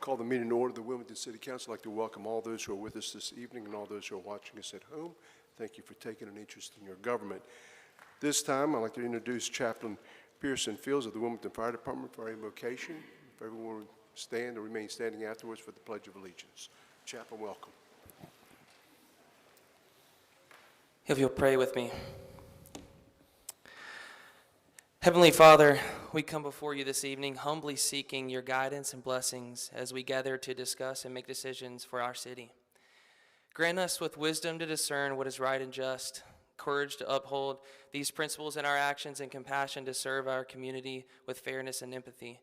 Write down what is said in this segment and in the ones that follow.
Call the meeting to order of the Wilmington City Council. I'd like to welcome all those who are with us this evening and all those who are watching us at home. Thank you for taking an interest in your government. This time, I'd like to introduce Chaplain Pearson Fields of the Wilmington Fire Department for our invocation. If everyone would stand or remain standing afterwards for the Pledge of Allegiance. Chaplain, welcome. If you'll pray with me. Heavenly Father, we come before you this evening humbly seeking your guidance and blessings as we gather to discuss and make decisions for our city. Grant us with wisdom to discern what is right and just, courage to uphold these principles in our actions, and compassion to serve our community with fairness and empathy.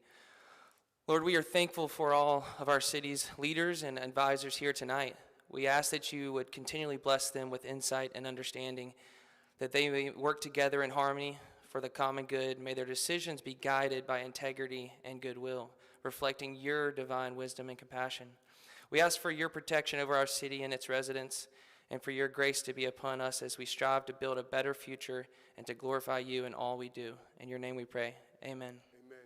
Lord, we are thankful for all of our city's leaders and advisors here tonight. We ask that you would continually bless them with insight and understanding, that they may work together in harmony for the common good. May their decisions be guided by integrity and goodwill, reflecting your divine wisdom and compassion. We ask for your protection over our city and its residents, and for your grace to be upon us as we strive to build a better future and to glorify you in all we do. In your name we pray. Amen. Amen.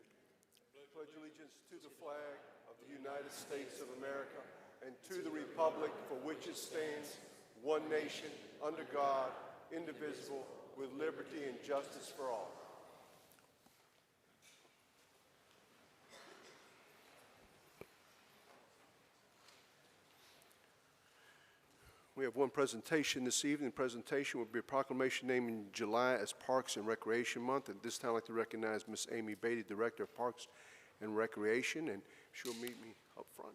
Pledge allegiance to the flag of the United States of America and to the republic for which it stands, one nation, under God, indivisible, with liberty and justice for all. We have one presentation this evening. The presentation will be a proclamation naming July as Parks and Recreation Month. At this time, I'd like to recognize Ms. Amy Beatty, Director of Parks and Recreation, and she'll meet me up front.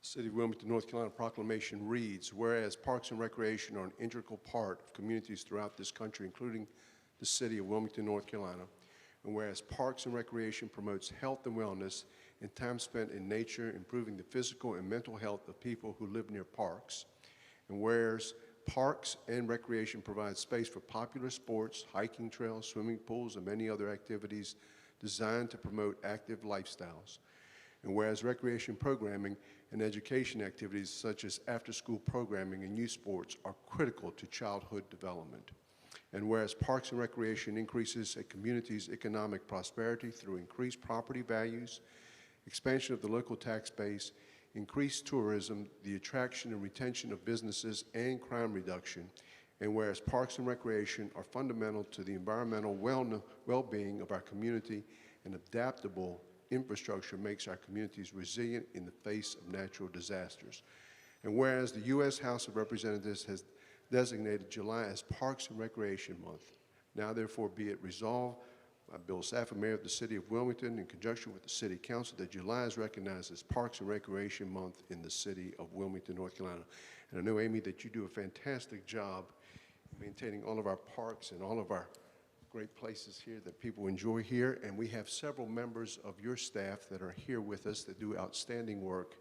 City of Wilmington, North Carolina proclamation reads, whereas parks and recreation are an integral part of communities throughout this country, including the city of Wilmington, North Carolina, and whereas parks and recreation promotes health and wellness and time spent in nature, improving the physical and mental health of people who live near parks, and whereas parks and recreation provide space for popular sports, hiking trails, swimming pools, and many other activities designed to promote active lifestyles, and whereas recreation programming and education activities such as after-school programming and youth sports are critical to childhood development. And whereas parks and recreation increases a community's economic prosperity through increased property values, expansion of the local tax base, increased tourism, the attraction and retention of businesses, and crime reduction. And whereas parks and recreation are fundamental to the environmental well-being of our community and adaptable infrastructure makes our communities resilient in the face of natural disasters. And whereas the U.S. House of Representatives has designated July as Parks and Recreation Month, now therefore be it resolved by Bill Safford, Mayor of the City of Wilmington, in conjunction with the City Council, that July is recognized as Parks and Recreation Month in the City of Wilmington, North Carolina. And I know, Amy, that you do a fantastic job maintaining all of our parks and all of our great places here that people enjoy here, and we have several members of your staff that are here with us that do outstanding work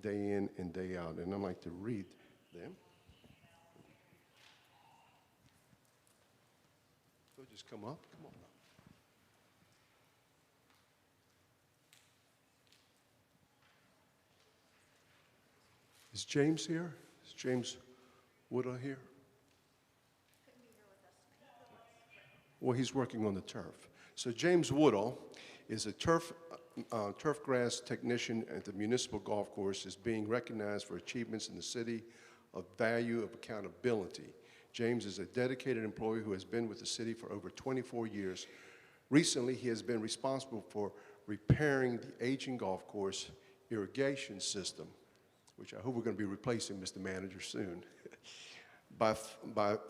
day in and day out, and I'd like to read them. So just come up, come on up. Is James here? Is James Woodall here? Well, he's working on the turf. So James Woodall is a turf grass technician at the municipal golf course, is being recognized for achievements in the city of value of accountability. James is a dedicated employee who has been with the city for over 24 years. Recently, he has been responsible for repairing the aging golf course irrigation system, which I hope we're going to be replacing, Mr. Manager, soon. By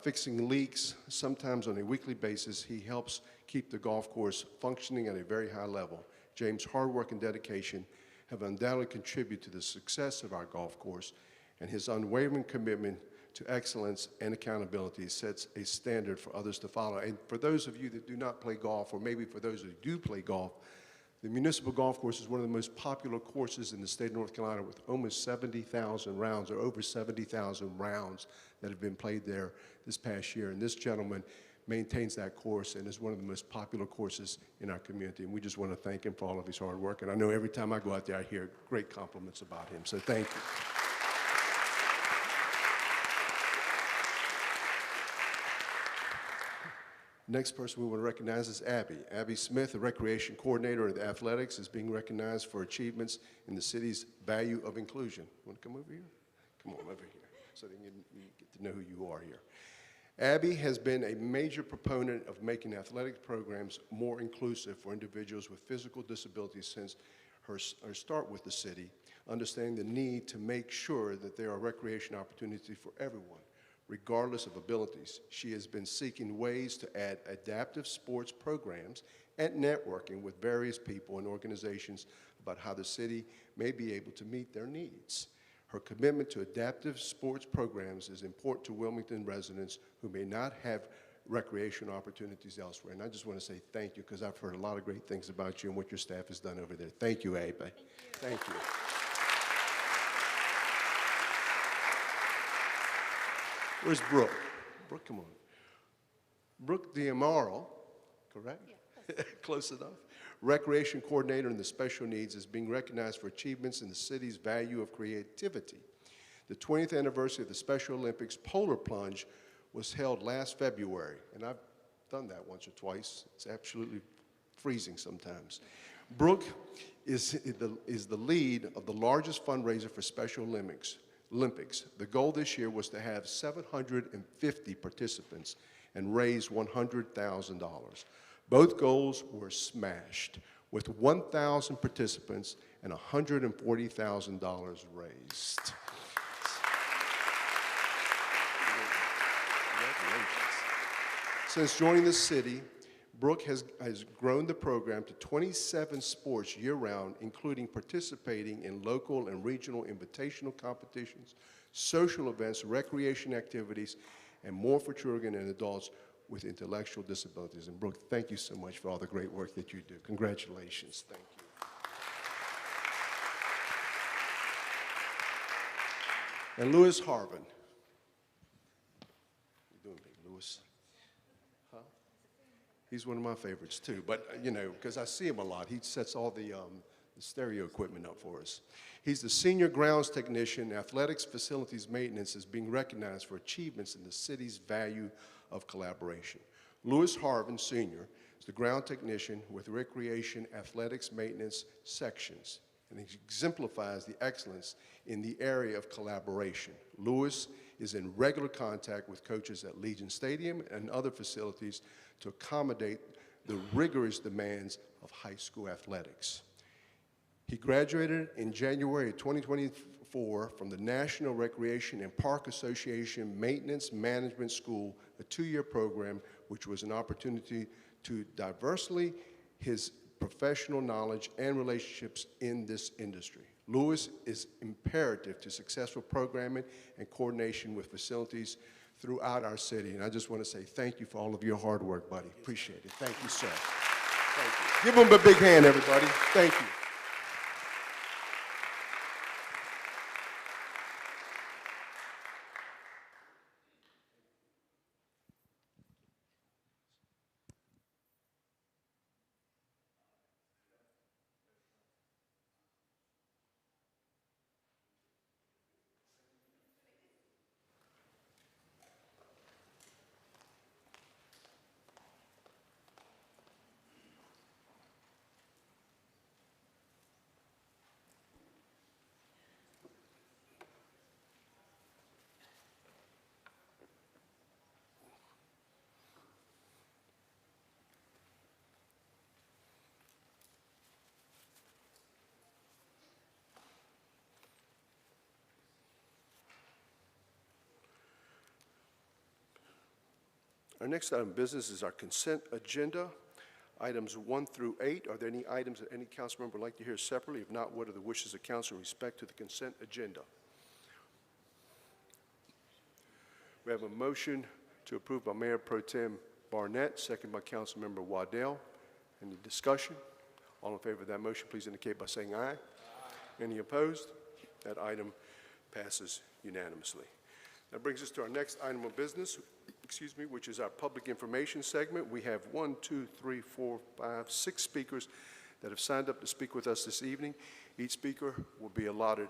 fixing leaks, sometimes on a weekly basis, he helps keep the golf course functioning at a very high level. James' hard work and dedication have undoubtedly contributed to the success of our golf course, and his unwavering commitment to excellence and accountability sets a standard for others to follow. And for those of you that do not play golf, or maybe for those who do play golf, The municipal golf course is one of the most popular courses in the state of North Carolina with almost 70,000 rounds, or over 70,000 rounds that have been played there this past year. And this gentleman maintains that course and is one of the most popular courses in our community. And we just want to thank him for all of his hard work. And I know every time I go out there, I hear great compliments about him. So thank you. Next person we want to recognize is Abby. Abby Smith, the Recreation Coordinator of the Athletics, is being recognized for achievements in the city's value of inclusion. Want to come over here? Come on over here so that you get to know who you are here. Abby has been a major proponent of making athletic programs more inclusive for individuals with physical disabilities since her start with the city, understanding the need to make sure that there are recreation opportunities for everyone, regardless of abilities. She has been seeking ways to add adaptive sports programs and networking with various people and organizations about how the city may be able to meet their needs. Her commitment to adaptive sports programs is important to Wilmington residents who may not have recreational opportunities elsewhere. And I just want to say thank you, because I've heard a lot of great things about you and what your staff has done over there. Thank you, Abby. Thank you. Where's Brooke? Brooke, come on. Brooke Diamaro, correct? Yeah. Close enough. Recreation Coordinator in the Special Needs is being recognized for achievements in the city's value of creativity. The 20th anniversary of the Special Olympics polar plunge was held last February, and I've done that once or twice. It's absolutely freezing sometimes. Brooke is the lead of the largest fundraiser for Special Olympics. The goal this year was to have 750 participants and raise $100,000. Both goals were smashed, with 1,000 participants and $140,000 raised. Congratulations. Since joining the city, Brooke has grown the program to 27 sports year-round, including participating in local and regional invitational competitions, social events, recreation activities, and more for children and adults with intellectual disabilities. And Brooke, thank you so much for all the great work that you do. Congratulations. Thank you. And Lewis Harvin. How you doing, big Lewis? Huh? He's one of my favorites too, but you know, because I see him a lot. He sets all the stereo equipment up for us. He's the Senior Grounds Technician. Athletics Facilities Maintenance is being recognized for achievements in the city's value of collaboration. Lewis Harvin, Sr., is the ground technician with Recreation Athletics Maintenance sections, and he exemplifies the excellence in the area of collaboration. Lewis is in regular contact with coaches at Legion Stadium and other facilities to accommodate the rigorous demands of high school athletics. He graduated in January 2024 from the National Recreation and Park Association Maintenance Management School, a 2-year program which was an opportunity to diversify his professional knowledge and relationships in this industry. Lewis is imperative to successful programming and coordination with facilities throughout our city. And I just want to say thank you for all of your hard work, buddy. Appreciate it. Thank you, sir. Thank you. Give him a big hand, everybody. Thank you. Our next item of business is our consent agenda, items 1 through 8. Are there any items that any council member would like to hear separately? If not, what are the wishes of council in respect to the consent agenda? We have a motion to approve by Mayor Pro Tem Barnett, second by Councilmember Waddell. Any discussion? All in favor of that motion, please indicate by saying aye. Any opposed? That item passes unanimously. That brings us to our next item of business, which is our public information segment. We have 6 speakers that have signed up to speak with us this evening. Each speaker will be allotted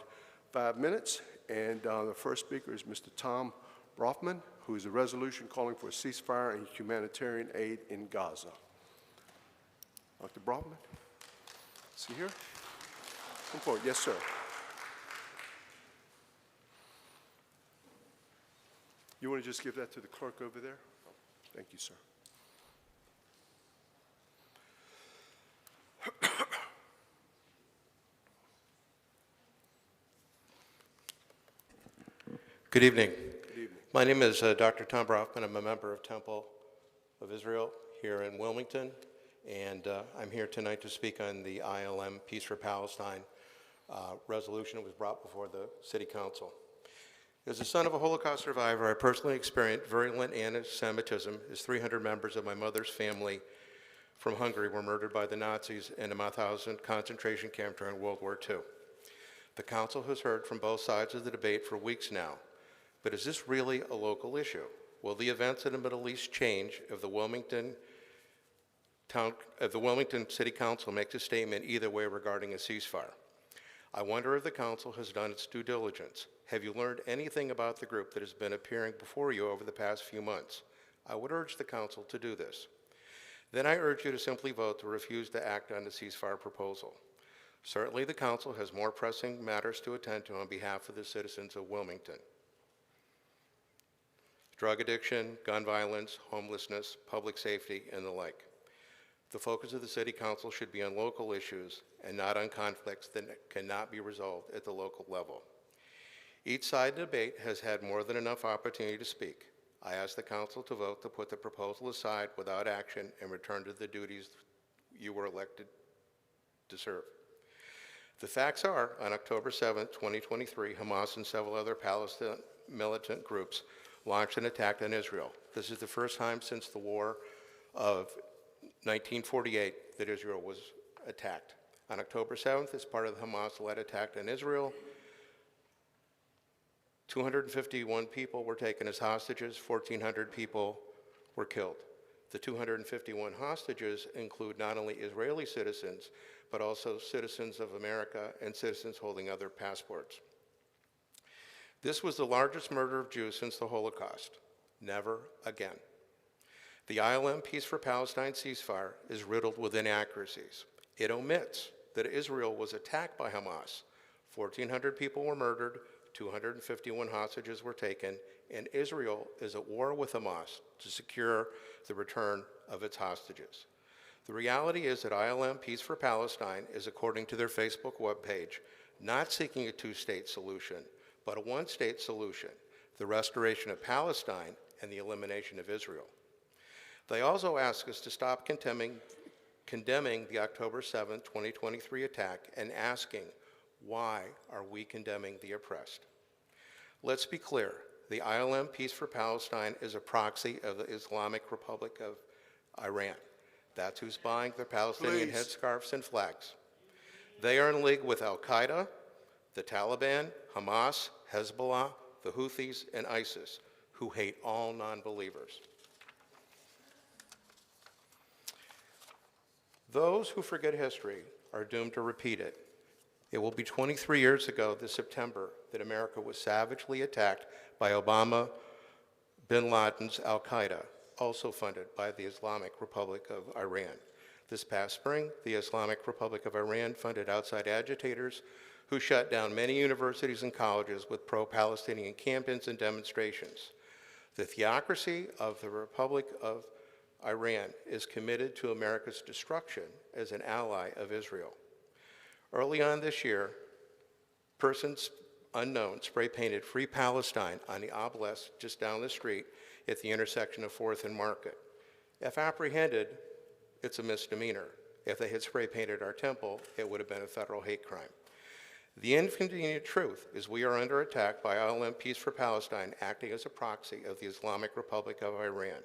5 minutes, and the first speaker is Mr. Tom Brofman, who is a resolution calling for a ceasefire and humanitarian aid in Gaza. Dr. Brofman, is he here? Come forward. Yes, sir. You want to just give that to the clerk over there? Thank you, sir. Good evening. Good evening. My name is Dr. Tom Brofman. I'm a member of Temple of Israel here in Wilmington, and I'm here tonight to speak on the ILM Peace for Palestine resolution that was brought before the City Council. As the son of a Holocaust survivor, I personally experienced virulent anti-Semitism as 300 members of my mother's family from Hungary were murdered by the Nazis in a Mauthausen concentration camp during World War II. The Council has heard from both sides of the debate for weeks now, but is this really a local issue? Will the events in the Middle East change if the Wilmington City Council makes a statement either way regarding a ceasefire? I wonder if the Council has done its due diligence. Have you learned anything about the group that has been appearing before you over the past few months? I would urge the Council to do this. Then I urge you to simply vote to refuse to act on the ceasefire proposal. Certainly the Council has more pressing matters to attend to on behalf of the citizens of Wilmington. Drug addiction, gun violence, homelessness, public safety, and the like. The focus of the City Council should be on local issues and not on conflicts that cannot be resolved at the local level. Each side in the debate has had more than enough opportunity to speak. I ask the Council to vote to put the proposal aside without action and return to the duties you were elected to serve. The facts are, on October 7, 2023, Hamas and several other Palestinian militant groups launched an attack on Israel. This is the first time since the war of 1948 that Israel was attacked. On October 7th, as part of the Hamas-led attack on Israel, 251 people were taken as hostages, 1,400 people were killed. The 251 hostages include not only Israeli citizens, but also citizens of America and citizens holding other passports. This was the largest murder of Jews since the Holocaust. Never again. The ILM Peace for Palestine ceasefire is riddled with inaccuracies. It omits that Israel was attacked by Hamas. 1,400 people were murdered, 251 hostages were taken, and Israel is at war with Hamas to secure the return of its hostages. The reality is that ILM Peace for Palestine is, according to their Facebook webpage, not seeking a two-state solution, but a one-state solution, the restoration of Palestine and the elimination of Israel. They also ask us to stop condemning the October 7, 2023 attack and asking, why are we condemning the oppressed? Let's be clear, the ILM Peace for Palestine is a proxy of the Islamic Republic of Iran. That's who's buying the Palestinian headscarves and flags. They are in league with Al-Qaeda, the Taliban, Hamas, Hezbollah, the Houthis, and ISIS, who hate all non-believers. Those who forget history are doomed to repeat it. It will be 23 years ago this September that America was savagely attacked by Osama bin Laden's Al-Qaeda, also funded by the Islamic Republic of Iran. This past spring, the Islamic Republic of Iran funded outside agitators who shut down many universities and colleges with pro-Palestinian campaigns and demonstrations. The theocracy of the Republic of Iran is committed to America's destruction as an ally of Israel. Early on this year, persons unknown spray-painted Free Palestine on the obelisk just down the street at the intersection of 4th and Market. If apprehended, it's a misdemeanor. If they had spray-painted our temple, it would have been a federal hate crime. The inconvenient truth is we are under attack by ILM Peace for Palestine, acting as a proxy of the Islamic Republic of Iran.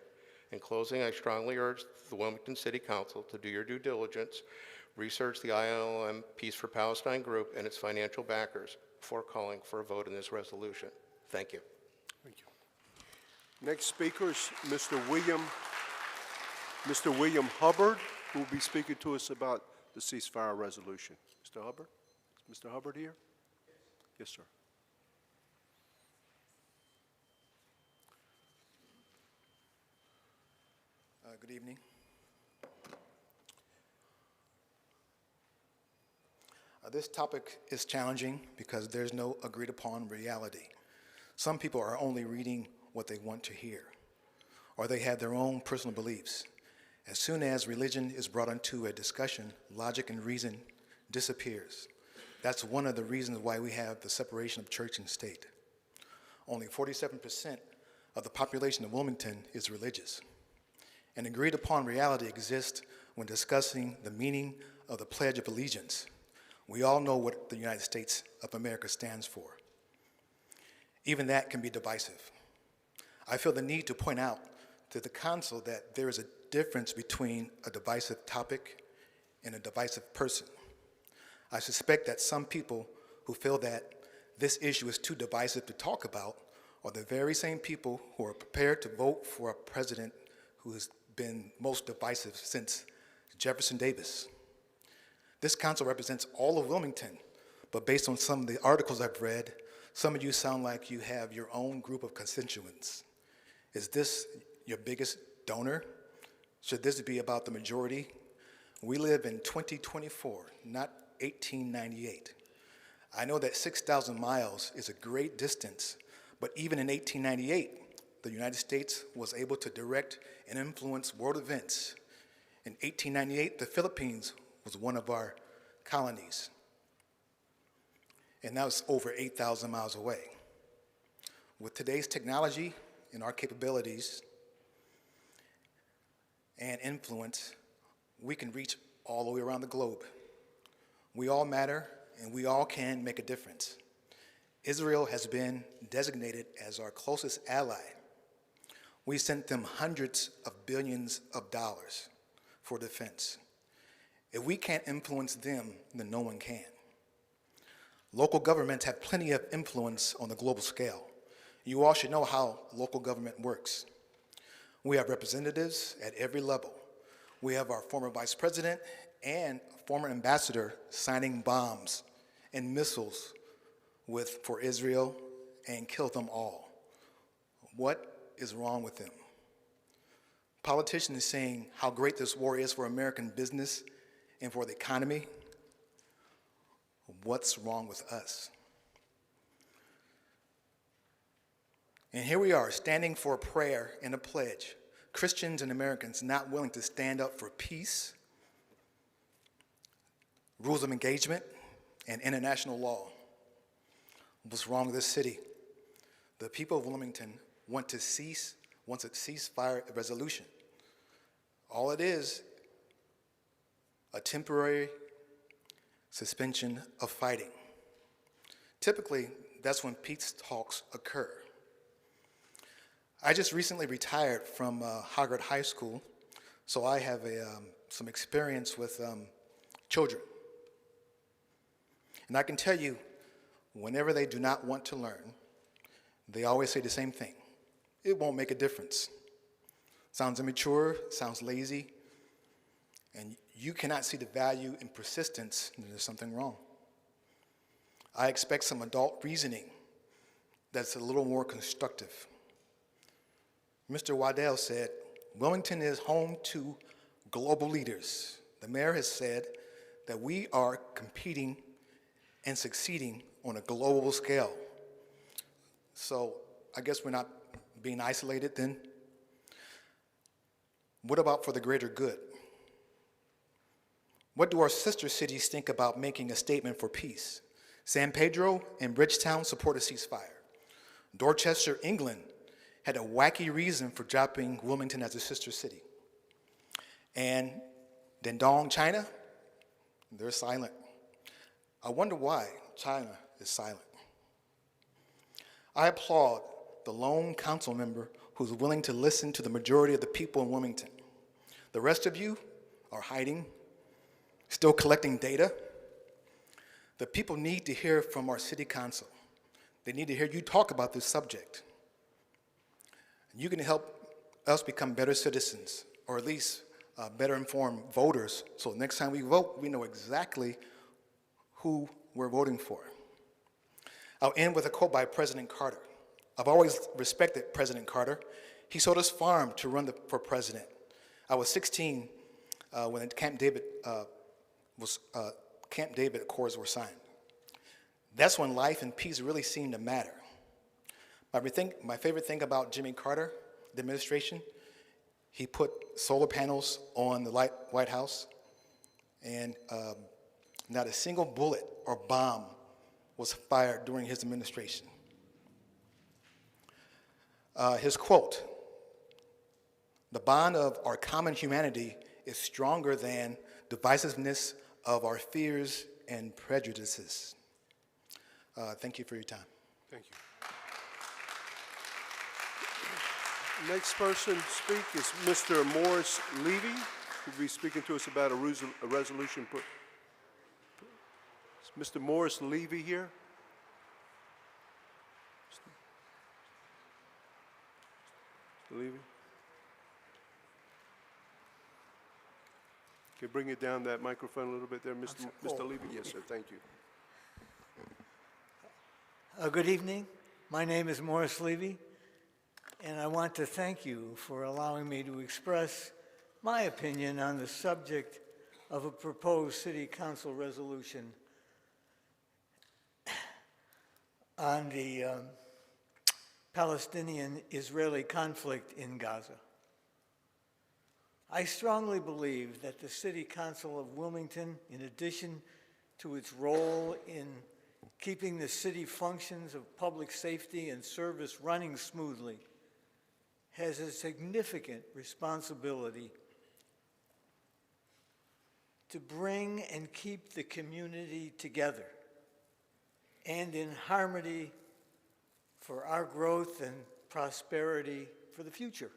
In closing, I strongly urge the Wilmington City Council to do your due diligence, research the ILM Peace for Palestine group and its financial backers before calling for a vote in this resolution. Thank you. Thank you. Next speaker is Mr. William Hubbard, who will be speaking to us about the ceasefire resolution. Mr. Hubbard? Is Mr. Hubbard here? Yes, sir. Good evening. This topic is challenging because there's no agreed upon reality. Some people are only reading what they want to hear, or they have their own personal beliefs. As soon as religion is brought into a discussion, logic and reason disappears. That's one of the reasons why we have the separation of church and state. Only 47% of the population of Wilmington is religious. An agreed upon reality exists when discussing the meaning of the Pledge of Allegiance. We all know what the United States of America stands for. Even that can be divisive. I feel the need to point out to the council that there is a difference between a divisive topic and a divisive person. I suspect that some people who feel that this issue is too divisive to talk about are the very same people who are prepared to vote for a president who has been most divisive since Jefferson Davis. This council represents all of Wilmington, but based on some of the articles I've read, some of you sound like you have your own group of constituents. Is this your biggest donor? Should this be about the majority? We live in 2024, not 1898. I know that 6,000 miles is a great distance, but even in 1898, the United States was able to direct and influence world events. In 1898, the Philippines was one of our colonies, and that was over 8,000 miles away. With today's technology and our capabilities and influence, we can reach all the way around the globe. We all matter, and we all can make a difference. Israel has been designated as our closest ally. We sent them hundreds of billions of dollars for defense. If we can't influence them, then no one can. Local governments have plenty of influence on the global scale. You all should know how local government works. We have representatives at every level. We have our former vice president and former ambassador signing bombs and missiles for Israel and kill them all. What is wrong with them? Politicians saying how great this war is for American business and for the economy. What's wrong with us? And here we are, standing for a prayer and a pledge. Christians and Americans not willing to stand up for peace, rules of engagement, and international law. What's wrong with this city? The people of Wilmington wants a ceasefire resolution. All it is, a temporary suspension of fighting. Typically, that's when peace talks occur. I just recently retired from Hoggard High School, so I have some experience with children. And I can tell you, whenever they do not want to learn, they always say the same thing. It won't make a difference. Sounds immature, sounds lazy, and you cannot see the value in persistence, then there's something wrong. I expect some adult reasoning that's a little more constructive. Mr. Waddell said, Wilmington is home to global leaders. The mayor has said that we are competing and succeeding on a global scale. So I guess we're not being isolated then. What about for the greater good? What do our sister cities think about making a statement for peace? San Pedro and Bridgetown support a ceasefire. Dorchester, England, had a wacky reason for dropping Wilmington as a sister city. And Dandong, China, they're silent. I wonder why China is silent. I applaud the lone council member who's willing to listen to the majority of the people in Wilmington. The rest of you are hiding, still collecting data. The people need to hear from our city council. They need to hear you talk about this subject. You can help us become better citizens, or at least better informed voters, so next time we vote, we know exactly who we're voting for. I'll end with a quote by President Carter. I've always respected President Carter. He sold his farm to run for president. I was 16 when the Camp David Accords were signed. That's when life and peace really seemed to matter. My favorite thing about Jimmy Carter, the administration, he put solar panels on the White House, and not a single bullet or bomb was fired during his administration. His quote, "The bond of our common humanity is stronger than divisiveness of our fears and prejudices." Thank you for your time. Thank you. Next person to speak is Mr. Morris Levy, who'll be speaking to us about a resolution. Is Mr. Morris Levy here? Mr. Levy? Can you bring it down that microphone a little bit there, Mr. Levy? Yes, sir, thank you. Good evening. My name is Morris Levy, and I want to thank you for allowing me to express my opinion on the subject of a proposed City Council resolution on the Palestinian-Israeli conflict in Gaza. I strongly believe that the City Council of Wilmington, in addition to its role in keeping the city functions of public safety and service running smoothly, has a significant responsibility to bring and keep the community together and in harmony for our growth and prosperity for the future.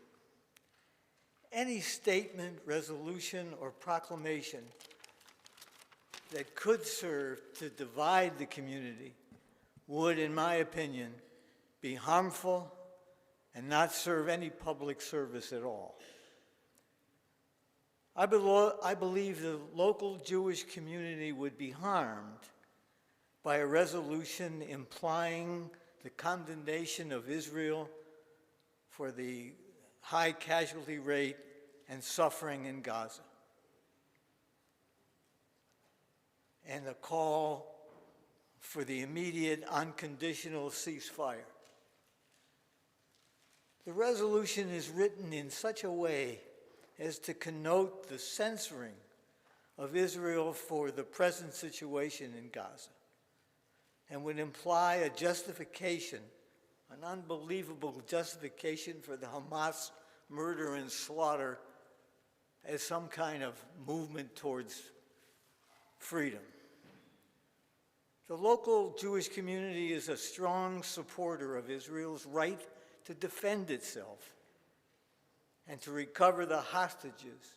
Any statement, resolution, or proclamation that could serve to divide the community would, in my opinion, be harmful and not serve any public service at all. I believe the local Jewish community would be harmed by a resolution implying the condemnation of Israel for the high casualty rate and suffering in Gaza, and the call for the immediate unconditional ceasefire. The resolution is written in such a way as to connote the censoring of Israel for the present situation in Gaza, and would imply a justification, an unbelievable justification for the Hamas murder and slaughter as some kind of movement towards freedom. The local Jewish community is a strong supporter of Israel's right to defend itself and to recover the hostages,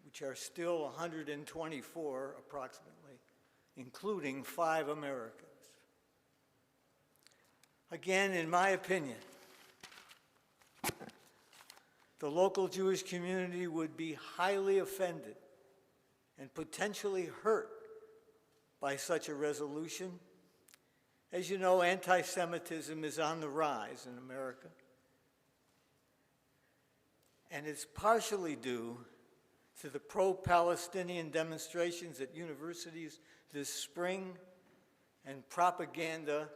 which are still 124 approximately, including 5 Americans. Again, in my opinion, the local Jewish community would be highly offended and potentially hurt by such a resolution. As you know, anti-Semitism is on the rise in America, and it's partially due to the pro-Palestinian demonstrations at universities this spring and propaganda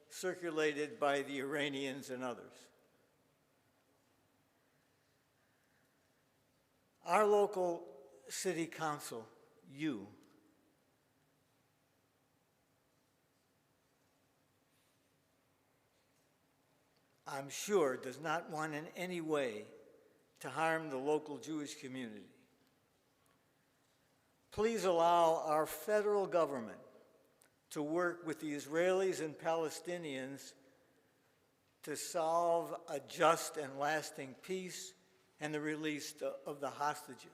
circulated by the Iranians and others. Our local city council, you, I'm sure, does not want in any way to harm the local Jewish community. Please allow our federal government to work with the Israelis and Palestinians to solve a just and lasting peace and the release of the hostages.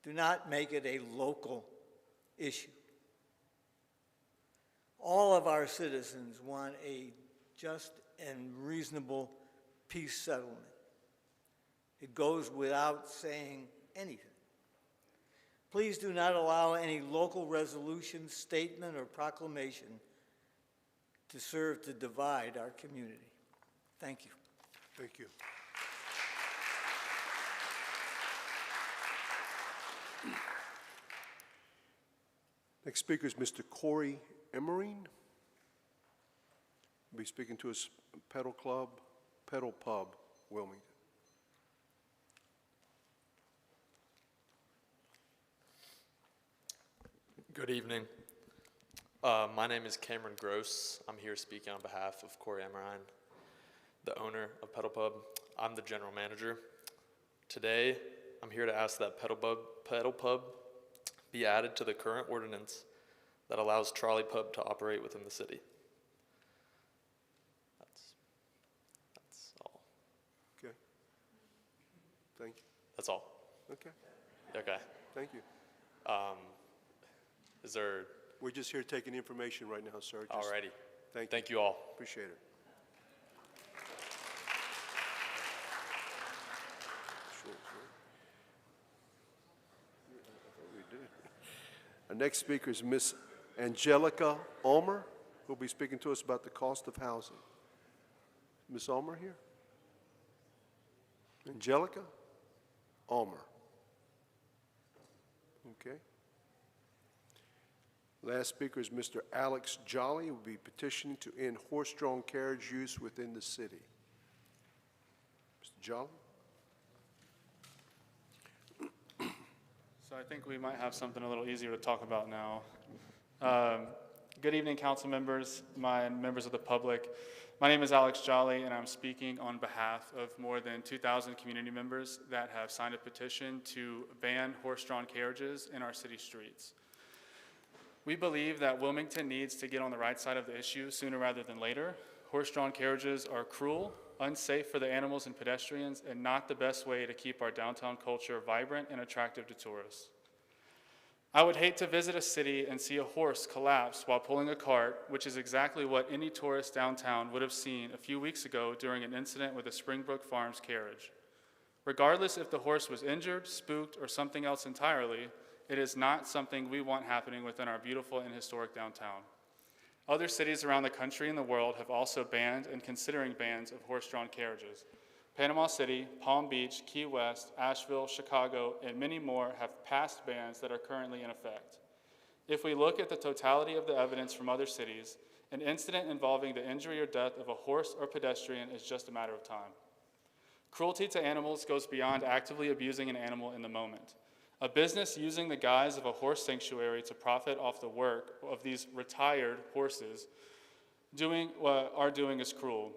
Do not make it a local issue. All of our citizens want a just and reasonable peace settlement. It goes without saying anything. Please do not allow any local resolution, statement, or proclamation to serve to divide our community. Thank you. Thank you. Next speaker is Mr. Corey Emerine. He'll be speaking to us, Pedal Pub, Wilmington. Good evening. My name is Cameron Gross. I'm here speaking on behalf of Corey Emerine, the owner of Pedal Pub. I'm the general manager. Today, I'm here to ask that Pedal Pub be added to the current ordinance that allows Trolley Pub to operate within the city. That's all. Okay. Thank you. That's all. Okay. Okay. Thank you. Is there? We're just here taking information right now, sir. Just Alrighty. Thank you. You all. Appreciate it. Sure, sure. Yeah, I thought we did. Our next speaker is Miss Angelica Ulmer, who will be speaking to us about the cost of housing. Miss Ulmer here? Angelica Ulmer. Okay. Last speaker is Mr. Alex Jolly, who will be petitioning to end horse-drawn carriage use within the city. Mr. Jolly? So I think we might have something a little easier to talk about now. Good evening, council members, members of the public. My name is Alex Jolly, and I'm speaking on behalf of more than 2,000 community members that have signed a petition to ban horse-drawn carriages in our city streets. We believe that Wilmington needs to get on the right side of the issue sooner rather than later. Horse-drawn carriages are cruel, unsafe for the animals and pedestrians, and not the best way to keep our downtown culture vibrant and attractive to tourists. I would hate to visit a city and see a horse collapse while pulling a cart, which is exactly what any tourist downtown would have seen a few weeks ago during an incident with a Springbrook Farms carriage. Regardless if the horse was injured, spooked, or something else entirely, it is not something we want happening within our beautiful and historic downtown. Other cities around the country and the world have also banned and considering bans of horse-drawn carriages. Panama City, Palm Beach, Key West, Asheville, Chicago, and many more have passed bans that are currently in effect. If we look at the totality of the evidence from other cities, an incident involving the injury or death of a horse or pedestrian is just a matter of time. Cruelty to animals goes beyond actively abusing an animal in the moment. A business using the guise of a horse sanctuary to profit off the work of these retired horses are doing is cruel.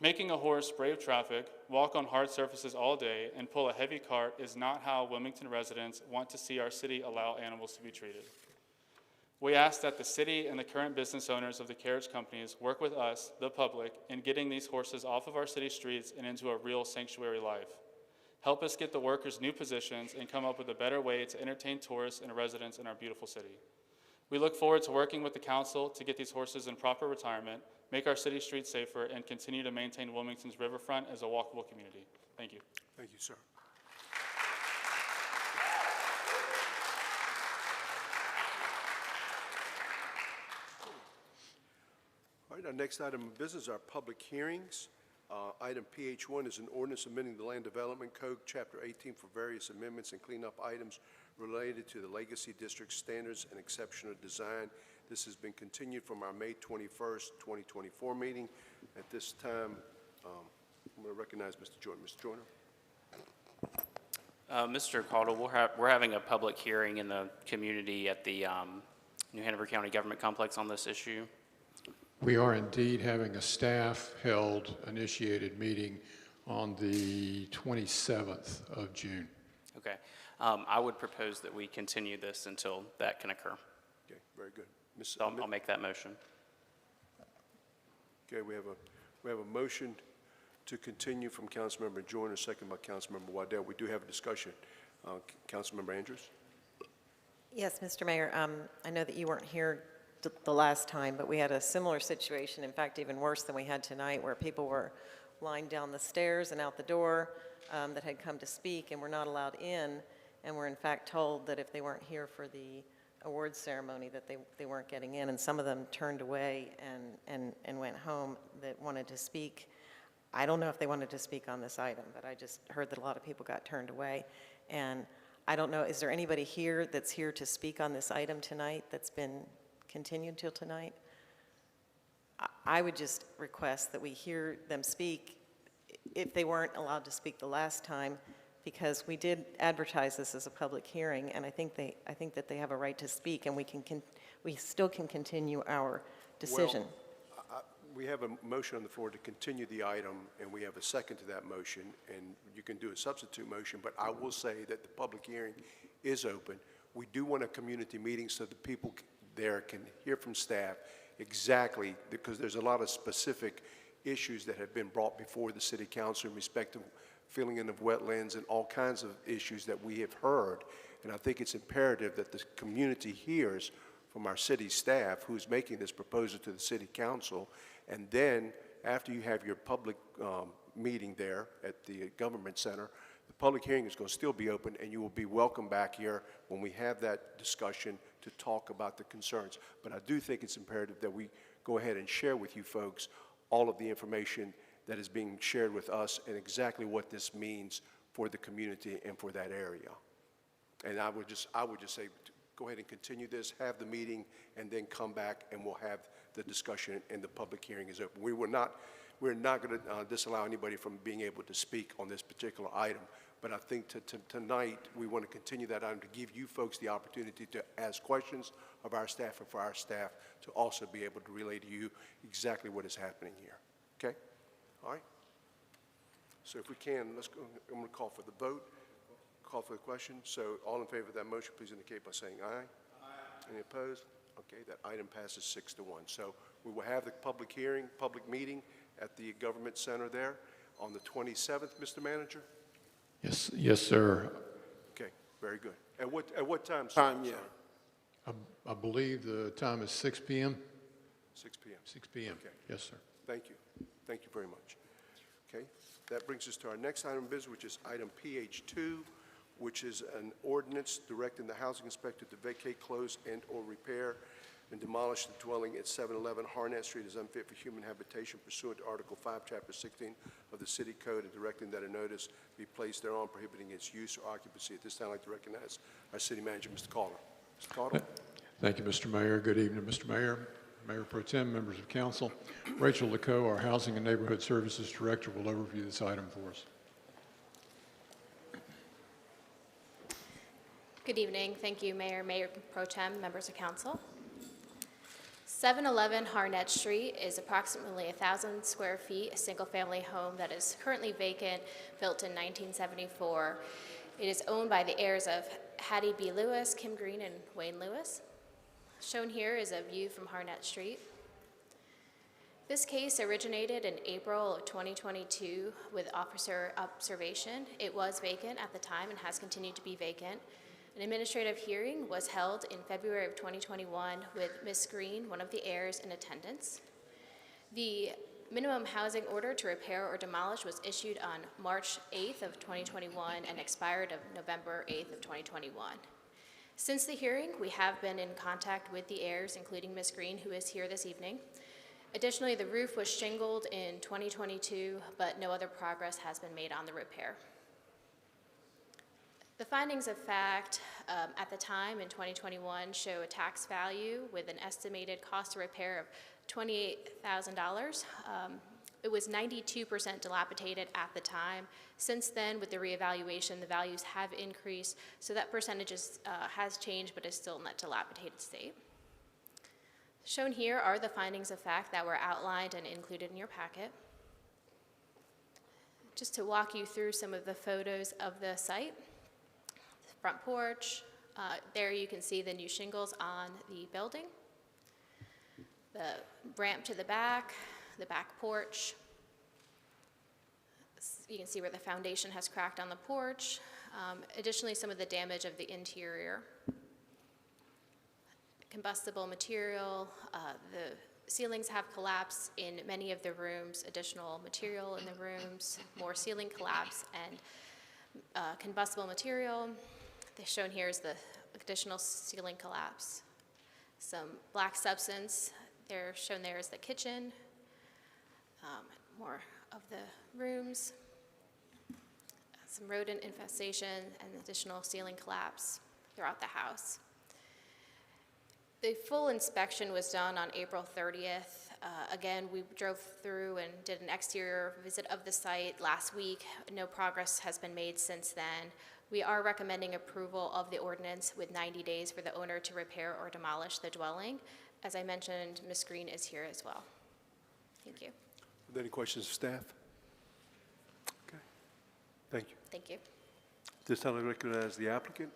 Making a horse brave traffic, walk on hard surfaces all day, and pull a heavy cart is not how Wilmington residents want to see our city allow animals to be treated. We ask that the city and the current business owners of the carriage companies work with us, the public, in getting these horses off of our city streets and into a real sanctuary life. Help us get the workers new positions and come up with a better way to entertain tourists and residents in our beautiful city. We look forward to working with the council to get these horses in proper retirement, make our city streets safer, and continue to maintain Wilmington's riverfront as a walkable community. Thank you. Thank you, sir. All right, our next item of business are public hearings. Item PH1 is an ordinance amending the Land Development Code, Chapter 18, for various amendments and cleanup items related to the Legacy District Standards and Exceptional Design. This has been continued from our May 21st, 2024 meeting. At this time, I'm going to recognize Mr. Joyner. Mr. Joyner. Mr. Caldwell, we're having a public hearing in the community at the New Hanover County Government Complex on this issue. We are indeed having a staff-held, initiated meeting on the 27th of June. Okay. I would propose that we continue this until that can occur. Okay, very good. So I'll make that motion. Okay, we have We have a motion to continue from Councilmember Joyner, second by Councilmember Waddell. We do have a discussion. Councilmember Andrews? Yes, Mr. Mayor, I know that you weren't here the last time, but we had a similar situation, in fact, even worse than we had tonight, where people were lined down the stairs and out the door that had come to speak and were not allowed in, and were in fact told that if they weren't here for the awards ceremony that they weren't getting in, and some of them turned away and went home that wanted to speak. I don't know if they wanted to speak on this item, but I just heard that a lot of people got turned away. And I don't know, is there anybody here that's here to speak on this item tonight that's been continued till tonight? I would just request that we hear them speak if they weren't allowed to speak the last time, because we did advertise this as a public hearing, and I think that they have a right to speak, and we still can continue our decision. Well, we have a motion on the floor to continue the item, and we have a second to that motion, and you can do a substitute motion, but I will say that the public hearing is open. We do want a community meeting so the people there can hear from staff exactly, because there's a lot of specific issues that have been brought before the city council in respect of filling in of wetlands and all kinds of issues that we have heard. And I think it's imperative that the community hears from our city staff who's making this proposal to the city council. And then after you have your public meeting there at the government center, the public hearing is going to still be open, and you will be welcome back here when we have that discussion to talk about the concerns. But I do think it's imperative that we go ahead and share with you folks all of the information that is being shared with us and exactly what this means for the community and for that area. And I would just say, go ahead and continue this, have the meeting, and then come back and we'll have the discussion and the public hearing is open. We're not going to disallow anybody from being able to speak on this particular item, but I think tonight we want to continue that item to give you folks the opportunity to ask questions of our staff and for our staff to also be able to relay to you exactly what is happening here. Okay? All right? So if we can, let's go. I'm going to call for the vote. Call for the question. So all in favor of that motion, please indicate by saying aye. Aye. Any opposed? Okay, that item passes 6-1. So we will have the public hearing, public meeting at the government center there on the 27th, Mr. Manager? Yes, sir. Okay, very good. At what time, sir? Time, yeah. I believe the time is 6 p.m. 6 p.m. 6 p.m. Okay. Yes, sir. Thank you. Thank you very much. Okay, that brings us to our next item of business, which is item PH2, which is an ordinance directing the housing inspector to vacate, close, and/or repair and demolish the dwelling at 711 Harnett Street as unfit for human habitation pursuant to Article 5, Chapter 16 of the City Code, and directing that a notice be placed thereon prohibiting its use or occupancy. At this time, I'd like to recognize our city manager, Mr. Calder. Mr. Calder? Thank you, Mr. Mayor. Good evening, Mr. Mayor, Mayor Pro Tem, members of council. Rachel LeCaux, our Housing and Neighborhood Services Director, will overview this item for us. Good evening. Thank you, Mayor, Mayor Pro Tem, members of council. 711 Harnett Street is approximately 1,000 square feet, a single-family home that is currently vacant, built in 1974. It is owned by the heirs of Hattie B. Lewis, Kim Green, and Wayne Lewis. Shown here is a view from Harnett Street. This case originated in April of 2022 with officer observation. It was vacant at the time and has continued to be vacant. An administrative hearing was held in February of 2021 with Ms. Green, one of the heirs, in attendance. The minimum housing order to repair or demolish was issued on March 8th of 2021 and expired on November 8th of 2021. Since the hearing, we have been in contact with the heirs, including Ms. Green, who is here this evening. Additionally, the roof was shingled in 2022, but no other progress has been made on the repair. The findings of fact at the time in 2021 show a tax value with an estimated cost of repair of $28,000. It was 92% dilapidated at the time. Since then, with the reevaluation, the values have increased, so that percentage has changed, but is still in that dilapidated state. Shown here are the findings of fact that were outlined and included in your packet. Just to walk you through some of the photos of the site. Front porch, there you can see the new shingles on the building. The ramp to the back porch, You can see where the foundation has cracked on the porch. Additionally, some of the damage of the interior. Combustible material, the ceilings have collapsed in many of the rooms, additional material in the rooms, more ceiling collapse, and combustible material. Shown here is the additional ceiling collapse. Some black substance, shown there is the kitchen, more of the rooms, some rodent infestation, and additional ceiling collapse throughout the house. The full inspection was done on April 30th. Again, we drove through and did an exterior visit of the site last week. No progress has been made since then. We are recommending approval of the ordinance with 90 days for the owner to repair or demolish the dwelling. As I mentioned, Ms. Green is here as well. Thank you. Are there any questions of staff? Okay. Thank you. Thank you. This time I recognize the applicant,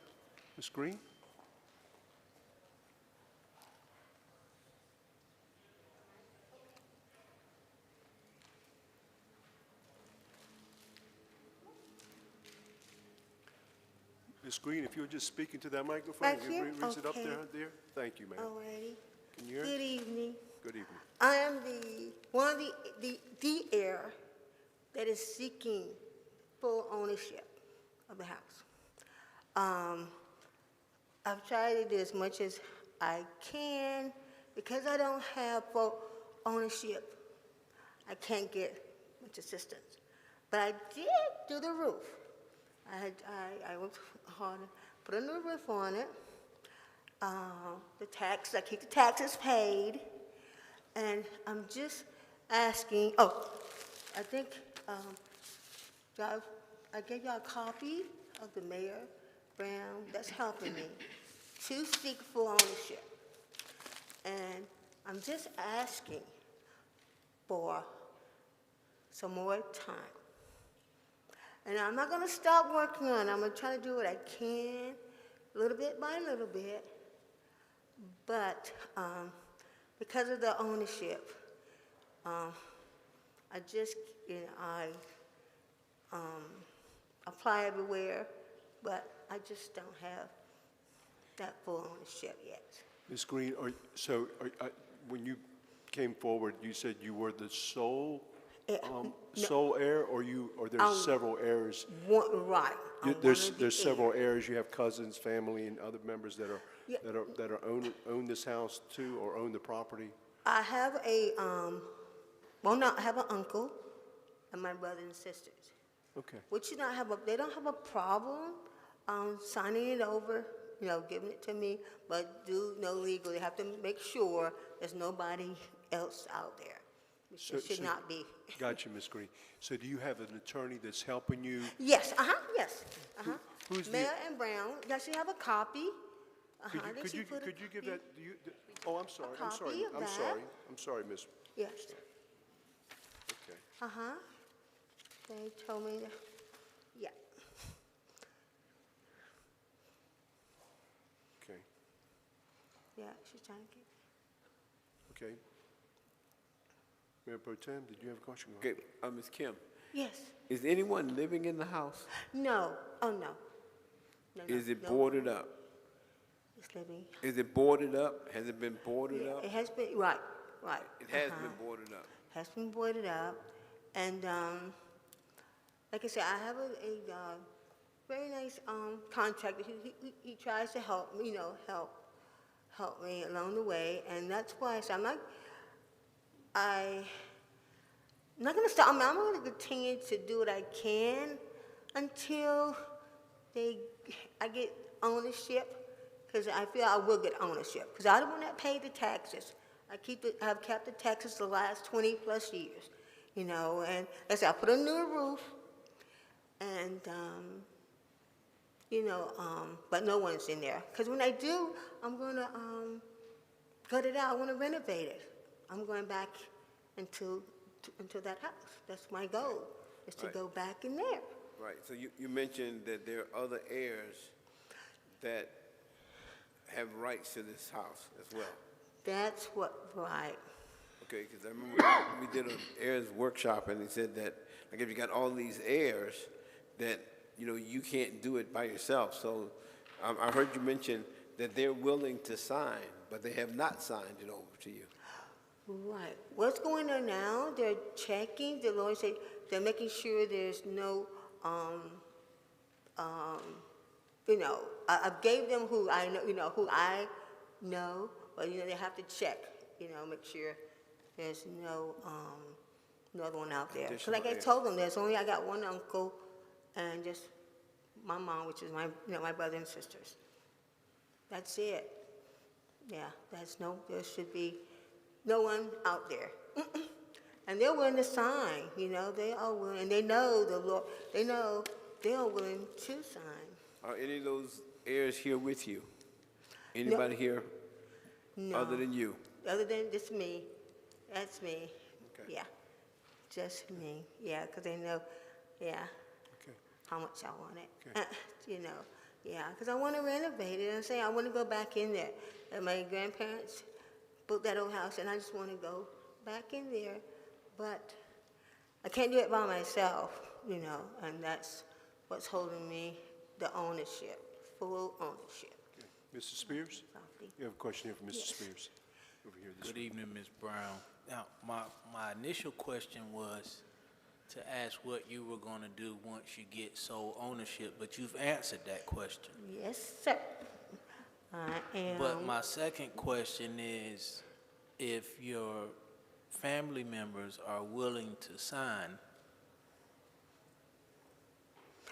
Ms. Green. Ms. Green, if you would just speak into that microphone. Right here? Raise it up Okay. there. Thank you, ma'am. Alrighty. Can you hear? Good evening. Good evening. I am one of the heir that is seeking full ownership of the house. I've tried to do as much as I can. Because I don't have full ownership, I can't get much assistance. But I did do the roof. I worked hard, put a new roof on it. I keep the taxes paid. And I'm just asking, I think I gave y'all a copy of the Mayor Brown that's helping me to seek full ownership. And I'm just asking for some more time. And I'm not going to stop working on it. I'm going to try to do what I can, little bit by little bit. But because of the ownership, I just, I apply everywhere, but I just don't have that full ownership yet. Ms. Green, when you came forward, you said you were the sole sole heir, or there's several heirs? Right. There's several heirs. You have cousins, family, and other members that own this house too, or own the property. I have I have an uncle and my brothers and sisters. Okay. Which they don't have a problem signing it over, giving it to me, but legally, they have to make sure there's nobody else out there. It should not be. Gotcha, Ms. Green. So do you have an attorney that's helping you? Yes, yes. Who's the? Mayor and Brown, does she have a copy? Could you give that? Oh, I'm sorry. I'm sorry. copy of I'm that. sorry. I'm sorry, Miss. Yes. Okay. They told me, yeah. Okay. Yeah, she's trying to get. Okay. Mayor Pro Tem, did you have a question? Okay, Ms. Kim, Yes. is anyone living in the house? No. Oh, no. No, Is it no. boarded up? It's living. Is it boarded up? Has it been boarded Yeah, up? it has been, right. It has been boarded up. Has been boarded up. And like I said, I have a very nice contractor. He tries to help me, help me along the way. And that's why I said, I'm not going to stop. I'm going to continue to do what I can until I get ownership, because I feel I will get ownership. Because I'm the one that paid the taxes. I've kept the taxes the last 20 plus years, and like I said, I put a new roof, and but no one's in there. Because when I do, I'm going to gut it out. I want to renovate it. I'm going back into that house. That's my goal, is to go back in there. Right, so you mentioned that there are other heirs that have rights to this house as well. That's what, right. Okay, because I remember we did an heirs workshop, and they said that, like, if you got all these heirs, that, you know, you can't do it by yourself. So I heard you mention that they're willing to sign, but they have not signed it over to you. Right. What's going on now, they're checking, the lawyers say, they're making sure there's no, you know, I gave them who I know, who I know, but, they have to check, make sure there's no, no other one out there. So like I told them, I got one uncle and just my mom, which is my brother and sisters. That's it. Yeah, there should be no one out there. And they're willing to sign, they are willing, and they know the law, they know they are willing to sign. Are any of those heirs here with you? Anybody here No. other than you? Other than just me. That's me. Okay. Yeah. Just me. Yeah, because they know, Okay. how much I want it. Okay. Yeah, because I want to renovate it. I'm saying I want to go back in there. And my grandparents built that old house, and I just want to go back in there. But I can't do it by myself, and that's what's holding me, the ownership, full ownership. Mrs. Spears? You have a question here from Mrs. Yes. Spears. Over here. This Good way. evening, Ms. Brown. Now, my initial question was to ask what you were going to do once you get sole ownership, but you've answered that question. Yes, sir. I am. But my second question is, if your family members are willing to sign.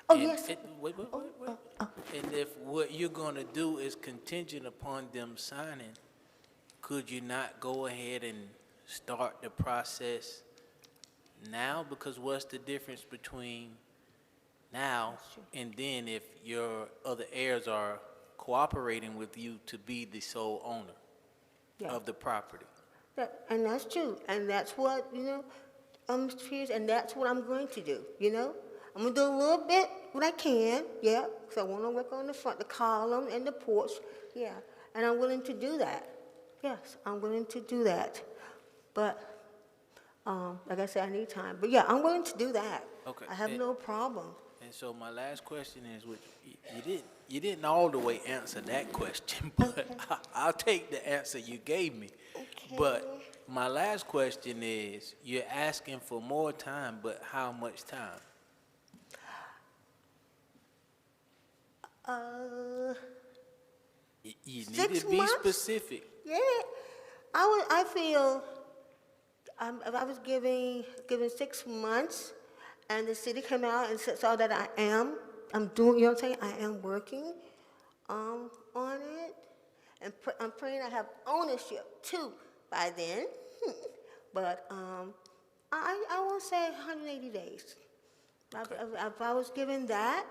Oh, and yes. Wait. And if what you're going to do is contingent upon them signing, could you not go ahead and start the process now? Because what's the difference between now and then if your other heirs are cooperating with you to be the sole owner of the property? And that's true. And that's what, Mr. Pierce, and that's what I'm going to do, I'm going to do a little bit what I can, because I want to work on the front, the column and the porch, and I'm willing to do that. Yes, I'm willing to do that. But, like I said, I need time. But, I'm willing to do that. Okay. I have no problem. And so my last question is, which you didn't all the way answer that question, but I'll take the answer you gave me. Okay. But my last question is, you're asking for more time, but how much time? You need 6 to be months? specific. Yeah, I feel if I was given 6 months, and the city came out and saw that I'm doing, what I'm saying? I am working on it, and I'm praying I have ownership too by then. But I won't say 180 days. If I was given that,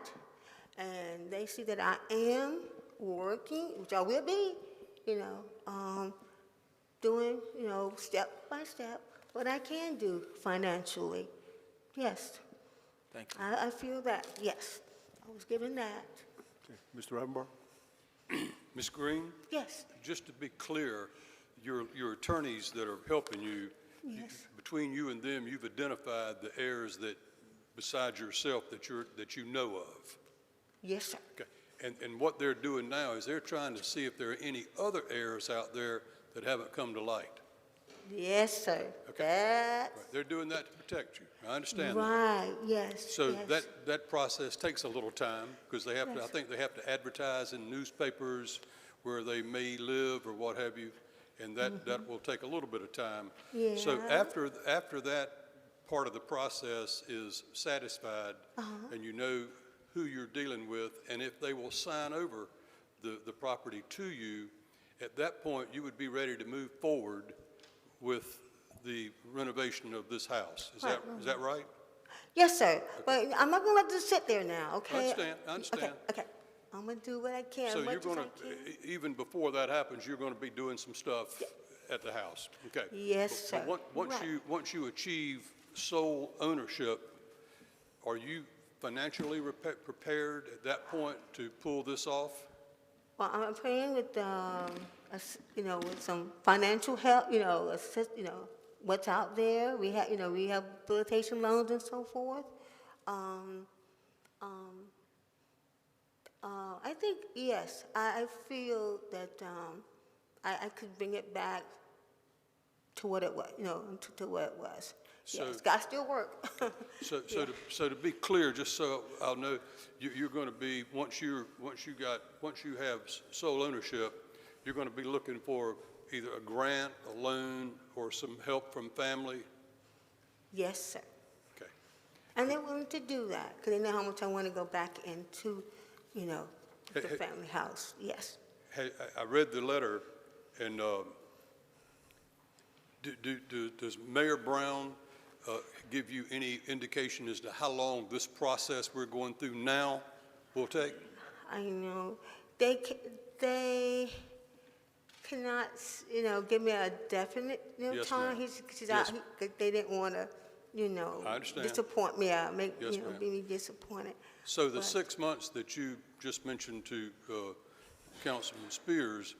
and they see that I am working, which I will be, doing, step by step, what I can do financially. Yes. Thank you. I feel that, yes. I was given that. Okay. Mr. Rivenbar? Ms. Green? Yes. Just to be clear, your attorneys that are helping you, Yes. between you and them, you've identified the heirs that, besides yourself, that you know of. Yes, sir. Okay. And what they're doing now is they're trying to see if there are any other heirs out there that haven't come to light. Yes, sir. Okay. That's Right. They're doing that to protect you. I understand that. right. Yes. So yes. that process takes a little time because they have to, I Yes. think they have to advertise in newspapers where they may live or what have you, and that will take a little bit of time. So Yeah. after that part of the process is satisfied and you know who you're dealing with, and if they will sign over the property to you, at that point you would be ready to move forward with the renovation of this house. Is that right? Yes, sir. But I'm not going to let this sit there now, okay? I understand. Okay. I'm going to do what I can. So as you're much going as I can. to, even before that happens, you're going to be doing some stuff at the house, okay? Yes, But sir. once you achieve sole ownership, are you financially prepared at that point to pull this off? Well, I'm praying with, with some financial help, assist, what's out there. We have, rehabilitation loans and so forth. I think, yes, I feel that I could bring it back to what it was, to what it was. So- Yes, got to still work. So to be clear, just so I'll know, you're going to be, once you have sole ownership, you're going to be looking for either a grant, a loan, or some help from family? Yes, sir. Okay. And they're willing to do that, because they know how much I want to go back into, the family house, yes. Hey, I read the letter, and does Mayor Brown give you any indication as to how long this process we're going through now will take? I know. They cannot, give me a definite, Yes, time. ma'am. They didn't want to, I understand. disappoint me, Yes, ma'am. be disappointed. So the But- 6 months that you just mentioned to Councilman Spears,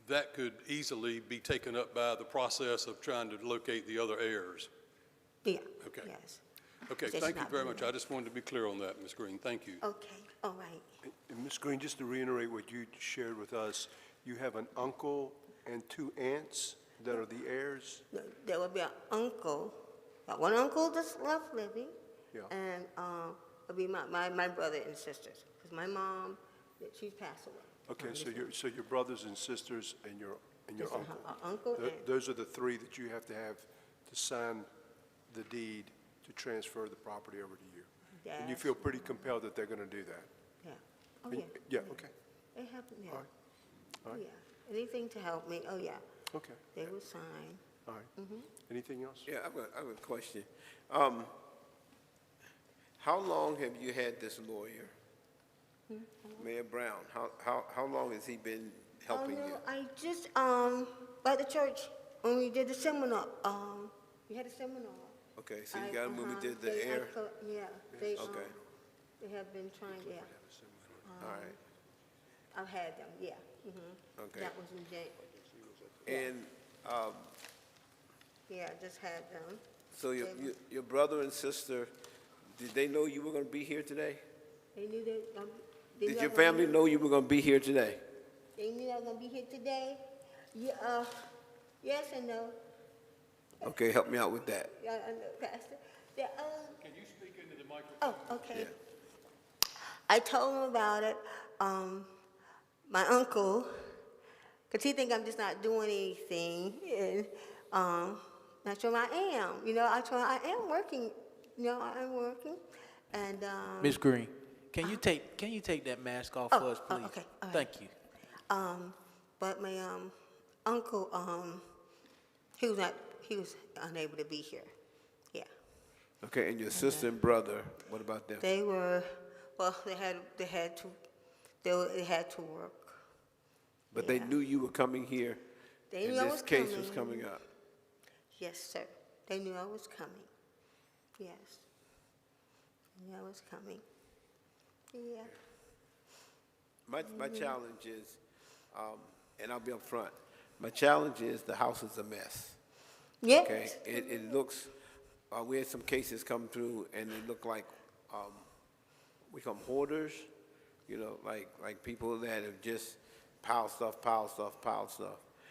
that could easily be taken up by the process of trying to locate the other heirs? Yeah. Okay. Yes. Okay, Just thank you not very doing much. I just wanted to be clear on that, Ms. Green. Thank you. Okay, all right. And Ms. Green, just to reiterate what you shared with us, you have an uncle and 2 aunts that are the heirs? There will be an uncle, one uncle that's left living, Yeah. and it'll be my brother and sisters, because my mom, she's passed away. Okay, so your brothers and sisters and your This is uncle. her uncle and, Those are the 3 that you have to sign the deed to transfer the property over to you. And you Yes. feel pretty compelled that they're going to do that? yeah. Oh, And- yeah. Yeah, okay, They have, yeah. all right, all Oh, right. yeah. Anything to help me, oh, yeah. Okay, They will sign. all right. Anything else? Yeah, I have a question. How long have you had this lawyer, Mayor Brown? How long has he been helping Oh, you? no, I just, by the church, when we did the seminar, we had a seminar. Okay, so you got him when we did the They- air? Yeah, they, Okay. they have been trying, yeah. All right. I've had them, yeah. Okay. That was in January. And Yeah, I just had them. so your brother and sister, did they know you were going to be here today? They knew that, Did your family know you were going to be here today? They knew I was gonna be here today? Yeah, yes and no. Okay, help me out with that. Yeah, I know, Pastor. Yeah, Can you speak into the microphone? oh, okay. I told him about it. My uncle, because he think I'm just not doing anything, and I told him I am. I told him I am working. I am working, and Ms. Green, can you take that mask off for us, please? okay, all right. Thank you. but my uncle, he was unable to be here. Yeah, Okay, and your sister and brother, what about them? they were. Well, they had to work. But they yeah. knew you were coming here, They and knew I this was case was coming. coming up. Yes, sir. They knew I was coming. Yes. They knew I was coming. Yeah. My challenge is, and I'll be up front, my challenge is the house is a mess. Yes. Okay, it looks, we had some cases come through and they look like, we call them hoarders, like people that have just piled stuff.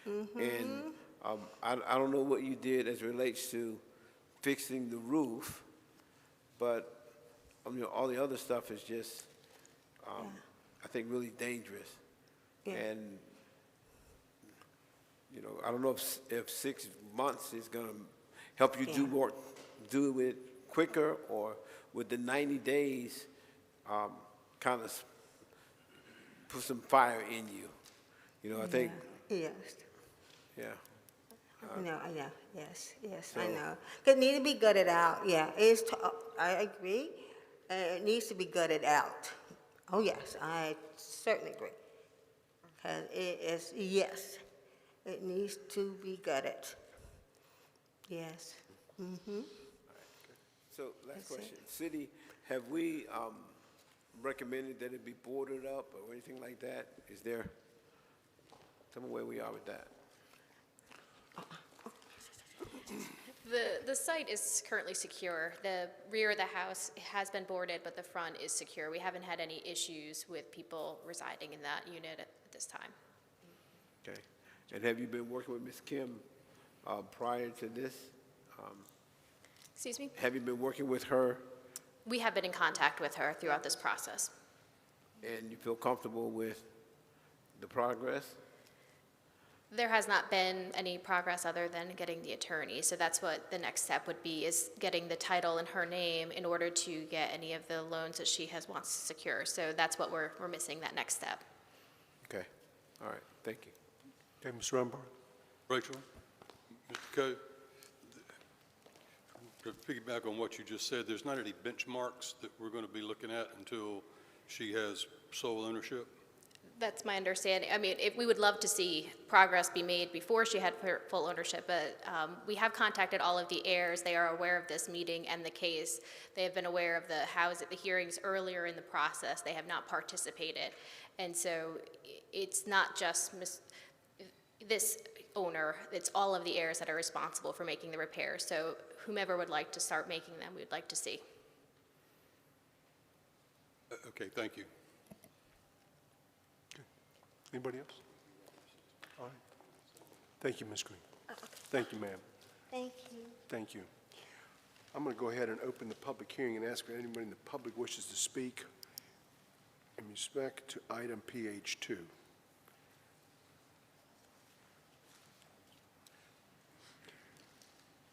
And I don't know what you did as it relates to fixing the roof, but, all the other stuff is just, I think, really dangerous. Yeah. And, I don't know if 6 months is gonna help you do it quicker, or with the 90 days, kind of put some fire in you. I think, Yes. yeah. I know, yes, I So- know. It needs to be gutted out, yeah. I agree. It needs to be gutted out. Oh, yes, I certainly agree. Because yes, it needs to be gutted. Yes. So, last That's it. question. City, have we recommended that it be boarded up or anything like that? Is there, tell me where we are with that. The site is currently secure. The rear of the house has been boarded, but the front is secure. We haven't had any issues with people residing in that unit at this time. Okay. And have you been working with Ms. Kim prior to this? Excuse me? Have you been working with her We have been in contact with her throughout this process. and you feel comfortable with the progress? There has not been any progress other than getting the attorney, so that's what the next step would be, is getting the title in her name in order to get any of the loans that she wants to secure. So that's what we're missing, that next step. Okay. All right. Thank you. Okay, Ms. Rumbar? Rachel, Mr. Coe, to piggyback on what you just said, there's not any benchmarks that we're going to be looking at until she has sole ownership? That's my understanding. I mean, we would love to see progress be made before she had full ownership, but we have contacted all of the heirs. They are aware of this meeting and the case. They have been aware of the hearings earlier in the process. They have not participated. And so it's not just this owner, it's all of the heirs that are responsible for making the repairs. So whomever would like to start making them, we'd like to see. Okay, thank you. Anybody else? All right. Thank you, Ms. Green. Thank you, ma'am. Thank you. Thank you. I'm going to go ahead and open the public hearing and ask if anybody in the public wishes to speak in respect to item PH2.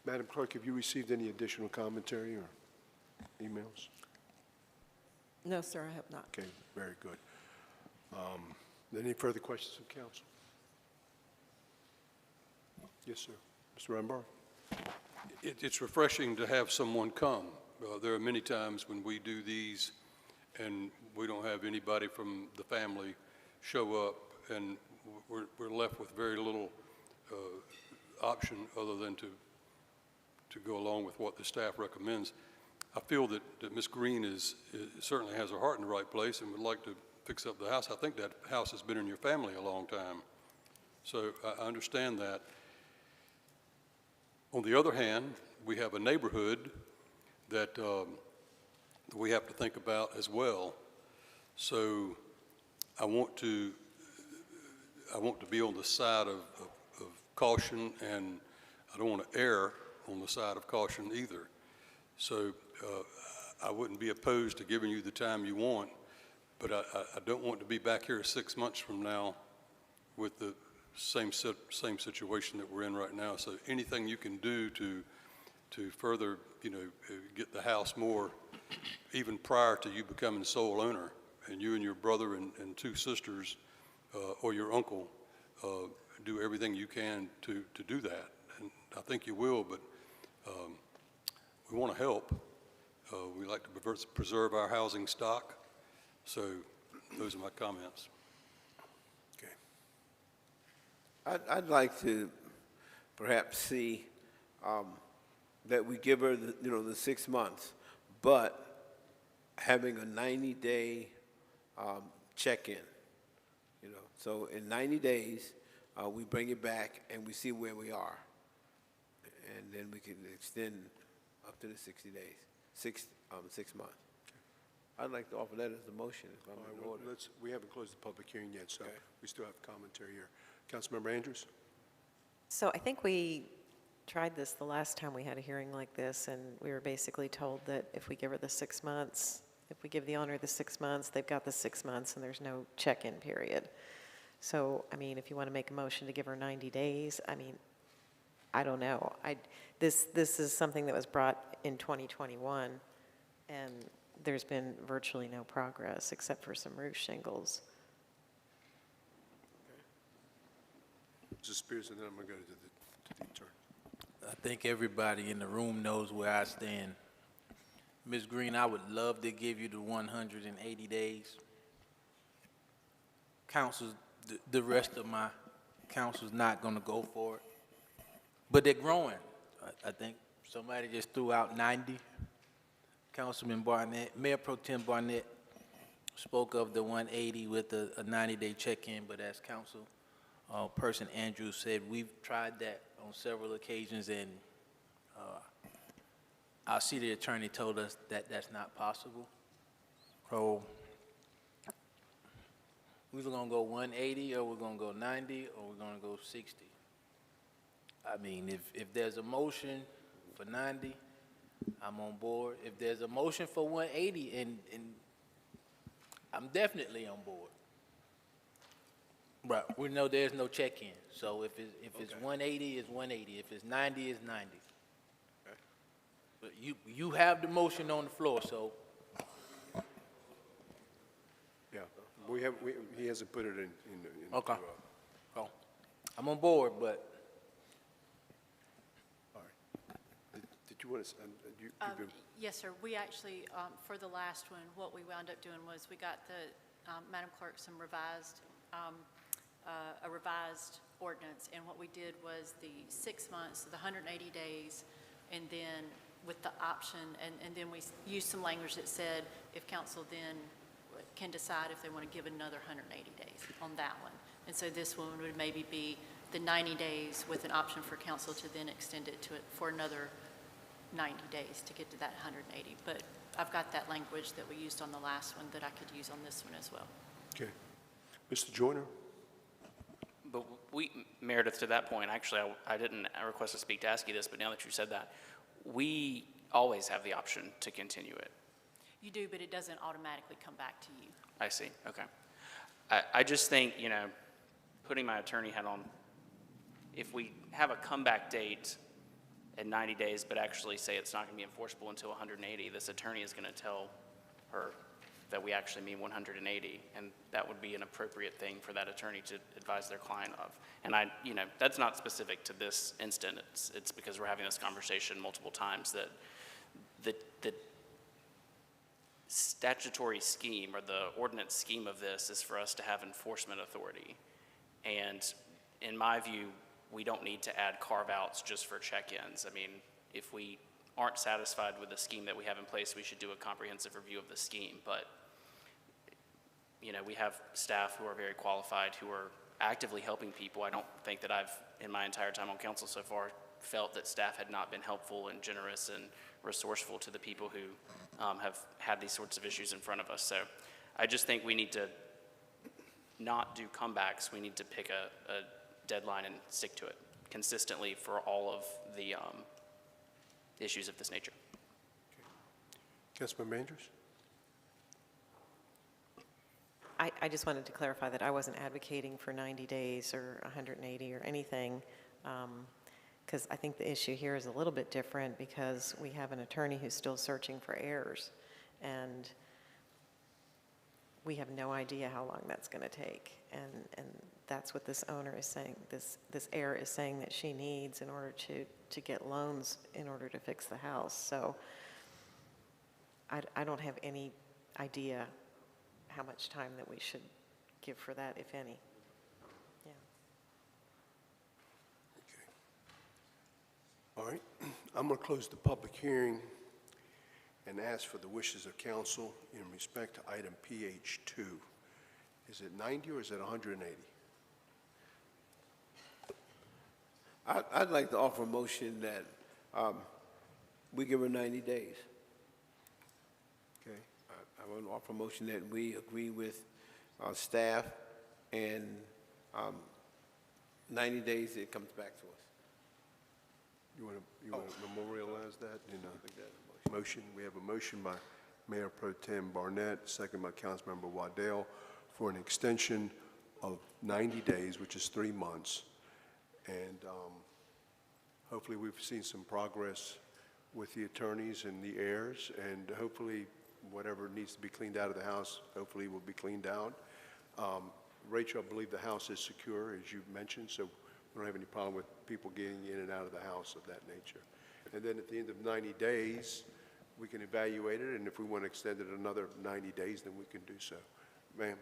Madam Clerk, have you received any additional commentary or emails? No, sir, I have not. Okay, very good. Any further questions of council? Yes, sir. Mr. Rambar? It's refreshing to have someone come. There are many times when we do these and we don't have anybody from the family show up, and we're left with very little option other than to go along with what the staff recommends. I feel that Ms. Green certainly has her heart in the right place and would like to fix up the house. I think that house has been in your family a long time, so I understand that. On the other hand, we have a neighborhood that we have to think about as well. So I want to be on the side of caution, and I don't want to err on the side of caution either. So I wouldn't be opposed to giving you the time you want, but I don't want to be back here 6 months from now with the same situation that we're in right now. So anything you can do to further, get the house more, even prior to you becoming sole owner, and you and your brother and 2 sisters or your uncle do everything you can to do that. And I think you will, but we want to help. We like to preserve our housing stock. So those are my comments. Okay. I'd like to perhaps see that we give her the 6 months, but having a 90-day check-in. So in 90 days, we bring it back and we see where we are, and then we can extend up to the 60 days, 6 months. I'd like to offer that as a motion, if I'm in order. We haven't closed the public hearing yet, so Okay. we still have commentary here. Councilmember Andrews? So I think we tried this the last time we had a hearing like this, and we were basically told that if we give her the 6 months, if we give the owner the 6 months, they've got the 6 months and there's no check-in period. So, I mean, if you want to make a motion to give her 90 days, I mean, I don't know. This is something that was brought in 2021, and there's been virtually no progress except for some roof shingles. Mrs. Spears, and then I'm going to go to the attorney. I think everybody in the room knows where I stand. Ms. Green, I would love to give you the 180 days. Council's, the rest of my council's not going to go for it. But they're growing. I think somebody just threw out 90. Councilman Barnett, Mayor Pro Tem Barnett spoke of the 180 with a 90-day check-in, but as Council Person Andrews said, we've tried that on several occasions, and Our city attorney told us that that's not possible. So we're gonna go 180, or we're gonna go 90, or we're gonna go 60. I mean, if there's a motion for 90, I'm on board. If there's a motion for 180, and I'm definitely on board. But we know there's no check-in, so if it's 180, it's 180. If it's 90, it's 90. But you have the motion on the floor, so. Yeah, he hasn't put it in. Okay. Oh, I'm on board, but. All right. Did you want to, you've been. Yes, sir. We actually, for the last one, what we wound up doing was we got the, Madam Clerk, some revised, a revised ordinance. And what we did was the 6 months, the 180 days, and then with the option, and then we used some language that said if council then can decide if they want to give another 180 days on that one. And so this one would maybe be the 90 days with an option for council to then extend it to it for another 90 days to get to that 180. But I've got that language that we used on the last one that I could use on this one as well. Okay. Mr. Joyner? But Meredith, to that point, actually, I didn't request to speak to ask you this, but now that you said that, we always have the option to continue it. You do, but it doesn't automatically come back to you. I see, okay. I just think, putting my attorney hat on, if we have a comeback date at 90 days, but actually say it's not going to be enforceable until 180, this attorney is going to tell her that we actually mean 180, and that would be an appropriate thing for that attorney to advise their client of. And that's not specific to this instance. It's because we're having this conversation multiple times that the statutory scheme or the ordinance scheme of this is for us to have enforcement authority. And in my view, we don't need to add carve-outs just for check-ins. I mean, if we aren't satisfied with the scheme that we have in place, we should do a comprehensive review of the scheme. But we have staff who are very qualified, who are actively helping people. I don't think that I've, in my entire time on council so far, felt that staff had not been helpful and generous and resourceful to the people who have had these sorts of issues in front of us. So I just think we need to not do comebacks. We need to pick a deadline and stick to it consistently for all of the issues of this nature. Councilman Manders? I just wanted to clarify that I wasn't advocating for 90 days or 180 or anything, because I think the issue here is a little bit different because we have an attorney who's still searching for heirs, and we have no idea how long that's going to take. And that's what this owner is saying, this heir is saying that she needs in order to get loans in order to fix the house. So I don't have any idea how much time that we should give for that, if any. Yeah. All right. I'm going to close the public hearing and ask for the wishes of council in respect to item PH2. Is it 90 or is it 180? I'd like to offer a motion that we give her 90 days. Okay. I want to offer a motion that we agree with staff, and 90 days it comes back to us. You want to memorialize that in a motion? We have a motion by Mayor Pro Tem Barnett, second by Councilmember Waddell, for an extension of 90 days, which is 3 months. And hopefully we've seen some progress with the attorneys and the heirs, and hopefully whatever needs to be cleaned out of the house, hopefully will be cleaned out. Rachel, I believe the house is secure, as you mentioned, so we don't have any problem with people getting in and out of the house of that nature. And then at the end of 90 days, we can evaluate it, and if we want to extend it another 90 days, then we can do so. Ma'am?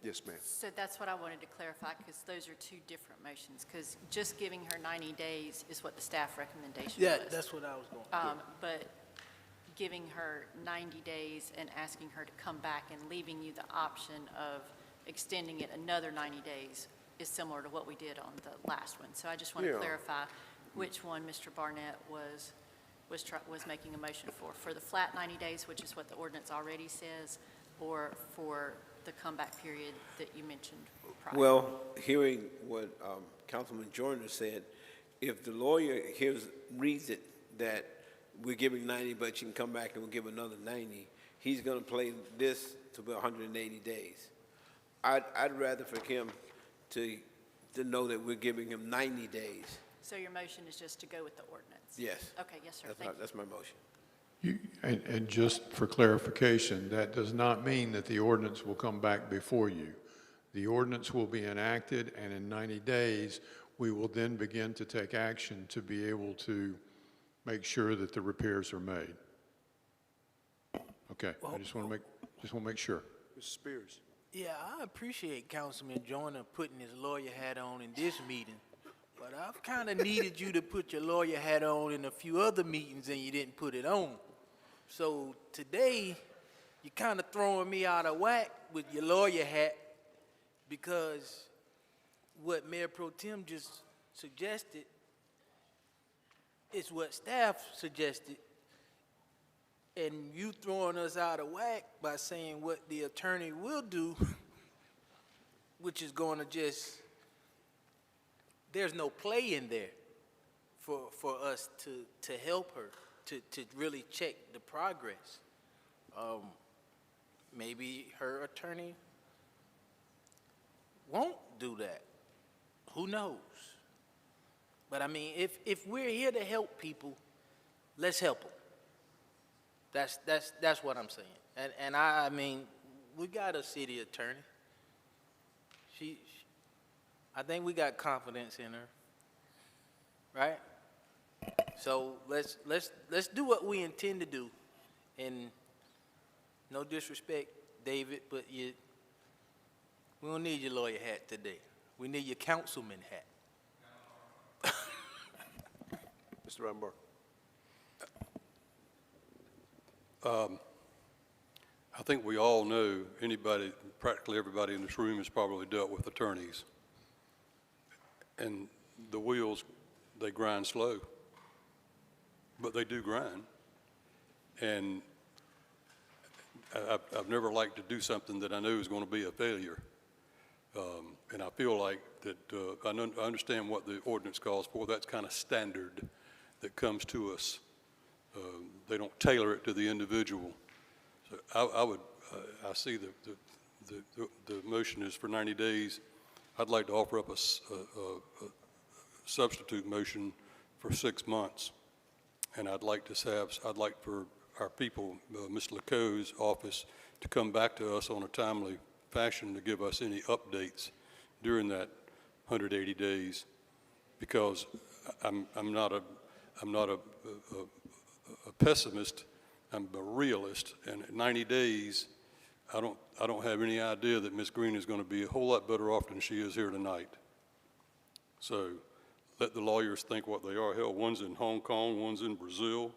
Yes, ma'am. So that's what I wanted to clarify, because those are two different motions, because just giving her 90 days is what the staff recommendation was. Yeah, that's what I was going. But giving her 90 days and asking her to come back and leaving you the option of extending it another 90 days is similar to what we did on the last one. So I just want to clarify which one Mr. Barnett was was making a motion for the flat 90 days, which is what the ordinance already says, or for the comeback period that you mentioned prior? Well, hearing what Councilman Joyner said, if the lawyer reads it that we're giving 90, but you can come back and we'll give another 90, he's going to play this to be 180 days. I'd rather for him to know that we're giving him 90 days. So your motion is just to go with the ordinance? Yes. Okay, yes, sir, thank you. That's my motion. And just for clarification, that does not mean that the ordinance will come back before you. The ordinance will be enacted, and in 90 days, we will then begin to take action to be able to make sure that the repairs are made. Okay, I just want to make sure. Mr. Spears. Yeah, I appreciate Councilman Joyner putting his lawyer hat on in this meeting, but I've kind of needed you to put your lawyer hat on in a few other meetings and you didn't put it on. So today, you're kind of throwing me out of whack with your lawyer hat because what Mayor Pro Tem just suggested is what staff suggested, and you throwing us out of whack by saying what the attorney will do, which is going to just, there's no play in there for us to help her, to really check the progress. Maybe her attorney won't do that. Who knows? But I mean, if we're here to help people, let's help them. That's what I'm saying. And I mean, we got a city attorney. I think we got confidence in her, right? So let's do what we intend to do. And no disrespect, David, but we don't need your lawyer hat today. We need your councilman hat. Mr. Rumbar. I think we all know, practically everybody in this room has probably dealt with attorneys. And the wheels, they grind slow, but they do grind. And I've never liked to do something that I know is going to be a failure. And I feel like that I understand what the ordinance calls for. That's kind of standard that comes to us. They don't tailor it to the individual. So I see the motion is for 90 days. I'd like to offer up a substitute motion for 6 months. And I'd like for our people, Ms. LeCaux's office, to come back to us on a timely fashion to give us any updates during that 180 days, because I'm not a pessimist. I'm a realist, and at 90 days, I don't have any idea that Ms. Green is going to be a whole lot better off than she is here tonight. So let the lawyers think what they are. Hell, one's in Hong Kong, one's in Brazil.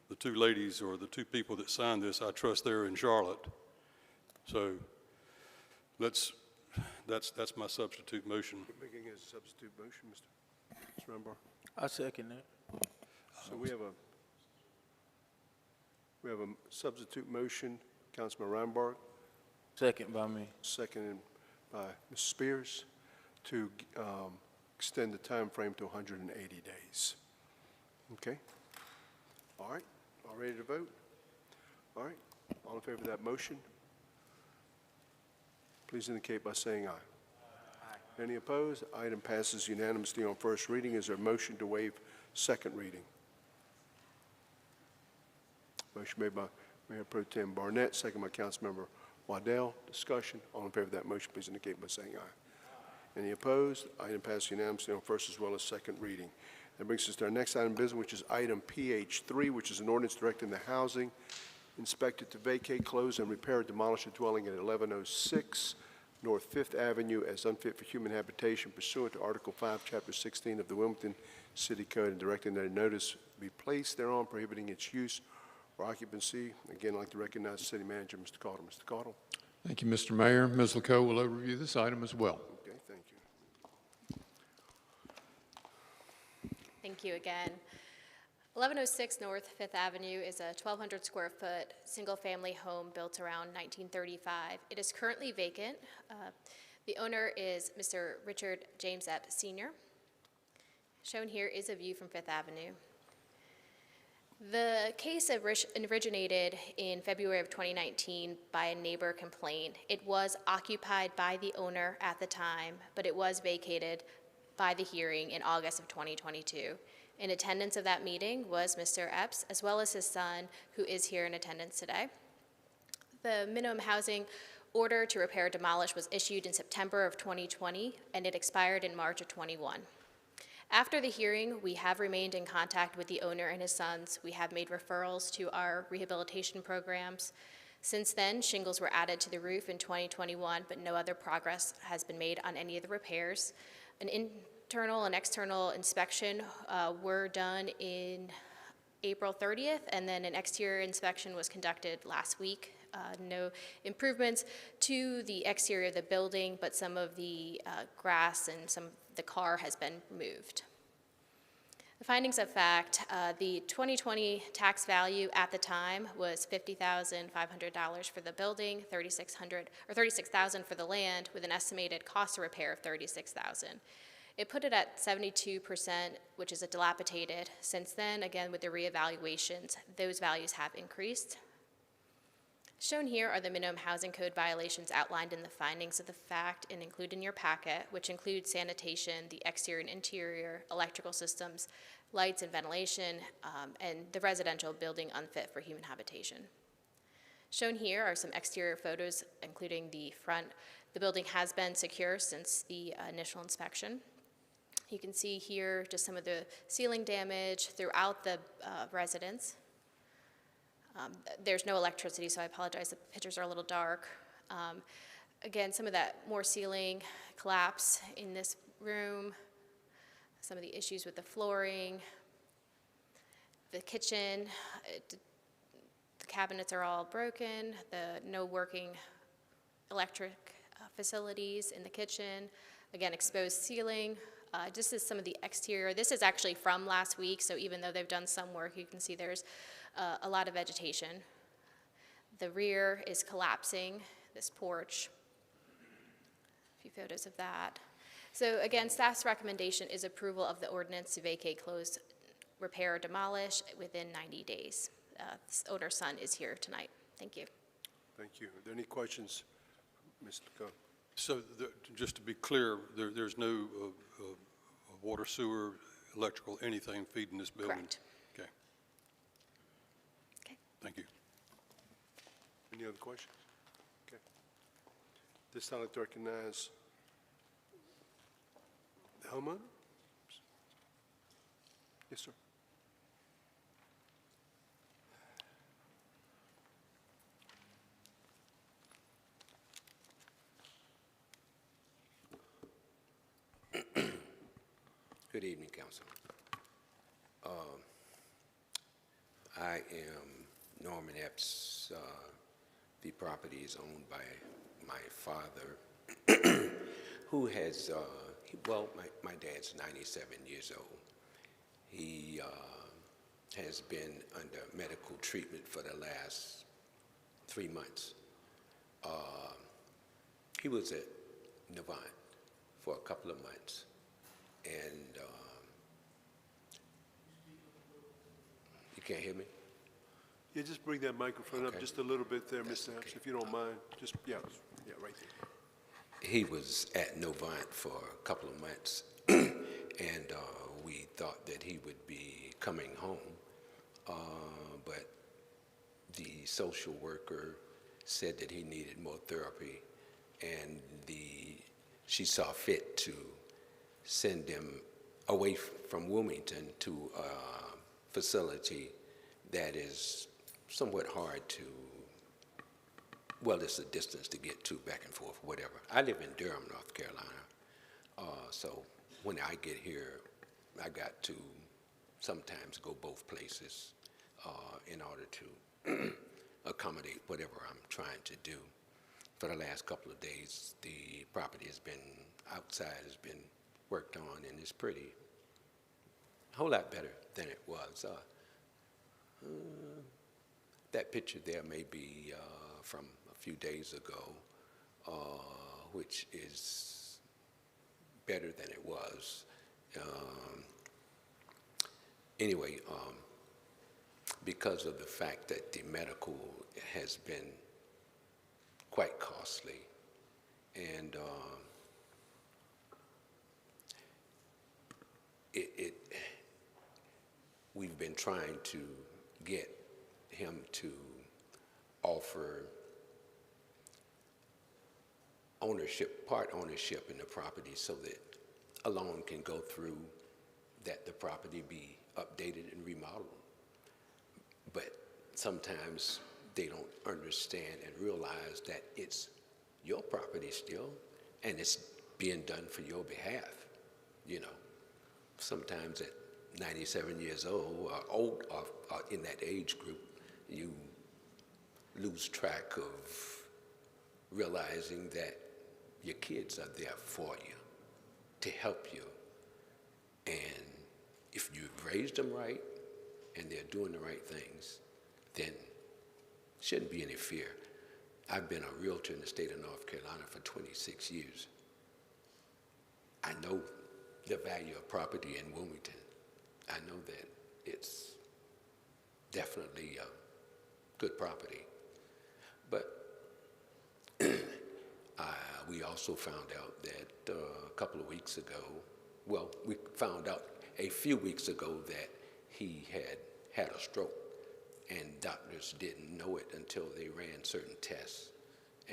The two ladies or the two people that signed this, I trust they're in Charlotte. So that's my substitute motion. You're making a substitute motion, Mr. Rumbar? I second that. So we have a substitute motion, Councilman Reinbart, Second by me. seconded by Ms. Spears, to extend the time frame to 180 days. Okay? All right, all ready to vote? All right, all in favor of that motion? Please indicate by saying aye. Aye. Any opposed? Item passes unanimously on first reading. Is there a motion to waive second reading? Motion made by Mayor Pro Tem Barnett, second by Councilmember Waddell. Discussion. All in favor of that motion, please indicate by saying aye. Any opposed? Item passes unanimously on first as well as second reading. That brings us to our next item of business, which is item PH3, which is an ordinance directing the housing inspector to vacate, close, and repair or demolish a dwelling at 1106 North Fifth Avenue as unfit for human habitation pursuant to Article 5, Chapter 16 of the Wilmington City Code, and directing that a notice be placed thereon prohibiting its use or occupancy. Again, I'd like to recognize the City Manager, Mr. Caudle. Mr. Caudle. Thank you, Mr. Mayor. Ms. LeCaux will overview this item as well. Okay, thank you. Thank you again. 1106 North Fifth Avenue is a 1,200 square foot, single-family home built around 1935. It is currently vacant. The owner is Mr. Richard James Epp Sr. Shown here is a view from Fifth Avenue. The case originated in February of 2019 by a neighbor complaint. It was occupied by the owner at the time, but it was vacated by the hearing in August of 2022. In attendance of that meeting was Mr. Epps, as well as his son, who is here in attendance today. The minimum housing order to repair or demolish was issued in September of 2020, and it expired in March of 21. After the hearing, we have remained in contact with the owner and his sons. We have made referrals to our rehabilitation programs. Since then, shingles were added to the roof in 2021, but no other progress has been made on any of the repairs. An internal and external inspection were done in April 30th, and then an exterior inspection was conducted last week. No improvements to the exterior of the building, but some of the grass and some of the car has been moved. The findings of fact, the 2020 tax value at the time was $50,500 for the building, $36,000 for the land, with an estimated cost of repair of $36,000. It put it at 72%, which is a dilapidated. Since then, again, with the reevaluations, those values have increased. Shown here are the minimum housing code violations outlined in the findings of the fact and included in your packet, which include sanitation, the exterior and interior, electrical systems, lights and ventilation, and the residential building unfit for human habitation. Shown here are some exterior photos, including the front. The building has been secure since the initial inspection. You can see here just some of the ceiling damage throughout the residence. There's no electricity, so I apologize, the pictures are a little dark. Again, some of that more ceiling collapse in this room, some of the issues with the flooring, the kitchen, the cabinets are all broken, no working electric facilities in the kitchen, again, exposed ceiling. This is some of the exterior. This is actually from last week, so even though they've done some work, you can see there's a lot of vegetation. The rear is collapsing, this porch. A few photos of that. So again, staff's recommendation is approval of the ordinance to vacate, close, repair, or demolish within 90 days. This owner's son is here tonight. Thank you. Thank you. Are there any questions, Mr. Cohn? So just to be clear, there's no water, sewer, electrical, anything feeding this building? Correct. Okay. Okay. Thank you. Any other questions? Okay. This time I'd like to recognize the homeowner. Yes, sir. Good evening, Council. I am Norman Epps. The property is owned by my father, who has, well, my dad's 97 years old. He has been under medical treatment for the last 3 months. He was at Navant for a couple of months. And you can't hear me? Yeah, just bring that microphone up Okay. just a little bit there, That's Mr. Epps, okay. if you don't mind. Just, yeah, right there. He was at Novant for a couple of months, and we thought that he would be coming home, but the social worker said that he needed more therapy, and she saw fit to send him away from Wilmington to a facility that is somewhat hard to, well, it's a distance to get to back and forth, whatever. I live in Durham, North Carolina, so when I get here, I got to sometimes go both places in order to accommodate whatever I'm trying to do. For the last couple of days, the property has been, outside has been worked on, and it's pretty, a whole lot better than it was. That picture there may be from a few days ago, which is better than it was. Anyway, because of the fact that the medical has been quite costly, and we've been trying to get him to offer ownership, part ownership in the property, so that a loan can go through, that the property be updated and remodeled. But sometimes they don't understand and realize that it's your property still, and it's being done for your behalf. You know, sometimes at 97 years old, or in that age group, you lose track of realizing that your kids are there for you, to help you. And if you've raised them right and they're doing the right things, then shouldn't be any fear. I've been a realtor in the state of North Carolina for 26 years. I know the value of property in Wilmington. I know that it's definitely a good property. But we also found out that a couple of weeks ago, well, we found out a few weeks ago that he had a stroke, and doctors didn't know it until they ran certain tests,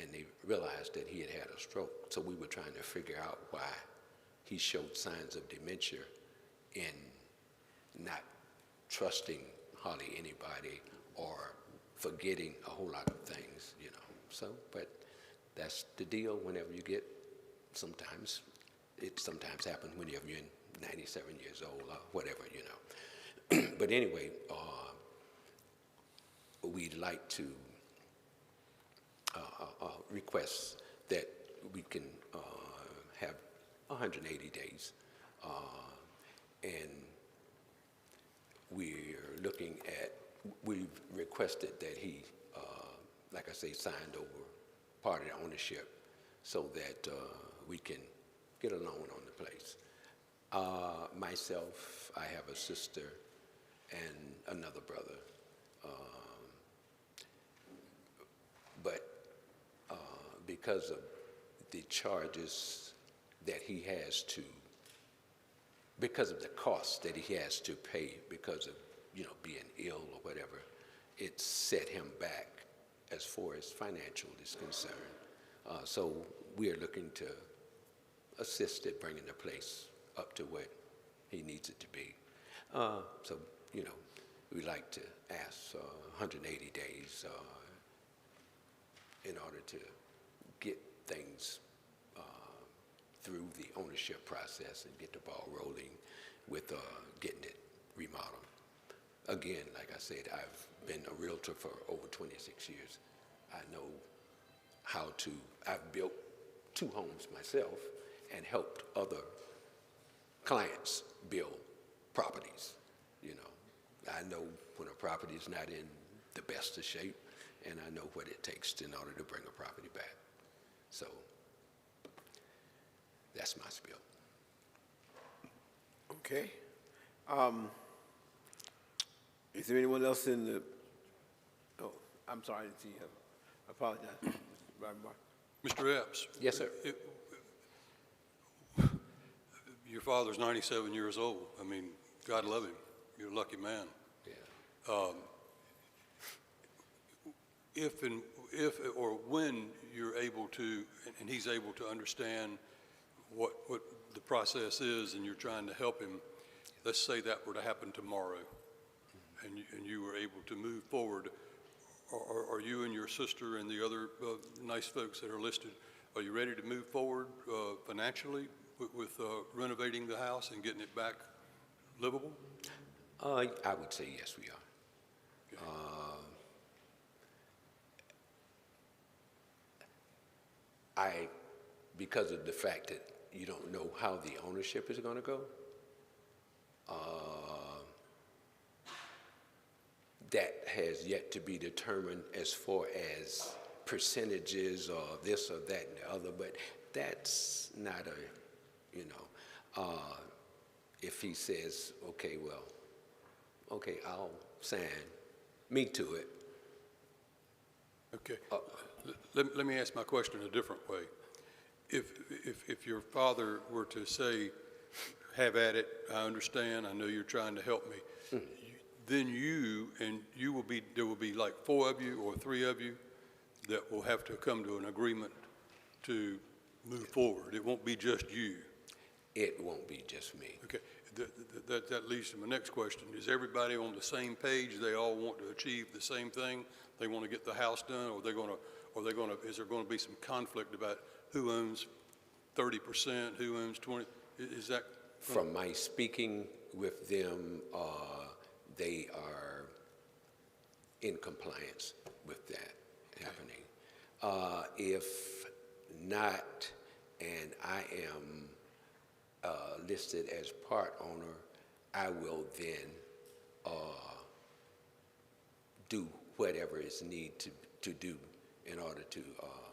and they realized that he had a stroke. So we were trying to figure out why he showed signs of dementia in not trusting hardly anybody or forgetting a whole lot of things, you know. So, but that's the deal whenever you get, it sometimes happens whenever you're 97 years old or whatever, you know. But anyway, we'd like to request that we can have 180 days, and we've requested that he, like I say, signed over part of the ownership so that we can get a loan on the place. Myself, I have a sister and another brother. But because of the charges that he has to, because of the costs that he has to pay because of, you know, being ill or whatever, it set him back as far as financial is concerned. So we are looking to assist at bringing the place up to what he needs it to be. So, you know, we like to ask 180 days in order to get things through the ownership process and get the ball rolling with getting it remodeled. Again, like I said, I've been a realtor for over 26 years. I know I've built 2 homes myself and helped other clients build properties, you know. I know when a property is not in the best of shape, and I know what it takes in order to bring a property back. So that's my spiel. Okay. Is there anyone else in the, oh, I'm sorry, I didn't see you. I apologize. Mr. Epps. Yes, sir. Your father's 97 years old. I mean, God love him. You're a lucky man. Yeah. If or when you're able to, and he's able to understand what the process is, and you're trying to help him, let's say that were to happen tomorrow, and you were able to move forward, are you and your sister and the other nice folks that are listed, are you ready to move forward financially with renovating the house and getting it back livable? I would say yes, we are. Because of the fact that you don't know how the ownership is going to go, that has yet to be determined as far as percentages or this or that and the other, but that's not a, you know, if he says, okay, well, okay, I'll sign me to it. Okay. Let me ask my question a different way. If your father were to say, have at it, I understand, I know you're trying to help me, then there will be like 4 of you or 3 of you that will have to come to an agreement to move forward. It won't be just you. It won't be just me. Okay. That leads to my next question. Is everybody on the same page? They all want to achieve the same thing? They want to get the house done, or is there going to be some conflict about who owns 30%, who owns 20? Is that? From my speaking with them, they are in compliance with that happening. If not, and I am listed as part owner, I will then do whatever is needed to do in order to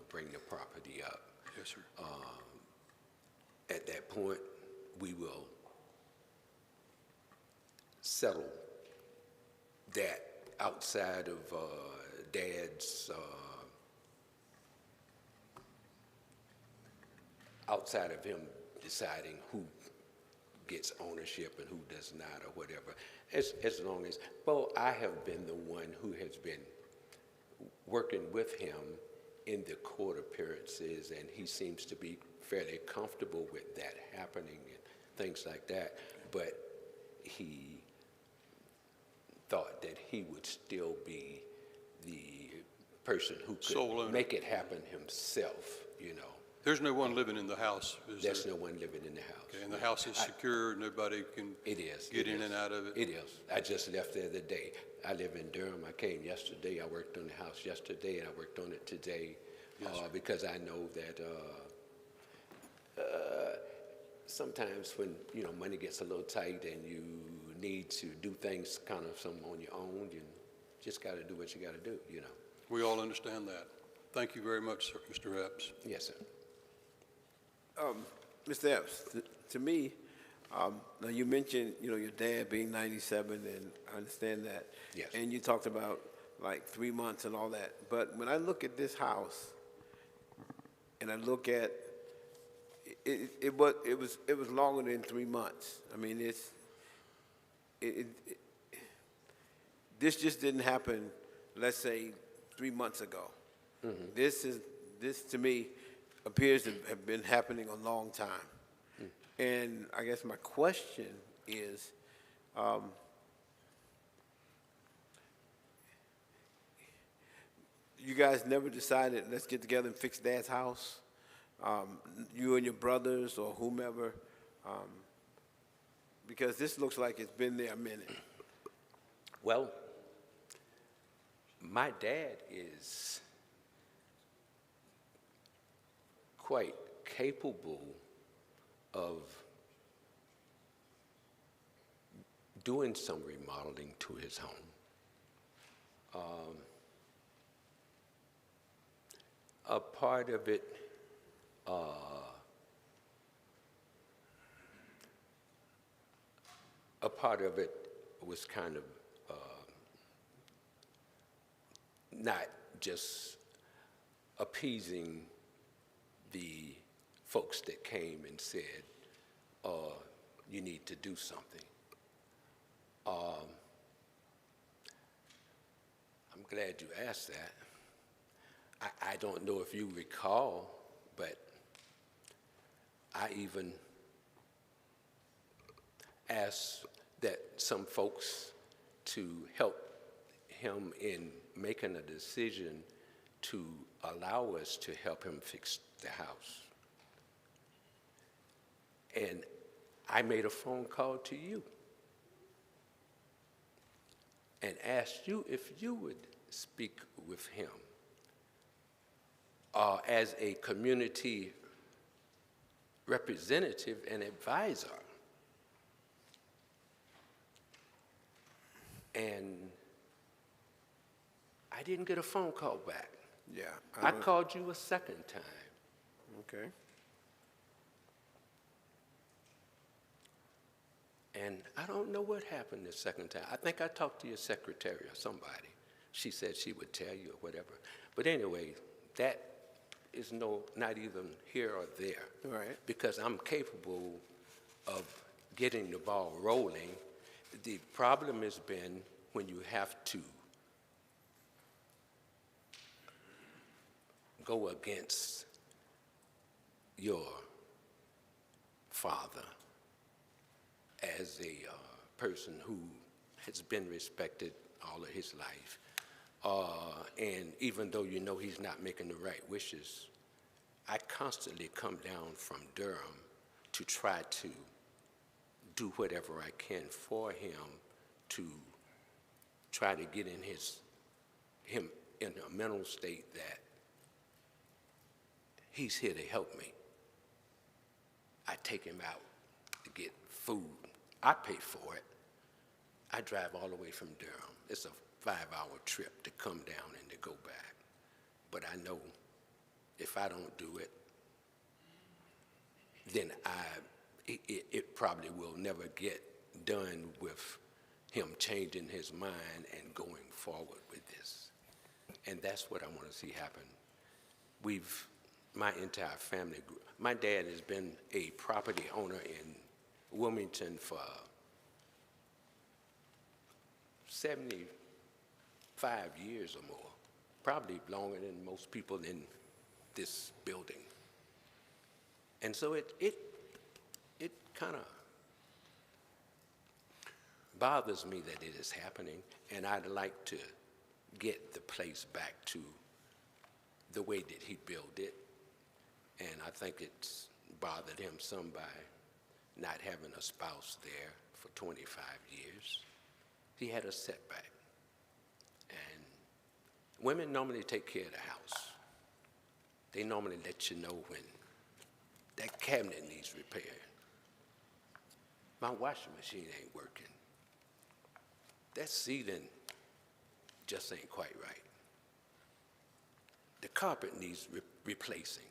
bring the property up. Yes, sir. At that point, we will settle that outside of Dad's, outside of him deciding who gets ownership and who does not or whatever. As long as, well, I have been the one who has been working with him in the court appearances, and he seems to be fairly comfortable with that happening and things like that. But he thought that he would still be the person who could make it happen himself, you know. There's no one living in the house, is there? There's no one living in the house. Okay, and the house is secure, nobody can get in and out of it? It is. I just left the other day. I live in Durham. I came yesterday. I worked on the house yesterday, and I worked on it today because I know that sometimes when, you know, money gets a little tight and you need to do things kind of some on your own, you just got to do what you got to do, you know. We all understand that. Thank you very much, sir, Mr. Epps. Yes, sir. Mr. Epps, to me, now you mentioned, you know, your dad being 97, and I understand that. Yes. And you talked about like 3 months and all that. But when I look at this house, and I look at it was longer than 3 months. I mean, this just didn't happen, let's say, 3 months ago. Mm-hmm. This to me appears to have been happening a long time. And I guess my question is, you guys never decided, let's get together and fix Dad's house? You and your brothers or whomever? Because this looks like it's been there a minute. Well, my dad is quite capable of doing some remodeling to his home. A part of it was kind of not just appeasing the folks that came and said, you need to do something. I'm glad you asked that. I don't know if you recall, but I even asked that some folks to help him in making a decision to allow us to help him fix the house. And I made a phone call to you and asked you if you would speak with him as a community representative and advisor. And I didn't get a phone call back. Yeah. I called you a second time. Okay. And I don't know what happened the second time. I think I talked to your secretary or somebody. She said she would tell you or whatever. But anyway, that is not even here or there. Right. Because I'm capable of getting the ball rolling. The problem has been when you have to go against your father as a person who has been respected all of his life. And even though you know he's not making the right wishes, I constantly come down from Durham to try to do whatever I can for him to try to get him in a mental state that he's here to help me. I take him out to get food. I pay for it. I drive all the way from Durham. It's a 5-hour trip to come down and to go back. But I know if I don't do it, then it probably will never get done with him changing his mind and going forward with this. And that's what I want to see happen. My entire family group, my dad has been a property owner in Wilmington for 75 years or more, probably longer than most people in this building. And so it kind of bothers me that it is happening, and I'd like to get the place back to the way that he built it. And I think it's bothered him some by not having a spouse there for 25 years. He had a setback. And women normally take care of the house. They normally let you know when that cabinet needs repaired. My washing machine ain't working. That ceiling just ain't quite right. The carpet needs replacing.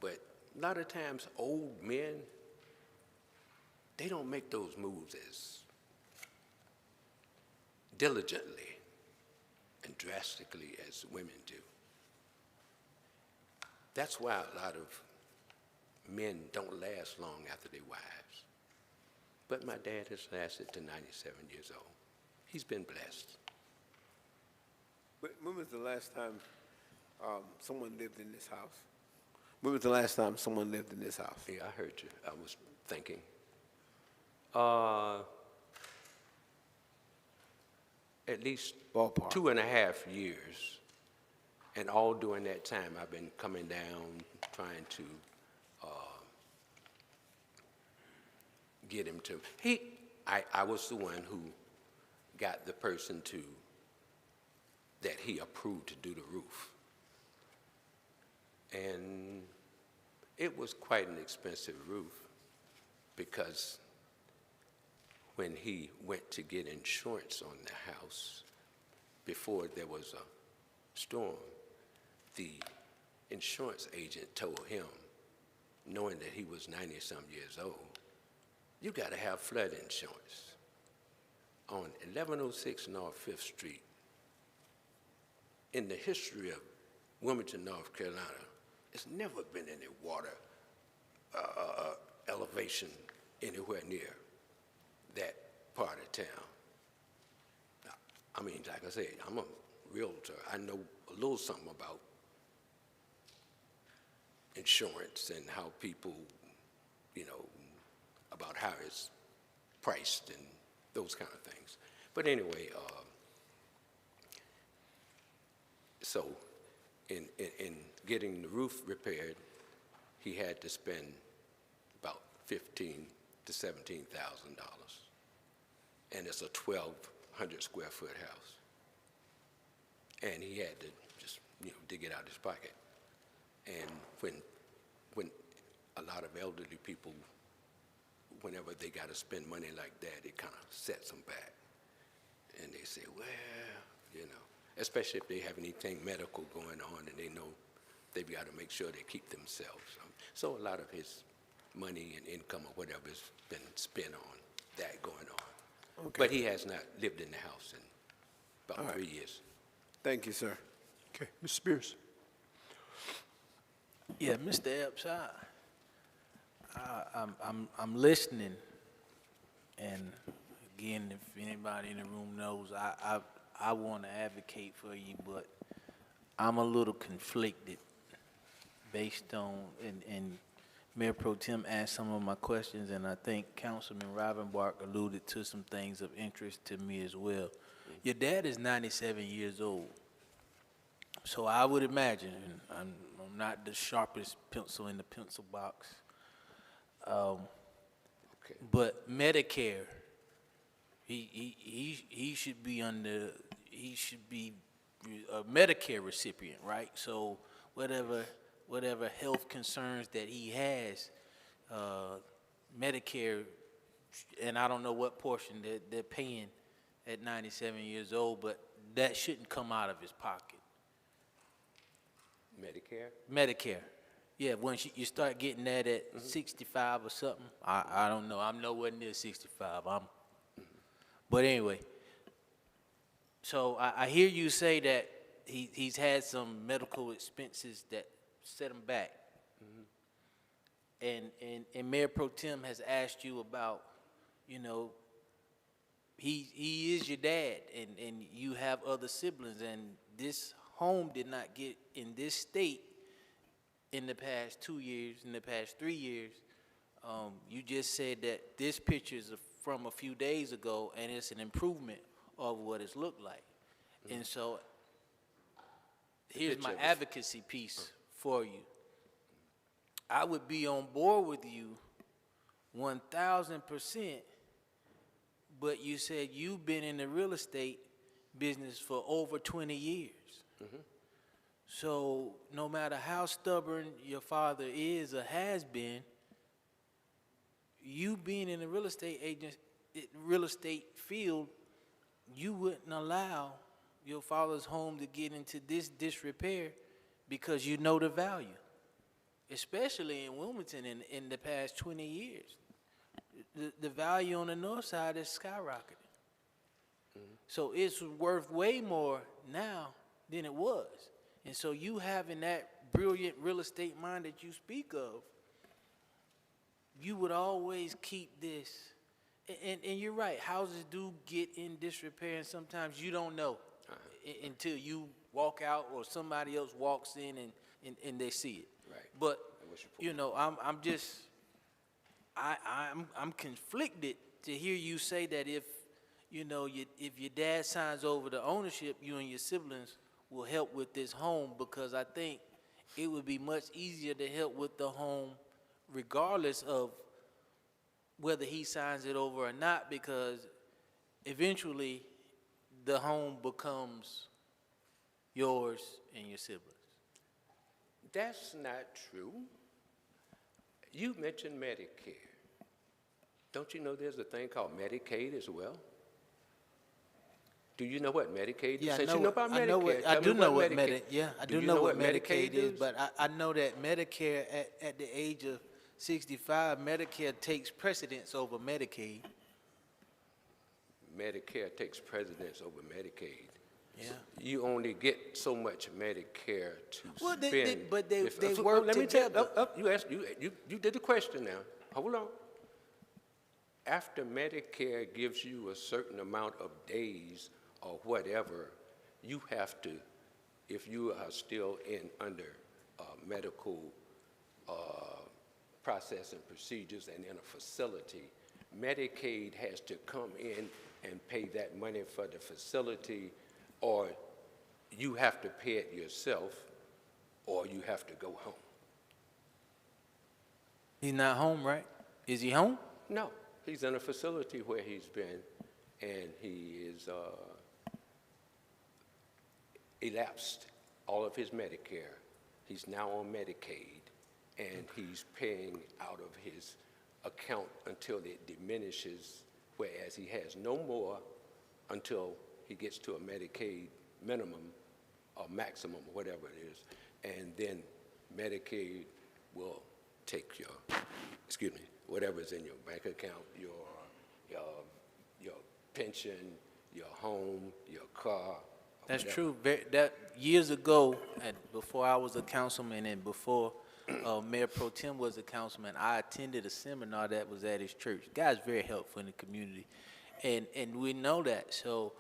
But a lot of times, old men, they don't make those moves as diligently and drastically as women do. That's why a lot of men don't last long after their wives. But my dad has lasted to 97 years old. He's been blessed. When was the last time someone lived in this house? When was the last time someone lived in this house? Yeah, I heard you. I was thinking. At least Ballpark. 2.5 years. And all during that time, I've been coming down, trying to get him to. I was the one who got the person that he approved to do the roof. And it was quite an expensive roof because when he went to get insurance on the house before there was a storm, the insurance agent told him, knowing that he was 90-some years old, you got to have flood insurance. On 1106 North 5th Street, in the history of Wilmington, North Carolina, there's never been any water elevation anywhere near that part of town. I mean, like I said, I'm a realtor. I know a little something about insurance and how people, about how it's priced and those kind of things. But anyway, so in getting the roof repaired, he had to spend about $15,000 to $17,000. And it's a 1,200 square foot house. And he had to just, dig it out of his pocket. And when a lot of elderly people, whenever they got to spend money like that, it kind of sets them back. And they say, well, especially if they have anything medical going on and they know they've got to make sure they keep themselves. So a lot of his money and income or whatever has been spent on that going on. Okay. But he has not lived in the house in about All right. 3 years. Thank you, sir. Okay, Mr. Spears. Yeah, Mr. Epps, I'm listening, and again, if anybody in the room knows, I want to advocate for you, but I'm a little conflicted based on, and Mayor Pro Tem asked some of my questions, and I think Councilman Rivenbark alluded to some things of interest to me as well. Your dad is 97 years old, so I would imagine, and I'm not the sharpest pencil in the pencil box, but Medicare, he should be under, he should be a Medicare recipient, right? So whatever health concerns that he has, Medicare, and I don't know what portion they're paying at 97 years old, but that shouldn't come out of his pocket. Medicare. Yeah, once you start getting that at 65 or something, I don't know. I'm nowhere near 65. But anyway, so I hear you say that he's had some medical expenses that set him back. And Mayor Pro Tem has asked you about, you know, he is your dad, and you have other siblings, and this home did not get in this state in the past 2 years, in the past 3 years. You just said that this picture is from a few days ago, and it's an improvement of what it's looked like. And so here's my advocacy piece for you. I would be on board with you 1,000%, but you said you've been in the real estate business for over 20 years. So no matter how stubborn your father is or has been, you being in the real estate field, you wouldn't allow your father's home to get into this disrepair because you know the value, especially in Wilmington in the past 20 years. The value on the north side is skyrocketing. So it's worth way more now than it was. And so you having that brilliant real estate mind that you speak of, you would always keep this. And you're right, houses do get in disrepair, and sometimes you don't know until you walk out or somebody else walks in and they see it. Right. But, you know, I'm conflicted to hear you say that if your dad signs over the ownership, you and your siblings will help with this home, because I think it would be much easier to help with the home regardless of whether he signs it over or not, because eventually the home becomes yours and your siblings. That's not true. You mentioned Medicare. Don't you know there's a thing called Medicaid as well? Do you know what Medicaid is? Yeah, Since you know about Medicare, I tell do me know what what Medicaid. I do know what Medicaid is, but I know that Medicare at the age of 65, Medicare takes precedence over Medicaid. Medicare takes precedence over Medicaid. Yeah. You only get so much Medicare to Well, spend. but they If- work let me together. tell you, you did the question now. Hold on. After Medicare gives you a certain amount of days or whatever, you have to, if you are still under medical process and procedures and in a facility, Medicaid has to come in and pay that money for the facility, or you have to pay it yourself, or you have to go home. He's not home, right? Is he home? No, he's in a facility where he's been, and he is elapsed all of his Medicare. He's now on Medicaid, and he's paying out of his account until it diminishes, whereas he has no more until he gets to a Medicaid minimum or maximum, whatever it is, and then Medicaid will take your, whatever's in your bank account, your pension, your home, your car. That's whatever. true. That years ago, and before I was a councilman and before Mayor Pro Tem was a councilman, I attended a seminar that was at his church. Guy's very helpful in the community, and we know that. So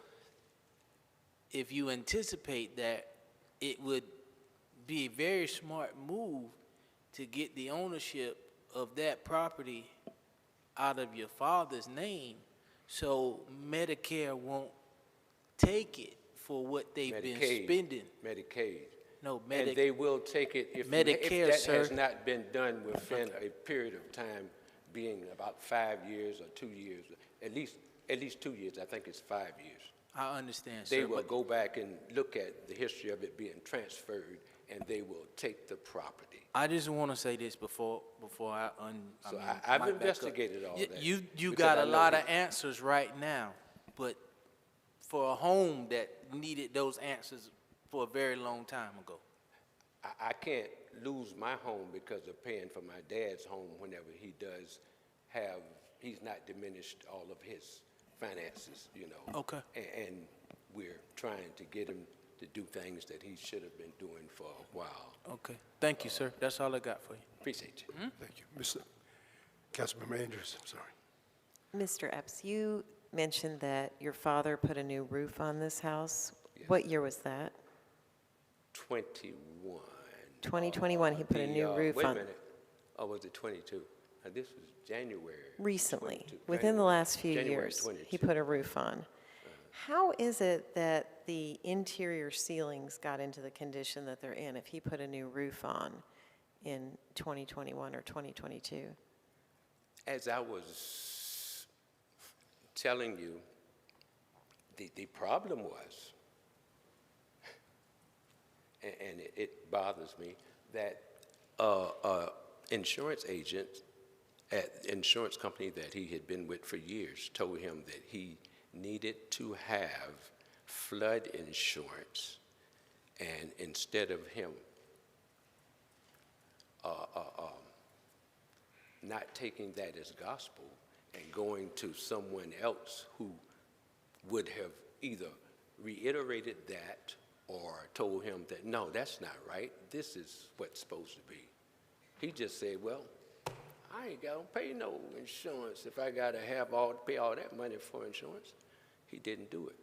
if you anticipate that, it would be a very smart move to get the ownership of that property out of your father's name, so Medicare won't take it for what they've been spending. Medicaid. No, And they will take it if Medicare, that sir. has not been done within a period of time, being about 5 years or 2 years, at least 2 years. I think it's 5 years. I understand, sir. They will but go back and look at the history of it being transferred, and they will take the property. I just want to say this before I So mean, I've might back up. investigated all that. You because got I a know lot he- of answers right now, but for a home that needed those answers for a very long time ago. I can't lose my home because of paying for my dad's home whenever he does have, he's not diminished all of his finances, you know. Okay. And we're trying to get him to do things that he should have been doing for a while. Okay. Thank you, sir. That's all I got for you. Appreciate you. Thank you. Mr. Councilmember Andrews, I'm sorry. Mr. Epps, you mentioned that your father put a new roof on this house. What year was that? 21. 2021, he put a new roof Wait a on. minute. Or was it 22? This was January. Recently, 22, within the last few January years, 22. he put a roof on. How is it that the interior ceilings got into the condition that they're in if he put a new roof on in 2021 or 2022? As I was telling you, the problem was, and it bothers me, that insurance agent at the insurance company that he had been with for years told him that he needed to have flood insurance, and instead of him not taking that as gospel and going to someone else who would have either reiterated that or told him that, no, that's not right, this is what's supposed to be. He just said, well, I ain't gonna pay no insurance if I gotta pay all that money for insurance. He didn't do it.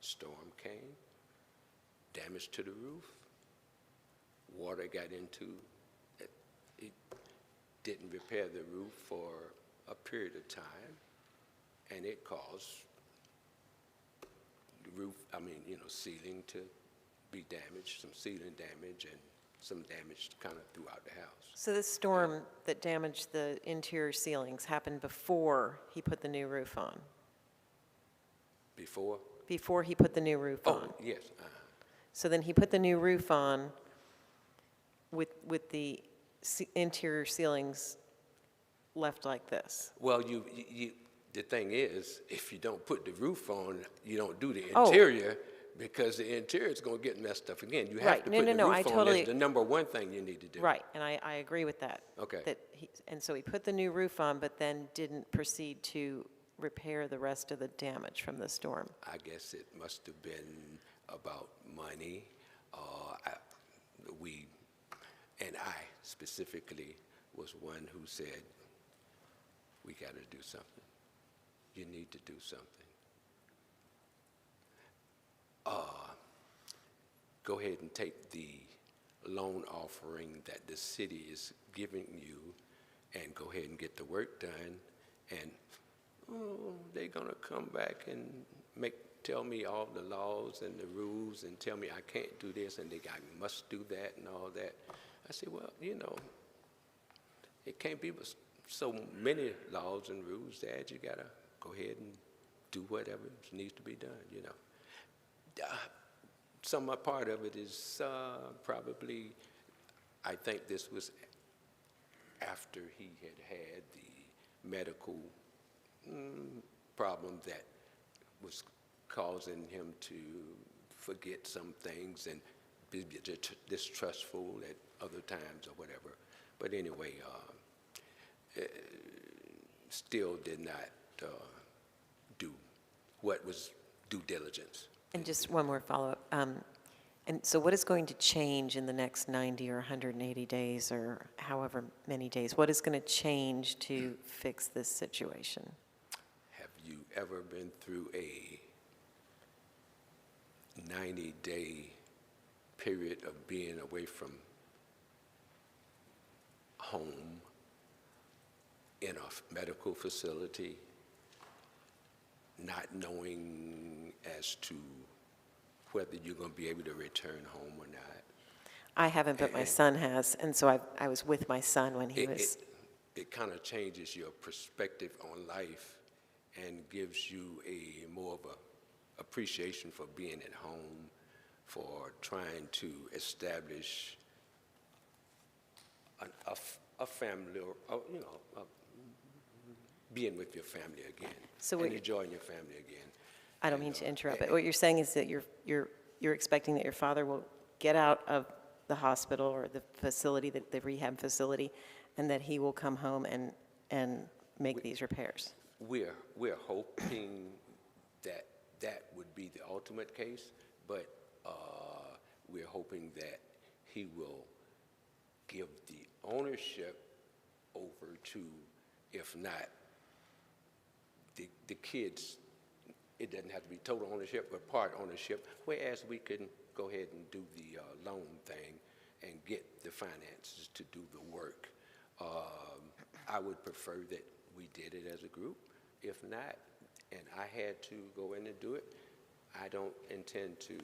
Storm came, damage to the roof, water got into it. He didn't repair the roof for a period of time, and it caused the roof, ceiling to be damaged, some ceiling damage, and some damage kind of throughout the house. So this storm that damaged the interior ceilings happened before he put the new roof on? Before? Before he put the new roof on? Oh, yes. So then he put the new roof on with the interior ceilings left like this? Well, the thing is, if you don't put the roof on, you don't do the Oh. interior, because the interior is going to get messed up again. You have Right. to No, put no, the no, roof I on. totally- That's the number one thing you need to do. Right, and I agree with that. Okay. And so he put the new roof on, but then didn't proceed to repair the rest of the damage from the storm. I guess it must have been about money. I specifically was one who said, we got to do something. You need to do something. Go ahead and take the loan offering that the city is giving you and go ahead and get the work done. And they're going to come back and tell me all the laws and the rules and tell me I can't do this and I must do that and all that. I said, well, it can't be so many laws and rules, Dad. You got to go ahead and do whatever needs to be done, Some part of it is probably, I think this was after he had the medical problem that was causing him to forget some things and be distrustful at other times or whatever. But anyway, still did not do what was due diligence. And just one more follow-up. And so what is going to change in the next 90 or 180 days or however many days? What is going to change to fix this situation? Have you ever been through a 90-day period of being away from home in a medical facility, not knowing as to whether you're going to be able to return home or not? I haven't, but my son has, and so I was with my son when he was... It kind of changes your perspective on life and gives you a more of a appreciation for being at home, for trying to establish a family, or being with your family again, So and enjoying your family again. I don't mean to interrupt, but what you're saying is that you're expecting that your father will get out of the hospital or the facility, the rehab facility, and that he will come home and make these repairs. We're hoping that that would be the ultimate case, but we're hoping that he will give the ownership over to, if not the kids. It doesn't have to be total ownership, but part ownership, whereas we can go ahead and do the loan thing and get the finances to do the work. I would prefer that we did it as a group. If not, and I had to go in and do it, I don't intend to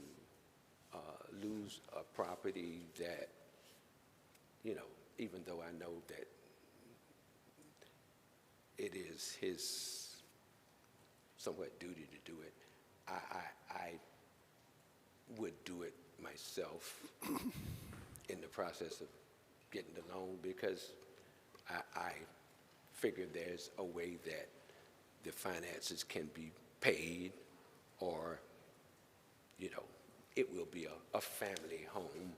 lose a property that, even though I know that it is his somewhat duty to do it, I would do it myself in the process of getting the loan, because I figure there's a way that the finances can be paid, or it will be a family home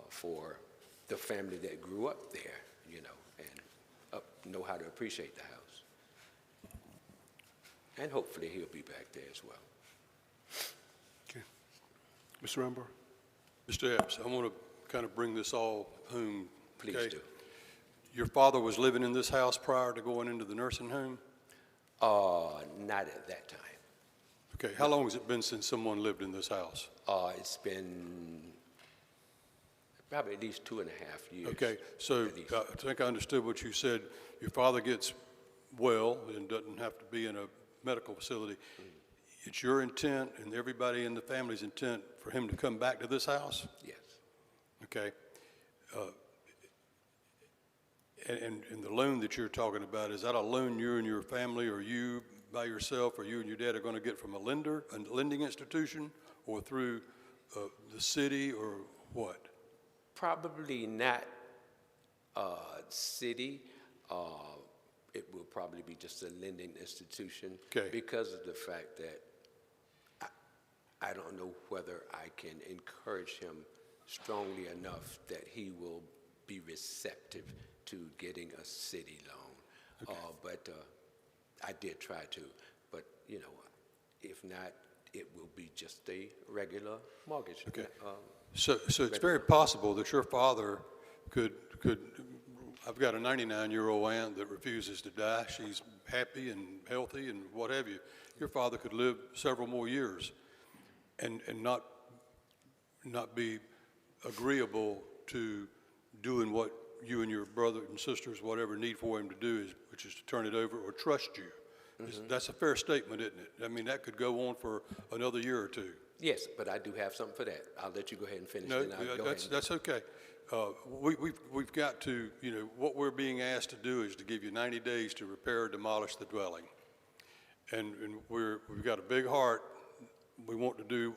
for the family that grew up there, and know how to appreciate the house. And hopefully he'll be back there as well. Okay. Mr. Rambar? Mr. Epps, I want to kind of bring this all home. Please okay? do. Your father was living in this house prior to going into the nursing home? Not at that time. Okay, how long has it been since someone lived in this house? It's been probably at least 2.5 years. Okay, so I think I understood what you said. Your father gets well and doesn't have to be in a medical facility. It's your intent and everybody in the family's intent for him to come back to this house? Yes. Okay. And the loan that you're talking about, is that a loan you and your family, or you by yourself, or you and your dad are going to get from a lender, a lending institution, or through the city, or what? Probably not city. It will probably be just a lending institution, okay, because of the fact that I don't know whether I can encourage him strongly enough that he will be receptive to getting a city loan. Okay. But I did try to, but if not, it will be just a regular mortgage. Okay. So it's very possible that your father could. I've got a 99-year-old aunt that refuses to die. She's happy and healthy and what have you. Your father could live several more years and not be agreeable to doing what you and your brother and sisters, whatever, need for him to do, which is to turn it over or trust you. Mm-hmm. That's a fair statement, isn't it? I mean, that could go on for another year or two. Yes, but I do have something for that. I'll let you go ahead and finish. No, then I'll go ahead. that's okay. We've got to, what we're being asked to do is to give you 90 days to repair or demolish the dwelling. And we've got a big heart. We want to do,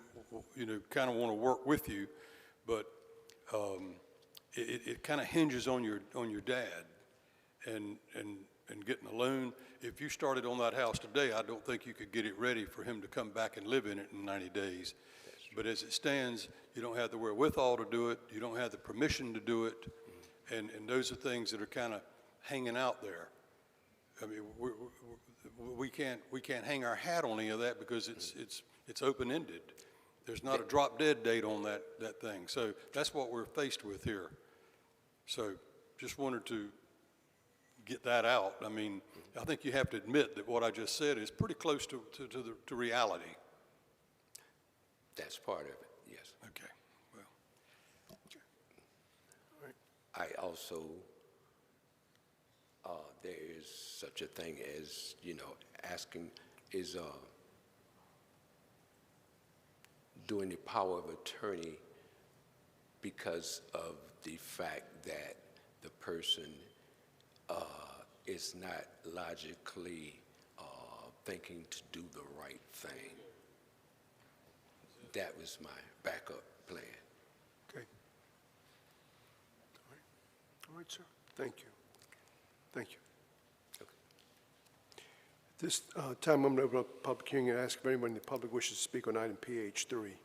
kind of want to work with you, but it kind of hinges on your dad and getting a loan. If you started on that house today, I don't think you could get it ready for him to come back and live in it in 90 days. But as it stands, you don't have the wherewithal to do it, you don't have the permission to do it, and those are things that are kind of hanging out there. I mean, we can't hang our hat on any of that because it's open-ended. There's not a drop-dead date on that thing. So that's what we're faced with here. So just wanted to get that out. I mean, I think you have to admit that what I just said is pretty close to reality. That's part of it, yes. Okay, well. I also, there is such a thing as, asking, is doing the power of attorney because of the fact that the person is not logically thinking to do the right thing. That was my backup plan. Okay. All right, sir. Thank you. Thank you. Okay. At this time, I'm going to open up the public hearing and ask if anyone in the public wishes to speak on item PH3.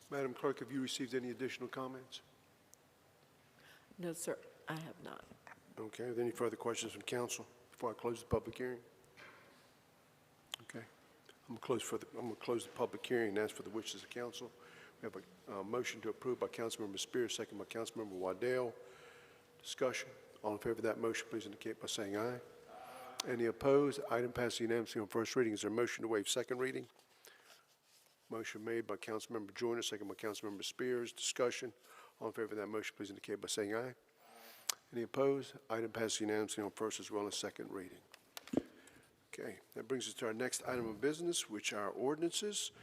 Madam Clerk, have you received any additional comments? No, sir, I have not. Okay, are there any further questions from council before I close the public hearing? Okay, I'm going to close the public hearing and ask for the wishes of council. We have a motion to approve by Councilmember Spears, second by Councilmember Waddell. Discussion. All in favor of that motion, please indicate by saying aye. Aye. Any opposed? Item passes unanimously on first reading. Is there a motion to waive second reading? Motion made by Councilmember Joyner, second by Councilmember Spears. Discussion. All in favor of that motion, please indicate by saying aye. Any opposed? Item passes unanimously on first as well as second reading. Okay, that brings us to our next item of business, which are ordinances.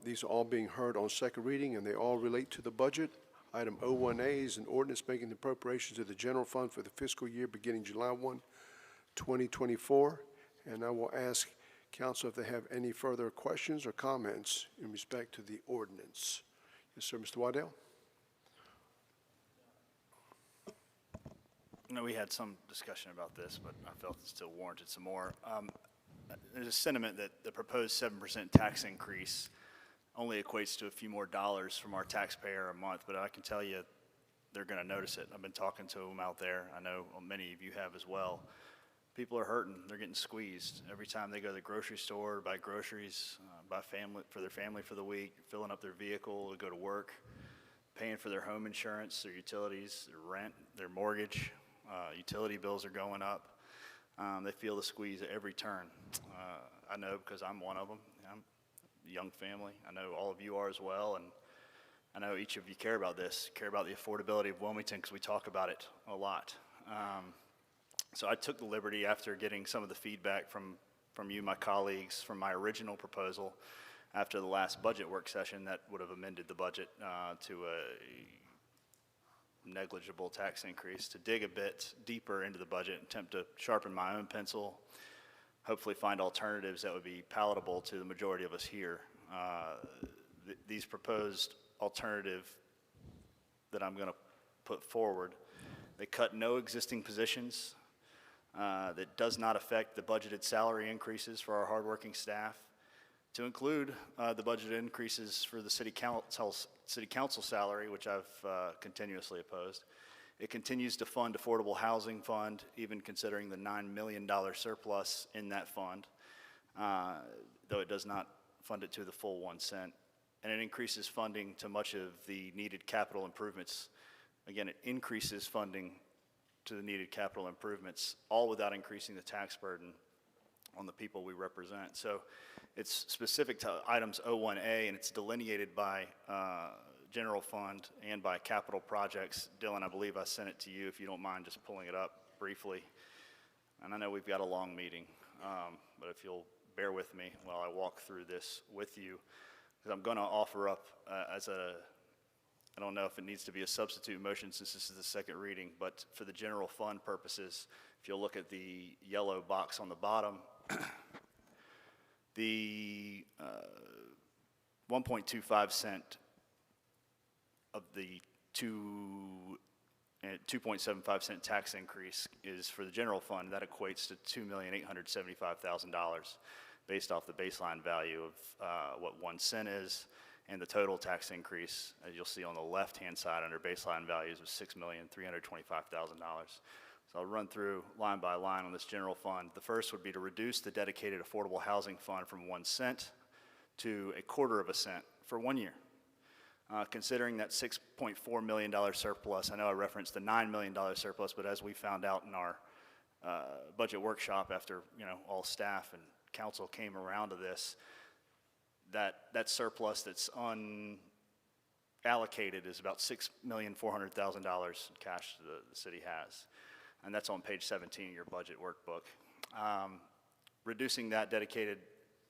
These are all being heard on second reading, and they all relate to the budget. Item 01A is an ordinance making the appropriations to the general fund for the fiscal year beginning July 1, 2024. And I will ask council if they have any further questions or comments in respect to the ordinance. Yes, sir, Mr. Waddell. No, we had some discussion about this, but I felt it still warranted some more. There's a sentiment that the proposed 7% tax increase only equates to a few more dollars from our taxpayer a month, but I can tell you they're going to notice it. I've been talking to them out there. I know many of you have as well. People are hurting. They're getting squeezed. Every time they go to the grocery store, buy groceries, buy for their family for the week, filling up their vehicle to go to work, paying for their home insurance, their utilities, their rent, their mortgage. Utility bills are going up. They feel the squeeze at every turn. I know because I'm one of them. I'm a young family. I know all of you are as well, and I know each of you care about this, care about the affordability of Wilmington because we talk about it a lot. So I took the liberty after getting some of the feedback from you, my colleagues, from my original proposal after the last budget work session that would have amended the budget to a negligible tax increase, to dig a bit deeper into the budget, attempt to sharpen my own pencil, hopefully find alternatives that would be palatable to the majority of us here. These proposed alternative that I'm going to put forward, they cut no existing positions. That does not affect the budgeted salary increases for our hardworking staff, to include the budget increases for the city council salary, which I've continuously opposed. It continues to fund affordable housing fund, even considering the $9 million surplus in that fund, though it does not fund it to the full 1 cent. And it increases funding to much of the needed capital improvements. Again, it increases funding to the needed capital improvements, all without increasing the tax burden on the people we represent. So it's specific to items 01A, and it's delineated by general fund and by capital projects. Dylan, I believe I sent it to you, if you don't mind just pulling it up briefly. And I know we've got a long meeting, but if you'll bear with me while I walk through this with you, because I'm going to offer up I don't know if it needs to be a substitute motion since this is the second reading, but for the general fund purposes, if you'll look at the yellow box on the bottom, the 1.25 cent of the 2.75 cent tax increase is for the general fund. That equates to $2,875,000. based off the baseline value of what 1 cent is, and the total tax increase, as you'll see on the left-hand side under baseline values, of $6,325,000. So I'll run through line by line on this general fund. The first would be to reduce the dedicated affordable housing fund from 1 cent to 1/4 cent for 1 year. Considering that $6.4 million surplus, I know I referenced the $9 million surplus, but as we found out in our budget workshop after all staff and council came around to this, that surplus that's unallocated is about $6,400,000 in cash the city has. And that's on page 17 of your budget workbook. Reducing that dedicated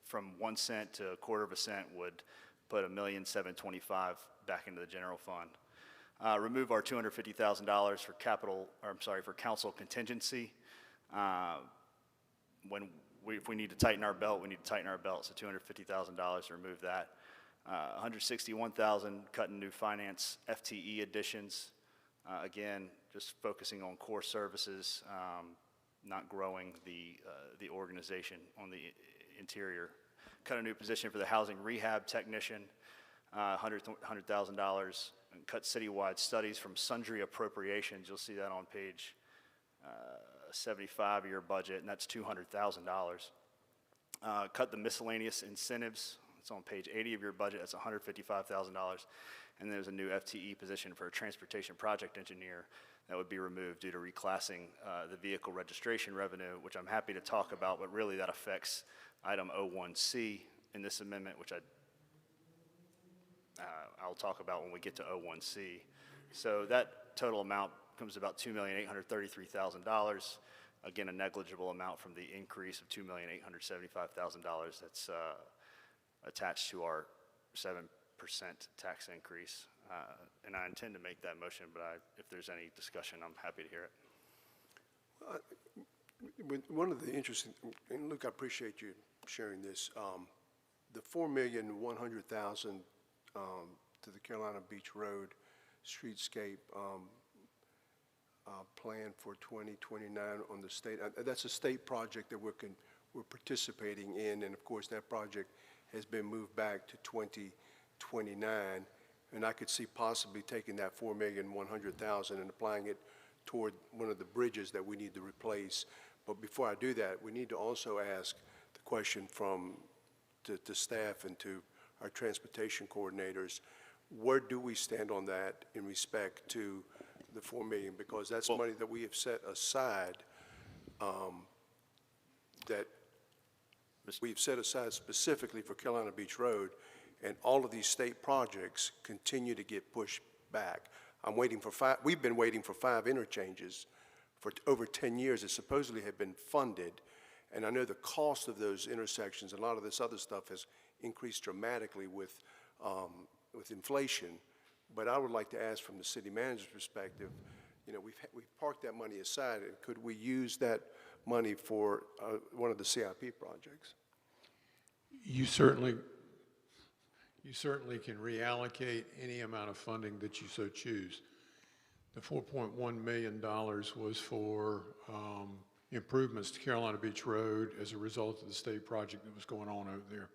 from 1 cent to 1/4 cent would put $1,725,000 back into the general fund. Remove our $250,000 for council contingency. If we need to tighten our belt, we need to tighten our belt. So $250,000 to remove that. $161,000 cutting new finance FTE additions. Again, just focusing on core services, not growing the organization on the interior. Cut a new position for the housing rehab technician, $100,000, and cut citywide studies from sundry appropriations. You'll see that on page 75 of your budget, and that's $200,000. Cut the miscellaneous incentives. It's on page 80 of your budget. That's $155,000. And there's a new FTE position for a transportation project engineer that would be removed due to reclassing the vehicle registration revenue, which I'm happy to talk about, but really that affects item 01C in this amendment, which I'll talk about when we get to 01C. So that total amount comes to about $2,833,000. Again, a negligible amount from the increase of $2,875,000 that's attached to our 7% tax increase. And I intend to make that motion, but if there's any discussion, I'm happy to hear it. One of the interesting, and Luke, I appreciate you sharing this. The $4,100,000 to the Carolina Beach Road streetscape plan for 2029 on the state. That's a state project that we're participating in, and of course that project has been moved back to 2029. And I could see possibly taking that $4,100,000 and applying it toward one of the bridges that we need to replace. But before I do that, we need to also ask the question to staff and to our transportation coordinators, where do we stand on that in respect to the $4 million? Because that's money that we have set aside, that we've set aside specifically for Carolina Beach Road, and all of these state projects continue to get pushed back. We've been waiting for 5 interchanges for over 10 years that supposedly have been funded, and I know the cost of those intersections and a lot of this other stuff has increased dramatically with inflation. But I would like to ask from the city manager's perspective, we've parked that money aside, and could we use that money for one of the CIP projects? You certainly can reallocate any amount of funding that you so choose. The $4.1 million was for improvements to Carolina Beach Road as a result of the state project that was going on over there.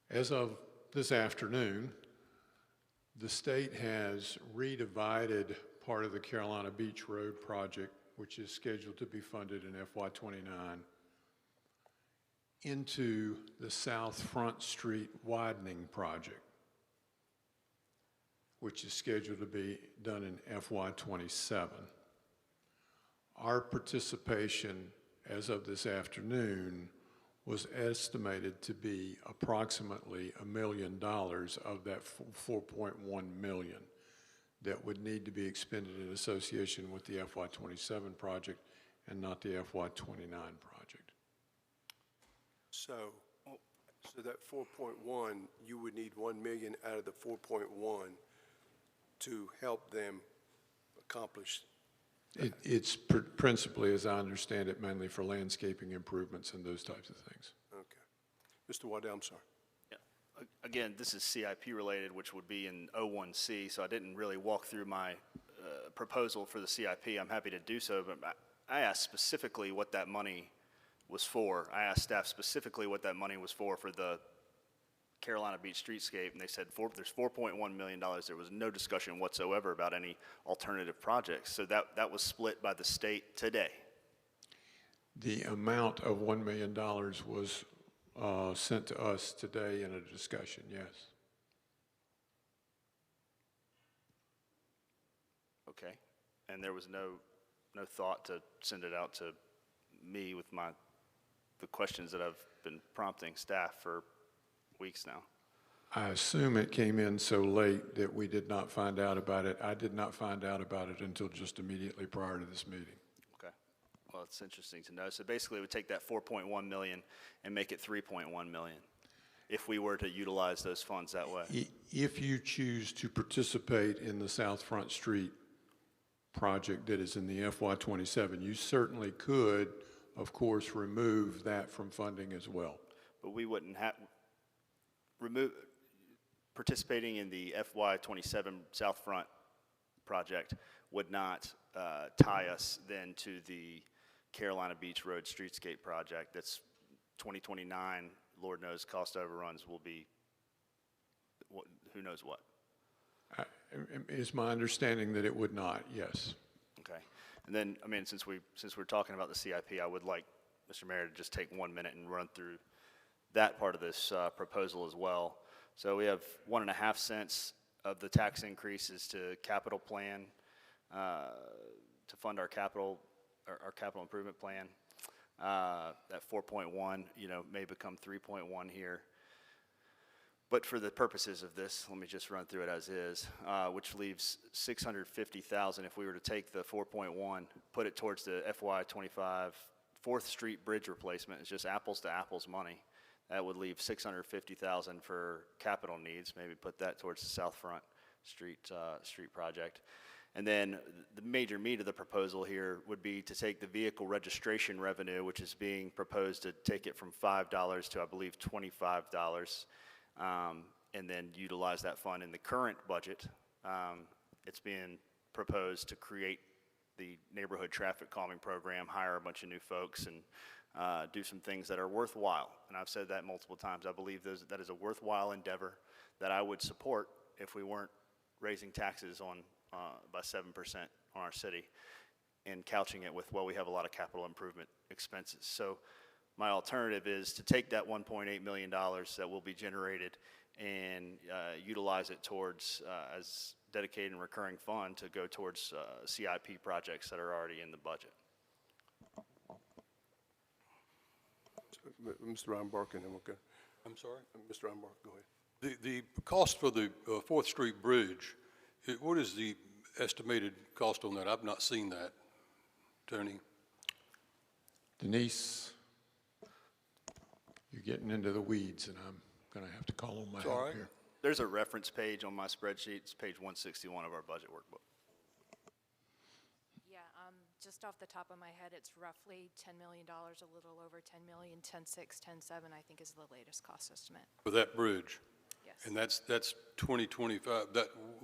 As of this afternoon, the state has redivided part of the Carolina Beach Road project, which is scheduled to be funded in FY29, into the South Front Street widening project, which is scheduled to be done in FY27. Our participation as of this afternoon was estimated to be approximately $1 million of that $4.1 million that would need to be expended in association with the FY27 project and not the FY29 project. So that 4.1, you would need 1 million out of the 4.1 to help them accomplish that. It's principally, as I understand it, mainly for landscaping improvements and those types of things. Okay. Mr. Waddell, I'm sorry. Yeah. Again, this is CIP related, which would be in 01C, so I didn't really walk through my proposal for the CIP. I'm happy to do so, but I asked specifically what that money was for. I asked staff specifically what that money was for the Carolina Beach streetscape, and they said there's $4.1 million. There was no discussion whatsoever about any alternative projects. So that was split by the state today. The amount of $1 million was sent to us today in a discussion, yes. Okay. And there was no thought to send it out to me with the questions that I've been prompting staff for weeks now. I assume it came in so late that we did not find out about it. I did not find out about it until just immediately prior to this meeting. Okay. Well, it's interesting to know. So basically, it would take that 4.1 million and make it 3.1 million if we were to utilize those funds that way. If you choose to participate in the South Front Street project that is in the FY27, you certainly could, of course, remove that from funding as well. But we wouldn't have participating in the FY27 South Front project would not tie us then to the Carolina Beach Road Streetscape project. That's 2029. Lord knows cost overruns will be who knows what. It's my understanding that it would not, yes. Okay. And then, I mean, since we're talking about the CIP, I would like Mr. Mayor to just take 1 minute and run through that part of this proposal as well. So we have 1.5 cents of the tax increases to capital plan, to fund our capital improvement plan. That 4.1, may become 3.1 here. But for the purposes of this, let me just run through it as is, which leaves $650,000 if we were to take the 4.1, put it towards the FY25 4th Street Bridge replacement. It's just apples to apples money. That would leave $650,000 for capital needs. Maybe put that towards the South Front Street project. And then the major meat of the proposal here would be to take the vehicle registration revenue, which is being proposed to take it from $5 to, I believe, $25, and then utilize that fund in the current budget. It's being proposed to create the neighborhood traffic calming program, hire a bunch of new folks, and do some things that are worthwhile. And I've said that multiple times. I believe that is a worthwhile endeavor that I would support if we weren't raising taxes by 7% on our city and couching it with, well, we have a lot of capital improvement expenses. So my alternative is to take that $1.8 million that will be generated and utilize it towards, as dedicated and recurring fund, to go towards CIP projects that are already in the budget. Mr. Reinbark, and then we'll go. I'm sorry? Mr. Reinbark, go ahead. The cost for the 4th Street Bridge, what is the estimated cost on that? I've not seen that. Tony? Denise, you're getting into the weeds, and I'm going to have to call on my help here. There's a reference page on my spreadsheet. It's page 161 of our budget workbook. Yeah, just off the top of my head, it's roughly $10 million, a little over 10 million, 10.6, 10.7, I think is the latest cost estimate. For that bridge? Yes. And that's 2025.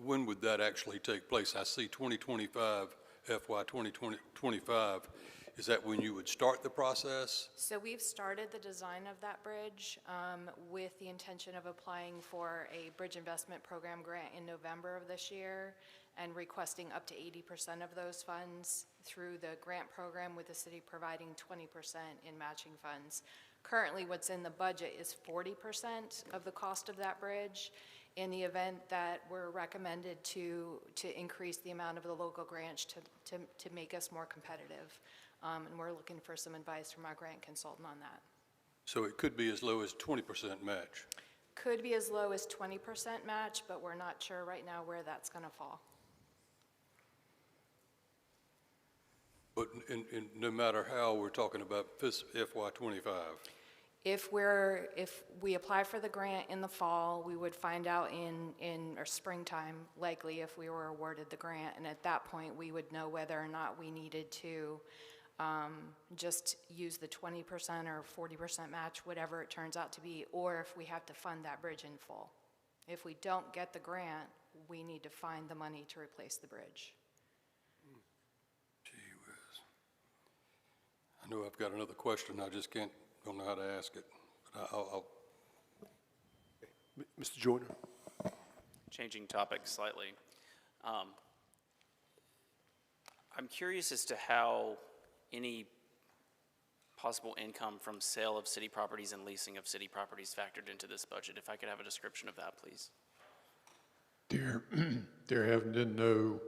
When would that actually take place? I see 2025, FY 2025. Is that when you would start the process? So we've started the design of that bridge with the intention of applying for a Bridge Investment Program grant in November of this year and requesting up to 80% of those funds through the grant program, with the city providing 20% in matching funds. Currently, what's in the budget is 40% of the cost of that bridge. In the event that we're recommended to increase the amount of the local grants to make us more competitive. And we're looking for some advice from our grant consultant on that. So it could be as low as 20% match? Could be as low as 20% match, but we're not sure right now where that's going to fall. But no matter how, we're talking about FY25. If we apply for the grant in the fall, we would find out in or springtime, likely, if we were awarded the grant. And at that point, we would know whether or not we needed to just use the 20% or 40% match, whatever it turns out to be, or if we have to fund that bridge in full. If we don't get the grant, we need to find the money to replace the bridge. Gee whiz. I I know I've got another question, I just don't know how to ask it. But I'll Mr. Joyner? Changing topics slightly. I'm curious as to how any possible income from sale of city properties and leasing of city properties factored into this budget. If I could have a description of that, please. There have been no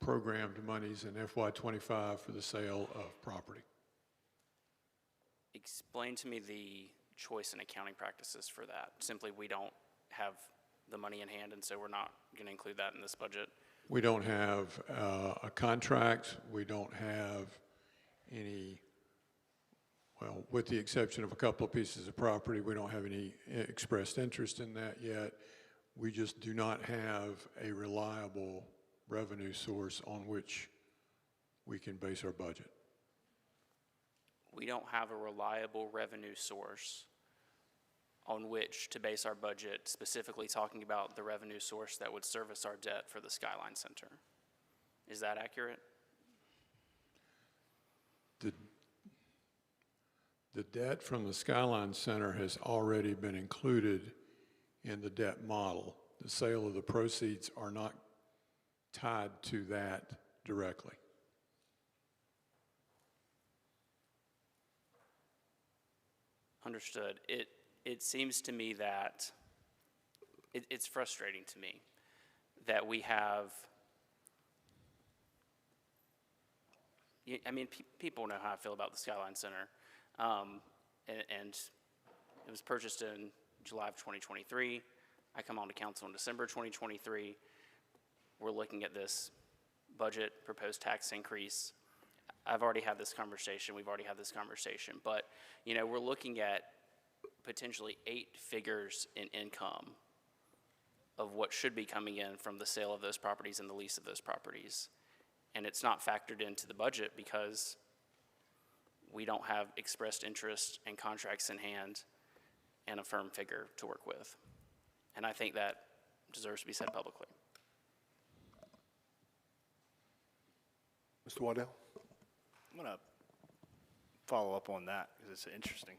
programmed monies in FY25 for the sale of property. Explain to me the choice in accounting practices for that. Simply, we don't have the money in hand, and so we're not going to include that in this budget. We don't have a contract. We don't have any, well, with the exception of a couple of pieces of property, we don't have any expressed interest in that yet. We just do not have a reliable revenue source on which we can base our budget. We don't have a reliable revenue source on which to base our budget, specifically talking about the revenue source that would service our debt for the Skyline Center. Is that accurate? The debt from the Skyline Center has already been included in the debt model. The sale of the proceeds are not tied to that directly. Understood. It seems to me that it's frustrating to me that we have, I mean, people know how I feel about the Skyline Center. And it was purchased in July of 2023. I come on to council in December 2023. We're looking at this budget, proposed tax increase. I've already had this conversation. We've already had this conversation. But, you know, we're looking at potentially 8 figures in income of what should be coming in from the sale of those properties and the lease of those properties. And it's not factored into the budget because we don't have expressed interest and contracts in hand and a firm figure to work with. And I think that deserves to be said publicly. Mr. Waddell? I'm going to follow up on that because it's interesting.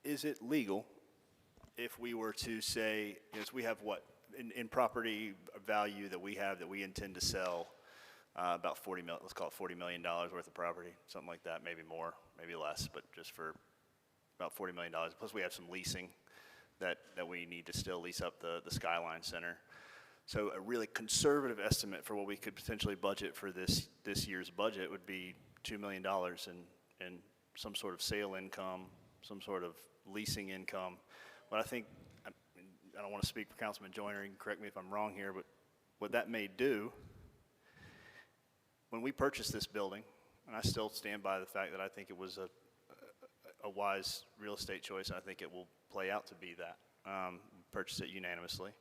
Is it legal if we were to say, yes, we have what, in property value that we have that we intend to sell about 40 million, let's call it $40 million worth of property, something like that, maybe more, maybe less, but just for about $40 million. Plus we have some leasing that we need to still lease up the Skyline Center. So a really conservative estimate for what we could potentially budget for this year's budget would be $2 million in some sort of sale income, some sort of leasing income. But I think, I don't want to speak for Councilman Joyner, you can correct me if I'm wrong here, but what that may do, when we purchased this building, and I still stand by the fact that I think it was a wise real estate choice, and I think it will play out to be that. Purchased it unanimously.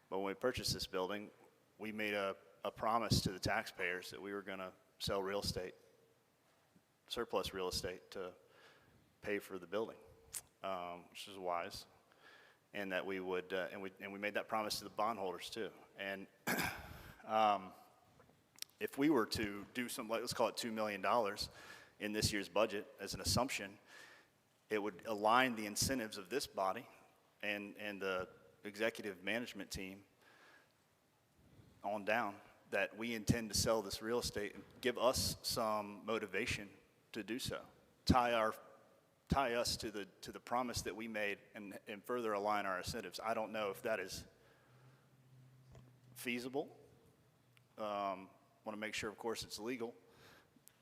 But when we purchased this building, we made a promise to the taxpayers that we were going to sell real estate, surplus real estate, to pay for the building, which is wise, and that we would, and we made that promise to the bondholders too. And if we were to do something like, let's call it $2 million in this year's budget as an assumption, it would align the incentives of this body and the executive management team on down that we intend to sell this real estate and give us some motivation to do so. Tie us to the promise that we made and further align our incentives. I don't know if that is feasible. Want to make sure, of course, it's legal.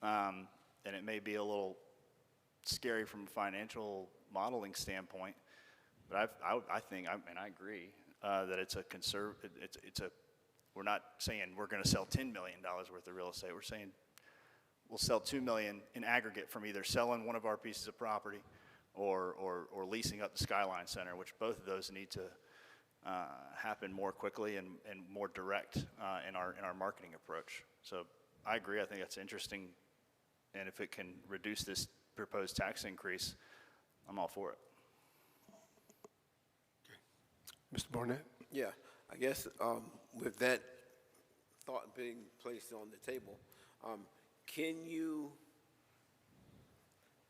And it may be a little scary from a financial modeling standpoint. But I think, and I agree, that it's we're not saying we're going to sell $10 million worth of real estate. We're saying we'll sell $2 million in aggregate from either selling one of our pieces of property or leasing up the Skyline Center, which both of those need to happen more quickly and more direct in our marketing approach. So I agree. I think that's interesting. And if it can reduce this proposed tax increase, I'm all for it. Mr. Barnett? Yeah, I guess with that thought being placed on the table, can you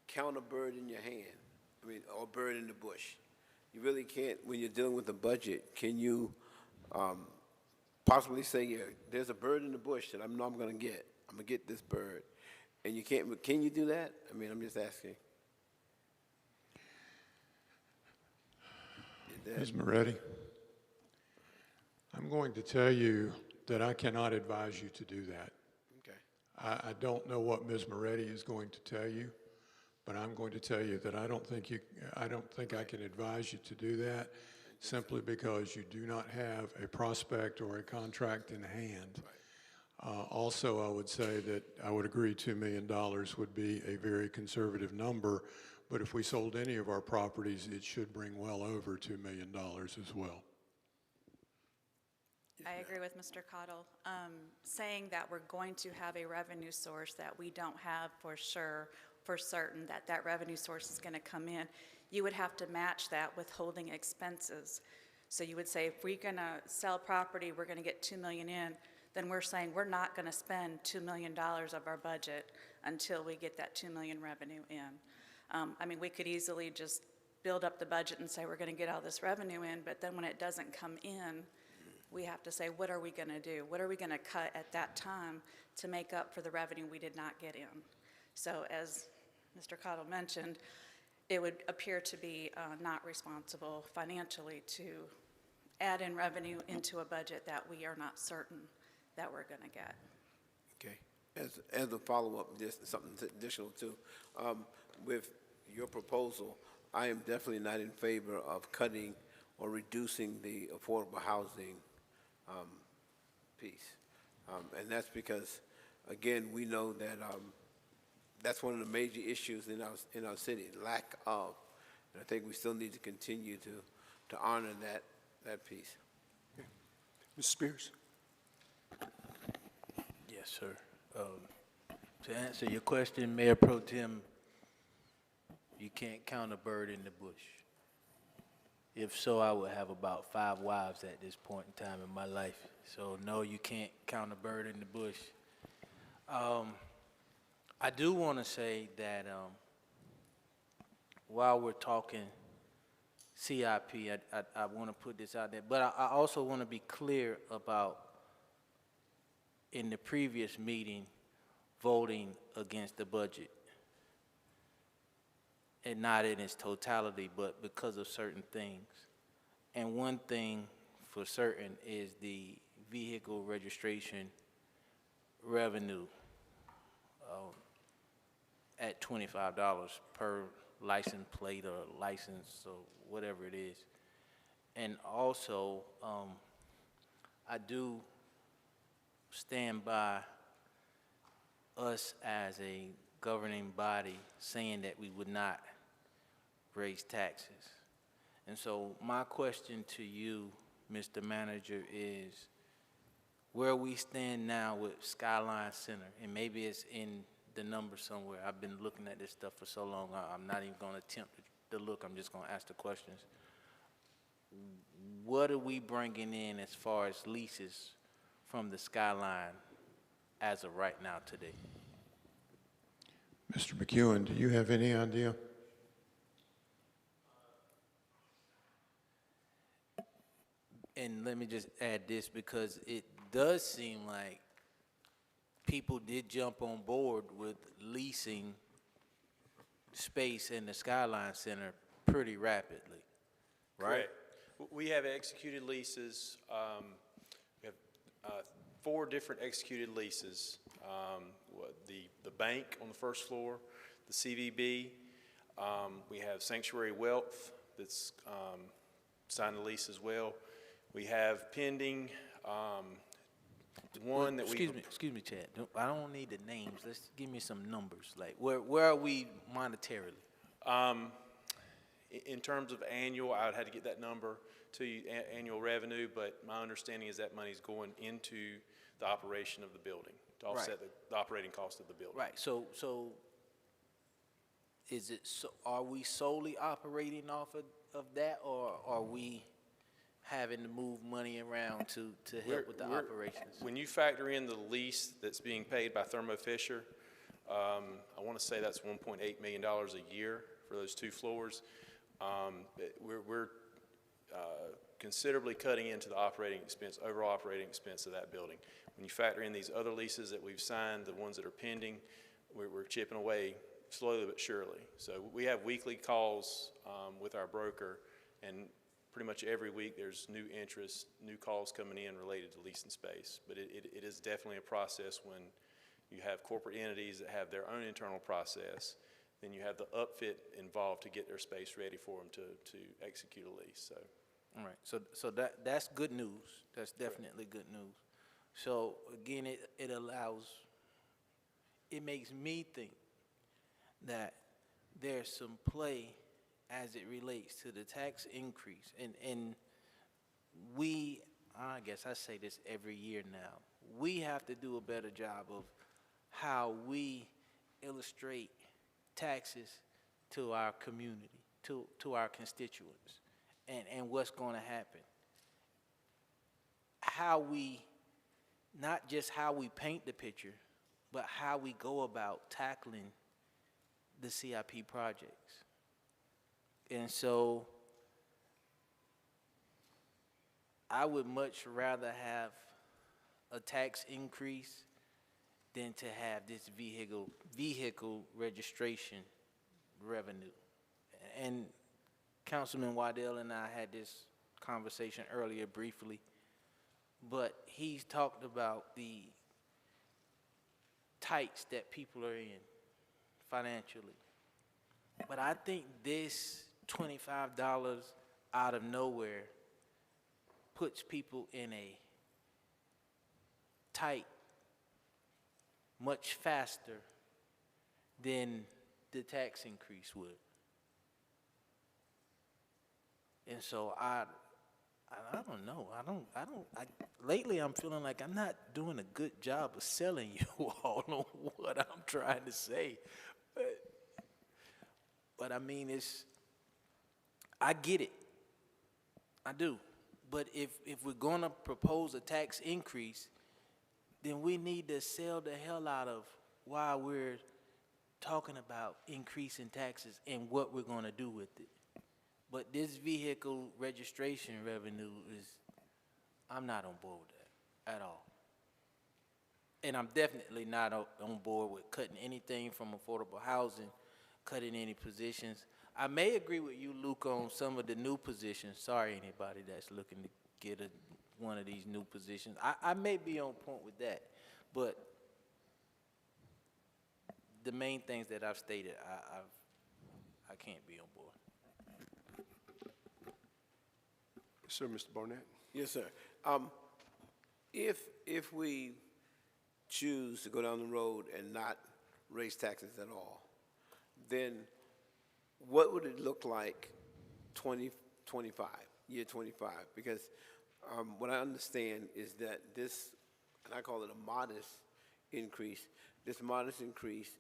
count a bird in your hand? I mean, or a bird in the bush. You really can't, when you're dealing with a budget, can you possibly say, yeah, there's a bird in the bush that I know I'm going to get. I'm going to get this bird. And you can't, can you do that? I mean, I'm just asking. Ms. Moretti, I'm going to tell you that I cannot advise you to do that. Okay. I don't know what Ms. Moretti is going to tell you, but I'm going to tell you that I don't think I can advise you to do that simply because you do not have a prospect or a contract in hand. Also, I would say that I would agree $2 million would be a very conservative number, but if we sold any of our properties, it should bring well over $2 million as well. I agree with Mr. Cottle. Saying that we're going to have a revenue source that we don't have for certain, that revenue source is going to come in, you would have to match that with holding expenses. So you would say, if we're going to sell property, we're going to get $2 million in, then we're saying we're not going to spend $2 million of our budget until we get that $2 million revenue in. I mean, we could easily just build up the budget and say we're going to get all this revenue in, but then when it doesn't come in, we have to say, what are we going to do? What are we going to cut at that time to make up for the revenue we did not get in? So as Mr. Cottle mentioned, it would appear to be not responsible financially to add in revenue into a budget that we are not certain that we're going to get. Okay. As a follow-up, just something additional too, with your proposal, I am definitely not in favor of cutting or reducing the affordable housing piece. And that's because, again, we know that that's one of the major issues in our city, lack of. And I think we still need to continue to honor that piece. Okay. Ms. Spears? Yes, sir. To answer your question, Mayor Pro Tem, you can't count a bird in the bush. If so, I would have about 5 wives at this point in time in my life. So no, you can't count a bird in the bush. I do want to say that while we're talking CIP, I want to put this out there, but I also want to be clear about, in the previous meeting, voting against the budget. And not in its totality, but because of certain things. And one thing for certain is the vehicle registration revenue at $25 per license plate or license or whatever it is. And also, I do stand by us as a governing body saying that we would not raise taxes. And so my question to you, Mr. Manager, is where we stand now with Skyline Center, and maybe it's in the number somewhere. I've been looking at this stuff for so long, I'm not even going to attempt to look. I'm just going to ask the questions. What are we bringing in as far as leases from the Skyline as of right now today? Mr. McEwen, do you have any idea? And let me just add this, because it does seem like people did jump on board with leasing space in the Skyline Center pretty rapidly, right? Correct. We have executed leases. We have 4 different executed leases. The bank on the first floor, the CVB. We have Sanctuary Wealth that's signed a lease as well. We have pending one that Excuse me, Chad. I don't need the names. Let's give me some numbers. Like where are we monetarily? In terms of annual, I would have to get that number to you, annual revenue, but my understanding is that money's going into the operation of the building to offset the operating cost of the building. Right. So is it? So are we solely operating off of that, or are we having to move money around to help with the operations? When you factor in the lease that's being paid by Thermo Fisher, I want to say that's $1.8 million a year for those 2 floors. We're considerably cutting into the operating expense, overall operating expense of that building. When you factor in these other leases that we've signed, the ones that are pending, we're chipping away slowly but surely. So we have weekly calls with our broker, and pretty much every week there's new interest, new calls coming in related to leasing space. But it is definitely a process when you have corporate entities that have their own internal process, then you have the upfit involved to get their space ready for them to execute a lease. So. All right, so that's good news. That's definitely good news. So again, it makes me think that there's some play as it relates to the tax increase. And I guess I say this every year now, we have to do a better job of how we illustrate taxes to our community, to our constituents, and what's going to happen. Not just how we paint the picture, but how we go about tackling the CIP projects. And so I would much rather have a tax increase than to have this vehicle registration revenue. And Councilman Waddell and I had this conversation earlier briefly, but he's talked about the tights that people are in financially. But I think this $25 out of nowhere puts people in a tight much faster than the tax increase would. And so I don't know. Lately I'm feeling like I'm not doing a good job of selling you all on what I'm trying to say. But I mean, I get it. I do. But if we're going to propose a tax increase, then we need to sell the hell out of why we're talking about increasing taxes and what we're going to do with it. But this vehicle registration revenue I'm not on board with that at all. And I'm definitely not on board with cutting anything from affordable housing, cutting any positions. I may agree with you, Luke, on some of the new positions. Sorry, anybody that's looking to get one of these new positions. I may be on point with that, but the main things that I've stated, I can't be on board. Sir, Mr. Barnett. Yes, sir. If we choose to go down the road and not raise taxes at all, then what would it look like 2025, year 25? Because what I understand is that this, and I call it a modest increase, this modest increase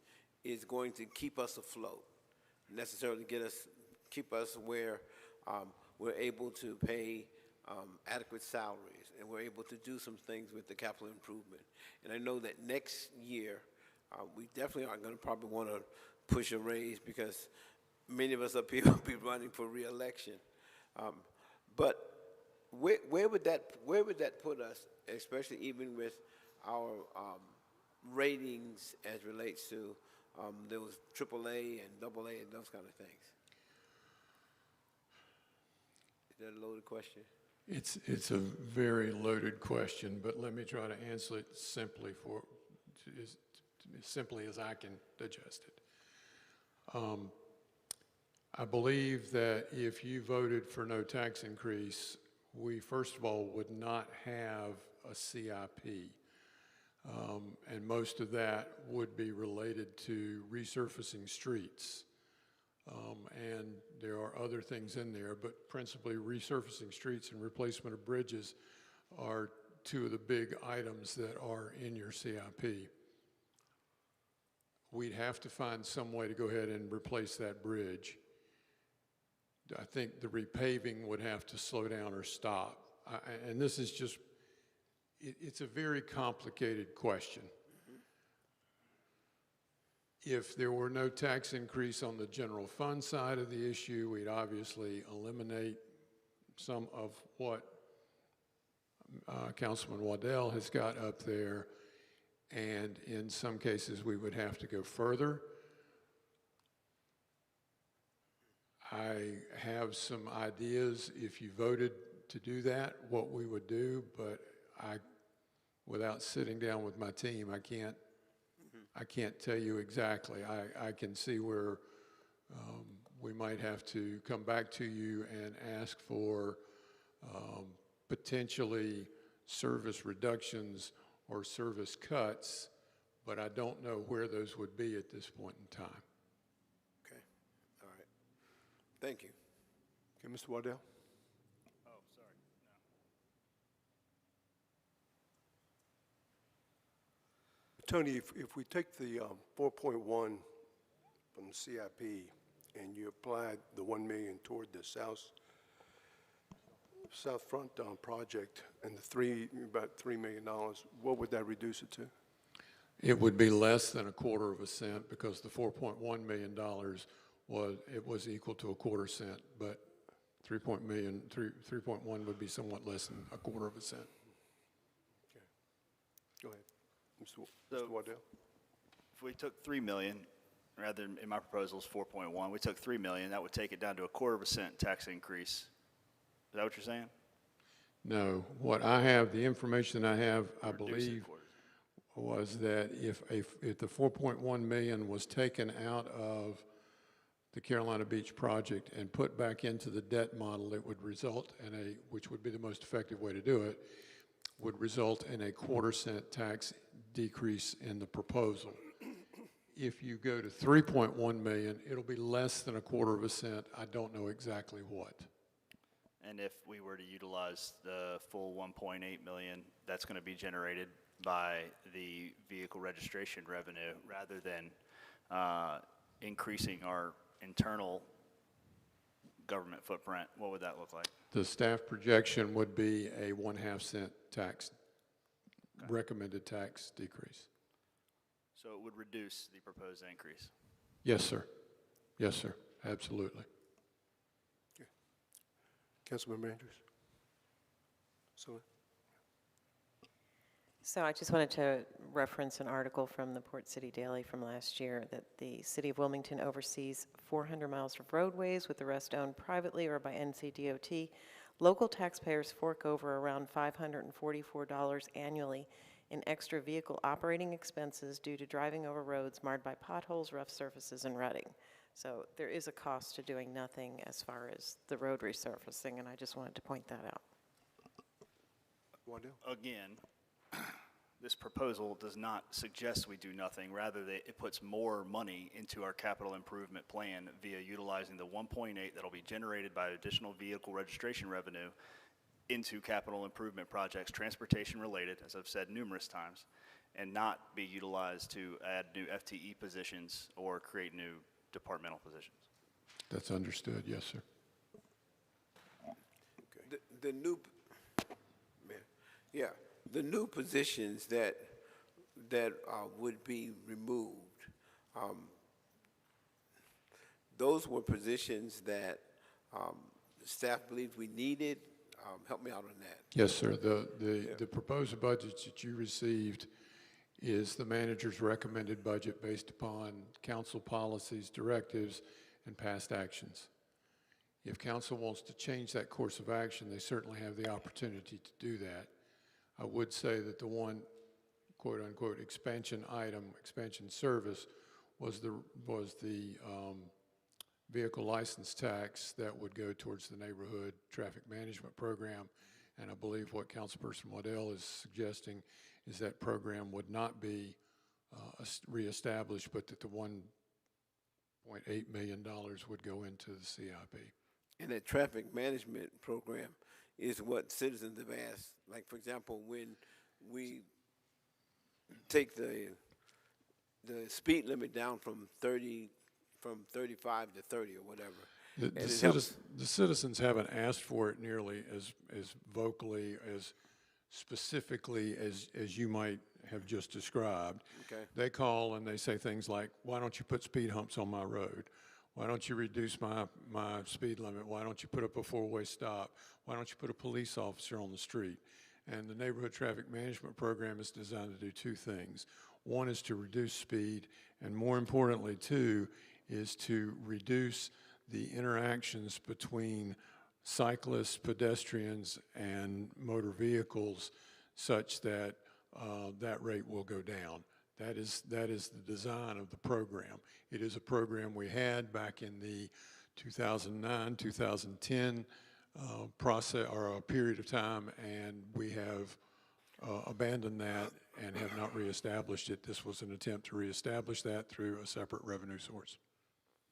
is going to keep us afloat, necessarily keep us where we're able to pay adequate salaries, and we're able to do some things with the capital improvement. And I know that next year, we definitely aren't going to probably want to push a raise because many of us up here will be running for re-election. But where would that put us, especially even with our ratings as relates to those AAA and AA and those kind of things? Is that a loaded question? It's a very loaded question, but let me try to answer it simply as simply as I can digest it. I believe that if you voted for no tax increase, we first of all would not have a CIP. And most of that would be related to resurfacing streets. And there are other things in there, but principally resurfacing streets and replacement of bridges are two of the big items that are in your CIP. We'd have to find some way to go ahead and replace that bridge. I think the repaving would have to slow down or stop. And this is just, it's a very complicated question. If there were no tax increase on the general fund side of the issue, we'd obviously eliminate some of what Councilman Waddell has got up there, and in some cases, we would have to go further. I have some ideas, if you voted to do that, what we would do, but without sitting down with my team, I can't tell you exactly. I can see where we might have to come back to you and ask for potentially service reductions or service cuts, but I don't know where those would be at this point in time. Okay, all right. Thank you. Okay, Mr. Waddell? Oh, sorry, no. Tony, if we take the 4.1 from the CIP and you applied the 1 million toward the south front project and about $3 million, what would that reduce it to? It would be less than 1/4 cent because the $4.1 million was equal to 1/4 cent, but 3.1 would be somewhat less than 1/4 cent. Okay. Go ahead, Mr. So, Waddell. If we took 3 million, rather than in my proposal is 4.1, we took 3 million, that would take it down to 1/4 cent tax increase. Is that what you're saying? No, what I have, the information I have, I Reduce it believe, 1/4. was that if the 4.1 million was taken out of the Carolina Beach project and put back into the debt model, it would result in which would be the most effective way to do it, would result in a 1/4 cent tax decrease in the proposal. If you go to 3.1 million, it'll be less than 1/4 cent. I don't know exactly what. And if we were to utilize the full 1.8 million, that's going to be generated by the vehicle registration revenue rather than increasing our internal government footprint. What would that look like? The staff projection would be a 1/2 cent tax, recommended tax decrease. So it would reduce the proposed increase. Yes, sir. Yes, sir. Absolutely. Okay. Councilmember Andrews? So I just wanted to reference an article from the Port City Daily from last year that the City of Wilmington oversees 400 miles of roadways, with the rest owned privately or by NCDOT. Local taxpayers fork over around $544 annually in extra vehicle operating expenses due to driving over roads marred by potholes, rough surfaces, and rutting. So there is a cost to doing nothing as far as the road resurfacing, and I just wanted to point that out. Waddell? Again, this proposal does not suggest we do nothing. Rather, it puts more money into our capital improvement plan via utilizing the 1.8 that'll be generated by additional vehicle registration revenue into capital improvement projects, transportation related, as I've said numerous times, and not be utilized to add new FTE positions or create new departmental positions. That's understood. Yes, sir. Okay. The new, man, yeah, the new positions that would be removed, those were positions that staff believed we needed. Help me out on that. Yes, sir. The proposed budget that you received is the manager's recommended budget based upon council policies, directives, and past actions. If council wants to change that course of action, they certainly have the opportunity to do that. I would say that the one quote-unquote expansion item, expansion service, was the vehicle license tax that would go towards the neighborhood traffic management program. And I believe what Councilperson Waddell is suggesting is that program would not be reestablished, but that the $1.8 million would go into the CIP. And that traffic management program is what citizens have asked. Like, for example, when we take the speed limit down from 35 to 30 or whatever. The citizens haven't asked for it nearly as vocally as specifically as you might have just described. Okay. They call and they say things like, why don't you put speed humps on my road? Why don't you reduce my speed limit? Why don't you put up a four-way stop? Why don't you put a police officer on the street? And the Neighborhood Traffic Management Program is designed to do two things. One is to reduce speed, and more importantly, two, is to reduce the interactions between cyclists, pedestrians, and motor vehicles such that that rate will go down. That is the design of the program. It is a program we had back in the 2009, 2010 process or a period of time, and we have abandoned that and have not reestablished it. This was an attempt to reestablish that through a separate revenue source.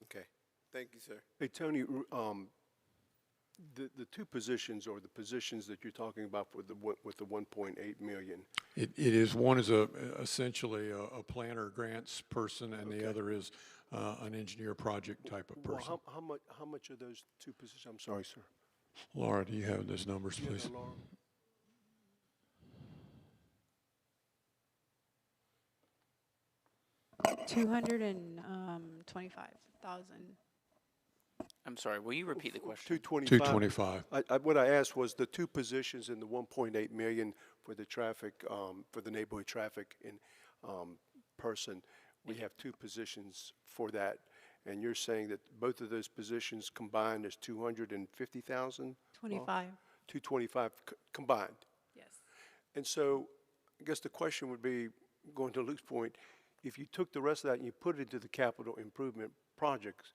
Okay. Thank you, sir. Hey, Tony, the two positions or the positions that you're talking about with the 1.8 million. It is, one is essentially a planner grants person, and the other is an engineer project type of person. Well, how much are those two positions? I'm sorry, sir. Laura, do you have those numbers, please? Laura? $225,000. I'm sorry, will you repeat the question? 225. What I asked was the two positions in the 1.8 million for the traffic, for the neighborhood traffic in person. We have two positions for that, and you're saying that both of those positions combined is 250,000? 25. 225 combined. Yes. And so, I guess the question would be, going to Luke's point, if you took the rest of that and you put it into the capital improvement projects,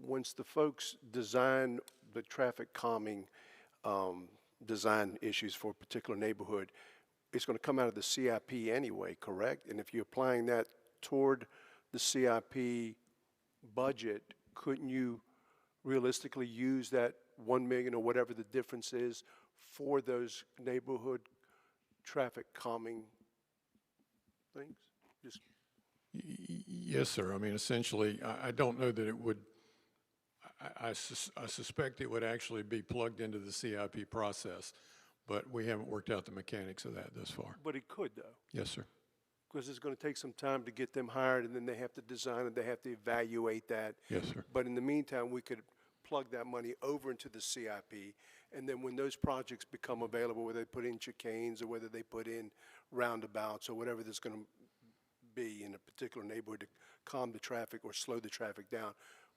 once the folks design the traffic calming design issues for a particular neighborhood, it's going to come out of the CIP anyway, correct? And if you're applying that toward the CIP budget, couldn't you realistically use that 1 million or whatever the difference is for those neighborhood traffic calming things? Just Yes, sir. I mean, essentially, I don't know that it would, I suspect it would actually be plugged into the CIP process, but we haven't worked out the mechanics of that thus far. But it could, though. Yes, sir. Because it's going to take some time to get them hired, and then they have to design it, they have to evaluate that. Yes, sir. But in the meantime, we could plug that money over into the CIP, and then when those projects become available, whether they put in chicanes or whether they put in roundabouts or whatever that's going to be in a particular neighborhood to calm the traffic or slow the traffic down,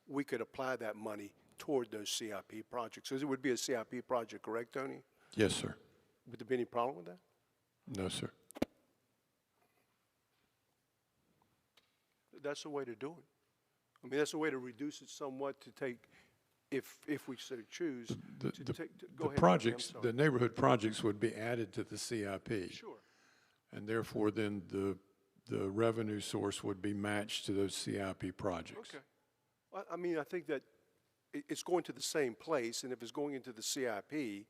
we could apply that money toward those CIP projects. So it would be a CIP project, correct, Tony? Yes, sir. Would there be any problem with that? No, sir. That's the way to do it. I mean, that's a way to reduce it somewhat to take, if we sort of choose to take, go ahead. Projects, Tony, I'm sorry. the neighborhood projects would be added to the CIP. Sure. And therefore, then the revenue source would be matched to those CIP projects. Okay. I mean, I think that it's going to the same place, and if it's going into the CIP,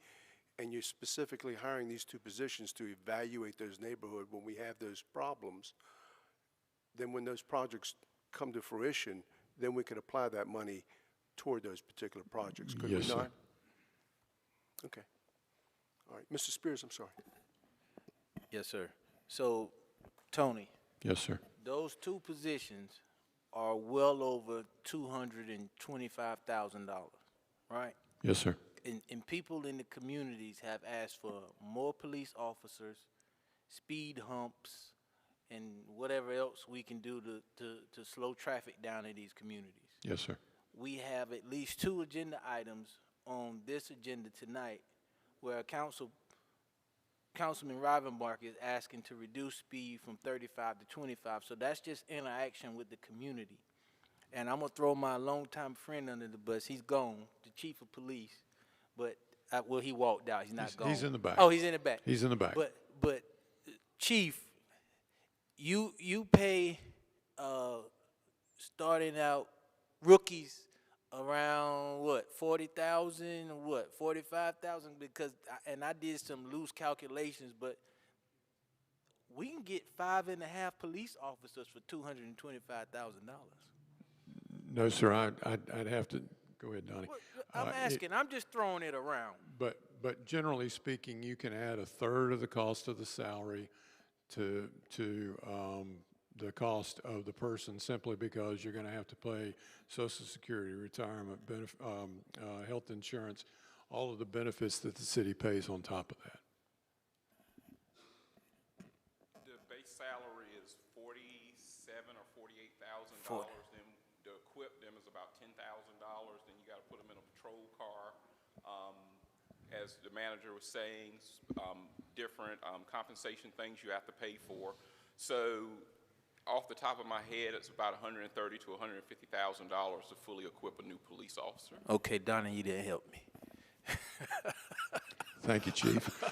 and you're specifically hiring these two positions to evaluate those neighborhoods when we have those problems, then when those projects come to fruition, then we could apply that money toward those particular projects, could we not? Yes, sir. Okay. All right. Mr. Spears, I'm sorry. Yes, sir. So, Tony, Yes, sir. those two positions are well over $225,000, right? Yes, sir. And people in the communities have asked for more police officers, speed humps, and whatever else we can do to slow traffic down in these communities. Yes, sir. We have at least two agenda items on this agenda tonight where Councilman Rivenbark is asking to reduce speed from 35 to 25. So that's just interaction with the community. And I'm going to throw my longtime friend under the bus. He's gone, the chief of police. But, well, he walked out. He's not gone. He's in the back. Oh, he's in the back. He's in the back. But Chief, you pay starting out rookies around what, 40,000, what, 45,000? Because I did some loose calculations, but we can get 5.5 police officers for $225,000. No, sir. I'd have to go ahead, Donnie. I'm asking. I'm just throwing it around. But but generally speaking, you can add a third of the cost of the salary to the cost of the person, simply because you're going to have to pay Social Security, retirement, health insurance, all of the benefits that the city pays on top of that. The base salary is $47,000 or $48,000. Then to equip them is about $10,000. Then you got to put them in a patrol car. As the manager was saying, different compensation things you have to pay for. So off the top of my head, it's about $130,000 to $150,000 to fully equip a new police officer. Okay, Donna, you didn't help me. Thank you, Chief.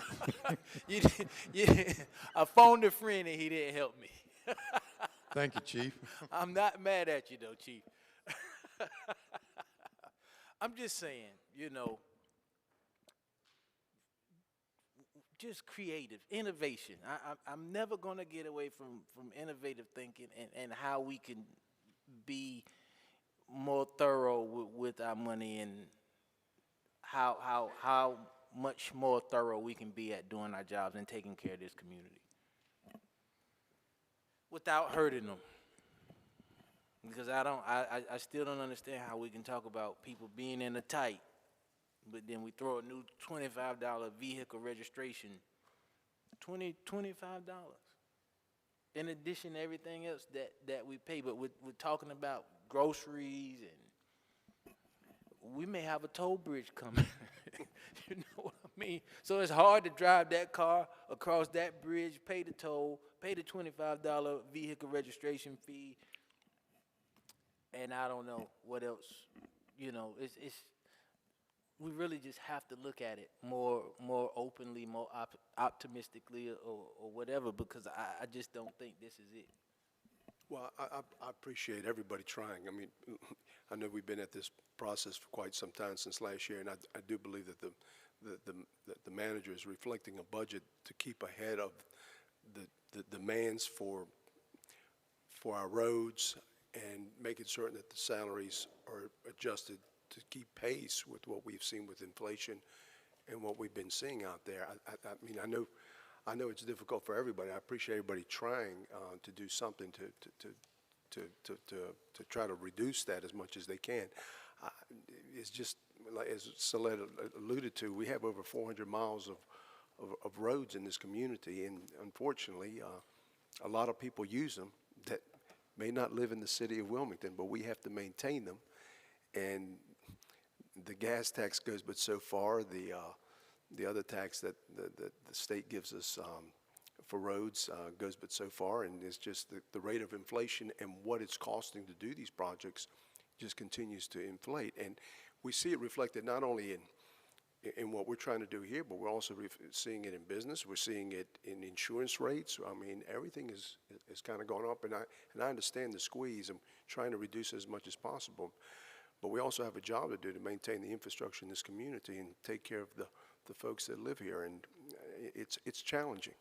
I phoned a friend and he didn't help me. Thank you, Chief. I'm not mad at you, though, Chief. I'm just saying, you know, just creative, innovation. I'm never going to get away from innovative thinking and how we can be more thorough with our money, and how much more thorough we can be at doing our jobs and taking care of this community without hurting them. Because I still don't understand how we can talk about people being in a tight, but then we throw a new $25 vehicle registration, $25. In addition to everything else that we pay, but we're talking about groceries, and we may have a toll bridge coming. You know what I mean? So it's hard to drive that car across that bridge, pay the toll, pay the $25 vehicle registration fee, and I don't know what else. You know, we really just have to look at it more openly, more optimistically, or whatever, because I just don't think this is it. Well, I appreciate everybody trying. I mean, I know we've been at this process for quite some time, since last year, and I do believe that the manager is reflecting a budget to keep ahead of the demands for our roads, and making certain that the salaries are adjusted to keep pace with what we've seen with inflation and what we've been seeing out there. I mean, I know it's difficult for everybody. I appreciate everybody trying to do something to try to reduce that as much as they can. It's just, like as Salette alluded to, we have over 400 miles of roads in this community, and unfortunately, a lot of people use them that may not live in the city of Wilmington, but we have to maintain them. And the gas tax goes but so far. The other tax that the state gives us for roads goes but so far, and it's just the rate of inflation and what it's costing to do these projects just continues to inflate. And we see it reflected not only in what we're trying to do here, but we're also seeing it in business. We're seeing it in insurance rates. I mean, everything is kind of gone up, and I understand the squeeze. I'm trying to reduce it as much as possible. But we also have a job to do to maintain the infrastructure in this community and take care of the folks that live here, and it's challenging.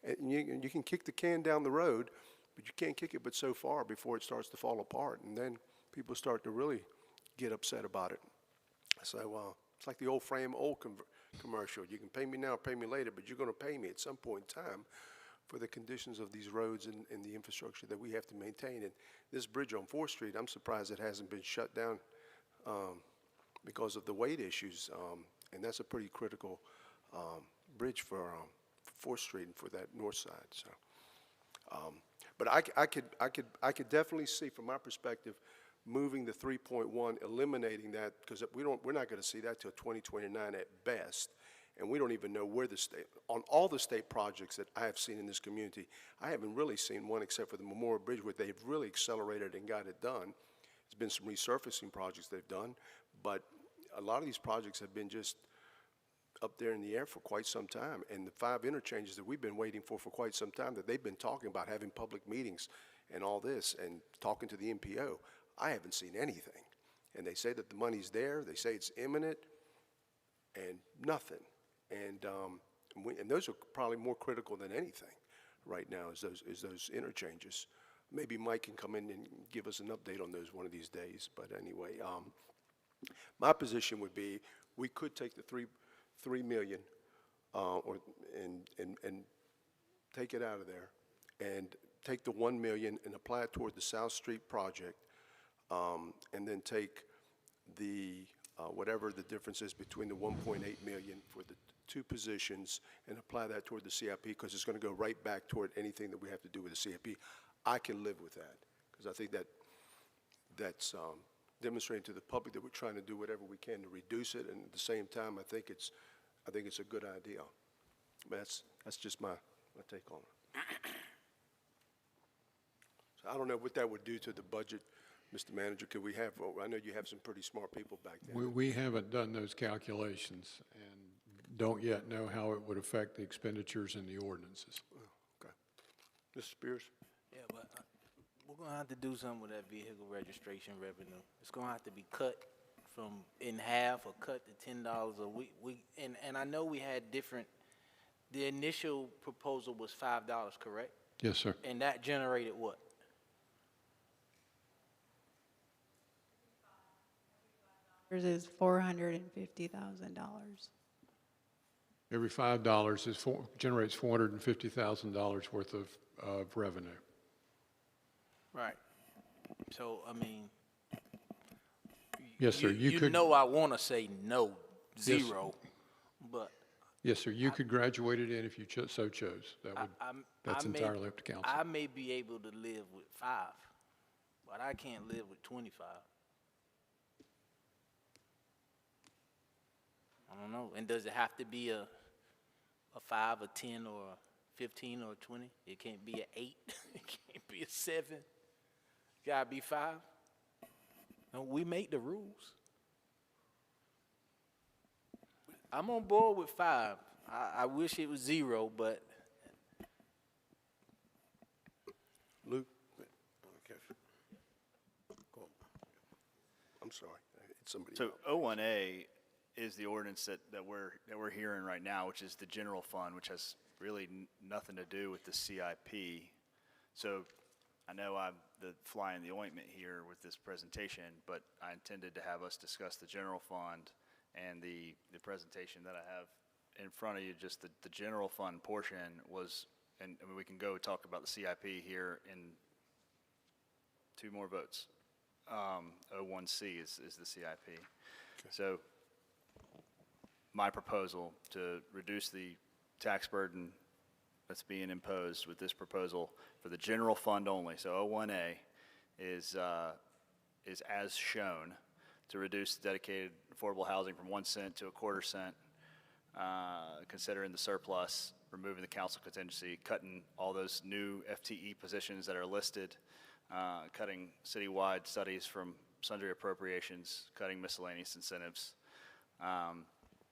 And you can kick the can down the road, but you can't kick it but so far before it starts to fall apart, and then people start to really get upset about it. So it's like the old commercial. You can pay me now, pay me later, but you're going to pay me at some point in time for the conditions of these roads and the infrastructure that we have to maintain. And this bridge on 4th Street, I'm surprised it hasn't been shut down because of the weight issues. And that's a pretty critical bridge for 4th Street and for that north side. So, but I could definitely see, from my perspective, moving the 3.1, eliminating that, because we're not going to see that till 2029 at best. And we don't even know where the state, on all the state projects that I have seen in this community, I haven't really seen one except for the Memorial Bridge where they've really accelerated and got it done. There's been some resurfacing projects they've done, but a lot of these projects have been just up there in the air for quite some time. And the 5 interchanges that we've been waiting for quite some time, that they've been talking about having public meetings and all this and talking to the MPO, I haven't seen anything. And they say that the money's there, they say it's imminent, and nothing. And those are probably more critical than anything right now, is those interchanges. Maybe Mike can come in and give us an update on those one of these days. But anyway, my position would be we could take the 3 million, and take it out of there, and take the 1 million and apply it toward the South Street project, and then take the, whatever the difference is between the 1.8 million for the 2 positions and apply that toward the CIP, because it's going to go right back toward anything that we have to do with the CIP. I can live with that, because I think that's demonstrating to the public that we're trying to do whatever we can to reduce it, and at the same time, I think it's a good idea. But that's just my take on it. So I don't know what that would do to the budget, Mr. Manager. Could we have, I know you have some pretty smart people back there. We haven't done those calculations and don't yet know how it would affect the expenditures and the ordinances. Okay. Mr. Spears? Yeah, but we're gonna have to do something with that vehicle registration revenue. It's gonna have to be cut from in half or cut to $10 a week. And I know we had different, the initial proposal was $5, correct? Yes, sir. And that generated what? Is $450,000. Every $5 generates $450,000 worth of revenue. Right. So, I mean. Yes, sir. You could. know I want to say no, zero, but. Yes, sir. You could graduate it in if you so chose. That's entirely up to council. I may be able to live with 5, but I can't live with 25. I don't know. And does it have to be a 5, a 10, or a 15, or a 20? It can't be an 8. It can't be a 7. It gotta be 5. And we make the rules. I'm on board with 5. I wish it was 0, but. Luke? Okay. I'm sorry. It's somebody So else. 01A is the ordinance that we're hearing right now, which is the general fund, which has really nothing to do with the CIP. So I know I'm the fly in the ointment here with this presentation, but I intended to have us discuss the general fund and the presentation that I have in front of you. Just the general fund portion was, and I mean, we can go talk about the CIP here in 2 more votes. 01C is the CIP. Okay. So my proposal to reduce the tax burden that's being imposed with this proposal for the general fund only, so 01A, is as shown, to reduce dedicated affordable housing from 1 cent to 1/4 cent, considering the surplus, removing the council contingency, cutting all those new FTE positions that are listed, cutting citywide studies from sundry appropriations, cutting miscellaneous incentives.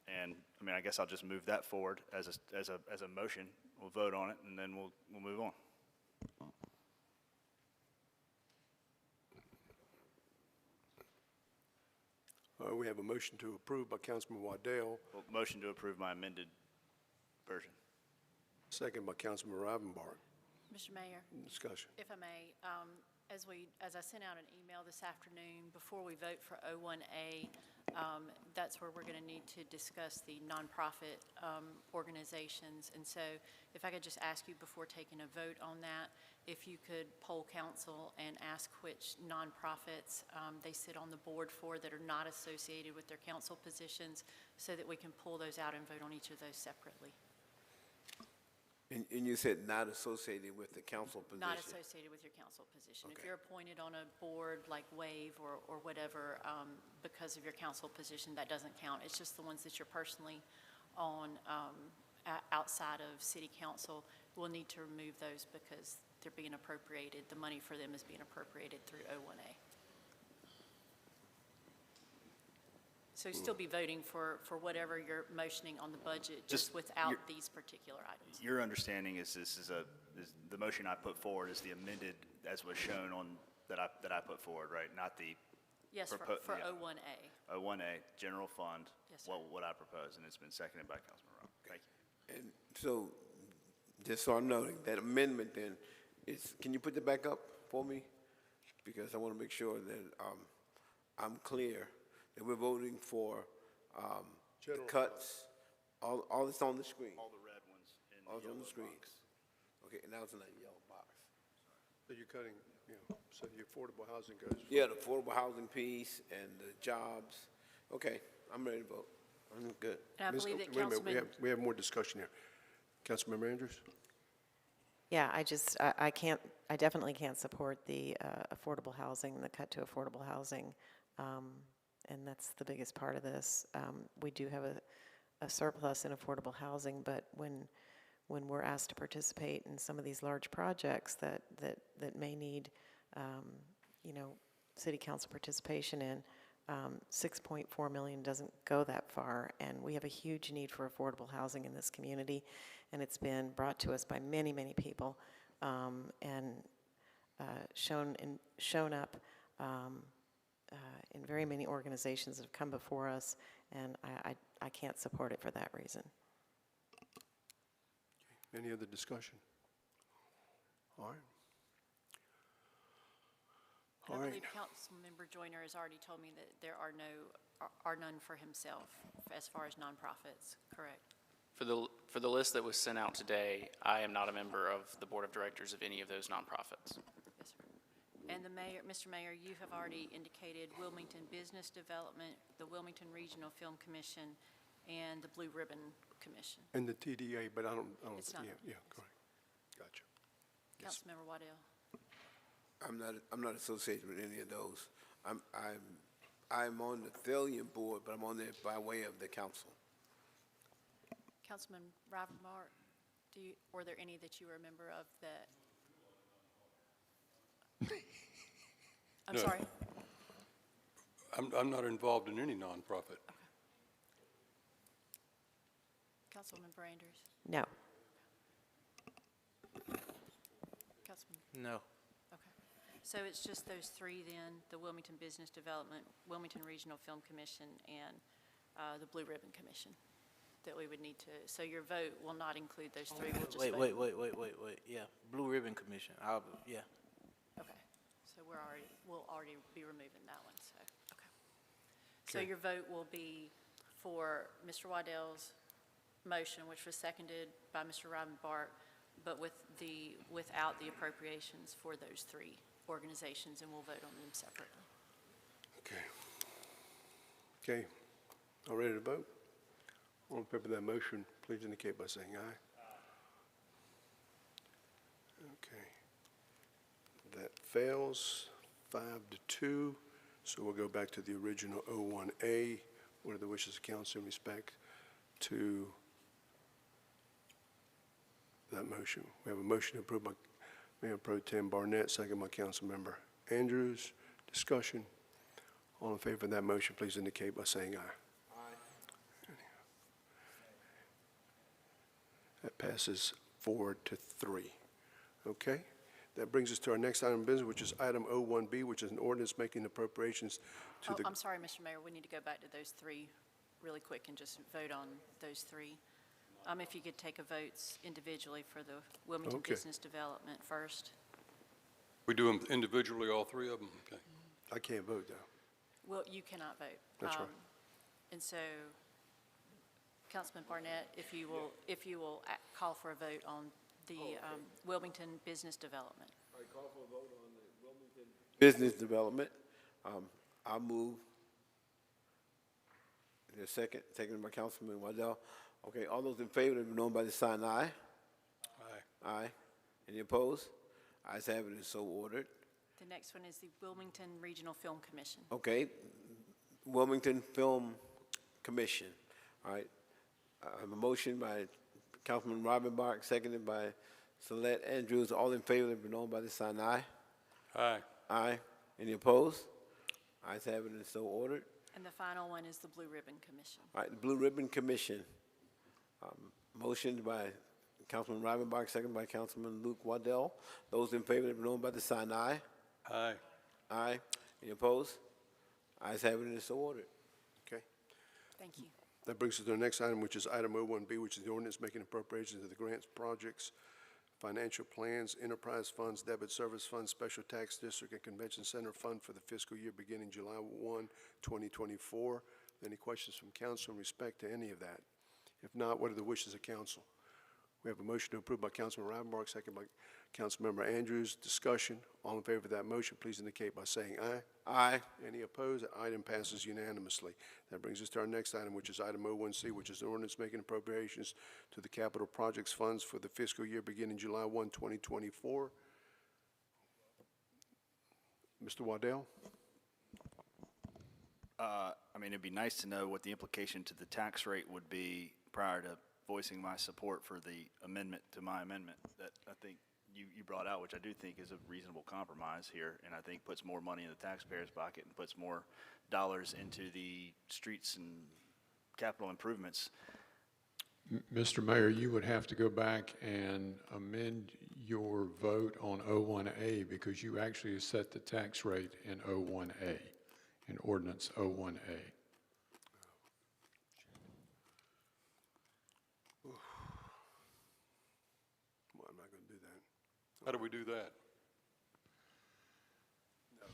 And I mean, I guess I'll just move that forward as a motion. We'll vote on it, and then we'll move on. We have a motion to approve by Councilman Waddell, Well, motion to approve my amended version. second by Councilman Rivenbark. Mr. Mayor, Discussion. if I may, as I sent out an email this afternoon, before we vote for 01A, that's where we're going to need to discuss the nonprofit organizations. And so if I could just ask you before taking a vote on that, if you could poll council and ask which nonprofits they sit on the board for that are not associated with their council positions, so that we can pull those out and vote on each of those separately. And you said not associated with the council position? Not associated with your council position. If Okay. you're appointed on a board like WAVE or whatever, because of your council position, that doesn't count. It's just the ones that you're personally on outside of city council. We'll need to remove those because they're being appropriated, the money for them is being appropriated through 01A. So still be voting for whatever you're motioning on the budget, just without these particular items. Your understanding is this is the motion I put forward is the amended as was shown on that I put forward, right? Not the Yes, for yeah. 01A. 01A, general fund, Yes, sir. what I propose, and it's been seconded by Councilman Rowe. Thank you. And so, just so I'm noting, that amendment then is, can you put that back up for me? Because I want to make sure that I'm clear that we're voting for the General cuts All that's on the screen? All the red ones in All that's on yellow the screen? box. Okay, and now it's in that yellow box. So you're cutting, so the affordable housing goes. Yeah, the affordable housing piece and the jobs. Okay, I'm ready to vote. I'm good. And I Ms. believe that wait a minute, Councilman, we have more discussion here. Councilmember Andrews? Yeah, I definitely can't support the affordable housing, the cut to affordable housing, and that's the biggest part of this. We do have a surplus in affordable housing, but when we're asked to participate in some of these large projects that may need, city council participation in, 6.4 million doesn't go that far, and we have a huge need for affordable housing in this community, and it's been brought to us by many, many people, and shown up in very many organizations that have come before us, and I can't support it for that reason. Any other discussion? All right. and All I right. believe Councilmember Joyner has already told me that there are none for himself as far as nonprofits, correct? For the list that was sent out today, I am not a member of the board of directors of any of those nonprofits. Yes, sir. And the mayor, Mr. Mayor, you have already indicated Wilmington Business Development, the Wilmington Regional Film Commission, and the Blue Ribbon Commission. And the TDA, but I don't, It's not. yeah, correct. Gotcha. Yes. Councilmember Waddell. I'm not associated with any of those. I'm on the Thalian board, but I'm on there by way of the council. Councilman Rivenbark, were there any that you were a member of that? I'm No. sorry? I'm not involved in any nonprofit. Councilmember Andrews? No. Councilman? No. Okay. So it's just those three then, the Wilmington Business Development, Wilmington Regional Film Commission, and the Blue Ribbon Commission that we would need to, so your vote will not include those three, we'll just Wait, vote. wait, yeah, Blue Ribbon Commission, yeah. Okay, so we'll already be removing that one, so, okay. So Okay. your vote will be for Mr. Waddell's motion, which was seconded by Mr. Rivenbark, but without the appropriations for those three organizations, and we'll vote on them separately. Okay. Okay. All ready to vote? All in favor of that motion, please indicate by saying aye. Okay. That fails 5-2, so we'll go back to the original 01A. What are the wishes of council in respect to that motion? We have a motion approved by Mayor Pro Tem Barnett, second by Councilmember Andrews. Discussion. All in favor of that motion, please indicate by saying aye. That passes 4-3. Okay? That brings us to our next item of business, which is item 01B, which is an ordinance making appropriations to the... I'm sorry, Mr. Mayor, we need to go back to those three really quick and just vote on those three. If you could take a votes individually for the Wilmington Okay. Business Development first. We do them individually, all three of them? Okay. I can't vote, though. Well, you cannot vote. That's right. And so, Councilman Barnett, if you will call for a vote on the Wilmington Business Development. All right, call for a vote on the Wilmington Business Development. I'll move. Is there a second? Second by Councilman Waddell. Okay, all those in favor, let me know by the sign aye. Aye. Aye. Any opposed? Ayes have it, and so ordered. The next one is the Wilmington Regional Film Commission. Okay, Wilmington Film Commission. All right, I have a motion by Councilman Rivenbark, seconded by Celeste Andrews. All in favor, let me know by the sign aye. Aye. Aye. Any opposed? Ayes have it, and so ordered. And the final one is the Blue Ribbon Commission. All right, the Blue Ribbon Commission. Motioned by Councilman Rivenbark, seconded by Councilman Luke Waddell. Those in favor, let me know by the sign aye. Aye. Aye. Any opposed? Ayes have it, and so ordered. Okay? Thank you. That brings us to the next item, which is item 01B, which is the ordinance making appropriations to the grants, projects, financial plans, enterprise funds, debit service funds, special tax district, and convention center fund for the fiscal year beginning July 1, 2024. Any questions from council in respect to any of that? If not, what are the wishes of council? We have a motion to approve by Councilman Ravenbach, second by Councilmember Andrews. Discussion. All in favor of that motion, please indicate by saying aye. Aye. Any opposed? The item passes unanimously. That brings us to our next item, which is item 01C, which is an ordinance making appropriations to the capital projects funds for the fiscal year beginning July 1, 2024. Mr. Waddell? I mean, it'd be nice to know what the implication to the tax rate would be prior to voicing my support for the amendment to my amendment that I think you brought out, which I do think is a reasonable compromise here, and I think puts more money in the taxpayer's pocket and puts more dollars into the streets and capital improvements. Mr. Mayor, you would have to go back and amend your vote on 01A because you actually set the tax rate in 01A, in ordinance 01A. Well, I'm not going to do that. How do we do that? No,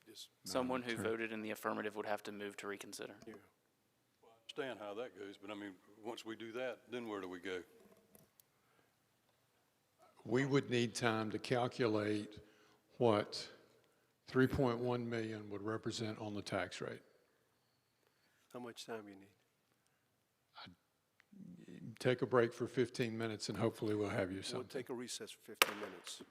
just, Someone who voted in the affirmative would have to move to reconsider. yeah. I understand how that goes, but I mean, once we do that, then where do we go? We would need time to calculate what 3.1 million would represent on the tax rate. How much time you need? Take a break for 15 minutes and hopefully we'll have you We'll something. take a recess for 15 minutes.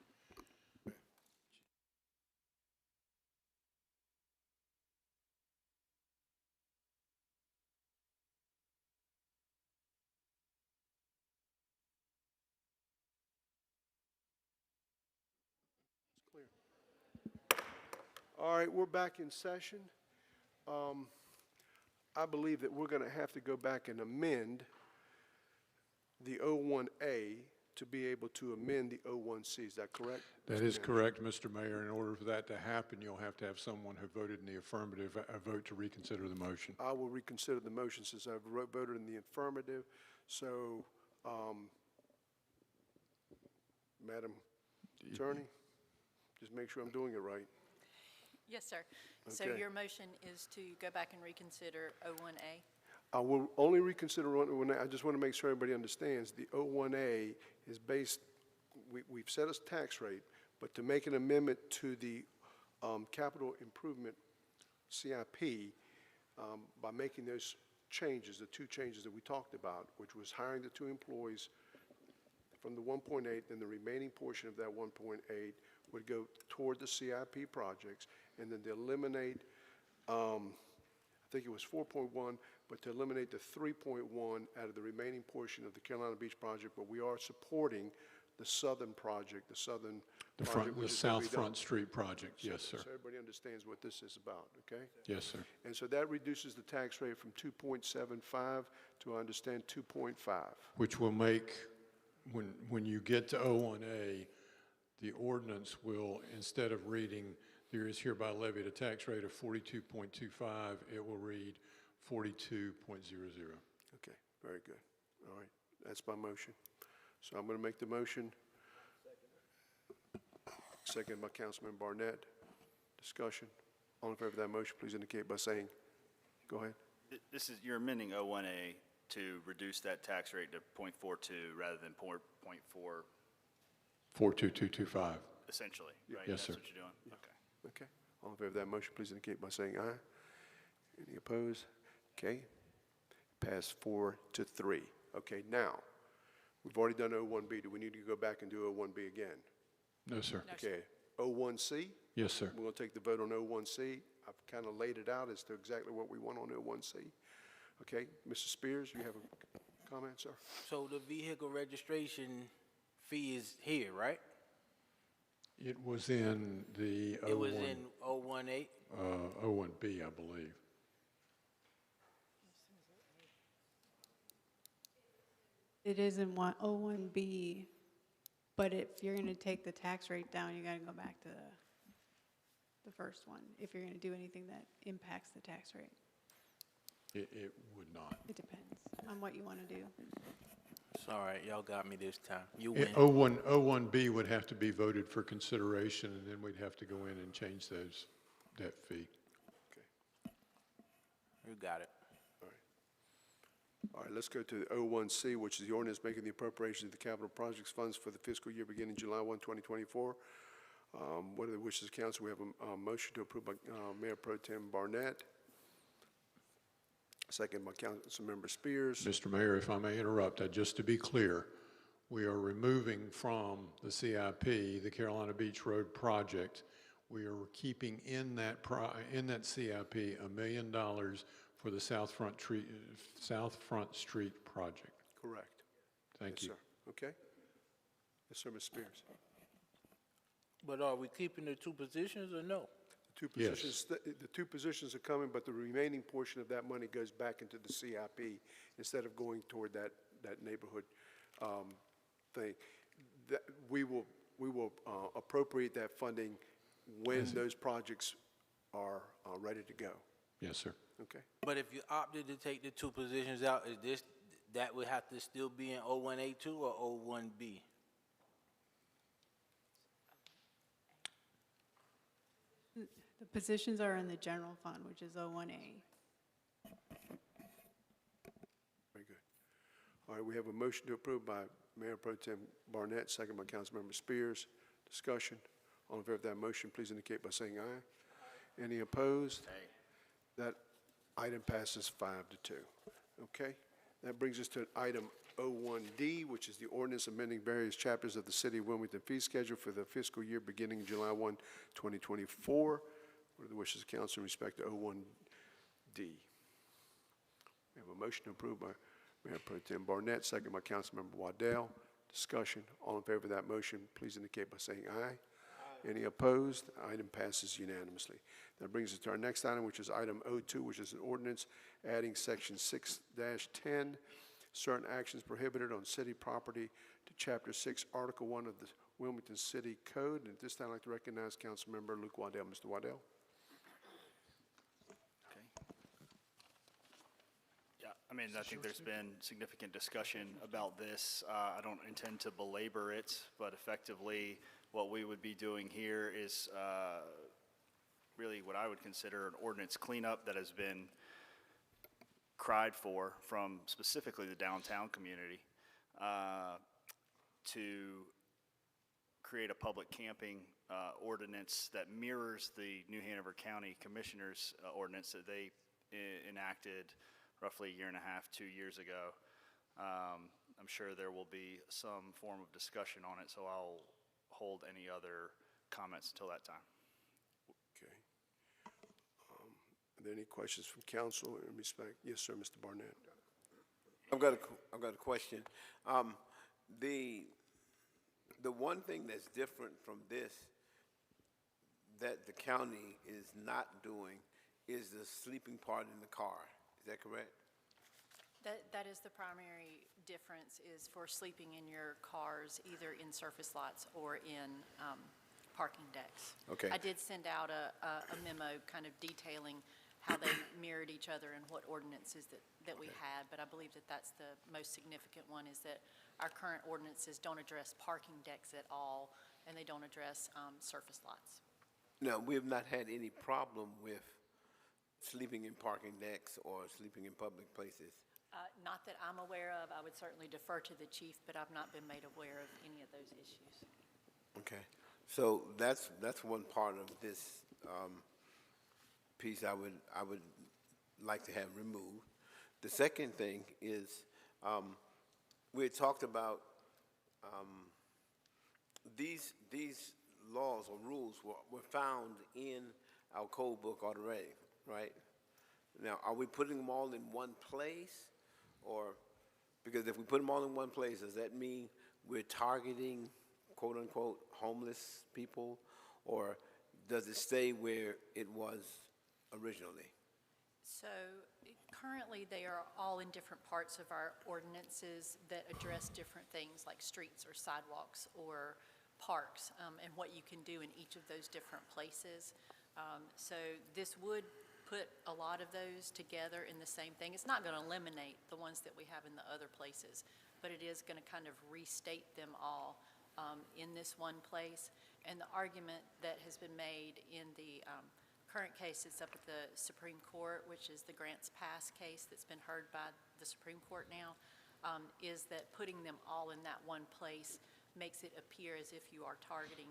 All right, we're back in session. I believe that we're going to have to go back and amend the 01A to be able to amend the 01C. Is that correct? That Mr. is Manager? correct, Mr. Mayor. In order for that to happen, you'll have to have someone who voted in the affirmative vote to reconsider the motion. I will reconsider the motion since I've voted in the affirmative. So, Madam Attorney, just make sure I'm doing it right. Yes, sir. So Okay. your motion is to go back and reconsider 01A? I will only reconsider 01A. I just want to make sure everybody understands the 01A is based, we've set a tax rate, but to make an amendment to the capital improvement CIP, by making those changes, the two changes that we talked about, which was hiring the 2 employees from the 1.8, then the remaining portion of that 1.8 would go toward the CIP projects, and then to eliminate, I think it was 4.1, but to eliminate the 3.1 out of the remaining portion of the Carolina Beach project, but we are supporting the southern project, the southern project, The which is South gonna be done. Front Street project, yes, sir. So everybody understands what this is about, okay? Yes, sir. And so that reduces the tax rate from 2.75 to, I understand, 2.5. Which will make, when you get to 01A, the ordinance will, instead of reading, there is hereby levied a tax rate of 42.25, it will read 42.00. Okay, very good. All right, that's my motion. So I'm going to make the motion. Second by Councilman Barnett. Discussion. All in favor of that motion, please indicate by saying, go ahead. This is, you're amending 01A to reduce that tax rate to .42 rather than .4, 42225. essentially, right? Yes, sir. That's what you're doing? Okay. Okay. All in favor of that motion, please indicate by saying aye. Any opposed? Okay. Pass 4-3. Okay, now, we've already done 01B. Do we need to go back and do 01B again? No, sir. Okay. 01C? Yes, sir. We're going to take the vote on 01C. I've kind of laid it out as to exactly what we want on 01C. Okay, Mr. Spears, you have a comment, sir? So the vehicle registration fee is here, right? It was in the 01. It was in 018? 01B, I believe. It is in 01B, but if you're going to take the tax rate down, you got to go back to the first one, if you're going to do anything that impacts the tax rate. It would not. It depends on what you want to do. It's all right, y'all got me this time. You It- win. 01B would have to be voted for consideration, and then we'd have to go in and change that fee. You got it. All right, let's go to 01C, which is the ordinance making the appropriation of the capital projects funds for the fiscal year beginning July 1, 2024. What are the wishes of council? We have a motion to approve by Mayor Pro Tem Barnett, second by Councilmember Spears. Mr. Mayor, if I may interrupt, just to be clear, we are removing from the CIP the Carolina Beach Road project. We are keeping in that CIP $1 million for the South Front Street project. Correct. Thank you. Yes, sir. Okay. Yes, sir, Ms. Spears. But are we keeping the two positions or no? Yes. The two positions are coming, but the remaining portion of that money goes back into the CIP instead of going toward that neighborhood thing. We will appropriate that funding when those projects are ready to go. Yes, sir. Okay. But if you opted to take the two positions out, that would have to still be in 01A2 or 01B? The positions are in the general fund, which is 01A. Very good. All right, we have a motion to approve by Mayor Pro Tem Barnett, second by Councilmember Spears. Discussion. All in favor of that motion, please indicate by saying aye. Any opposed? That item passes 5-2. Okay? That brings us to item 01D, which is the ordinance amending various chapters of the City of Wilmington fee schedule for the fiscal year beginning July 1, 2024. What are the wishes of council in respect to 01D? We have a motion to approve by Mayor Pro Tem Barnett, second by Councilmember Waddell. Discussion. All in favor of that motion, please indicate by saying aye. Any opposed? The item passes unanimously. That brings us to our next item, which is item 02, which is an ordinance adding section 6-10, certain actions prohibited on city property, to Chapter 6, Article 1 of the Wilmington City Code. And at this time, I'd like to recognize Councilmember Luke Waddell. Mr. Waddell. I think there's been significant discussion about this. I don't intend to belabor it, but effectively, what we would be doing here is really what I would consider an ordinance cleanup that has been cried for from specifically the downtown community to create a public camping ordinance that mirrors the New Hanover County Commissioners ordinance that they enacted roughly 1.5 years, 2 years ago. I'm sure there will be some form of discussion on it, so I'll hold any other comments until that time. Okay. Are there any questions from council in respect? Yes, sir, Mr. Barnett. I've got a question. The one thing that's different from this that the county is not doing is the sleeping part in the car. Is that correct? That is the primary difference, is for sleeping in your cars, either in surface lots or in parking decks. Okay. I did send out a memo kind of detailing how they mirrored each other and what ordinances that we had, but I believe that that's the most significant one, is that our current ordinances don't address parking decks at all, and they don't address surface lots. Now, we have not had any problem with sleeping in parking decks or sleeping in public places. Not that I'm aware of. I would certainly defer to the chief, but I've not been made aware of any of those issues. Okay, so that's one part of this piece I would like to have removed. The second thing is we had talked about these laws or rules were found in our code book already, right? Now, are we putting them all in one place? Or, because if we put them all in one place, does that mean we're targeting, quote unquote, homeless people? Or does it stay where it was originally? So currently, they are all in different parts of our ordinances that address different things like streets or sidewalks or parks, and what you can do in each of those different places. So this would put a lot of those together in the same thing. It's not going to eliminate the ones that we have in the other places, but it is going to kind of restate them all in this one place. And the argument that has been made in the current case that's up at the Supreme Court, which is the Grants Pass case that's been heard by the Supreme Court now, is that putting them all in that one place makes it appear as if you are targeting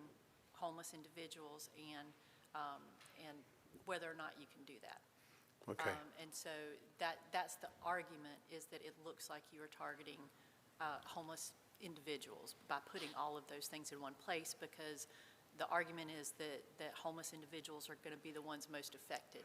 homeless individuals and whether or not you can do that. Okay. And so that's the argument, is that it looks like you are targeting homeless individuals by putting all of those things in one place, because the argument is that homeless individuals are going to be the ones most affected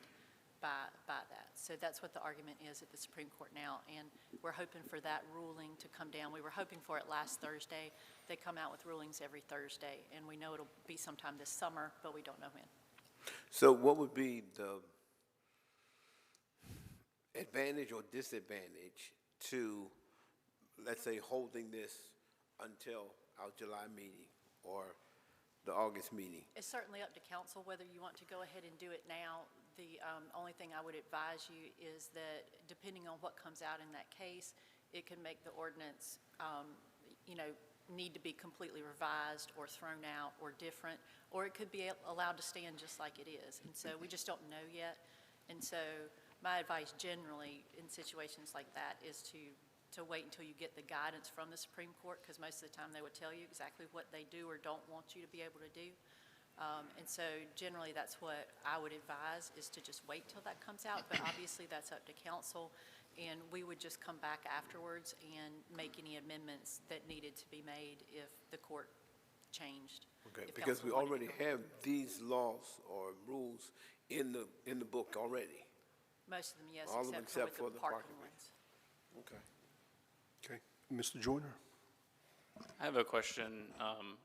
by that. So that's what the argument is at the Supreme Court now, and we're hoping for that ruling to come down. We were hoping for it last Thursday. They come out with rulings every Thursday, and we know it'll be sometime this summer, but we don't know when. So what would be the advantage or disadvantage to, let's say, holding this until our July meeting or the August meeting? It's certainly up to council whether you want to go ahead and do it now. The only thing I would advise you is that depending on what comes out in that case, it can make the ordinance, need to be completely revised or thrown out or different, or it could be allowed to stand just like it is. And so we just don't know yet. And so my advice generally in situations like that is to wait until you get the guidance from the Supreme Court, because most of the time they would tell you exactly what they do or don't want you to be able to do. And so generally that's what I would advise, is to just wait till that comes out, but obviously that's up to council, and we would just come back afterwards and make any amendments that needed to be made if the court changed. Okay, if because council we wanted to already go. have these laws or rules in the book already. Most of them, yes, All of them except except for for the the parking parking ones. Okay. Okay. Mr. Joyner? I have a question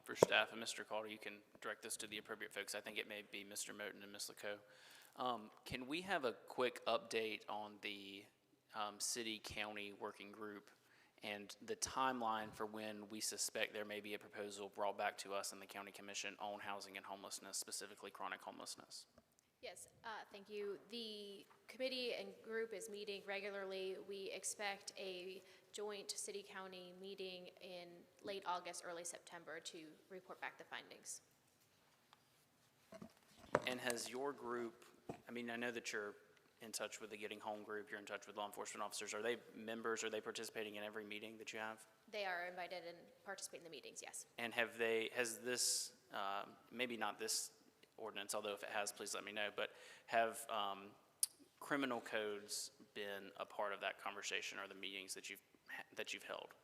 for staff, and Mr. Calder, you can direct this to the appropriate folks. I think it may be Mr. Moten and Ms. Lacoe. Can we have a quick update on the city-county working group and the timeline for when we suspect there may be a proposal brought back to us in the county commission on housing and homelessness, specifically chronic homelessness? Yes, thank you. The committee and group is meeting regularly. We expect a joint city-county meeting in late August, early September to report back the findings. And has your group, I mean, I know that you're in touch with the Getting Home group, you're in touch with law enforcement officers. Are they members, are they participating in every meeting that you have? They are invited and participate in the meetings, yes. And has this, maybe not this ordinance, although if it has, please let me know, but have criminal codes been a part of that conversation or the meetings that you've held?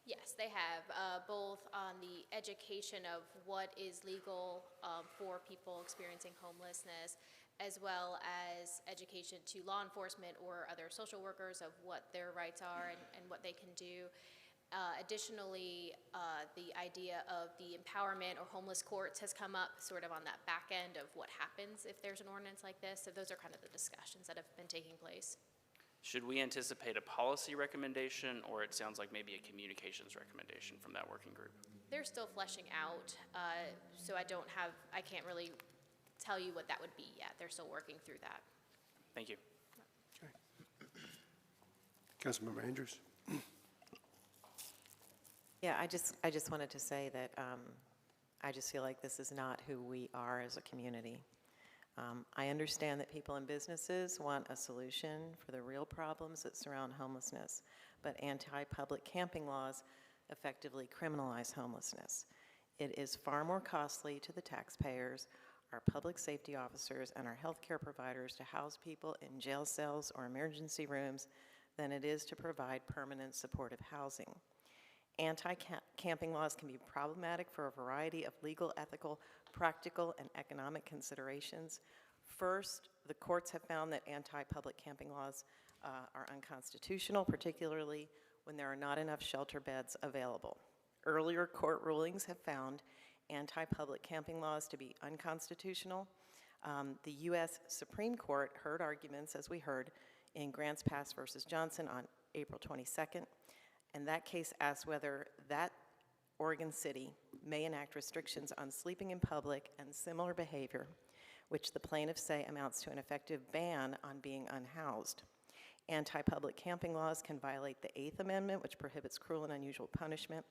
Yes, they have, both on the education of what is legal for people experiencing homelessness, as well as education to law enforcement or other social workers of what their rights are and what they can do. Additionally, the idea of the empowerment or homeless courts has come up sort of on that back end of what happens if there's an ordinance like this. So those are kind of the discussions that have been taking place. Should we anticipate a policy recommendation, or it sounds like maybe a communications recommendation from that working group? They're still fleshing out, so I can't really tell you what that would be yet. They're still working through that. Thank you. Okay. Councilmember Andrews? Yeah, I just wanted to say that I just feel like this is not who we are as a community. I understand that people and businesses want a solution for the real problems that surround homelessness, but anti-public camping laws effectively criminalize homelessness. It is far more costly to the taxpayers, our public safety officers, and our healthcare providers to house people in jail cells or emergency rooms than it is to provide permanent supportive housing. Anti-camping laws can be problematic for a variety of legal, ethical, practical, and economic considerations. First, the courts have found that anti-public camping laws are unconstitutional, particularly when there are not enough shelter beds available. Earlier court rulings have found anti-public camping laws to be unconstitutional. The U.S. Supreme Court heard arguments, as we heard, in Grants Pass versus Johnson on April 22nd. And that case asked whether that Oregon city may enact restrictions on sleeping in public and similar behavior, which the plaintiffs say amounts to an effective ban on being unhoused. Anti-public camping laws can violate the 8th Amendment, which prohibits cruel and unusual punishment.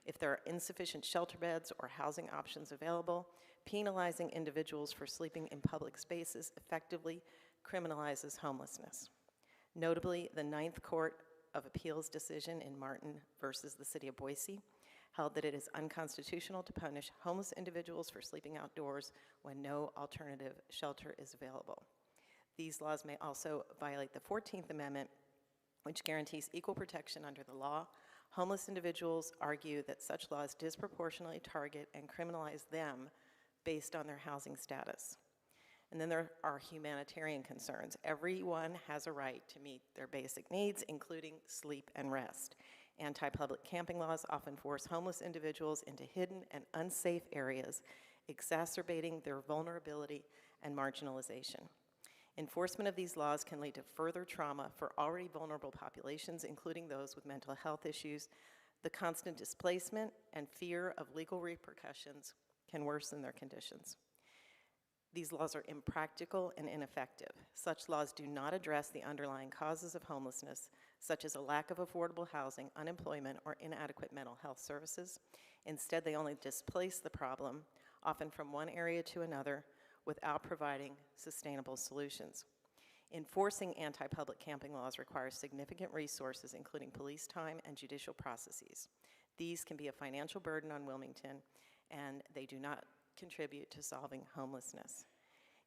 If there are insufficient shelter beds or housing options available, penalizing individuals for sleeping in public spaces effectively criminalizes homelessness. Notably, the Ninth Court of Appeals decision in Martin versus the City of Boise held that it is unconstitutional to punish homeless individuals for sleeping outdoors when no alternative shelter is available. These laws may also violate the 14th Amendment, which guarantees equal protection under the law. Homeless individuals argue that such laws disproportionately target and criminalize them based on their housing status. And then there are humanitarian concerns. Everyone has a right to meet their basic needs, including sleep and rest. Anti-public camping laws often force homeless individuals into hidden and unsafe areas, exacerbating their vulnerability and marginalization. Enforcement of these laws can lead to further trauma for already vulnerable populations, including those with mental health issues. The constant displacement and fear of legal repercussions can worsen their conditions. These laws are impractical and ineffective. Such laws do not address the underlying causes of homelessness, such as a lack of affordable housing, unemployment, or inadequate mental health services. Instead, they only displace the problem, often from one area to another, without providing sustainable solutions. Enforcing anti-public camping laws requires significant resources, including police time and judicial processes. These can be a financial burden on Wilmington, and they do not contribute to solving homelessness.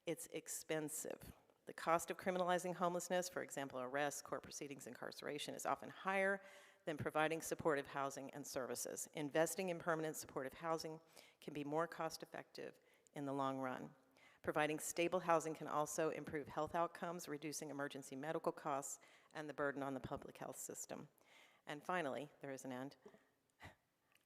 It's expensive. The cost of criminalizing homelessness, for example, arrests, court proceedings, incarceration, is often higher than providing supportive housing and services. Investing in permanent supportive housing can be more cost-effective in the long run. Providing stable housing can also improve health outcomes, reducing emergency medical costs and the burden on the public health system. And finally, there is an end.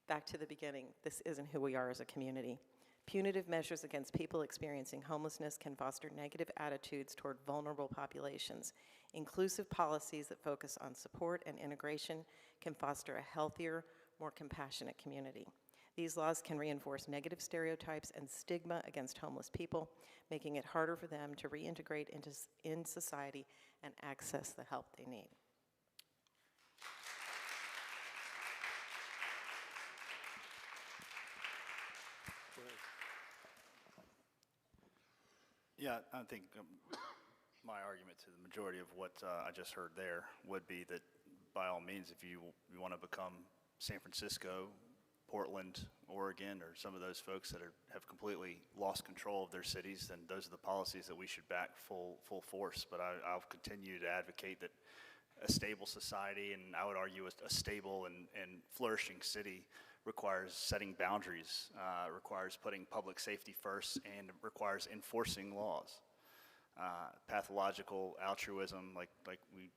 Back to the beginning, this isn't who we are as a community. Punitive measures against people experiencing homelessness can foster negative attitudes toward vulnerable populations. Inclusive policies that focus on support and integration can foster a healthier, more compassionate community. These laws can reinforce negative stereotypes and stigma against homeless people, making it harder for them to reintegrate in society and access the help they need. Yeah, I think my argument to the majority of what I just heard there would be that by all means, if you want to become San Francisco, Portland, Oregon, or some of those folks that have completely lost control of their cities, then those are the policies that we should back full force. But I'll continue to advocate that a stable society, and I would argue a stable and flourishing city, requires setting boundaries, requires putting public safety first, and requires enforcing laws. Pathological altruism, like we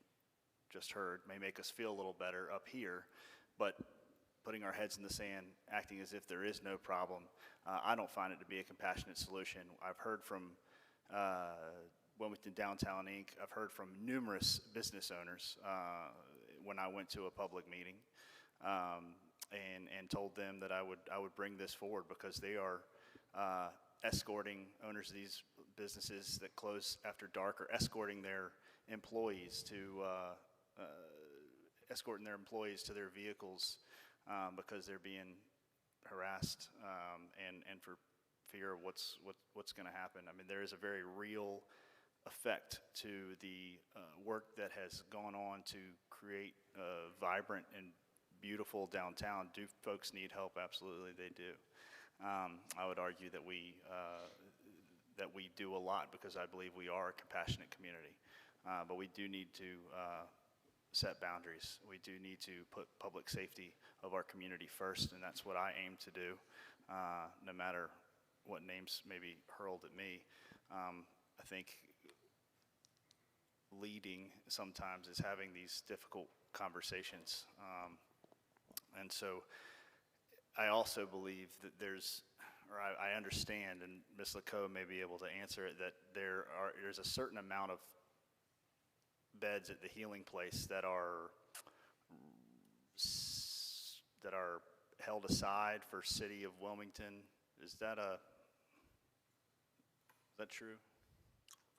just heard, may make us feel a little better up here, but putting our heads in the sand, acting as if there is no problem, I don't find it to be a compassionate solution. I've heard from Wilmington Downtown Inc., I've heard from numerous business owners when I went to a public meeting, and told them that I would bring this forward because they are escorting owners of these businesses that close after dark, or escorting their employees to their vehicles because they're being harassed and for fear of what's going to happen. I mean, there is a very real effect to the work that has gone on to create a vibrant and beautiful downtown. Do folks need help? Absolutely, they do. I would argue that we do a lot because I believe we are a compassionate community, but we do need to set boundaries. We do need to put public safety of our community first, and that's what I aim to do, no matter what names may be hurled at me. I think leading sometimes is having these difficult conversations. And so I also believe that I understand, and Ms. LaCoe may be able to answer it, that there's a certain amount of beds at the Healing Place that are held aside for City of Wilmington. Is that true?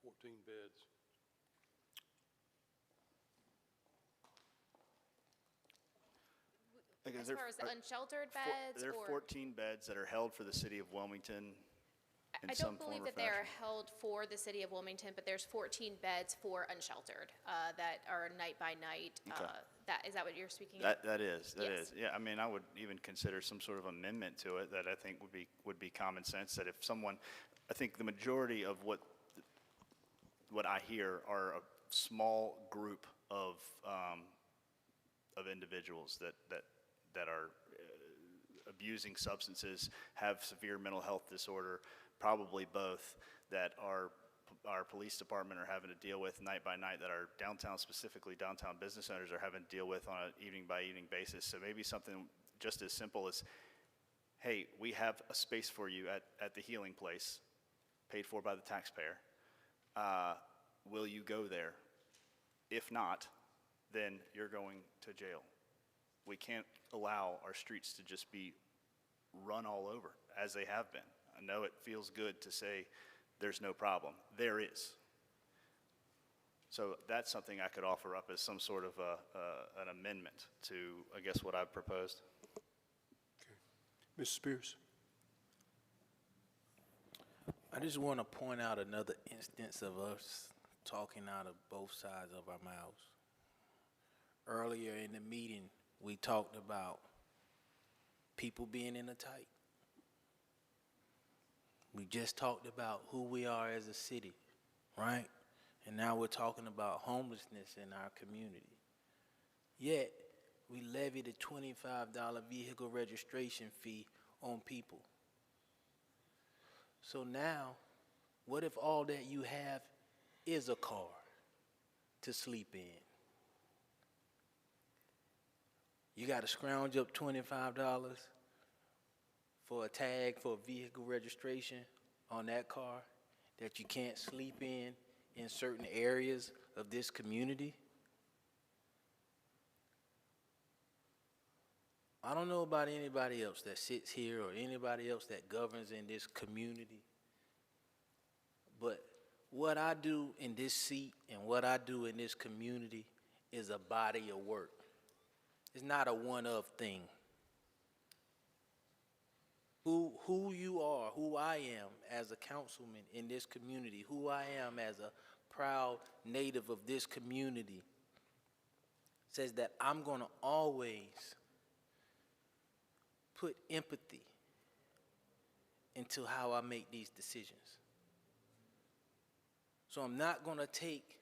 14 beds. As far as the unsheltered beds, There are or 14 beds that are held for the City of Wilmington in I some don't form believe or that they are fashion. held for the city of Wilmington, but there's 14 beds for unsheltered that are night by night. Okay. Is that what you're speaking of? That is. Yes. Yeah, I mean, I would even consider some sort of amendment to it that I think would be common sense, that if someone, I think the majority of what I hear are a small group of individuals that are abusing substances, have severe mental health disorder, probably both, that our police department are having to deal with night by night, that our downtown, specifically downtown business owners, are having to deal with on an evening by evening basis. So maybe something just as simple as, hey, we have a space for you at the Healing Place, paid for by the taxpayer. Will you go there? If not, then you're going to jail. We can't allow our streets to just be run all over, as they have been. I know it feels good to say there's no problem. There is. So that's something I could offer up as some sort of an amendment to, I guess, what I've proposed. Mr. Spears? I just want to point out another instance of us talking out of both sides of our mouths. Earlier in the meeting, we talked about people being in a tight. We just talked about who we are as a city, right? And now we're talking about homelessness in our community. Yet, we levied a $25 vehicle registration fee on people. So now, what if all that you have is a car to sleep in? You got to scrounge up $25 for a tag for a vehicle registration on that car that you can't sleep in certain areas of this community? I don't know about anybody else that sits here or anybody else that governs in this community, but what I do in this seat and what I do in this community is a body of work. It's not a one-of thing. Who you are, who I am as a councilman in this community, who I am as a proud native of this community, says that I'm going to always put empathy into how I make these decisions. So I'm not going to take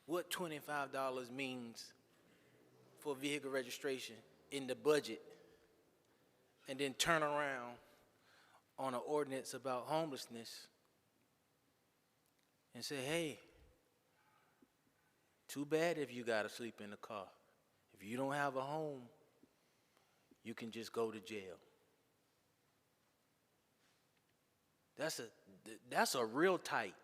what $25 means for vehicle registration in the budget and then turn around on an ordinance about homelessness and say, hey, too bad if you got to sleep in the car. If you don't have a home, you can just go to jail. That's a real tight.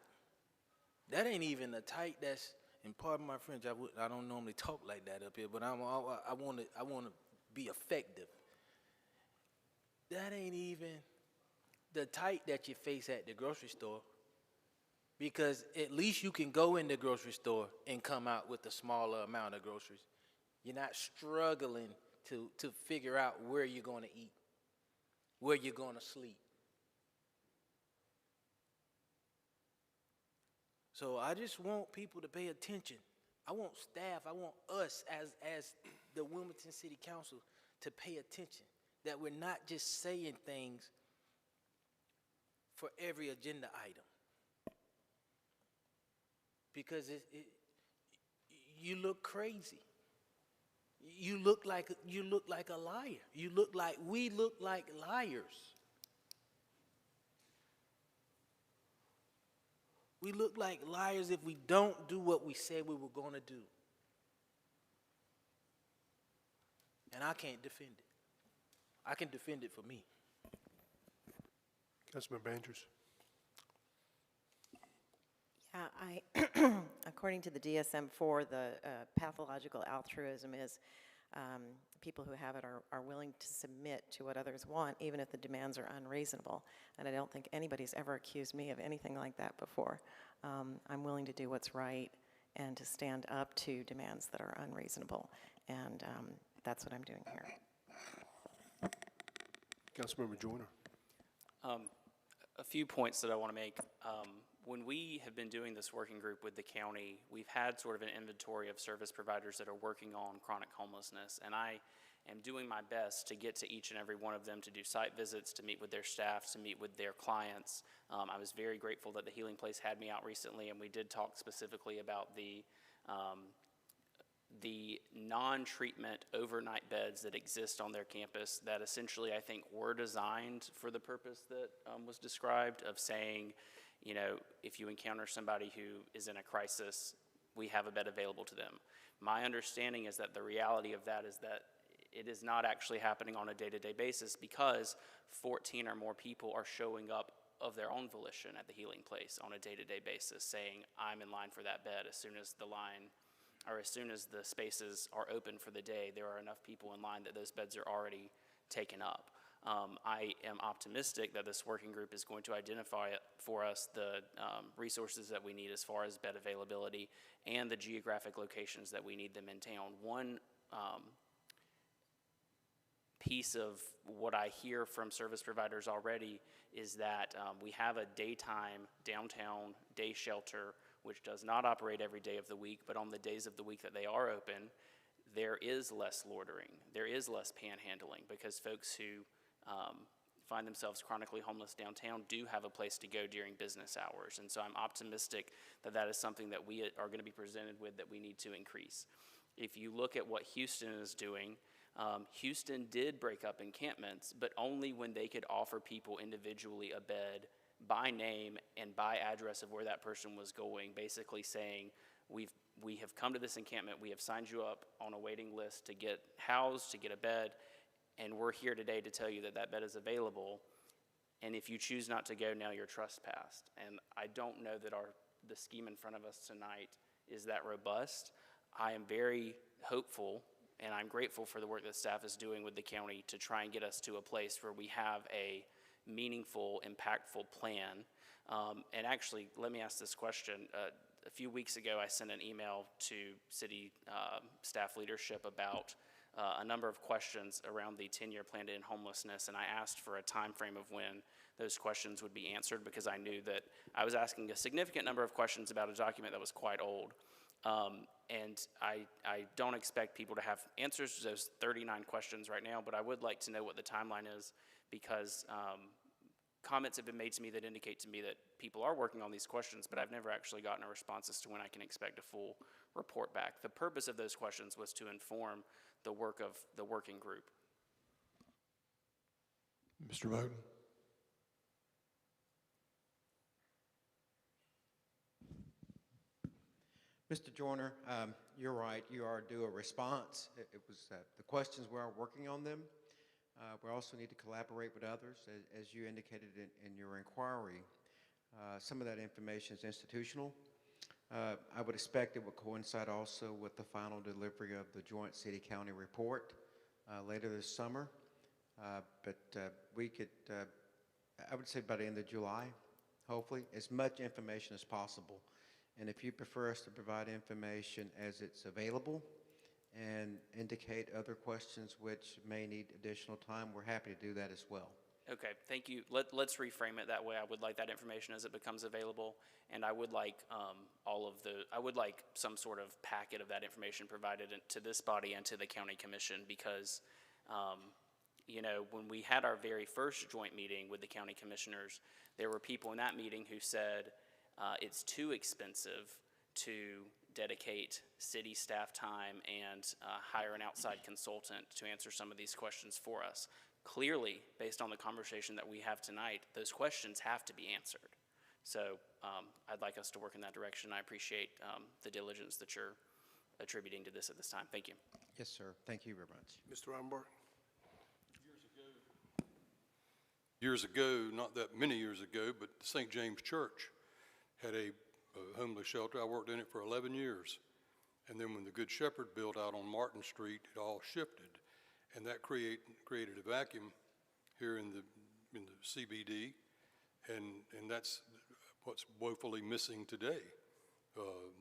That ain't even a tight that's, and pardon my French, I don't normally talk like that up here, but I want to be effective. That ain't even the tight that you face at the grocery store, because at least you can go in the grocery store and come out with a smaller amount of groceries. You're not struggling to figure out where you're going to eat, where you're going to sleep. So I just want people to pay attention. I want staff, I want us as the Wilmington City Council to pay attention, that we're not just saying things for every agenda item. Because you look crazy. You look like a liar. We look like liars. We look like liars if we don't do what we said we were going to do. And I can't defend it. I can defend it for me. Councilmember Andrews? Yeah, according to the DSM-4, the pathological altruism is people who have it are willing to submit to what others want, even if the demands are unreasonable. And I don't think anybody's ever accused me of anything like that before. I'm willing to do what's right and to stand up to demands that are unreasonable. And that's what I'm doing here. Councilmember Joyner? A few points that I want to make. When we have been doing this working group with the county, we've had sort of an inventory of service providers that are working on chronic homelessness, and I am doing my best to get to each and every one of them to do site visits, to meet with their staff, to meet with their clients. I was very grateful that the Healing Place had me out recently, and we did talk specifically about the non-treatment overnight beds that exist on their campus that essentially I think were designed for the purpose that was described, of saying, you know, if you encounter somebody who is in a crisis, we have a bed available to them. My understanding is that the reality of that is that it is not actually happening on a day-to-day basis, because 14 or more people are showing up of their own volition at the Healing Place on a day-to-day basis, saying, I'm in line for that bed. As soon as the line, or as soon as the spaces are open for the day, there are enough people in line that those beds are already taken up. I am optimistic that this working group is going to identify for us the resources that we need as far as bed availability and the geographic locations that we need them in town. One piece of what I hear from service providers already is that we have a daytime downtown day shelter which does not operate every day of the week, but on the days of the week that they are open, there is less loitering, there is less panhandling, because folks who find themselves chronically homeless downtown do have a place to go during business hours. And so I'm optimistic that that is something that we are going to be presented with that we need to increase. If you look at what Houston is doing, Houston did break up encampments, but only when they could offer people individually a bed by name and by address of where that person was going, basically saying, we have come to this encampment, we have signed you up on a waiting list to get housed, to get a bed, and we're here today to tell you that that bed is available, and if you choose not to go, now you're trespassed. And I don't know that the scheme in front of us tonight is that robust. I am very hopeful, and I'm grateful for the work that staff is doing with the county to try and get us to a place where we have a meaningful, impactful plan. And actually, let me ask this question. A few weeks ago, I sent an email to city staff leadership about a number of questions around the 10-year plan to end homelessness, and I asked for a time frame of when those questions would be answered, because I knew that I was asking a significant number of questions about a document that was quite old. And I don't expect people to have answers to those 39 questions right now, but I would like to know what the timeline is, because comments have been made to me that indicate to me that people are working on these questions, but I've never actually gotten a response as to when I can expect a full report back. The purpose of those questions was to inform the work of the working group. Mr. Bowden? Mr. Joyner, you're right. You are due a response. It was the questions, we are working on them. We also need to collaborate with others, as you indicated in your inquiry. Some of that information is institutional. I would expect it would coincide also with the final delivery of the joint city-county report later this summer. But we could, I would say by the end of July, hopefully, as much information as possible. And if you prefer us to provide information as it's available and indicate other questions which may need additional time, we're happy to do that as well. Okay, thank you. Let's reframe it that way. I would like that information as it becomes available, and I would like I would like some sort of packet of that information provided to this body and to the county commission, because you know, when we had our very first joint meeting with the county commissioners, there were people in that meeting who said it's too expensive to dedicate city staff time and hire an outside consultant to answer some of these questions for us. Clearly, based on the conversation that we have tonight, those questions have to be answered. So I'd like us to work in that direction. I appreciate the diligence that you're attributing to this at this time. Thank you. Yes, sir. Thank you very much. Mr. Rodenbach? Years ago, not that many years ago, but the St. James Church had a homeless shelter. I worked in it for 11 years. And then when the Good Shepherd built out on Martin Street, it all shifted. And that created a vacuum here in the CBD, and that's what's woefully missing today.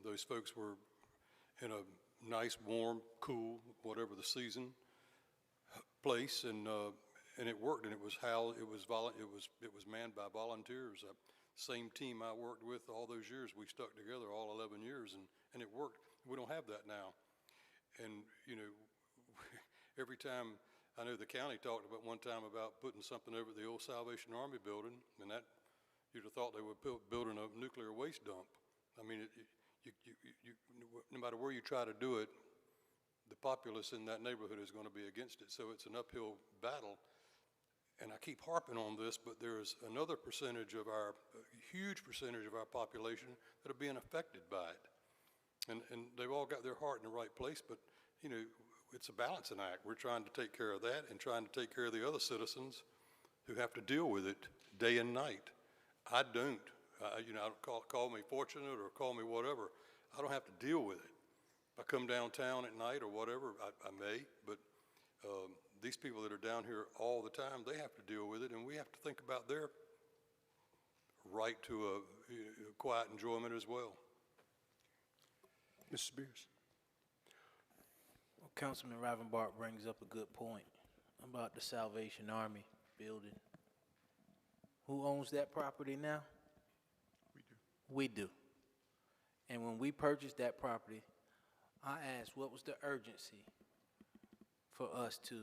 Those folks were in a nice, warm, cool, whatever the season, place, and and it worked, and it was manned by volunteers. Same team I worked with all those years, we stuck together all 11 years, and it worked. We don't have that now. And, you know, every time, I know the county talked about one time about putting something over at the old Salvation Army building, and that, you'd have thought they were building a nuclear waste dump. I mean, no matter where you try to do it, the populace in that neighborhood is going to be against it. So it's an uphill battle. And I keep harping on this, but there's another percentage of a huge percentage of our population that are being affected by it. And they've all got their heart in the right place, but, you know, it's a balancing act. We're trying to take care of that and trying to take care of the other citizens who have to deal with it day and night. I don't. You know, call me fortunate or call me whatever. I don't have to deal with it. If I come downtown at night or whatever, I may, but these people that are down here all the time, they have to deal with it, and we have to think about their right to a quiet enjoyment as well. Mr. Spears. Well, Councilman Ravenbart brings up a good point about the Salvation Army building. Who owns that property now? We do. We do. And when we purchased that property, I asked what was the urgency for us to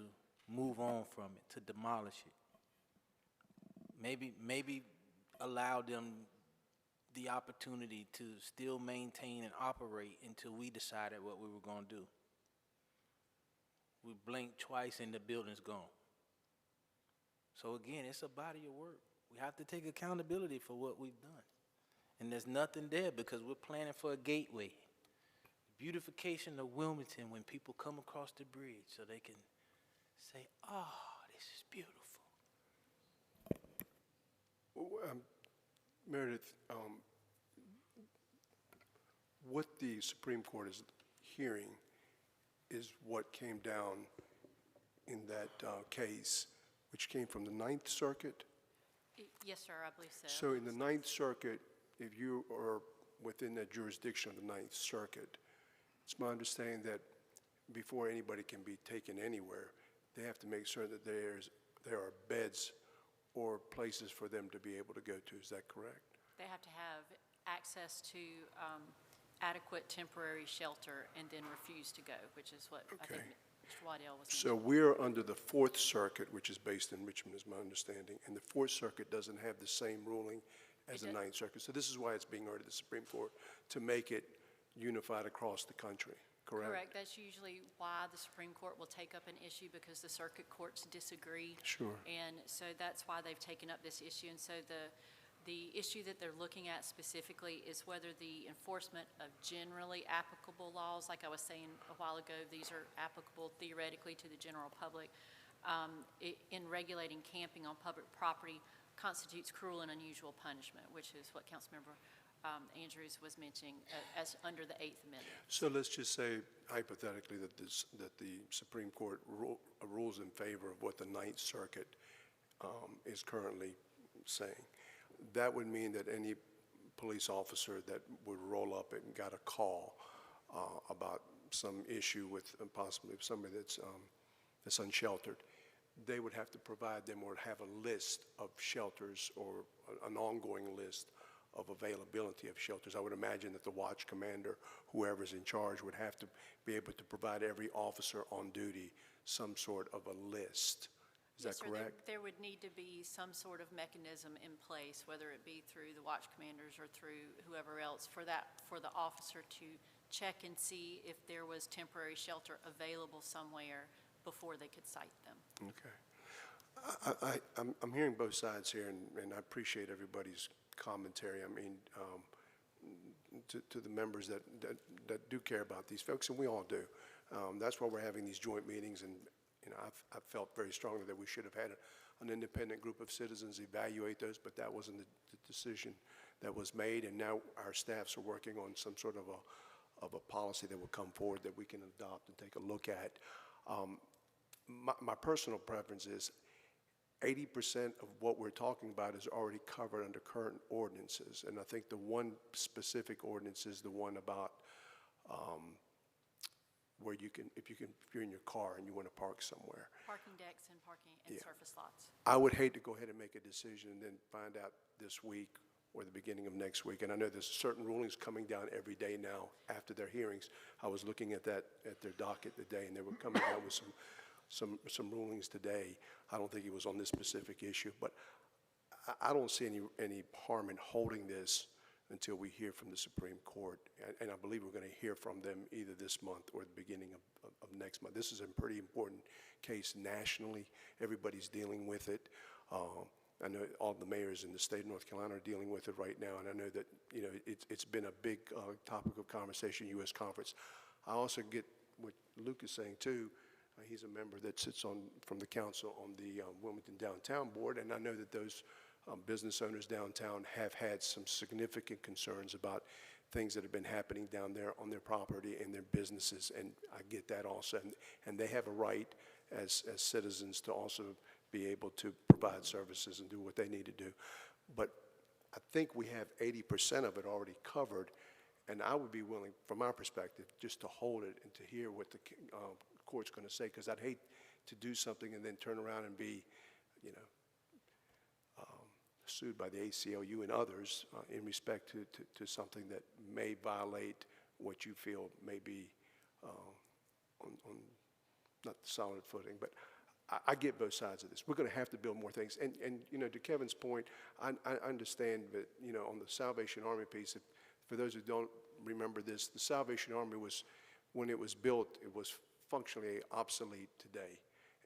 move on from it, to demolish it. Maybe allow them the opportunity to still maintain and operate until we decided what we were going to do. We blinked twice and the building's gone. So again, it's a body of work. We have to take accountability for what we've done. And there's nothing there because we're planning for a gateway. Beautification of Wilmington when people come across the bridge so they can say, oh, this is beautiful. Meredith, what the Supreme Court is hearing is what came down in that case, which came from the Ninth Circuit. Yes, sir, I believe so. So in the Ninth Circuit, if you are within that jurisdiction of the Ninth Circuit, it's my understanding that before anybody can be taken anywhere, they have to make sure that there are beds or places for them to be able to go to. Is that correct? They have to have access to adequate temporary shelter and then refuse to go, which is what I think Mr. Waddell was So we're under the Fourth Circuit, which is based in Richmond, is my understanding, and the Fourth Circuit doesn't have the same ruling as the Ninth Circuit. So this is why it's being heard at the Supreme Court, to make it unified across the country, correct? Correct. That's usually why the Supreme Court will take up an issue, because the circuit courts disagree. Sure. And so that's why they've taken up this issue. And so the issue that they're looking at specifically is whether the enforcement of generally applicable laws, like I was saying a while ago, these are applicable theoretically to the general public, in regulating camping on public property constitutes cruel and unusual punishment, which is what Councilmember Andrews was mentioning as under the Eighth Amendment. So let's just say hypothetically that the Supreme Court rules in favor of what the Ninth Circuit is currently saying. That would mean that any police officer that would roll up and got a call about some issue with possibly somebody that's unsheltered, they would have to provide them or have a list of shelters or an ongoing list of availability of shelters. I would imagine that the watch commander, whoever's in charge, would have to be able to provide every officer on duty some sort of a list. Is that correct? There would need to be some sort of mechanism in place, whether it be through the watch commanders or through whoever else, for the officer to check and see if there was temporary shelter available somewhere before they could cite them. Okay. I'm hearing both sides here, and I appreciate everybody's commentary. I mean, to the members that do care about these folks, and we all do. That's why we're having these joint meetings, and you know, I've felt very strongly that we should have had an independent group of citizens evaluate those, but that wasn't the decision that was made, and now our staffs are working on some sort of a policy that will come forward that we can adopt and take a look at. My personal preference is 80% of what we're talking about is already covered under current ordinances, and I think the one specific ordinance is the one about where you can, if you're in your car and you want to park somewhere. Parking decks and parking and Yeah. surface lots. I would hate to go ahead and make a decision and then find out this week or the beginning of next week. And I know there's certain rulings coming down every day now after their hearings. I was looking at that, at their docket today, and they were coming down with some rulings today. I don't think it was on this specific issue, but I don't see any harm in holding this until we hear from the Supreme Court. And I believe we're going to hear from them either this month or the beginning of next month. This is a pretty important case nationally. Everybody's dealing with it. I know all the mayors in the state of North Carolina are dealing with it right now, and I know that, you know, it's been a big topic of conversation, U.S. conference. I also get what Luke is saying, too. He's a member that sits from the council on the Wilmington Downtown Board, and I know that those business owners downtown have had some significant concerns about things that have been happening down there on their property and their businesses, and I get that also. And they have a right as citizens to also be able to provide services and do what they need to do. But I think we have 80% of it already covered, and I would be willing, from my perspective, just to hold it and to hear what the court's going to say, because I'd hate to do something and then turn around and be, you know, sued by the ACLU and others in respect to something that may violate what you feel may be on not solid footing. But I get both sides of this. We're going to have to build more things. And you know, to Kevin's point, I understand that, you know, on the Salvation Army piece, for those who don't remember this, the Salvation Army was, when it was built, it was functionally obsolete today.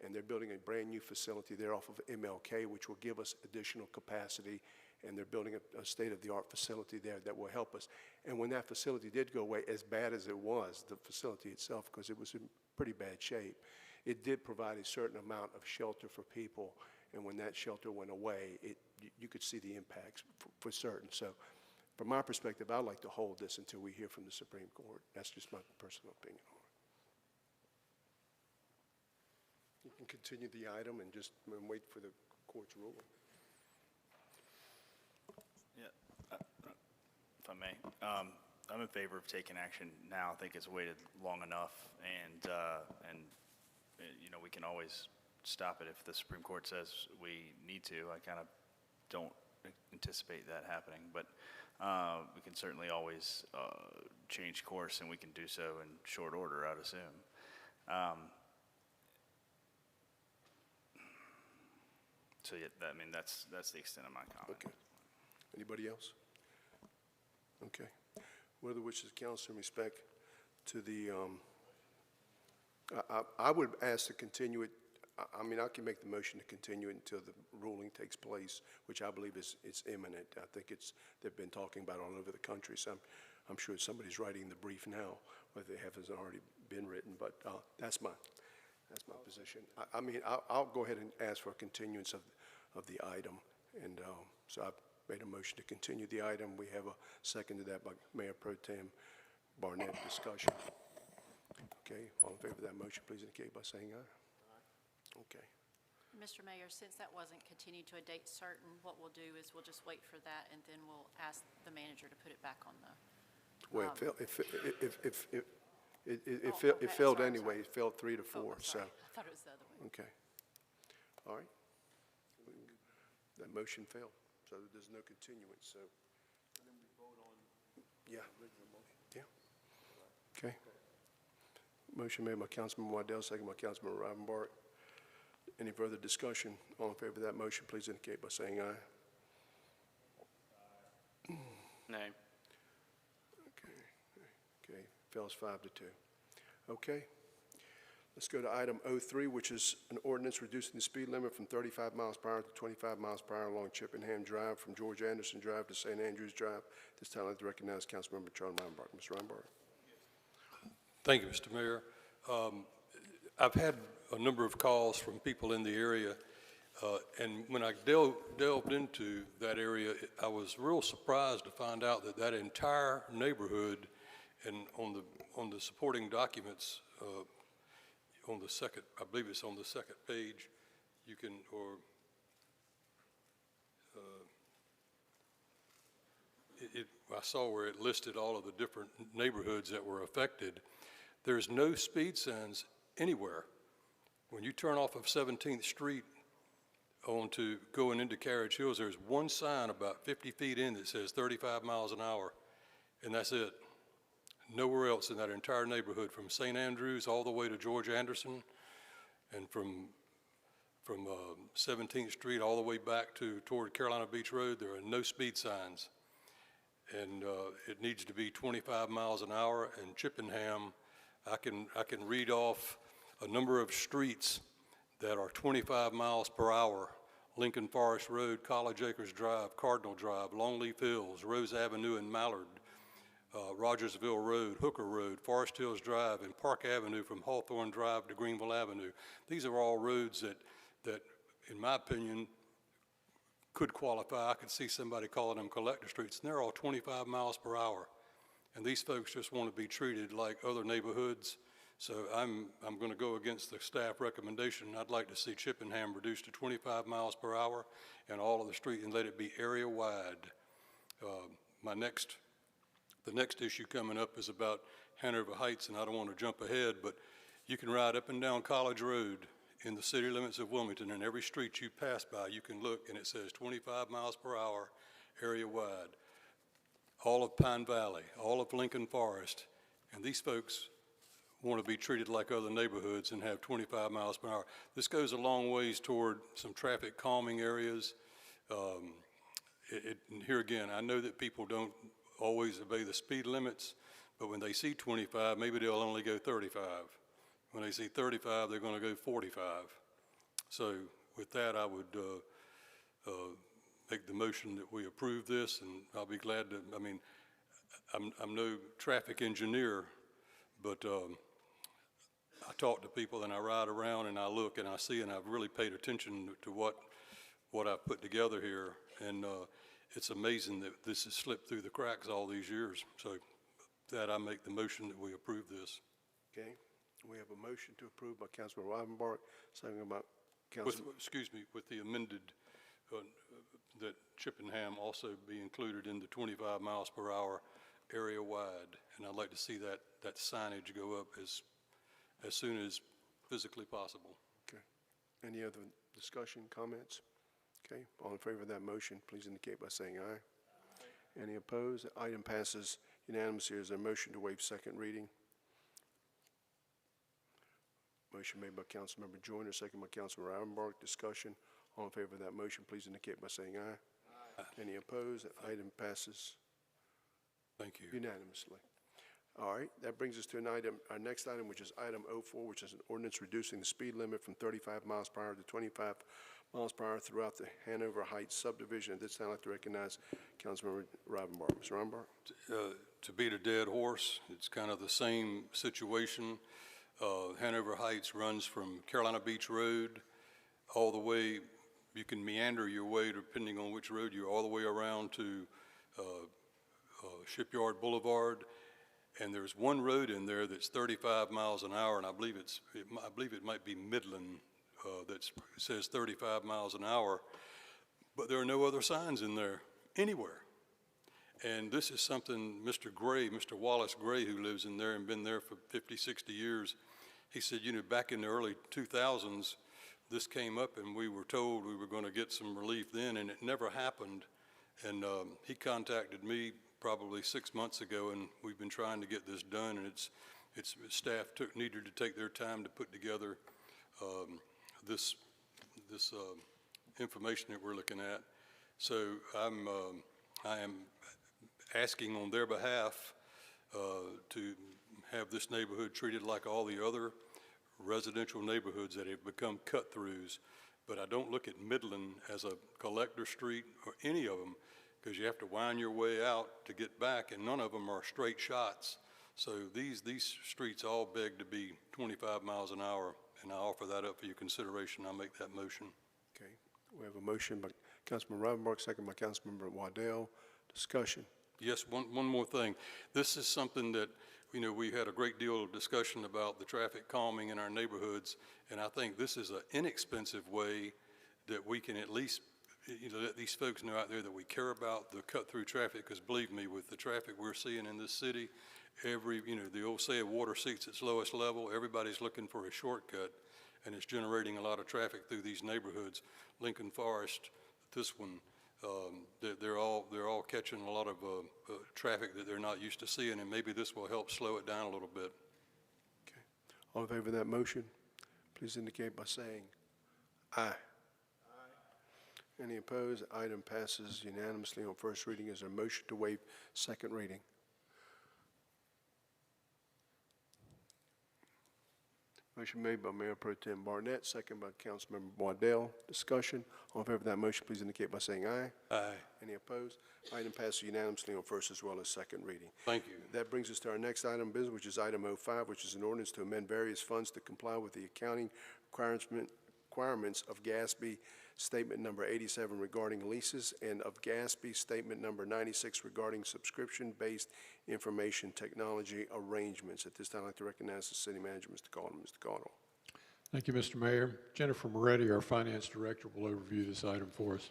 And they're building a brand new facility there off of MLK, which will give us additional capacity. And they're building a state-of-the-art facility there that will help us. And when that facility did go away, as bad as it was, the facility itself, because it was in pretty bad shape, it did provide a certain amount of shelter for people. And when that shelter went away, you could see the impacts for certain. So from my perspective, I'd like to hold this until we hear from the Supreme Court. That's just my personal opinion on it. You can continue the item and just wait for the court's ruling. Yeah, if I may, I'm in favor of taking action now. I think it's waited long enough, and you know, we can always stop it if the Supreme Court says we need to. I kind of don't anticipate that happening, but we can certainly always change course, and we can do so in short order, I'd assume. So yeah, I mean, that's the extent of my comment. Okay. Anybody else? Okay. What are the wishes of council in respect to the, I would ask to continue it. I mean, I can make the motion to continue it until the ruling takes place, which I believe it's imminent. I think they've been talking about it all over the country, so I'm sure somebody's writing the brief now, whether they hasn't already been written, but that's my position. I mean, I'll go ahead and ask for a continuance of the item, and so I've made a motion to continue the item. We have a second to that by Mayor Pro Tem Barnett. Discussion. Okay, all in favor of that motion, please indicate by saying aye. Okay. Mr. Mayor, since that wasn't continued to a date certain, what we'll do is we'll just wait for that, and then we'll ask the manager to put it back on the. Well, it okay, failed sorry, anyway. It failed 3 to 4. Oh, So. sorry. I thought it was the other way. Okay. All right. That motion failed, so there's no continuance. So. And then we vote on. Yeah. Original motion. Yeah. Okay. Motion made by Councilman Waddell, second by Councilman Rivenbark. Any further discussion? All in favor of that motion, please indicate by saying aye. No. Okay, fails 5 to 2. Okay. Let's go to item 03, which is an ordinance reducing the speed limit from 35 miles per hour to 25 miles per hour along Chippenham Drive from George Anderson Drive to St. Andrews Drive. This time I'd like to recognize Councilmember Charles Rivenbark. Mr. Rivenbark. Thank you, Mr. Mayor. I've had a number of calls from people in the area, and when I delved into that area, I was real surprised to find out that entire neighborhood, and on the supporting documents, on the second, I believe it's on the second page, you can, I saw where it listed all of the different neighborhoods that were affected. There's no speed signs anywhere. When you turn off of 17th Street onto going into Carriage Hills, there's one sign about 50 feet in that says 35 miles an hour, and that's it. Nowhere else in that entire neighborhood, from St. Andrews all the way to George Anderson, and from 17th Street all the way back toward Carolina Beach Road, there are no speed signs. And it needs to be 25 miles an hour. And Chippenham, I can read off a number of streets that are 25 miles per hour: Lincoln Forest Road, College Acres Drive, Cardinal Drive, Longleaf Hills, Rose Avenue and Mallard, Rogersville Road, Hooker Road, Forest Hills Drive, and Park Avenue from Hawthorne Drive to Greenville Avenue. These are all roads that, in my opinion, could qualify. I could see somebody calling them collector streets, and they're all 25 miles per hour. And these folks just want to be treated like other neighborhoods. So I'm going to go against the staff recommendation. I'd like to see Chippenham reduced to 25 miles per hour and all of the street, and let it be area wide. The next issue coming up is about Hanover Heights, and I don't want to jump ahead, but you can ride up and down College Road in the city limits of Wilmington, and every street you pass by, you can look, and it says 25 miles per hour, area wide. All of Pine Valley, all of Lincoln Forest, and these folks want to be treated like other neighborhoods and have 25 miles per hour. This goes a long ways toward some traffic calming areas. And here again, I know that people don't always obey the speed limits, but when they see 25, maybe they'll only go 35. When they see 35, they're going to go 45. So with that, I would make the motion that we approve this, and I'll be glad to. I mean, I'm no traffic engineer, but I talk to people and I ride around and I look and I see, and I've really paid attention to what I've put together here, and it's amazing that this has slipped through the cracks all these years. So that I make the motion that we approve this. Okay, we have a motion to approve by Councilman Rivenbark, second by Councilman. With the amended, that Chippenham also be included in the 25 miles per hour area wide. And I'd like to see that signage go up as soon as physically possible. Okay. Any other discussion, comments? Okay, all in favor of that motion, please indicate by saying aye. Any opposed? The item passes unanimously. Is there a motion to waive second reading? Motion made by Councilmember Joyner, second by Councilman Rivenbark. Discussion. All in favor of that motion, please indicate by saying aye. Any opposed? The item passes. Thank you. Unanimously. All right, that brings us to our next item, which is item 04, which is an ordinance reducing the speed limit from 35 miles per hour to 25 miles per hour throughout the Hanover Heights subdivision. At this time, I'd like to recognize Councilmember Rivenbark. Mr. Rivenbark? To beat a dead horse, it's kind of the same situation. Hanover Heights runs from Carolina Beach Road all the way. You can meander your way, depending on which road you're, all the way around to Shipyard Boulevard. And there's one road in there that's 35 miles an hour, and I believe it might be Midland that says 35 miles an hour, but there are no other signs in there anywhere. And this is something Mr. Gray, Mr. Wallace Gray, who lives in there and been there for 50, 60 years, he said, you know, back in the early 2000s, this came up and we were told we were going to get some relief then, and it never happened. And he contacted me probably 6 months ago, and we've been trying to get this done, and it's staff needed to take their time to put together this information that we're looking at. So I am asking on their behalf to have this neighborhood treated like all the other residential neighborhoods that have become cut-throughs. But I don't look at Midland as a collector street or any of them, because you have to wind your way out to get back, and none of them are straight shots. So these streets all beg to be 25 miles an hour, and I offer that up for your consideration. I'll make that motion. Okay, we have a motion by Councilman Rivenbark, second by Councilmember Waddell. Discussion. Yes, one more thing. This is something that, you know, we had a great deal of discussion about the traffic calming in our neighborhoods, and I think this is an inexpensive way that we can at least let these folks know out there that we care about the cut-through traffic, because believe me, with the traffic we're seeing in this city, the old saying, water seeks its lowest level, everybody's looking for a shortcut, and it's generating a lot of traffic through these neighborhoods. Lincoln Forest, this one, they're all catching a lot of traffic that they're not used to seeing, and maybe this will help slow it down a little bit. All in favor of that motion, please indicate by saying aye. Any opposed? Item passes unanimously on first reading. Is there a motion to waive second reading? Motion made by Mayor Pro Tem Barnett, second by Councilmember Waddell. Discussion. All in favor of that motion, please indicate by saying aye. Aye. Any opposed? Item passes unanimously on first as well as second reading. Thank you. That brings us to our next item of business, which is item 05, which is an ordinance to amend various funds to comply with the accounting requirements of GASB Statement Number 87 regarding leases and of GASB Statement Number 96 regarding subscription-based information technology arrangements. At this time, I'd like to recognize the city manager, Mr. Cottle. Mr. Cottle. Thank you, Mr. Mayor. Jennifer Moretti, our finance director, will overview this item for us.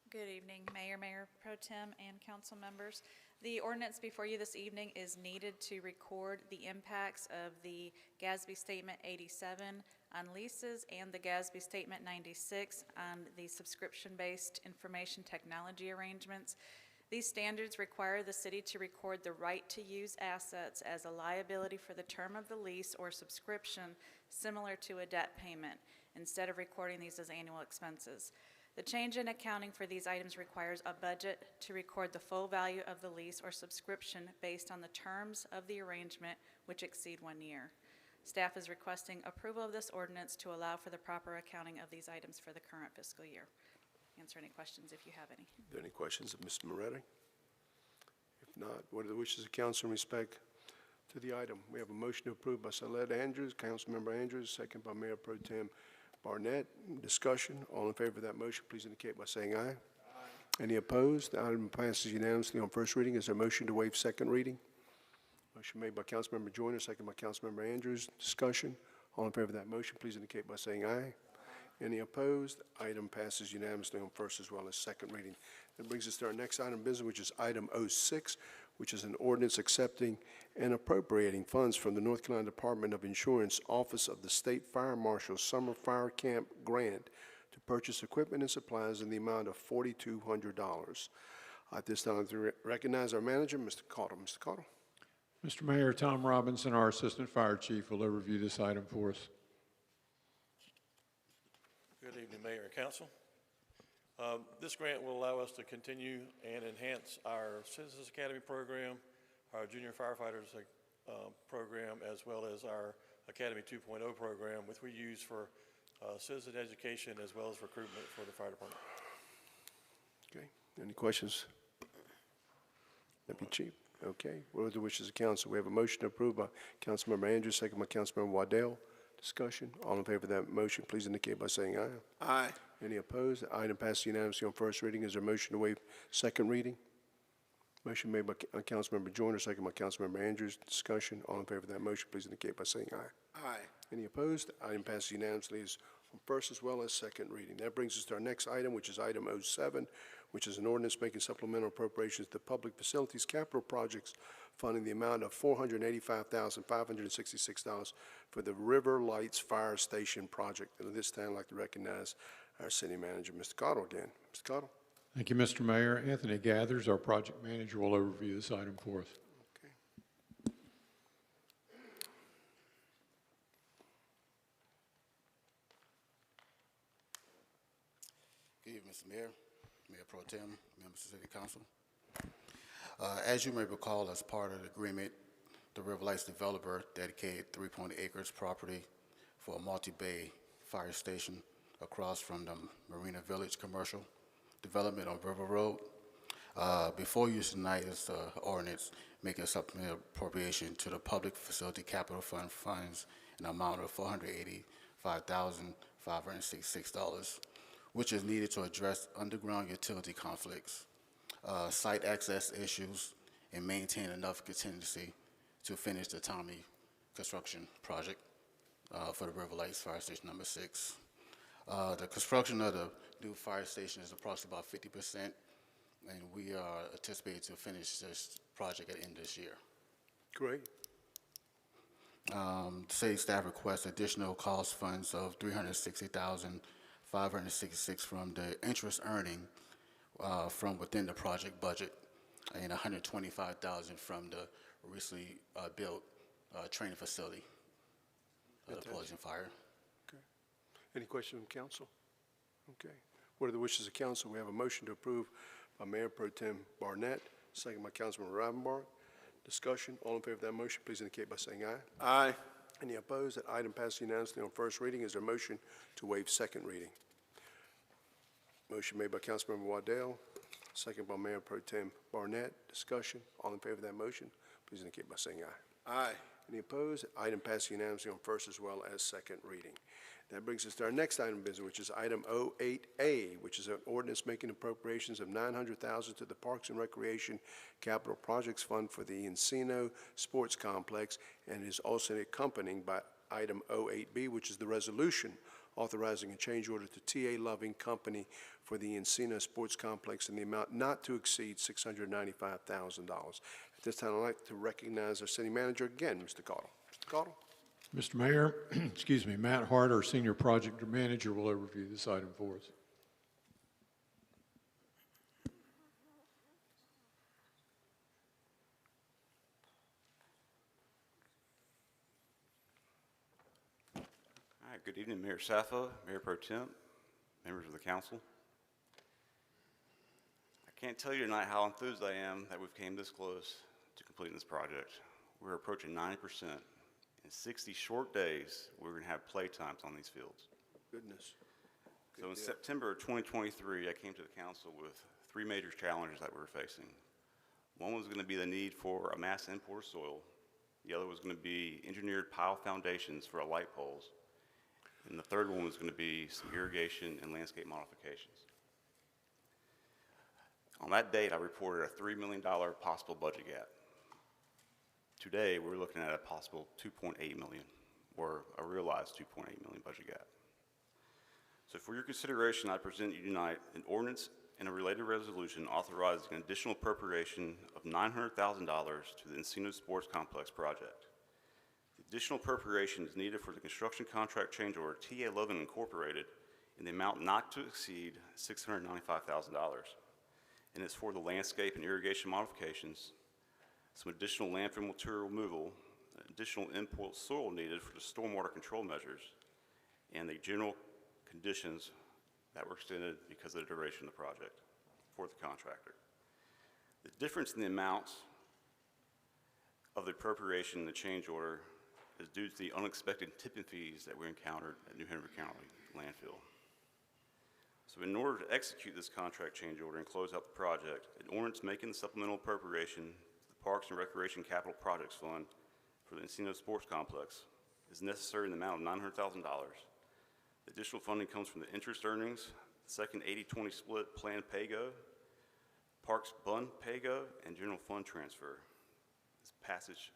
Good evening, Mayor, Mayor Pro Tem, and council members. The ordinance before you this evening is needed to record the impacts of the GASB Statement 87 on leases and the GASB Statement 96 on the subscription-based information technology arrangements. These standards require the city to record the right to use assets as a liability for the term of the lease or subscription, similar to a debt payment, instead of recording these as annual expenses. The change in accounting for these items requires a budget to record the full value of the lease or subscription based on the terms of the arrangement which exceed 1 year. Staff is requesting approval of this ordinance to allow for the proper accounting of these items for the current fiscal year. Answer any questions if you have any. Are there any questions of Ms. Moretti? If not, what are the wishes of council in respect to the item? We have a motion to approve by Salette Andrews, Councilmember Andrews, second by Mayor Pro Tem Barnett. Discussion. All in favor of that motion, please indicate by saying aye. Aye. Any opposed? The item passes unanimously on first reading. Is there a motion to waive second reading? Motion made by Councilmember Joyner, second by Councilmember Andrews. Discussion. All in favor of that motion, please indicate by saying aye. Any opposed? Item passes unanimously on first as well as second reading. That brings us to our next item of business, which is item 06, which is an ordinance accepting and appropriating funds from the North Carolina Department of Insurance Office of the State Fire Marshal's Summer Fire Camp Grant to purchase equipment and supplies in the amount of $4,200. At this time, to recognize our manager, Mr. Cottle. Mr. Cottle. Mr. Mayor, Tom Robinson, our Assistant Fire Chief, will overview this item for us. Good evening, Mayor and Council. This grant will allow us to continue and enhance our Citizens Academy program, our Junior Firefighters program, as well as our Academy 2.0 program, which we use for citizen education as well as recruitment for the fire department. Okay. Any questions? That'd be cheap. Okay. What are the wishes of council? We have a motion to approve by Councilmember Andrews, second by Councilmember Waddell. Discussion. All in favor of that motion, please indicate by saying aye. Aye. Any opposed? The item passes unanimously on first reading. Is there a motion to waive second reading? Motion made by Councilmember Joyner, second by Councilmember Andrews. Discussion. All in favor of that motion, please indicate by saying aye. Aye. Any opposed? The item passes unanimously on first as well as second reading. That brings us to our next item, which is item 07, which is an ordinance making supplemental appropriations to public facilities capital projects funding the amount of $485,566 for the River Lights Fire Station project. And at this time, I'd like to recognize our city manager, Mr. Cottle, again. Mr. Cottle. Thank you, Mr. Mayor. Anthony Gathers, our project manager, will overview this item for us. Good evening, Mr. Mayor, Mayor Pro Tem, members of the City Council. As you may recall, as part of the agreement, the River Lights developer dedicated 3.8 acres property for a multi-bay fire station across from the Marina Village commercial development on River Road. Before you tonight is the ordinance making a supplemental appropriation to the Public Facility Capital Fund funds in an amount of $485,566, which is needed to address underground utility conflicts, site access issues, and maintain enough contingency to finish the Tommy construction project for the River Lights Fire Station number 6. The construction of the new fire station is approximately about 50%, and we are anticipated to finish this project at the end of this year. Great. City staff requests additional cost funds of $360,566 from the interest earning from within the project budget, and $125,000 from the recently built training facility of the Police and Fire. Okay. Any questions from council? Okay. What are the wishes of council? We have a motion to approve by Mayor Pro Tem Barnett, second by Councilman Rivenbark. Discussion. All in favor of that motion, please indicate by saying aye. Aye. Any opposed? That item passes unanimously on first reading. Is there a motion to waive second reading? Motion made by Councilmember Waddell, second by Mayor Pro Tem Barnett. Discussion. All in favor of that motion, please indicate by saying aye. Aye. Any opposed? Item passes unanimously on first as well as second reading. That brings us to our next item of business, which is item 08A, which is an ordinance making appropriations of $900,000 to the Parks and Recreation Capital Projects Fund for the Encino Sports Complex, and is also accompanying by item 08B, which is the resolution authorizing a change order to T.A. Loving Company for the Encino Sports Complex in the amount not to exceed $695,000. At this time, I'd like to recognize our city manager again, Mr. Cottle. Mr. Cottle? Mr. Mayor, excuse me, Matt Hart, our Senior Project Manager, will overview this item for us. All right, good evening, Mayor Safa, Mayor Pro Tem, members of the council. I can't tell you tonight how enthused I am that we've came this close to completing this project. We're approaching 90%. In 60 short days, we're going to have play times on these fields. Goodness. So in September of 2023, I came to the council with 3 major challenges that we were facing. One was going to be the need for a mass import of soil. The other was going to be engineered pile foundations for our light poles. And the third one was going to be some irrigation and landscape modifications. On that date, I reported a $3 million possible budget gap. Today, we're looking at a possible $2.8 million, or a realized $2.8 million budget gap. So for your consideration, I present you tonight an ordinance and a related resolution authorizing an additional appropriation of $900,000 to the Encino Sports Complex project. The additional appropriation is needed for the construction contract change order T.A. Loving Incorporated in the amount not to exceed $695,000. And it's for the landscape and irrigation modifications, some additional landfill material removal, additional import soil needed for the stormwater control measures, and the general conditions that were extended because of the duration of the project for the contractor. The difference in the amounts of the appropriation in the change order is due to the unexpected tipping fees that we encountered at New Hanover County landfill. So in order to execute this contract change order and close out the project, an ordinance making the supplemental appropriation to the Parks and Recreation Capital Projects Fund for the Encino Sports Complex is necessary in the amount of $900,000. The additional funding comes from the interest earnings, the second 80-20 split planned pay-go, Parks Bund pay-go, and general fund transfer. This passage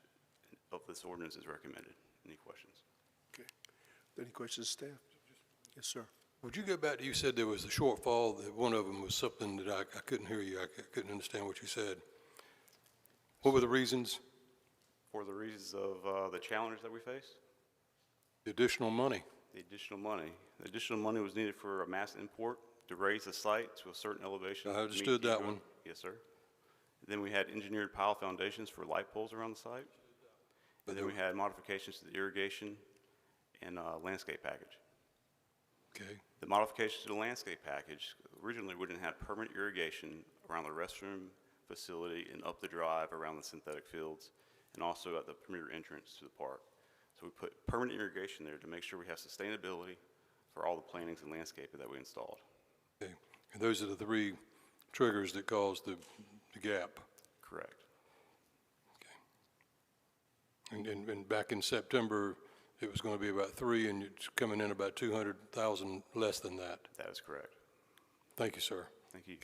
of this ordinance is recommended. Any questions? Okay. Any questions, staff? Yes, sir. Would you go back to, you said there was a shortfall, that one of them was something that I couldn't hear you, I couldn't understand what you said. What were the reasons? For the reasons of the challenge that we face? The additional money. The additional money. The additional money was needed for a mass import to raise the site to a certain elevation. I understood that one. Yes, sir. Then we had engineered pile foundations for light poles around the site. And then we had modifications to the irrigation and landscape package. Okay. The modifications to the landscape package, originally we didn't have permanent irrigation around the restroom facility and up the drive around the synthetic fields, and also at the premier entrance to the park. So we put permanent irrigation there to make sure we have sustainability for all the plantings and landscaping that we installed. Okay. And those are the 3 triggers that caused the gap. Correct. Okay. And back in September, it was going to be about 3, and it's coming in about 200,000 less than that. That is correct. Thank you, sir. Thank you.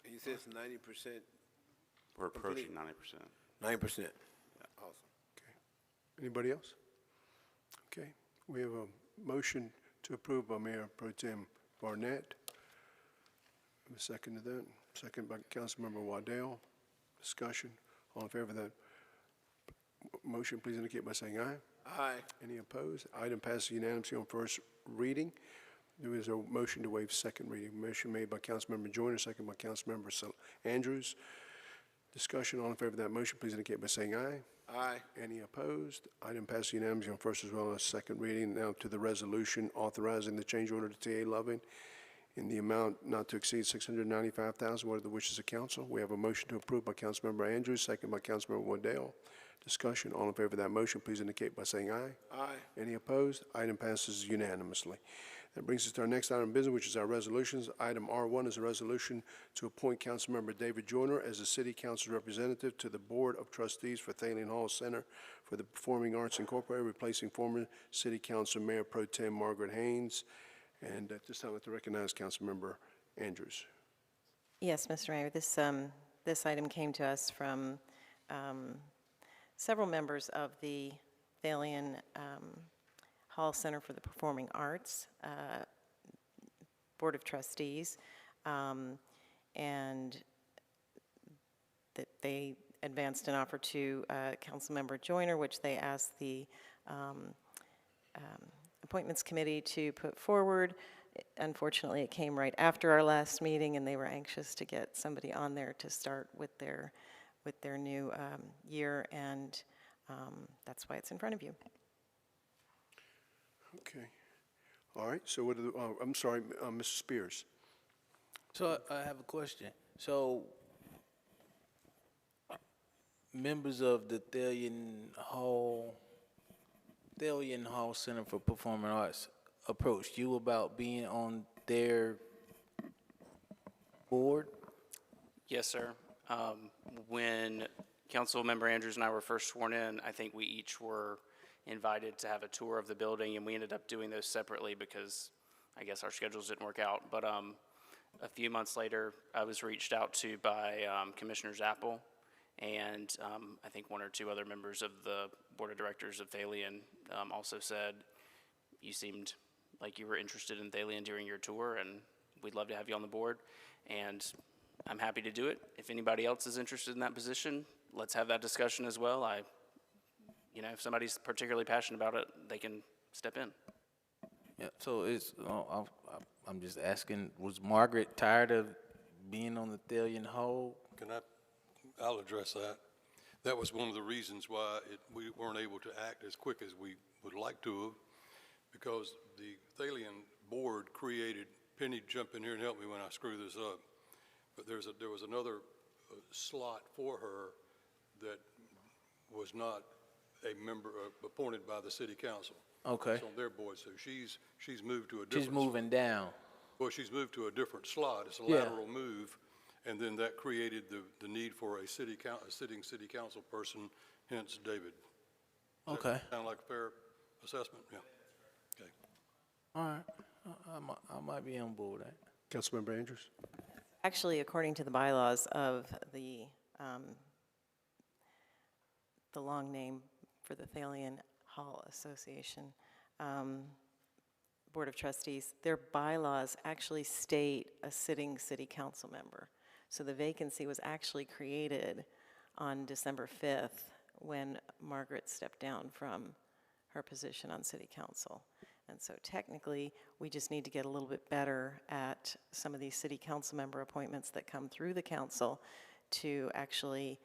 And you said it's 90%? We're approaching 90%. 9%. Awesome. Anybody else? Okay, we have a motion to approve by Mayor Pro Tem Barnett. Have a second to that. Second by Councilmember Waddell. Discussion. All in favor of that motion, please indicate by saying aye. Aye. Any opposed? Item passes unanimously on first reading. There is a motion to waive second reading. Motion made by Councilmember Joyner, second by Councilmember Andrews. Discussion. All in favor of that motion, please indicate by saying aye. Aye. Any opposed? Item passes unanimously on first as well as second reading. Now to the resolution authorizing the change order to TA Loving in the amount not to exceed $695,000. What are the wishes of council? We have a motion to approve by Councilmember Andrews, second by Councilmember Waddell. Discussion. All in favor of that motion, please indicate by saying aye. Aye. Any opposed? Item passes unanimously. That brings us to our next item of business, which is our resolutions. Item R1 is a resolution to appoint Councilmember David Joyner as the City Council representative to the Board of Trustees for Thalian Hall Center for the Performing Arts Incorporated, replacing former City Council Mayor Pro Tem Margaret Haynes. And at this time, I'd like to recognize Councilmember Andrews. Yes, Mr. Mayor, this item came to us from several members of the Thalian Hall Center for the Performing Arts Board of Trustees, and that they advanced an offer to Councilmember Joyner, which they asked the Appointments Committee to put forward. Unfortunately, it came right after our last meeting, and they were anxious to get somebody on there to start with their new year, and that's why it's in front of you. Okay. All right. So what are the, I'm sorry, Mr. Spears. So I have a question. So members of the Thalian Hall Center for Performing Arts approached you about being on their board? Yes, sir. When Councilmember Andrews and I were first sworn in, I think we each were invited to have a tour of the building, and we ended up doing those separately because I guess our schedules didn't work out. But a few months later, I was reached out to by Commissioner Zappel, and I think one or two other members of the Board of Directors of Thalian also said, you seemed like you were interested in Thalian during your tour, and we'd love to have you on the board. And I'm happy to do it. If anybody else is interested in that position, let's have that discussion as well. If somebody's particularly passionate about it, they can step in. Yeah, so I'm just asking, was Margaret tired of being on the Thalian Hall? I'll address that. That was one of the reasons why we weren't able to act as quick as we would like to have, because the Thalian board created, Penny, jump in here and help me when I screw this up, but there was another slot for her that was not a member appointed by the city council. Okay. It's on their board, so she's moved to a different. She's moving down. Well, she's moved to a different slot. It's a Yeah. lateral move, and then that created the need for a sitting city council person, hence David. Does Okay. that sound like a fair assessment? Yeah. Okay. All right. I might be on board with that. Councilmember Andrews. Actually, according to the bylaws of the long name for the Thalian Hall Association Board of Trustees, their bylaws actually state a sitting city council member. So the vacancy was actually created on December 5th when Margaret stepped down from her position on city council. And so technically, we just need to get a little bit better at some of these city council member appointments that come through the council to actually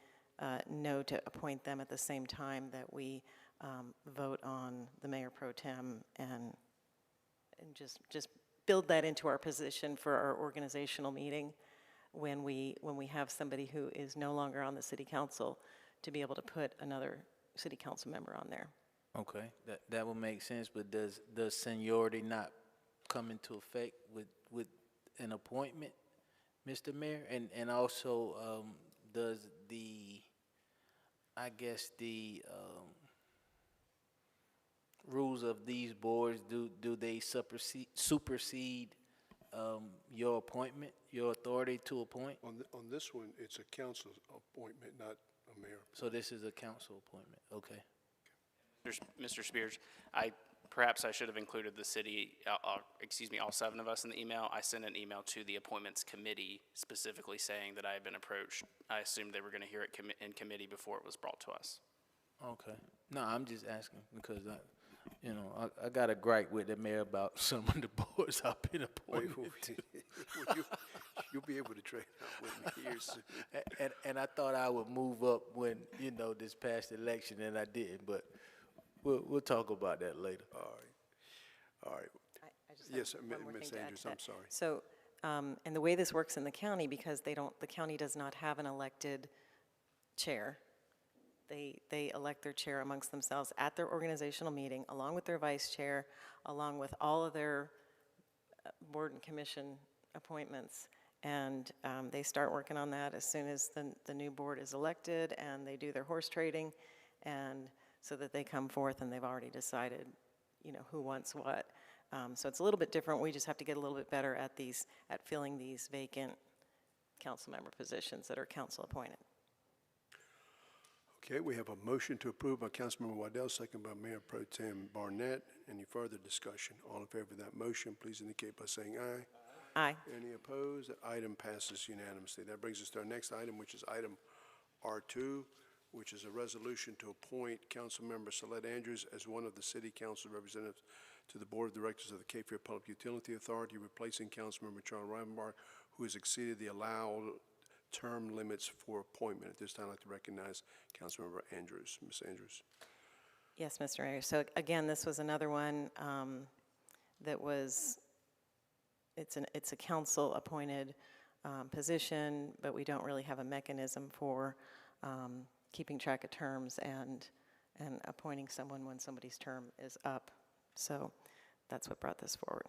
know to appoint them at the same time that we vote on the mayor pro tem and just build that into our position for our organizational meeting when we have somebody who is no longer on the city council to be able to put another city council member on there. Okay, that would make sense, but does seniority not come into effect with an appointment, Mr. Mayor? And also, does the rules of these boards, do they supersede your appointment, your authority to appoint? On this one, it's a council appointment, not a mayor. So this is a council appointment, okay. Mr. Spears, perhaps I should have included the city, all 7 of us in the email. I sent an email to the appointments committee specifically saying that I had been approached. I assumed they were going to hear it in committee before it was brought to us. Okay. No, I'm just asking because I got a gripe with the mayor about some of the boards I've been appointed to. You'll be able to trade out with me here soon. And I thought I would move up when, this past election, and I didn't, but we'll talk about that later. All right. I just Yes, have sir, one more Ms. thing to add Andrews, to I'm that. sorry. So, and the way this works in the county, because the county does not have an elected chair, they elect their chair amongst themselves at their organizational meeting, along with their vice chair, along with all of their board and commission appointments. And they start working on that as soon as the new board is elected, and they do their horse trading, and so that they come forth and they've already decided, who wants what. So it's a little bit different. We just have to get a little bit better at filling these vacant council member positions that are council appointed. Okay, we have a motion to approve by Councilmember Waddell, second by Mayor Pro Tem Barnett. Any further discussion? All in favor of that motion, please indicate by saying aye. Aye. Any opposed? The item passes unanimously. That brings us to our next item, which is item R2, which is a resolution to appoint Councilmember Celeste Andrews as one of the City Council representatives to the Board of Directors of the Cape Fear Public Utility Authority, replacing Councilmember Charles Rivenbark, who has exceeded the allowed term limits for appointment. At this time, I'd like to recognize Councilmember Andrews. Ms. Andrews. Yes, Mr. Mayor. So again, this was another one that was, it's a council-appointed position, but we don't really have a mechanism for keeping track of terms and appointing someone when somebody's term is up. So that's what brought this forward.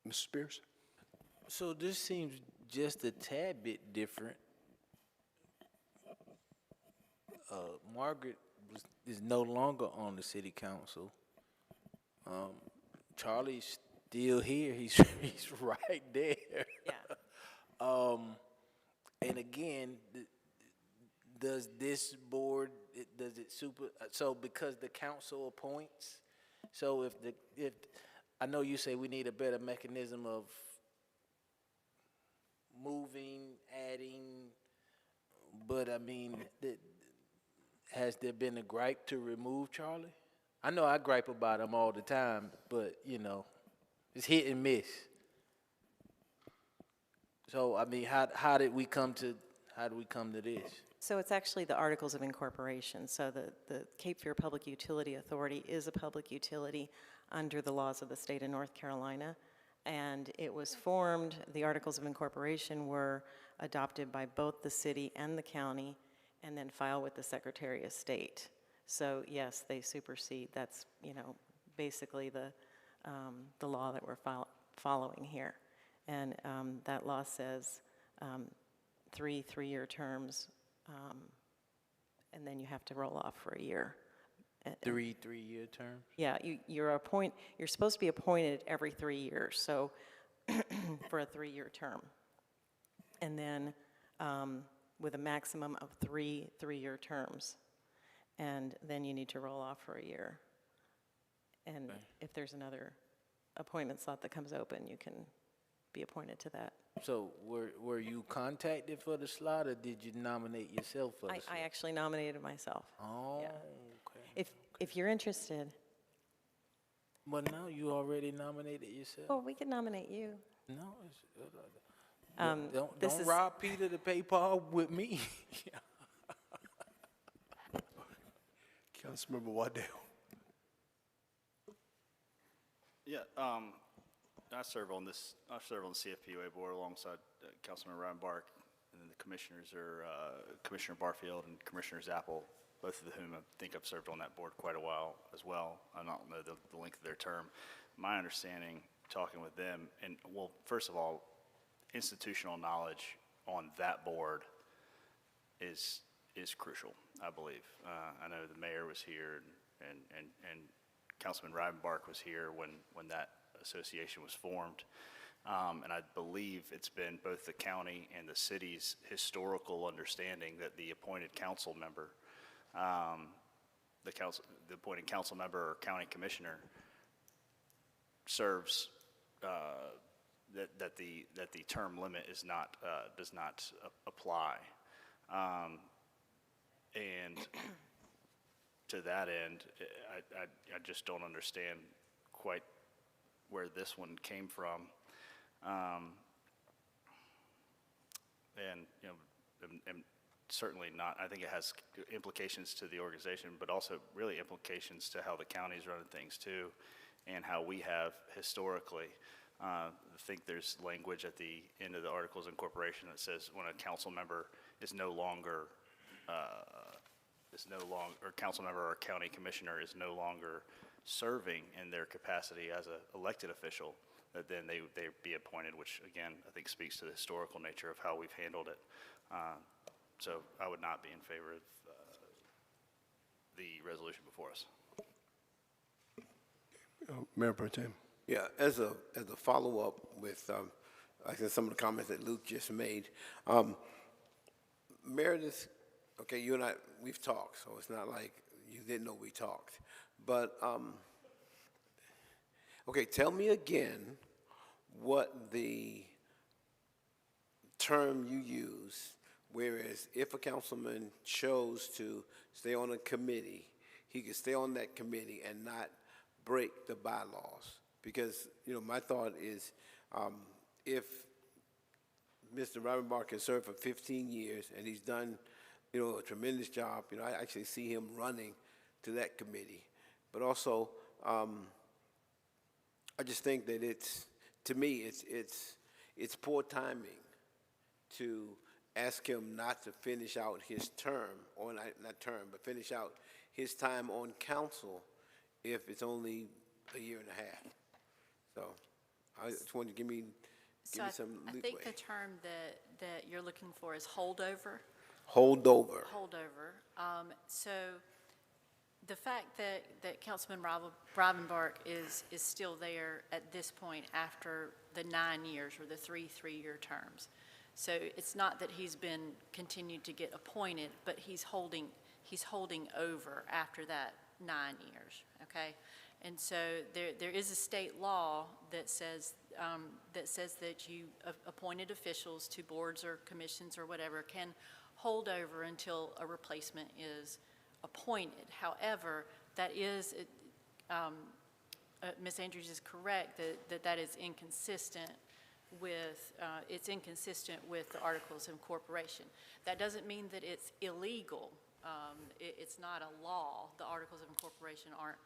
Mr. Spears? So this seems just a tad bit different. Margaret is no longer on the city council. Charlie's still here. He's right there. Yeah. And again, does this board, does it so because the council appoints, so if I know you say we need a better mechanism of moving, adding, but I mean, has there been a gripe to remove Charlie? I know I gripe about him all the time, but it's hit and miss. So I mean, how did we come to this? So it's actually the Articles of Incorporation. So the Cape Fear Public Utility Authority is a public utility under the laws of the state of North Carolina. And it was formed, the Articles of Incorporation were adopted by both the city and the county, and then filed with the Secretary of State. So yes, they supersede. That's, basically the law that we're following here. And that law says three-year terms, and then you have to roll off for a year. Three-year terms? Yeah, you're supposed to be appointed every 3 years, so for a 3-year term. And then with a maximum of three-year terms. And then you need to roll off for a year. And if there's another appointment slot that comes open, you can be appointed to that. So were you contacted for the slot, or did you nominate yourself for the slot? I actually nominated myself. Oh, Yeah. okay. If you're interested. But now you already nominated yourself. Well, we could nominate you. No, This don't is- rob Peter to pay Paul with me. Councilmember Waddell. Yeah, I serve on the CFPUA board alongside Councilman Rivenbark, and then the commissioners are Commissioner Barfield and Commissioner Zappel, both of whom I think I've served on that board quite a while as well. I don't know the length of their term. My understanding, talking with them, and well, first of all, institutional knowledge on that board is crucial, I believe. I know the mayor was here and Councilman Rivenbark was here when that association was formed. And I believe it's been both the county and the city's historical understanding that the appointed council member the appointed council member or county commissioner serves, that the term limit is not, does not apply. And to that end, I just don't understand quite where this one came from. And, you know, and certainly not, I think it has implications to the organization, but also really implications to how the county's running things too, and how we have historically. I think there's language at the end of the Articles of Incorporation that says when a council member is no longer, or council member or county commissioner is no longer serving in their capacity as an elected official, that then they be appointed, which again, I think speaks to the historical nature of how we've handled it. So I would not be in favor of the resolution before us. Mayor Pro Tem. Yeah, as a follow-up with, I guess some of the comments that Luke just made, Meredith, okay, you and I, we've talked, so it's not like you didn't know we talked. But, okay, tell me again what the term you use, whereas if a councilman chose to stay on a committee, he could stay on that committee and not break the bylaws. Because, you know, my thought is if Mr. Ravenbach has served for 15 years and he's done, you know, a tremendous job, you know, I actually see him running to that committee. But also, I just think that to me, it's poor timing to ask him not to finish out his term, or not term, but finish out his time on council if it's only a year and a half. So I just wanted to give me some leeway. I think the term that you're looking for is holdover. Holdover. Holdover. So the fact that Councilman Ravenbach is still there at this point after the 9 years or the three-year terms. So it's not that he's been continued to get appointed, but he's holding over after that 9 years, okay? And so there is a state law that says that you appointed officials to boards or commissions or whatever can hold over until a replacement is appointed. However, that is, Ms. Andrews is correct that is inconsistent with, it's inconsistent with the Articles of Incorporation. That doesn't mean that it's illegal. It's not a law. The Articles of Incorporation aren't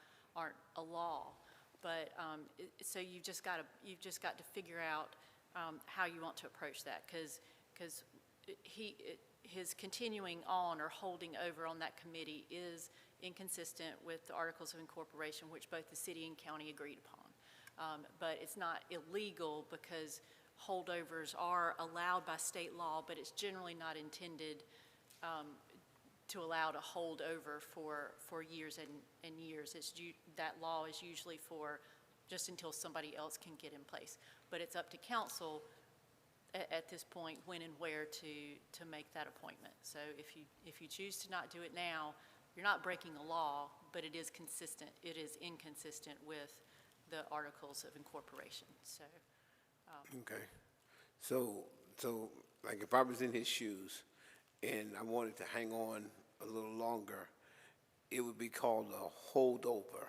a law. But so you've just got to figure out how you want to approach that, because his continuing on or holding over on that committee is inconsistent with the Articles of Incorporation, which both the city and county agreed upon. But it's not illegal because holdovers are allowed by state law, but it's generally not intended to allow to hold over for years and years. That law is usually for just until somebody else can get in place. But it's up to council at this point when and where to make that appointment. So if you choose to not do it now, you're not breaking a law, but it is consistent. It is inconsistent with the Articles of Incorporation. So. Okay. So like if I was in his shoes and I wanted to hang on a little longer, it would be called a holdover.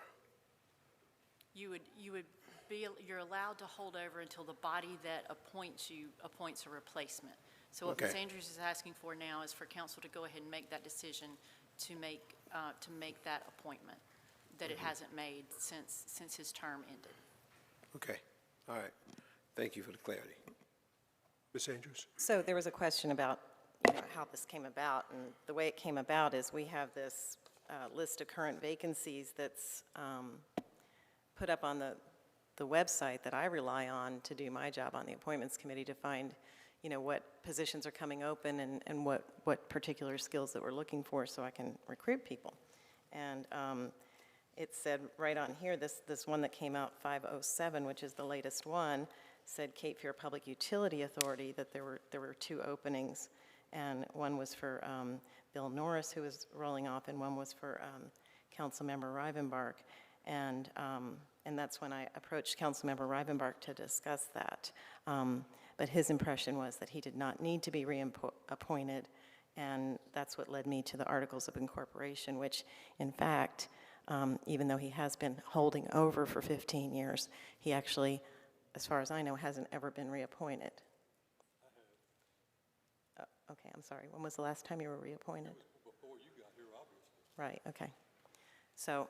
You're allowed to hold over until the body that appoints you appoints a replacement. So what Okay. Ms. Andrews is asking for now is for council to go ahead and make that decision to make that appointment that it hasn't made since his term ended. Okay. All right. Thank you for the clarity. Ms. Andrews? So there was a question about, how this came about, and the way it came about is we have this list of current vacancies that's put up on the website that I rely on to do my job on the Appointments Committee to find, what positions are coming open and what particular skills that we're looking for so I can recruit people. And it said right on here, this one that came out 507, which is the latest one, said Cape Fear Public Utility Authority, that there were 2 openings, and one was for Bill Norris, who was rolling off, and one was for Councilmember Rivenbark. And that's when I approached Councilmember Rivenbark to discuss that. But his impression was that he did not need to be reappointed, and that's what led me to the Articles of Incorporation, which, in fact, even though he has been holding over for 15 years, he actually, as far as I know, hasn't ever been reappointed. Oh, okay, I'm sorry. When was the last time you were reappointed? Before you got here, obviously. Right, okay. So,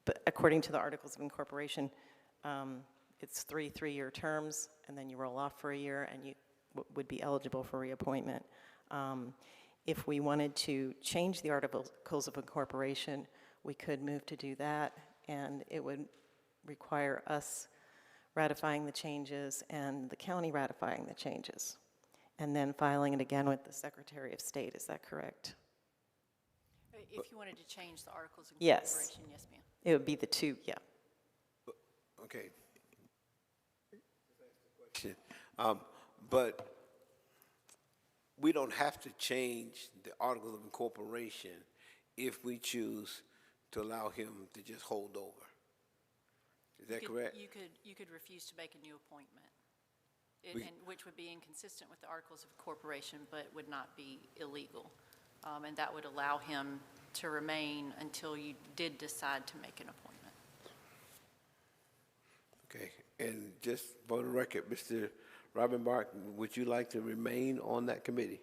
but according to the Articles of Incorporation, it's three-year terms, and then you roll off for a year, and you would be eligible for reappointment. If we wanted to change the Articles of Incorporation, we could move to do that, and it would require us ratifying the changes and the county ratifying the changes, and then filing it again with the Secretary of State. Is that correct? If you wanted to change the Articles of Yes. Incorporation, yes, ma'am. It would be the two, yeah. Okay. But we don't have to change the Articles of Incorporation if we choose to allow him to just hold over. Is that correct? You could refuse to make a new appointment, We- and which would be inconsistent with the Articles of Incorporation, but would not be illegal. And that would allow him to remain until you did decide to make an appointment. Okay, and just for the record, Mr. Rivenbark, would you like to remain on that committee?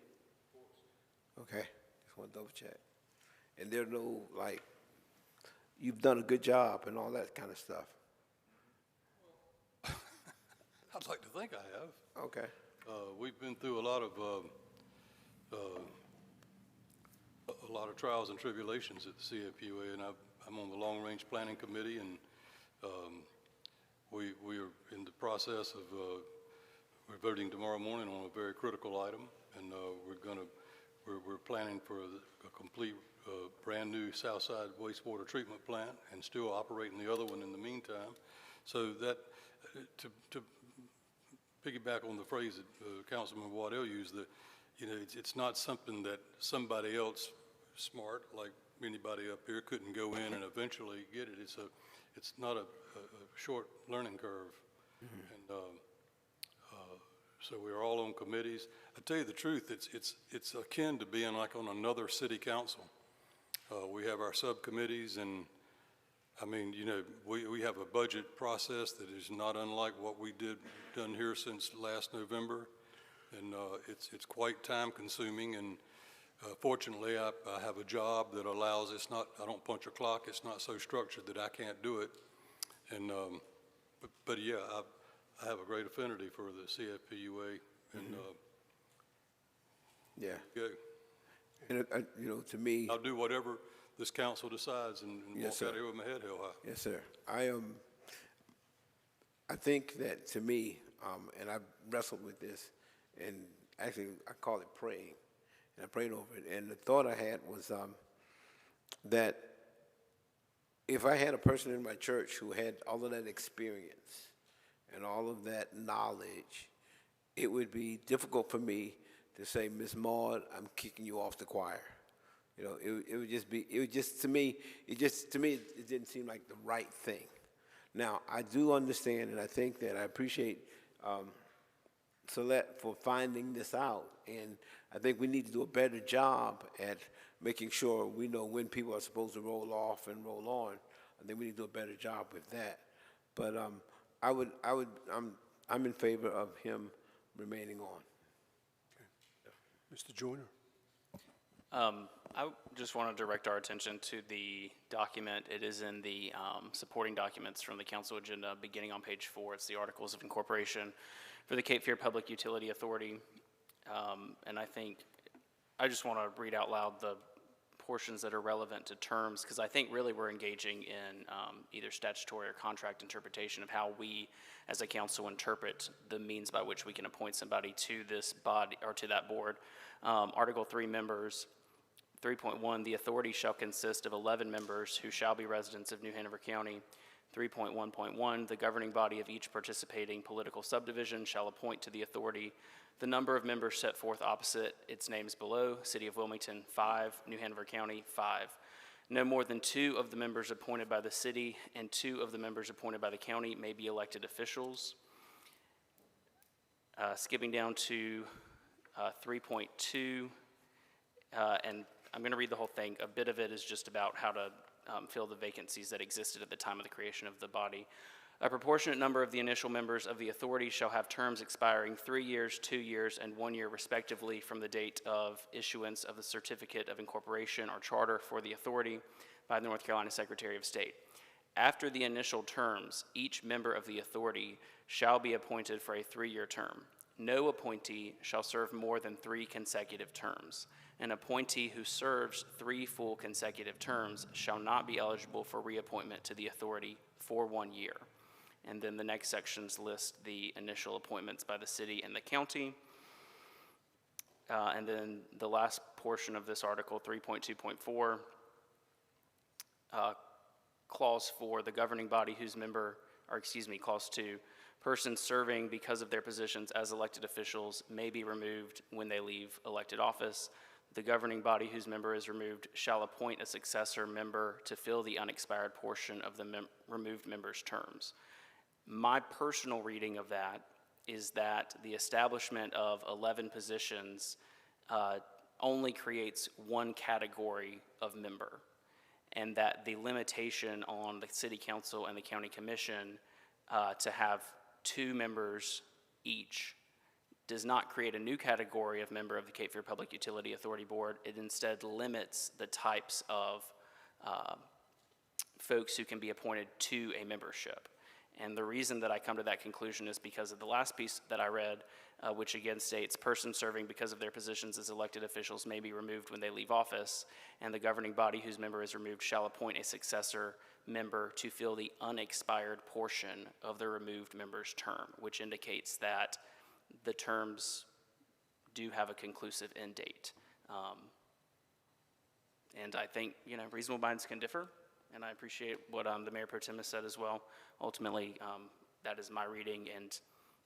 Okay, just want to double check. And there's no, like, you've done a good job and all that kind of stuff. I'd like to think I have. Okay. We've been through a lot of trials and tribulations at the CFPUA, and I'm on the Long Range Planning Committee, and we are in the process of we're voting tomorrow morning on a very critical item, and we're planning for a complete brand new Southside wastewater treatment plant, and still operating the other one in the meantime. So that to piggyback on the phrase that Councilman Waddell used, that it's not something that somebody else smart like anybody up here couldn't go in and eventually get it. It's not a short learning curve, and so we're all on committees. I tell you the truth, it's akin to being like on another city council. We have our subcommittees, and I mean, we have a budget process that is not unlike what we done here since last November, and it's quite time consuming. And fortunately, I have a job that allows I don't punch a clock. It's not so structured that I can't do it. And but yeah, I have a great affinity for the CFPUA, and Yeah. go. And, to me. I'll do whatever this council decides and Yes, walk out sir. here with my head held high. Yes, sir. I think that to me, and I've wrestled with this, and actually I call it praying, and I prayed over it, and the thought I had was that if I had a person in my church who had all of that experience and all of that knowledge, it would be difficult for me to say, Ms. Maud, I'm kicking you off the choir. It would just to me, it didn't seem like the right thing. Now, I do understand, and I think that I appreciate Celeste for finding this out, and I think we need to do a better job at making sure we know when people are supposed to roll off and roll on. I think we need to do a better job with that. But I'm in favor of him remaining on. Mr. Joyner? I just want to direct our attention to the document. It is in the supporting documents from the council agenda, beginning on page 4. It's the Articles of Incorporation for the Cape Fear Public Utility Authority. And I just want to read out loud the portions that are relevant to terms, because I think really we're engaging in either statutory or contract interpretation of how we as a council interpret the means by which we can appoint somebody to this body or to that board. Article 3 members, 3.1, the authority shall consist of 11 members who shall be residents of New Hanover County. 3.1.1, the governing body of each participating political subdivision shall appoint to the authority the number of members set forth opposite its names below. City of Wilmington, 5. New Hanover County, 5. No more than 2 of the members appointed by the city and 2 of the members appointed by the county may be elected officials. Skipping down to 3.2, and I'm going to read the whole thing. A bit of it is just about how to fill the vacancies that existed at the time of the creation of the body. A proportionate number of the initial members of the authority shall have terms expiring 3 years, 2 years, and 1 year respectively from the date of issuance of the certificate of incorporation or charter for the authority by the North Carolina Secretary of State. After the initial terms, each member of the authority shall be appointed for a 3-year term. No appointee shall serve more than 3 consecutive terms. An appointee who serves 3 full consecutive terms shall not be eligible for reappointment to the authority for 1 year. And then the next sections list the initial appointments by the city and the county. And then the last portion of this article, 3.2.4, clause 4, the governing body whose member, or excuse me, clause 2, persons serving because of their positions as elected officials may be removed when they leave elected office. The governing body whose member is removed shall appoint a successor member to fill the unexpired portion of the removed member's terms. My personal reading of that is that the establishment of 11 positions only creates one category of member, and that the limitation on the city council and the county commission to have 2 members each does not create a new category of member of the Cape Fear Public Utility Authority Board. It instead limits the types of folks who can be appointed to a membership. And the reason that I come to that conclusion is because of the last piece that I read, which again states, persons serving because of their positions as elected officials may be removed when they leave office, and the governing body whose member is removed shall appoint a successor member to fill the unexpired portion of the removed member's term, which indicates that the terms do have a conclusive end date. And I think, reasonable minds can differ, and I appreciate what the Mayor Pro Tem has said as well. Ultimately, that is my reading, and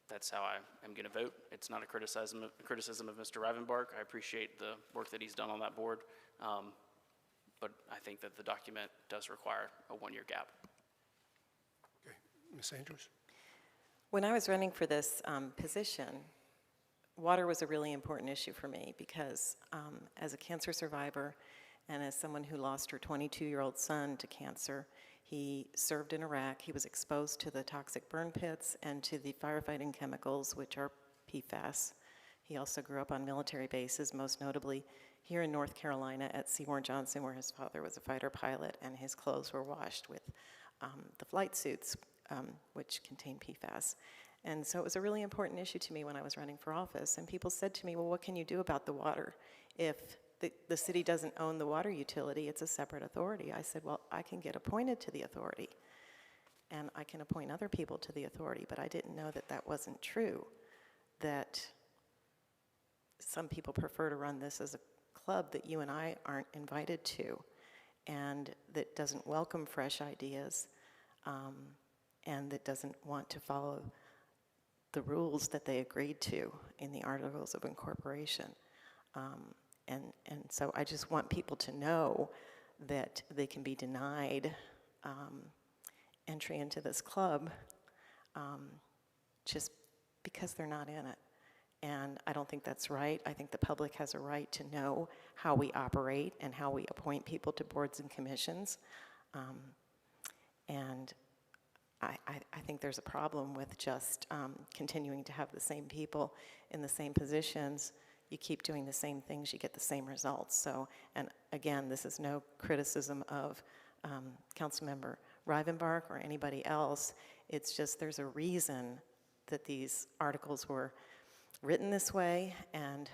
that's how I am going to vote. It's not a criticism of Mr. Rivenbark. I appreciate the work that he's done on that board, but I think that the document does require a 1-year gap. Okay, Ms. Andrews? When I was running for this position, water was a really important issue for me because as a cancer survivor and as someone who lost her 22-year-old son to cancer, he served in Iraq. He was exposed to the toxic burn pits and to the firefighting chemicals, which are PFAS. He also grew up on military bases, most notably here in North Carolina at Seymour Johnson, where his father was a fighter pilot, and his clothes were washed with the flight suits, which contain PFAS. And so it was a really important issue to me when I was running for office. And people said to me, well, what can you do about the water? If the city doesn't own the water utility, it's a separate authority. I said, well, I can get appointed to the authority, and I can appoint other people to the authority, but I didn't know that that wasn't true, that some people prefer to run this as a club that you and I aren't invited to, and that doesn't welcome fresh ideas, and that doesn't want to follow the rules that they agreed to in the Articles of Incorporation. And so I just want people to know that they can be denied entry into this club just because they're not in it. And I don't think that's right. I think the public has a right to know how we operate and how we appoint people to boards and commissions. And I think there's a problem with just continuing to have the same people in the same positions. You keep doing the same things, you get the same results. So, and again, this is no criticism of Councilmember Rivenbark or anybody else. It's just there's a reason that these articles were written this way, and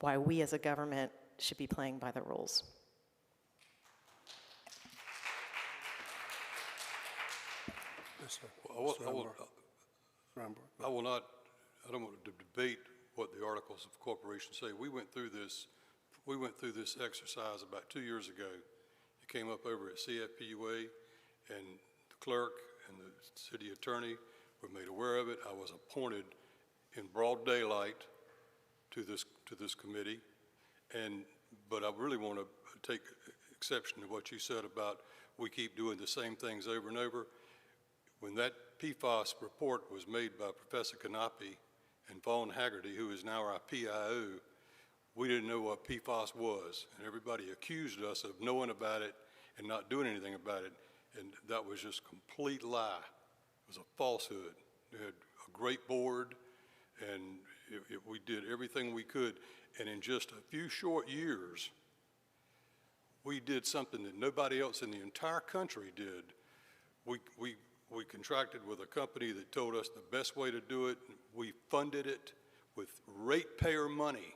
why we as a government should be playing by the rules. Yes, sir. I don't want to debate what the Articles of Corporation say. We went through this exercise about 2 years ago. It came up over at CFPUA, and the clerk and the city attorney were made aware of it. I was appointed in broad daylight to this committee, but I really want to take exception to what you said about we keep doing the same things over and over. When that PFAS report was made by Professor Kanapi and Vaughn Haggerty, who is now our PIO, we didn't know what PFAS was, and everybody accused us of knowing about it and not doing anything about it, and that was just a complete lie. It was a falsehood. We had a great board, and we did everything we could, and in just a few short years, we did something that nobody else in the entire country did. We contracted with a company that told us the best way to do it. We funded it with ratepayer money.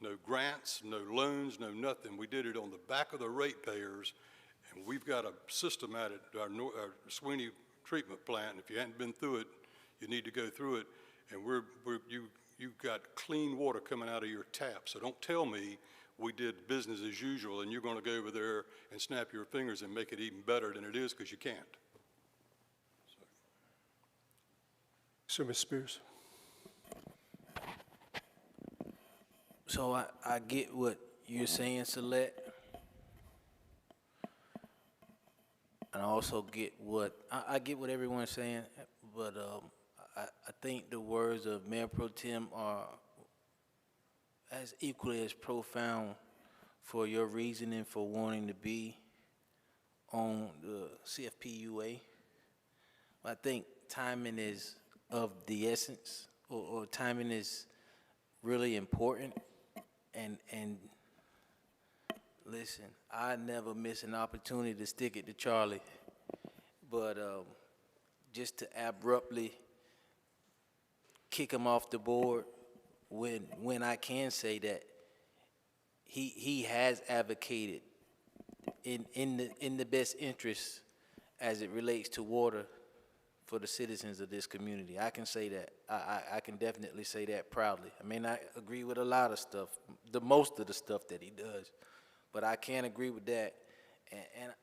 No grants, no loans, no nothing. We did it on the back of the ratepayers, and we've got a system at it, our Sweeney treatment plant. If you hadn't been through it, you need to go through it. And you've got clean water coming out of your tap. So don't tell me we did business as usual and you're going to go over there and snap your fingers and make it even better than it is, because you can't. So, Ms. Spears? So I get what you're saying, Celeste. And I also get I get what everyone's saying, but I think the words of Mayor Pro Tem are as equally as profound for your reasoning for wanting to be on the CFPUA. I think timing is of the essence, or timing is really important. And listen, I never miss an opportunity to stick it to Charlie, but just to abruptly kick him off the board when I can say that he has advocated in the best interest as it relates to water for the citizens of this community. I can say that. I can definitely say that proudly. I may not agree with a lot of stuff, most of the stuff that he does, but I can agree with that.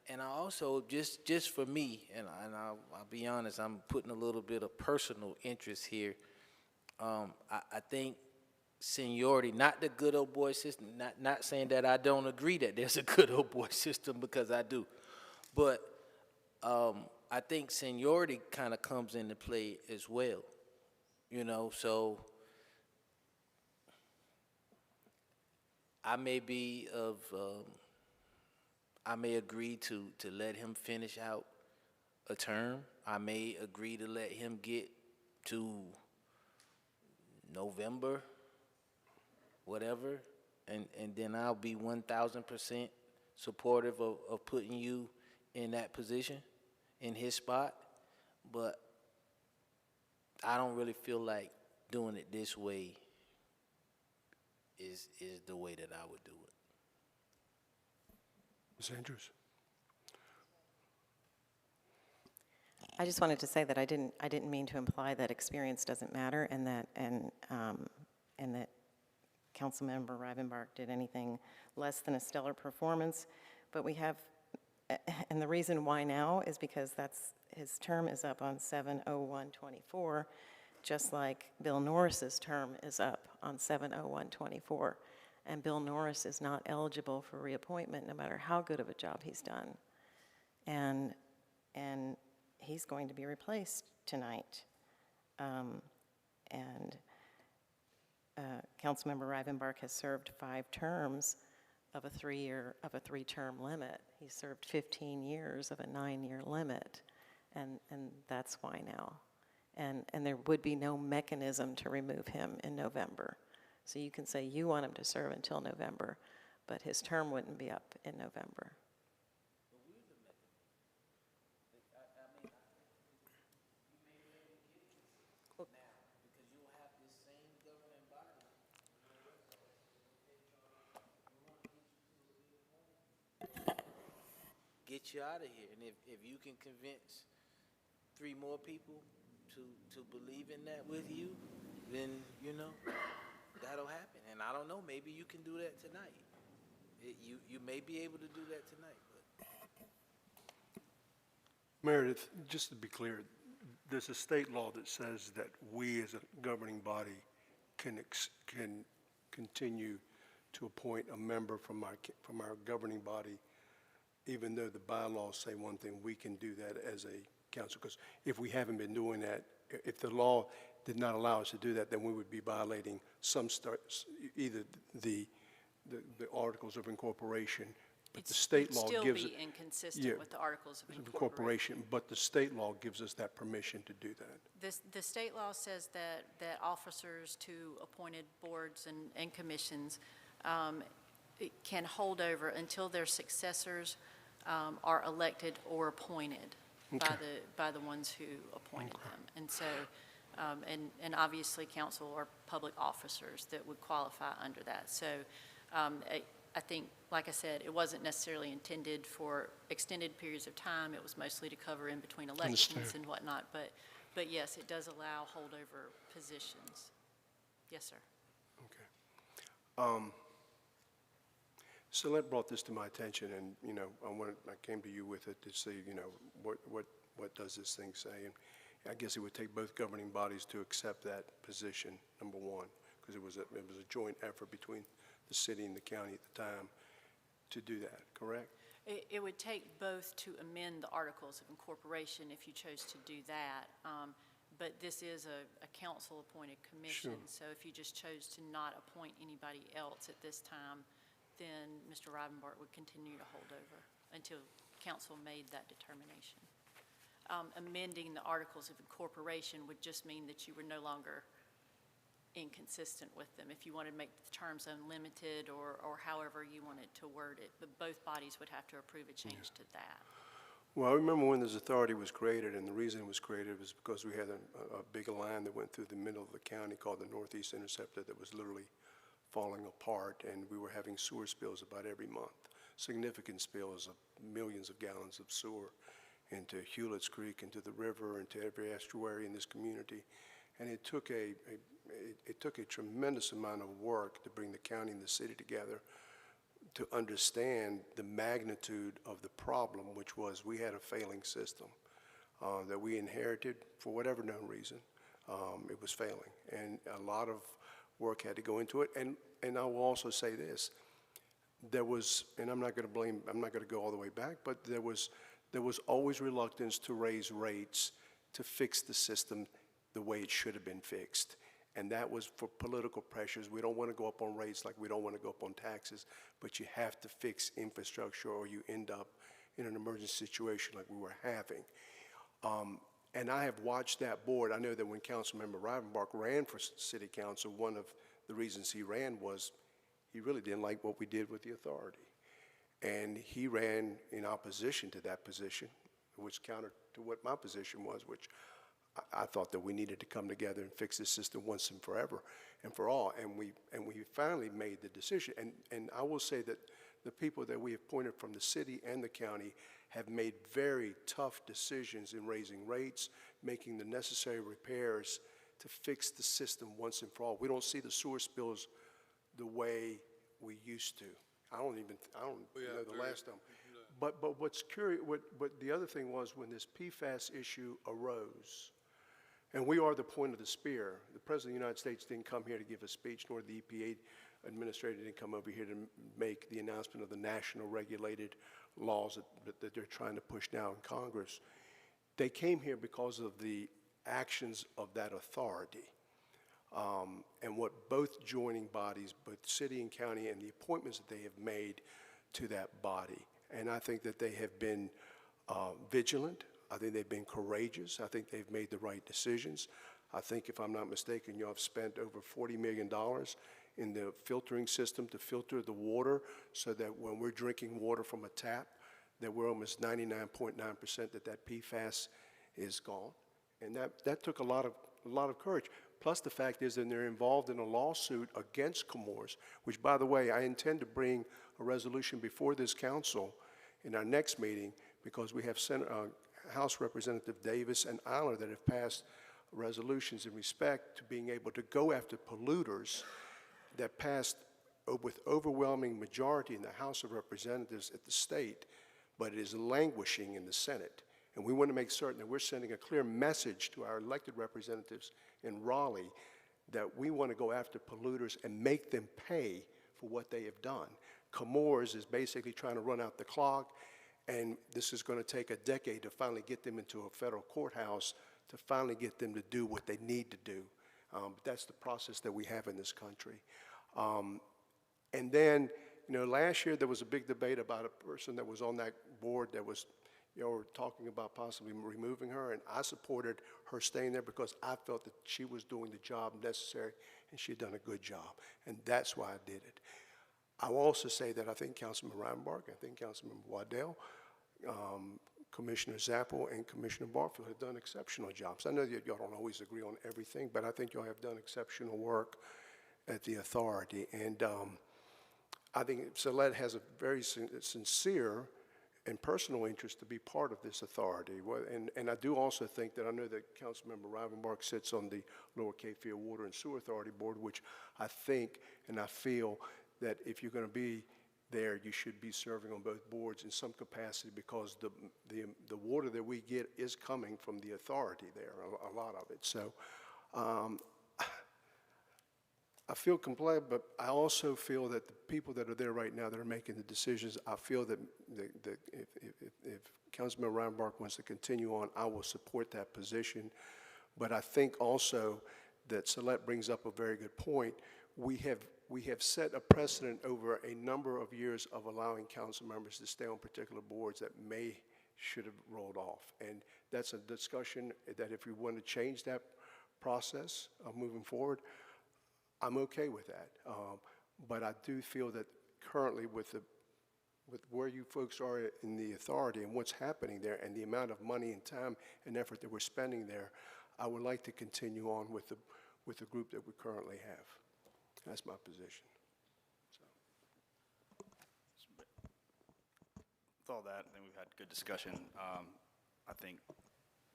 And I also, just for me, and I'll be honest, I'm putting a little bit of personal interest here. I think seniority, not the good old boy system, not saying that I don't agree that there's a good old boy system, because I do, but I think seniority kind of comes into play as well, you know. So I may be I may agree to let him finish out a term. I may agree to let him get to November, whatever, and then I'll be 1,000% supportive of putting you in that position, in his spot. But I don't really feel like doing it this way is the way that I would do it. Ms. Andrews? I just wanted to say that I didn't mean to imply that experience doesn't matter, and that Councilmember Rivenbark did anything less than a stellar performance. But we have, and the reason why now is because his term is up on 7/01/24, just like Bill Norris's term is up on 7/01/24. And Bill Norris is not eligible for reappointment no matter how good of a job he's done. And he's going to be replaced tonight. Councilmember Rivenbark has served 5 terms of a 3-term limit. He served 15 years of a 9-year limit, and that's why now. And there would be no mechanism to remove him in November. So you can say you want him to serve until November, but his term wouldn't be up in November. Get you out of here, and if you can convince 3 more people to believe in that with you, then that'll happen. And I don't know, maybe you can do that tonight. You may be able to do that tonight. But Meredith, just to be clear, there's a state law that says that we as a governing body can continue to appoint a member from our governing body, even though the bylaws say one thing, we can do that as a council. Because if we haven't been doing that, if the law did not allow us to do that, then we would be violating either the Articles of Incorporation, but the state law gives Still it. be inconsistent with the Articles of Incorporation. Incorporation, but the state law gives us that permission to do that. The state law says that officers to appointed boards and commissions can hold over until their successors are elected or appointed by the ones who appointed them. And so, and obviously council are public officers that would qualify under that. So I think, like I said, it wasn't necessarily intended for extended periods of time. It was mostly to cover in between elections and whatnot. But yes, it does allow holdover positions. Yes, sir. Okay. So that brought this to my attention, and, you know, I came to you with it to see, you know, what does this thing say? And I guess it would take both governing bodies to accept that position, number one, because it was a joint effort between the city and the county at the time to do that, correct? It would take both to amend the Articles of Incorporation if you chose to do that. But this is a council-appointed commission. Sure. So if you just chose to not appoint anybody else at this time, then Mr. Rivenbark would continue to hold over until council made that determination. Amending the Articles of Incorporation would just mean that you were no longer inconsistent with them. If you wanted to make the terms unlimited or however you wanted to word it, but both bodies would have to approve a change to that. Well, I remember when this authority was created, and the reason it was created was because we had a big line that went through the middle of the county called the Northeast Interceptor that was literally falling apart, and we were having sewer spills about every month. Significant spills of millions of gallons of sewer into Hewlett's Creek, into the river, into every estuary in this community. And it took a tremendous amount of work to bring the county and the city together to understand the magnitude of the problem, which was we had a failing system that we inherited for whatever known reason. It was failing, and a lot of work had to go into it. And I will also say this, there was, and I'm not going to go all the way back, but there was always reluctance to raise rates to fix the system the way it should have been fixed. And that was for political pressures. We don't want to go up on rates like we don't want to go up on taxes, but you have to fix infrastructure or you end up in an emergency situation like we were having. And I have watched that board. I know that when Councilmember Rivenbark ran for city council, one of the reasons he ran was he really didn't like what we did with the authority. And he ran in opposition to that position, which counter to what my position was, which I thought that we needed to come together and fix this system once and forever and for all. And we finally made the decision. And I will say that the people that we have appointed from the city and the county have made very tough decisions in raising rates, making the necessary repairs to fix the system once and for all. We don't see the sewer spills the way we used to. I don't know the last time. But what's curious, what the other thing was when this PFAS issue arose, and we are the point of the spear. The President of the United States didn't come here to give a speech, nor the EPA administrator didn't come over here to make the announcement of the national regulated laws that they're trying to push now in Congress. They came here because of the actions of that authority and what both joining bodies, both city and county, and the appointments that they have made to that body. And I think that they have been vigilant. I think they've been courageous. I think they've made the right decisions. I think, if I'm not mistaken, you have spent over $40 million in the filtering system to filter the water so that when we're drinking water from a tap, that we're almost 99.9% that PFAS is gone. And that took a lot of courage. Plus the fact is that they're involved in a lawsuit against Chemours, which, by the way, I intend to bring a resolution before this council in our next meeting, because we have House Representative Davis and Eiler that have passed resolutions in respect to being able to go after polluters that passed with overwhelming majority in the House of Representatives at the state, but it is languishing in the Senate. And we want to make certain that we're sending a clear message to our elected representatives in Raleigh that we want to go after polluters and make them pay for what they have done. Comores is basically trying to run out the clock, and this is going to take a decade to finally get them into a federal courthouse to finally get them to do what they need to do. But that's the process that we have in this country. And then, you know, last year there was a big debate about a person that was on that board that was, you know, talking about possibly removing her, and I supported her staying there because I felt that she was doing the job necessary and she had done a good job, and that's why I did it. I will also say that I think Councilman Reinbark, I think Councilman Waddell, Commissioner Zappel, and Commissioner Barfield have done exceptional jobs. I know that y'all don't always agree on everything, but I think y'all have done exceptional work at the authority. And I think Celeste has a very sincere and personal interest to be part of this authority. And I do also think that I know that Councilmember Rivenbark sits on the Lower Cape Water and Sewer Authority Board, which I think and I feel that if you're going to be there, you should be serving on both boards in some capacity because the water that we get is coming from the authority there, a lot of it. So I feel compliant, but I also feel that the people that are there right now that are making the decisions, I feel that if Councilman Reinbark wants to continue on, I will support that position. But I think also that Celeste brings up a very good point. We have set a precedent over a number of years of allowing council members to stay on particular boards that should have rolled off. And that's a discussion that if we want to change that process of moving forward, I'm okay with that. But I do feel that currently with where you folks are in the authority and what's happening there and the amount of money and time and effort that we're spending there, I would like to continue on with the group that we currently have. That's my position. With all that, I think we've had good discussion. I think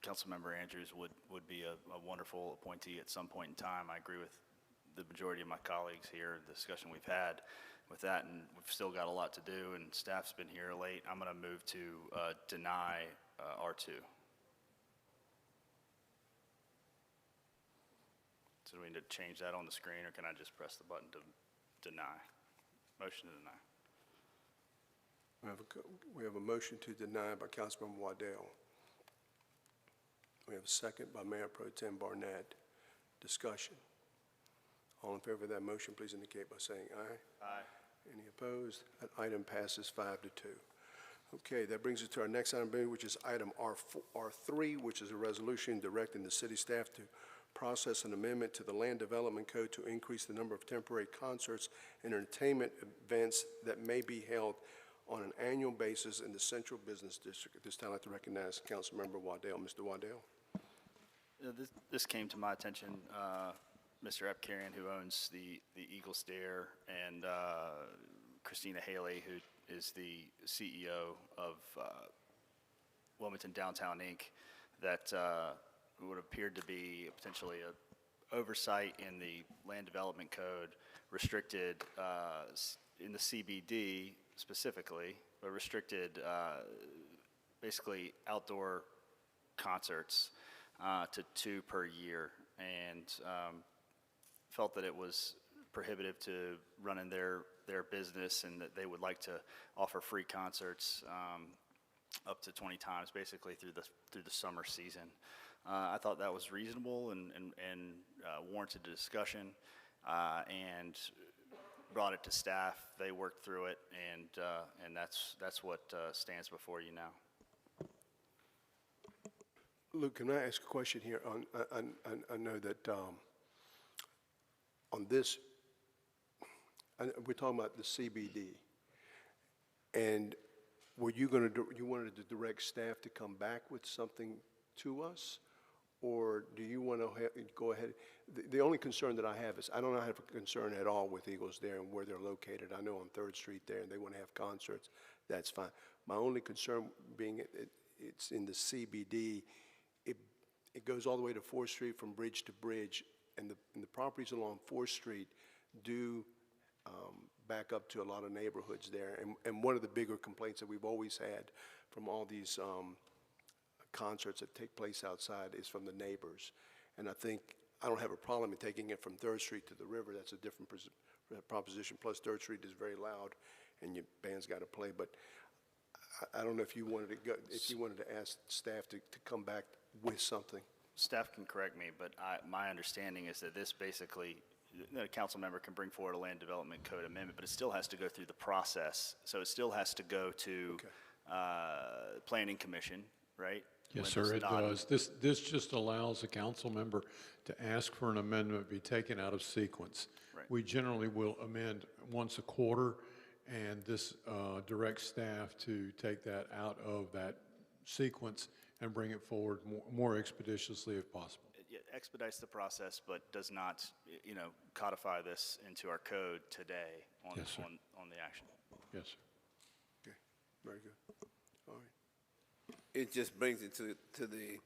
Councilmember Andrews would be a wonderful appointee at some point in time. I agree with the majority of my colleagues here, the discussion we've had with that, and we've still got a lot to do, and staff's been here late. I'm going to move to deny R2. So do we need to change that on the screen, or can I just press the button to deny? Motion to deny. We have a motion to deny by Councilman Waddell. We have a second by Mayor Pro Tem Barnett. Discussion. All in favor of that motion, please indicate by saying aye. Aye. Any opposed? That item passes 5-2. Okay, that brings us to our next item, which is item R3, which is a resolution directing the city staff to process an amendment to the Land Development Code to increase the number of temporary concerts and entertainment events that may be held on an annual basis in the Central Business District. At this time, I'd like to recognize Councilmember Waddell. Mr. Waddell. This came to my attention, Mr. Epkarian, who owns the Eagle Stair, and Christina Haley, who is the CEO of Wilmington Downtown Inc., that would appear to be potentially an oversight in the Land Development Code, restricted in the CBD specifically, but restricted basically outdoor concerts to 2 per year, and felt that it was prohibitive to running their business, and that they would like to offer free concerts up to 20 times, basically through the summer season. I thought that was reasonable and warranted a discussion, and brought it to staff. They worked through it, and that's what stands before you now. Luke, can I ask a question here? I know that on this, we're talking about the CBD, and were you going to, you wanted to direct staff to come back with something to us, or do you want to go ahead? The only concern that I have is I don't have a concern at all with Eagles there and where they're located. I know on 3rd Street there, and they want to have concerts. That's fine. My only concern being it's in the CBD. It goes all the way to 4th Street from bridge to bridge, and the properties along 4th Street do back up to a lot of neighborhoods there. And one of the bigger complaints that we've always had from all these concerts that take place outside is from the neighbors. And I think, I don't have a problem in taking it from Third Street to the river. That's a different proposition. Plus, Third Street is very loud, and your band's got to play. But I don't know if you wanted to go, if you wanted to ask staff to come back with something. Staff can correct me, but my understanding is that this basically, a council member can bring forward a land development code amendment, but it still has to go through the process. So it still has to go to Planning Commission, right? Yes, When sir, it's it not- does. This just allows a council member to ask for an amendment be taken out of sequence. Right. We generally will amend once a quarter, and this directs staff to take that out of that sequence and bring it forward more expeditiously if possible. It expedites the process, but does not, codify this into our code today on, Yes, sir. on the action. Yes, sir. Okay, very good. All right. It just brings it to the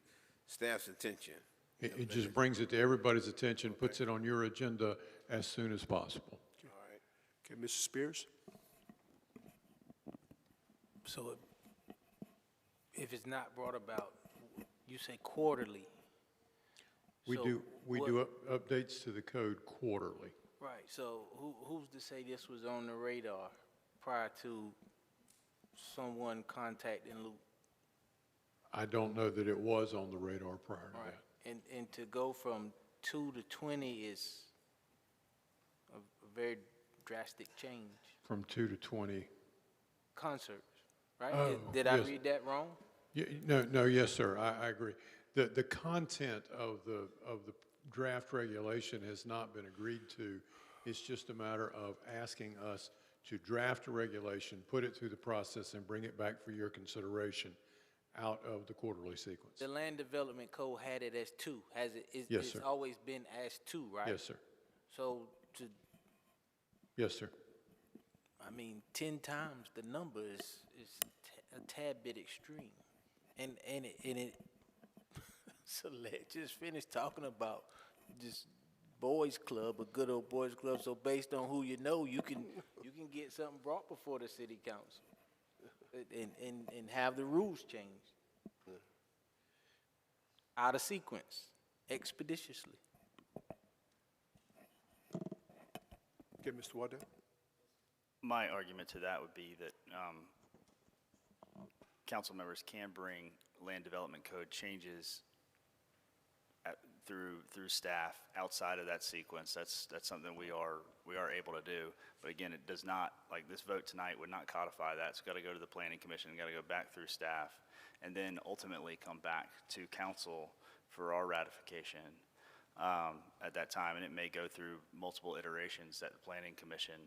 staff's attention. It just brings it to everybody's attention, puts it on your agenda as soon as possible. All right. Okay, Mrs. Spears? So if it's not brought about, you say quarterly. We So do what- updates to the code quarterly. Right, so who's to say this was on the radar prior to someone contacting Luke? I don't know that it was on the radar prior to Right, that. and to go from 2 to 20 is a very drastic change. From 2 to 20. Concerts, right? Oh, Did I yes. read that wrong? Yeah, no, yes, sir, I agree. The content of the draft regulation has not been agreed to. It's just a matter of asking us to draft a regulation, put it through the process, and bring it back for your consideration out of the quarterly sequence. The land development code had it as 2, has it? Yes, It's sir. always been as 2, right? Yes, sir. So Yes, sir. 10 times the number is a tad bit extreme. And it so let's just finish talking about this boys club, a good old boys club. So based on who you know, you can get something brought before the city council and have the rules changed. Out of sequence, expeditiously. Okay, Mr. Waddell? My argument to that would be that council members can bring land development code changes through staff outside of that sequence. That's something we are able to do. But again, it does not, like this vote tonight would not codify that. It's got to go to the Planning Commission, got to go back through staff, and then ultimately come back to council for our ratification at that time. And it may go through multiple iterations at the Planning Commission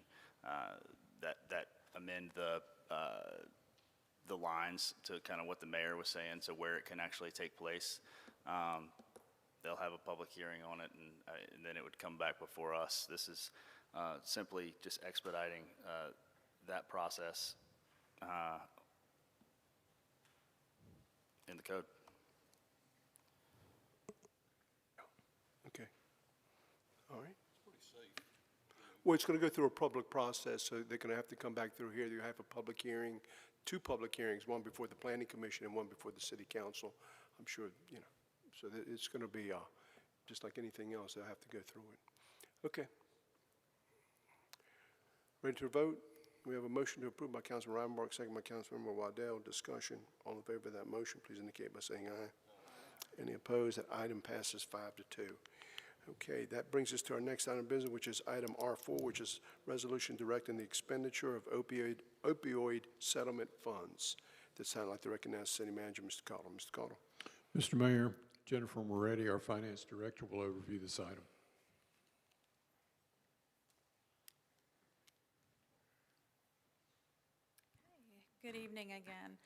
that amend the lines to kind of what the mayor was saying, so where it can actually take place. They'll have a public hearing on it, and then it would come back before us. This is simply just expediting that process in the code. Okay. All right. Well, it's going to go through a public process, so they're going to have to come back through here. You have a public hearing, 2 public hearings, one before the Planning Commission and one before the City Council. I'm sure, so it's going to be just like anything else, they'll have to go through it. Okay. Ready to vote? We have a motion to approve by Councilman Reidenbach, second by Councilmember Waddell. Discussion. All in favor of that motion, please indicate by saying aye. Any opposed? That item passes 5-2. Okay, that brings us to our next item of business, which is item R4, which is resolution directing the expenditure of opioid settlement funds. This time I'd like to recognize City Manager, Mr. Cottle. Mr. Cottle. Mr. Mayor, Jennifer Moretti, our Finance Director, will overview this item. Good evening again.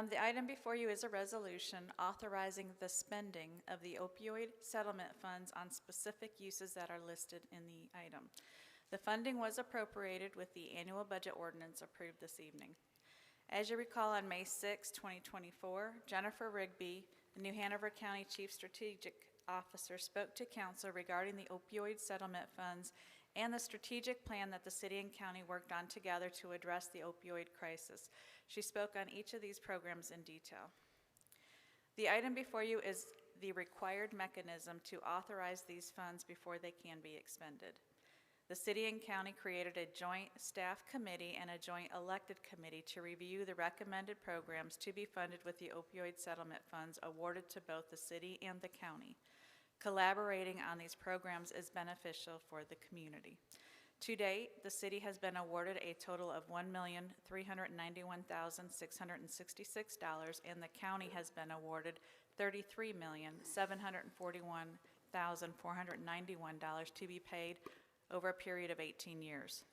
The item before you is a resolution authorizing the spending of the opioid settlement funds on specific uses that are listed in the item. The funding was appropriated with the annual budget ordinance approved this evening. As you recall, on May 6, 2024, Jennifer Rigby, the New Hanover County Chief Strategic Officer, spoke to council regarding the opioid settlement funds and the strategic plan that the city and county worked on together to address the opioid crisis. She spoke on each of these programs in detail. The item before you is the required mechanism to authorize these funds before they can be expended. The city and county created a joint staff committee and a joint elected committee to review the recommended programs to be funded with the opioid settlement funds awarded to both the city and the county. Collaborating on these programs is beneficial for the community. To date, the city has been awarded a total of $1,391,666, and the county has been awarded $33,741,491 to be paid over a period of 18 years.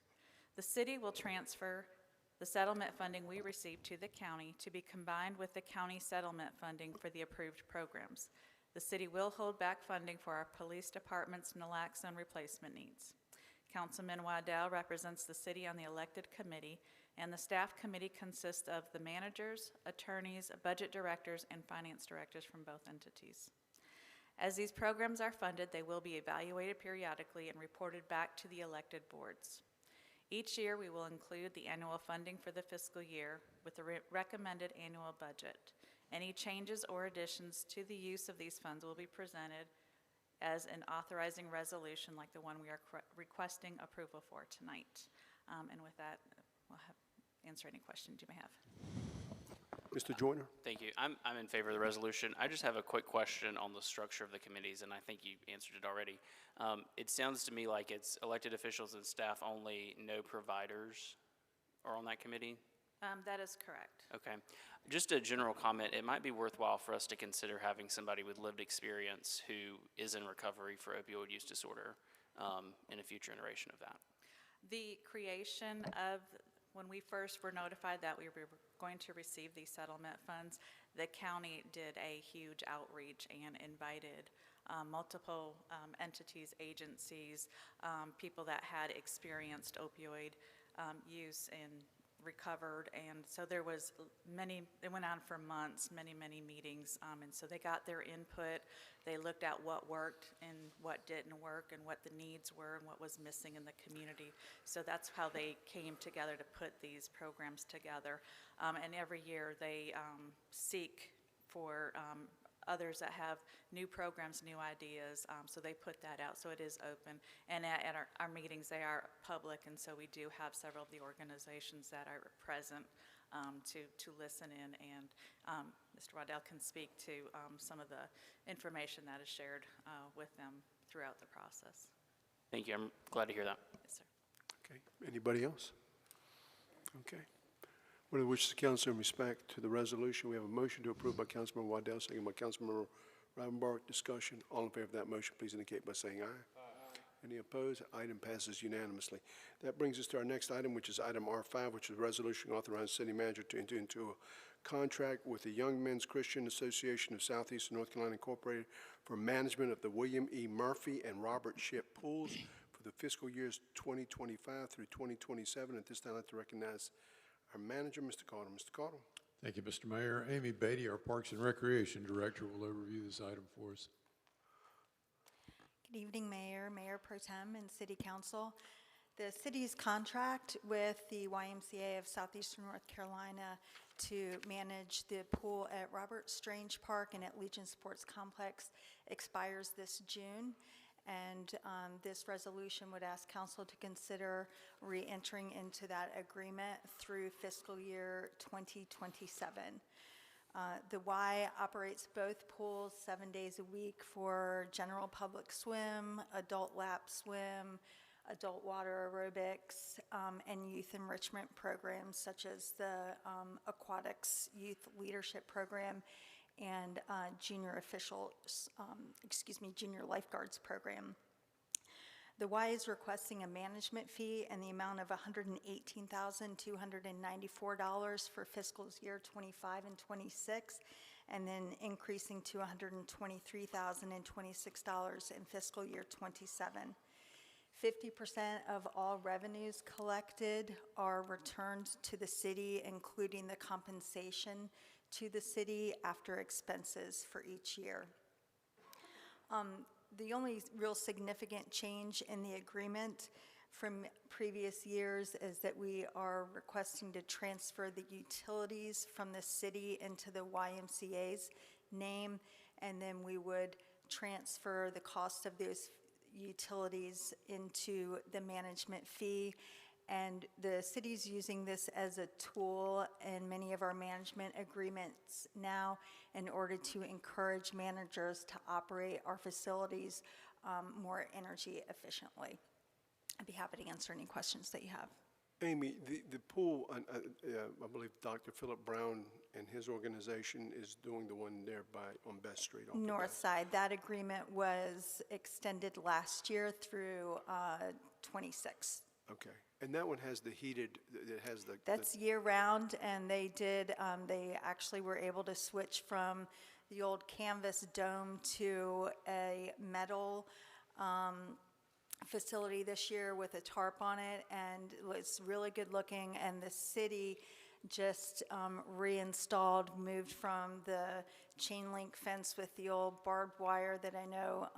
The city will transfer the settlement funding we received to the county to be combined with the county settlement funding for the approved programs. The city will hold back funding for our police department's naloxone replacement needs. Councilman Waddell represents the city on the elected committee, and the staff committee consists of the managers, attorneys, budget directors, and finance directors from both entities. As these programs are funded, they will be evaluated periodically and reported back to the elected boards. Each year, we will include the annual funding for the fiscal year with the recommended annual budget. Any changes or additions to the use of these funds will be presented as an authorizing resolution like the one we are requesting approval for tonight. And with that, we'll answer any questions you may have. Mr. Joyner? Thank you. I'm in favor of the resolution. I just have a quick question on the structure of the committees, and I think you answered it already. It sounds to me like it's elected officials and staff only, no providers are on that committee? That is correct. Okay. Just a general comment, it might be worthwhile for us to consider having somebody with lived experience who is in recovery for opioid use disorder in a future iteration of that. The creation of, when we first were notified that we were going to receive these settlement funds, the county did a huge outreach and invited multiple entities, agencies, people that had experienced opioid use and recovered, and so there was many, it went on for months, many meetings, and so they got their input. They looked at what worked and what didn't work and what the needs were and what was missing in the community. So that's how they came together to put these programs together. And every year they seek for others that have new programs, new ideas, so they put that out, so it is open. And at our meetings, they are public, and so we do have several of the organizations that are present to listen in, and Mr. Waddell can speak to some of the information that is shared with them throughout the process. Thank you. I'm glad to hear that. Yes, sir. Okay. Anybody else? Okay. What are the wishes of council in respect to the resolution? We have a motion to approve by Councilmember Waddell, second by Councilmember Rivenbark. Discussion. All in favor of that motion, please indicate by saying aye. Aye. Any opposed? Item passes unanimously. That brings us to our next item, which is item R5, which is a resolution authorizing city manager to enter into a contract with the Young Men's Christian Association of Southeastern North Carolina Incorporated for management of the William E. Murphy and Robert Ship pools for the fiscal years 2025 through 2027. At this time, I'd like to recognize our manager, Mr. Cottle. Mr. Cottle. Thank you, Mr. Mayor. Amy Beatty, our Parks and Recreation Director, will overview this item for us. Good evening, Mayor, Mayor Pro Tem, and City Council. The city's contract with the YMCA of Southeastern North Carolina to manage the pool at Robert Strange Park and at Legion Sports Complex expires this June. And this resolution would ask council to consider re-entering into that agreement through fiscal year 2027. The Y operates both pools 7 days a week for general public swim, adult lap swim, adult water aerobics, and youth enrichment programs such as the Aquatics Youth Leadership Program and junior lifeguards program. The Y is requesting a management fee in the amount of $118,294 for fiscal year 25 and 26, and then increasing to $123,026 in fiscal year 27. 50% of all revenues collected are returned to the city, including the compensation to the city after expenses for each year. The only real significant change in the agreement from previous years is that we are requesting to transfer the utilities from the city into the YMCA's name, and then we would transfer the cost of those utilities into the management fee. And the city's using this as a tool in many of our management agreements now in order to encourage managers to operate our facilities more energy efficiently. I'd be happy to answer any questions that you have. Amy, the pool, I believe Dr. Philip Brown and his organization is doing the one there on Best Street. off of North Best. side, that agreement was extended last year through 26. Okay, and that one has the heated, it has the. That's year-round, and they did, they actually were able to switch from the old canvas dome to a metal facility this year with a tarp on it, and it's really good looking, and the city just reinstalled, moved from the chain link fence with the old barbed wire that I know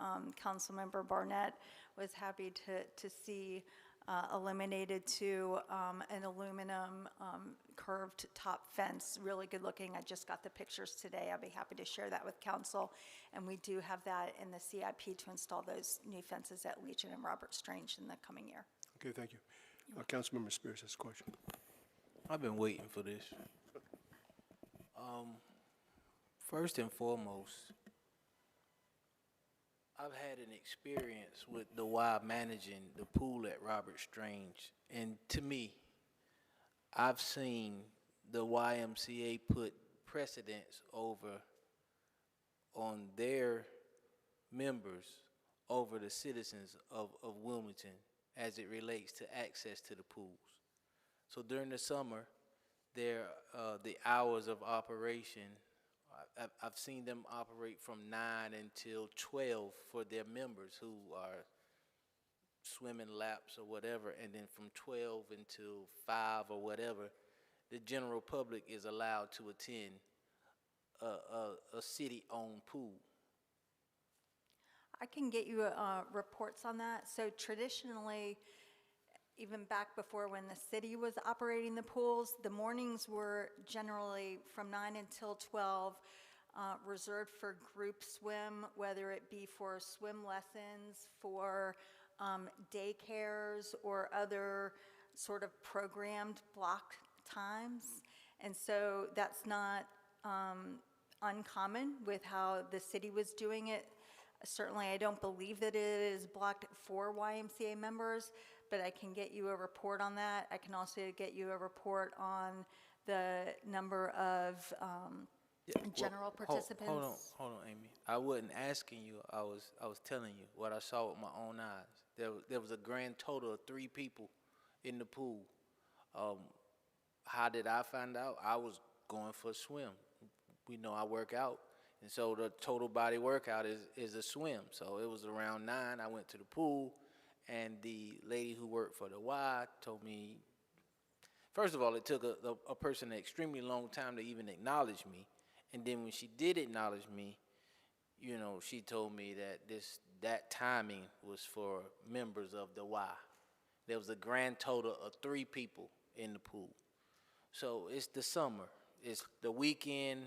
Councilmember Barnett was happy to see eliminated to an aluminum curved top fence, really good looking. I just got the pictures today. I'll be happy to share that with council. And we do have that in the CIP to install those new fences at Legion and Robert Strange in the coming year. Okay, thank you. Councilmember Spears has a question. I've been waiting for this. First and foremost, I've had an experience with the Y managing the pool at Robert Strange, and to me, I've seen the YMCA put precedence over on their members over the citizens of Wilmington as it relates to access to the pools. So during the summer, the hours of operation, I've seen them operate from 9 until 12 for their members who are swimming laps or whatever, and then from 12 until 5 or whatever, the general public is allowed to attend a city-owned pool. I can get you reports on that. So traditionally, even back before when the city was operating the pools, the mornings were generally from 9 until 12, reserved for group swim, whether it be for swim lessons, for daycares, or other sort of programmed block times. And so that's not uncommon with how the city was doing it. Certainly, I don't believe that it is blocked for YMCA members, but I can get you a report on that. I can also get you a report on the number of general participants. Hold on, Amy. I wasn't asking you. I was telling you what I saw with my own eyes. There was a grand total of 3 people in the pool. How did I find out? I was going for a swim. We know I work out, and so the total body workout is a swim. So it was around 9. I went to the pool, and the lady who worked for the Y told me, first of all, it took a person an extremely long time to even acknowledge me. And then when she did acknowledge me, you know, she told me that that timing was for members of the Y. There was a grand total of 3 people in the pool. So it's the summer. It's the weekend.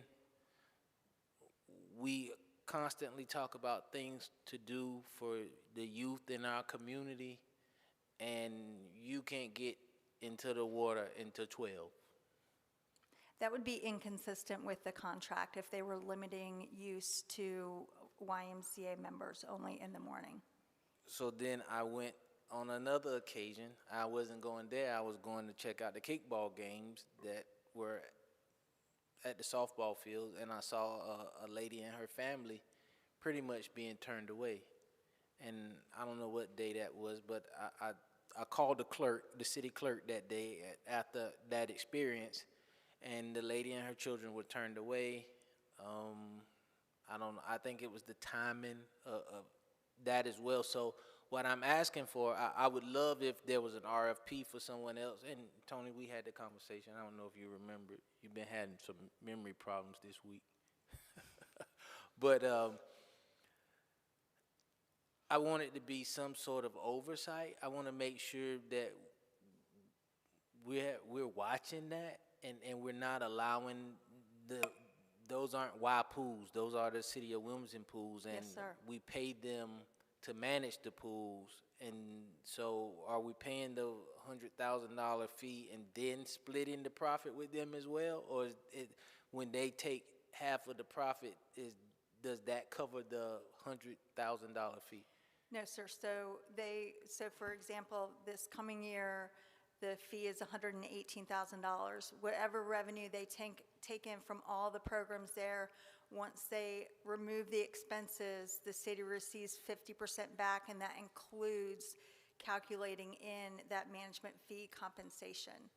We constantly talk about things to do for the youth in our community, and you can't get into the water until 12. That would be inconsistent with the contract if they were limiting use to YMCA members only in the morning. So then I went on another occasion. I wasn't going there. I was going to check out the kickball games that were at the softball field, and I saw a lady and her family pretty much being turned away. And I don't know what day that was, but I called the city clerk that day after that experience, and the lady and her children were turned away. I don't know, I think it was the timing of that as well. So what I'm asking for, I would love if there was an RFP for someone else. And Tony, we had the conversation. I don't know if you remember. You've been having some memory problems this week. But I want it to be some sort of oversight. I want to make sure that we're watching that, and we're not allowing the those aren't Y pools, those are the City of Wilmington pools. And Yes, sir. we paid them to manage the pools, and so are we paying the $100,000 fee and then splitting the profit with them as well? Or is it, when they take half of the profit, does that cover the $100,000 fee? No, sir. So for example, this coming year, the fee is $118,000. Whatever revenue they take in from all the programs there, once they remove the expenses, the city receives 50% back, and that includes calculating in that management fee compensation.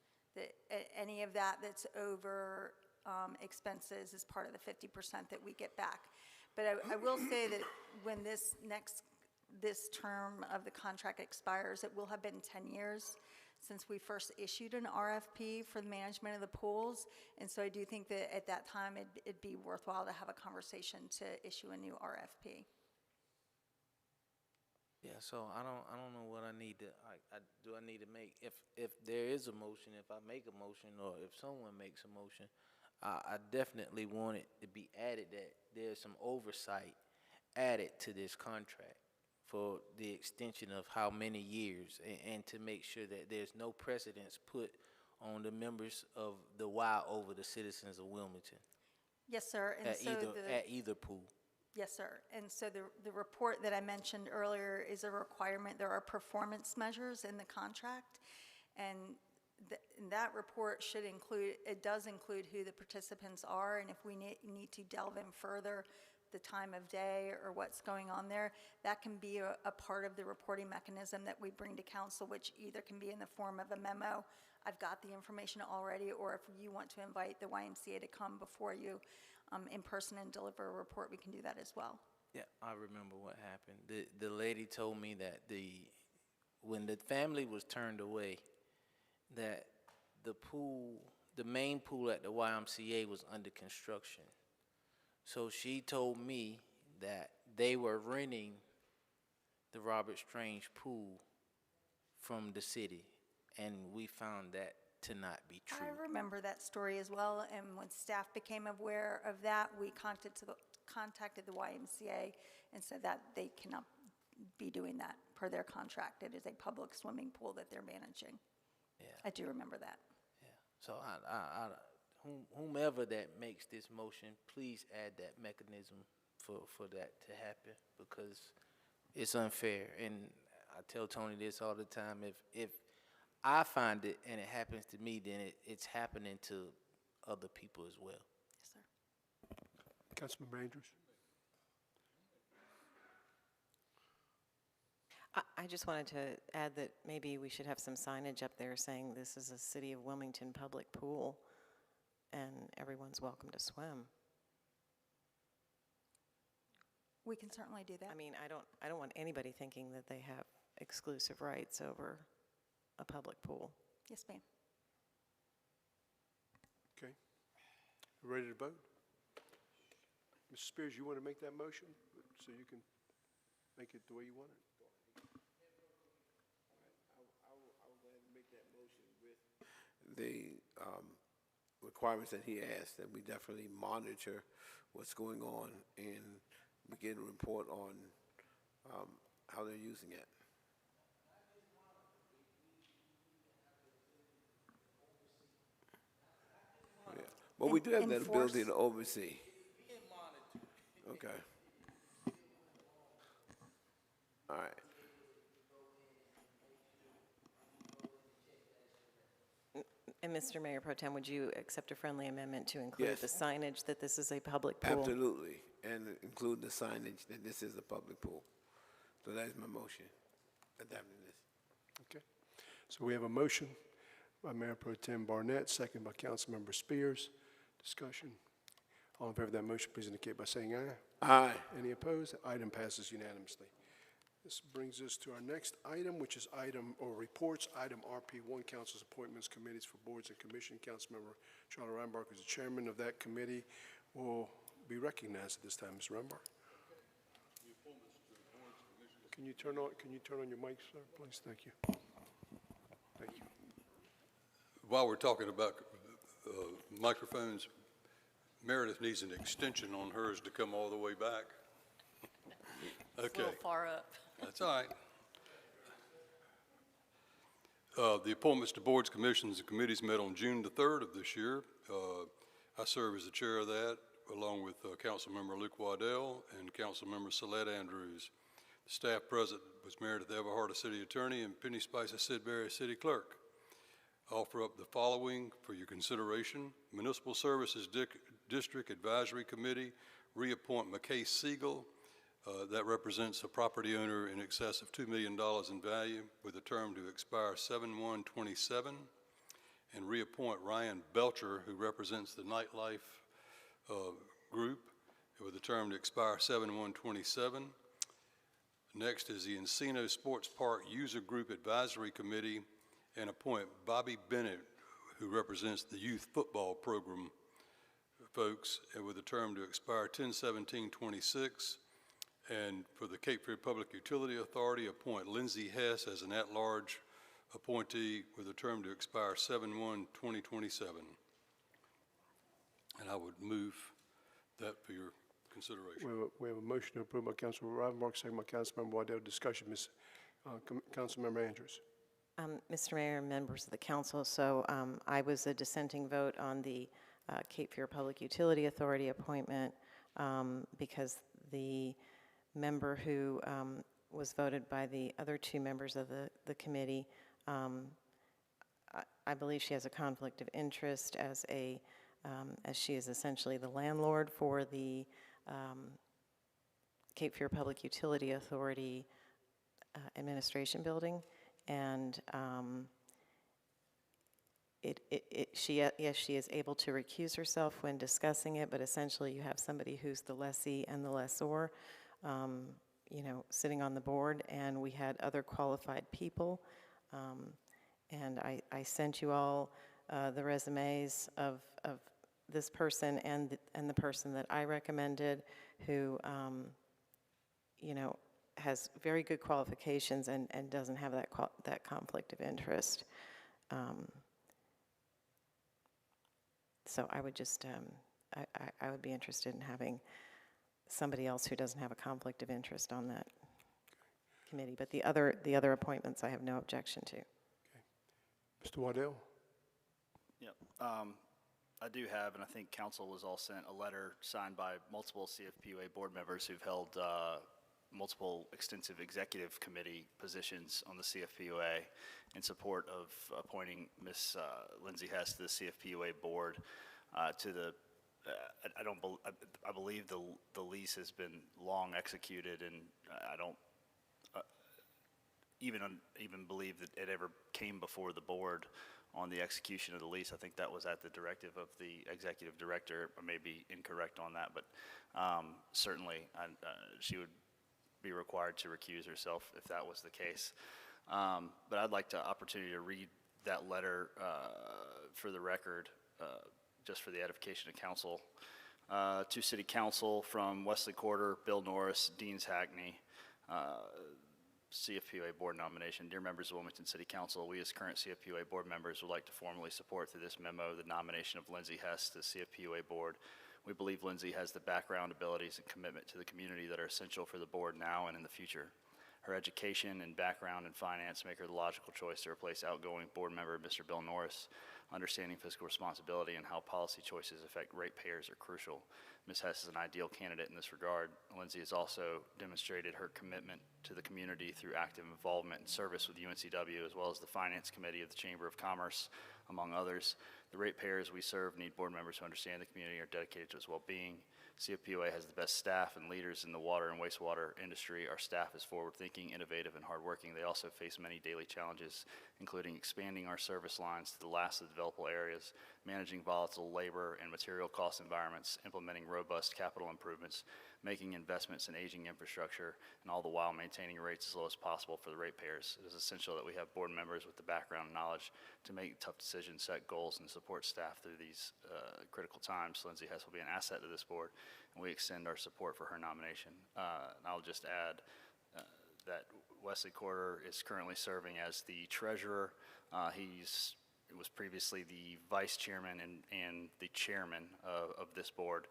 Any of that that's over expenses is part of the 50% that we get back. But I will say that when this term of the contract expires, it will have been 10 years since we first issued an RFP for the management of the pools. And so I do think that at that time, it'd be worthwhile to have a conversation to issue a new RFP. Yeah, so I don't know what I need to, do I need to make, if there is a motion, if I make a motion, or if someone makes a motion, I definitely want it to be added that there's some oversight added to this contract for the extension of how many years, and to make sure that there's no precedence put on the members of the Y over the citizens of Wilmington Yes, sir. And so at either pool. Yes, sir. And so the report that I mentioned earlier is a requirement. There are performance measures in the contract, and that report should include, it does include who the participants are, and if we need to delve in further, the time of day or what's going on there, that can be a part of the reporting mechanism that we bring to council, which either can be in the form of a memo, I've got the information already, or if you want to invite the YMCA to come before you in person and deliver a report, we can do that as well. Yeah, I remember what happened. The lady told me that when the family was turned away, that the main pool at the YMCA was under construction. So she told me that they were renting the Robert Strange pool from the city, and we found that to not be true. I remember that story as well, and when staff became aware of that, we contacted the YMCA and said that they cannot be doing that per their contract. It is a public swimming pool that they're managing. Yeah. I do remember that. Yeah. So whomever that makes this motion, please add that mechanism for that to happen, because it's unfair. And I tell Tony this all the time, if I find it and it happens to me, then it's happening to other people as well. Yes, sir. Councilmember Andrews? I just wanted to add that maybe we should have some signage up there saying this is a City of Wilmington public pool and everyone's welcome to swim. We can certainly do that. I mean, I don't want anybody thinking that they have exclusive rights over a public pool. Yes, ma'am. Okay. Ready to vote? Mr. Spears, you want to make that motion so you can make it the way you want it? I'll go ahead and make that motion with the requirements that he asked, that we definitely monitor what's going on and begin a report on how they're using it. Yeah. But we do have that ability to oversee. Okay. All right. And Mr. Mayor Pro Tem, would you accept a friendly amendment to include Yes. the signage that this is a public pool? Absolutely, and include the signage that this is a public pool. So that is my motion, adopting this. Okay. So we have a motion by Mayor Pro Tem Barnett, second by Councilmember Spears. Discussion. All in favor of that motion, please indicate by saying aye. Aye. Any opposed? The item passes unanimously. This brings us to our next item, which is reports, item RP1, Council's Appointments, Committees for Boards and Commission. Councilmember Charlie Reinbark, who's the chairman of that committee, will be recognized at this time. Mr. Reinbark. Can you turn on your mic, sir, please? Thank you. Thank you. While we're talking about microphones, Meredith needs an extension on hers to come all the way back. It's a Okay, little far up. that's all right. The appointments to boards, commissions, and committees met on June the 3rd of this year. I serve as the chair of that, along with Councilmember Luke Waddell and Councilmember Celeste Andrews. The staff present was Meredith Everhart, a city attorney, and Penny Spicer Sidbury, a city clerk. I offer up the following for your consideration. Municipal Services District Advisory Committee, reappoint McKay Siegel. That represents a property owner in excess of $2 million in value with a term to expire 7/1/27. And reappoint Ryan Belcher, who represents the nightlife group with a term to expire 7/1/27. Next is the Encino Sports Park User Group Advisory Committee, and appoint Bobby Bennett, who represents the youth football program folks, and with a term to expire 10/17/26. And for the Cape Fear Public Utility Authority, appoint Lindsay Hess as an at-large appointee with a term to expire 7/1/2027. And I would move that for your consideration. We have a motion to approve by Councilmember Rivenbark, second by Councilmember Waddell. Discussion, Councilmember Andrews. Mr. Mayor and members of the council, so I was a dissenting vote on the Cape Fear Public Utility Authority appointment because the member who was voted by the other two members of the committee, I believe she has a conflict of interest as she is essentially the landlord for the Cape Fear Public Utility Authority administration building, and she is able to recuse herself when discussing it, but essentially you have somebody who's the lessee and the lessor, sitting on the board, and we had other qualified people, and I sent you all the resumes of this person and the person that I recommended, who has very good qualifications and doesn't have that conflict of interest. So I would just, I would be interested in having somebody else who doesn't have a conflict of interest on that committee. But the other appointments I have no objection to. Mr. Waddell? Yep. I do have, and I think council was all sent a letter signed by multiple CFPUA board members who've held multiple extensive executive committee positions on the CFPUA in support of appointing Ms. Lindsay Hess to the CFPUA board. I believe the lease has been long executed, and I don't even believe that it ever came before the board on the execution of the lease. I think that was at the directive of the executive director. I may be incorrect on that, but certainly she would be required to recuse herself if that was the case. But I'd like the opportunity to read that letter for the record, just for the edification of council. To City Council from Wesley Corder, Bill Norris, Deans Hackney, CFPUA board nomination. Dear members of Wilmington City Council, we as current CFPUA board members would like to formally support through this memo the nomination of Lindsay Hess to the CFPUA board. We believe Lindsay has the background, abilities, and commitment to the community that are essential for the board now and in the future. Her education and background in finance make her the logical choice to replace outgoing board member Mr. Bill Norris. Understanding fiscal responsibility and how policy choices affect ratepayers are crucial. Ms. Hess is an ideal candidate in this regard. Lindsay has also demonstrated her commitment to the community through active involvement and service with UNCW, as well as the Finance Committee of the Chamber of Commerce, among others. The ratepayers we serve need board members who understand the community and are dedicated to its well-being. CFPUA has the best staff and leaders in the water and wastewater industry. Our staff is forward-thinking, innovative, and hardworking. They also face many daily challenges, including expanding our service lines to the last of the developable areas, managing volatile labor and material cost environments, implementing robust capital improvements, making investments in aging infrastructure, and all the while maintaining rates as low as possible for the ratepayers. It is essential that we have board members with the background and knowledge to make tough decisions, set goals, and support staff through these critical times. Lindsay Hess will be an asset to this board, and we extend our support for her nomination. And I'll just add that Wesley Corder is currently serving as the treasurer. He's it was previously the vice chairman and the chairman of this board.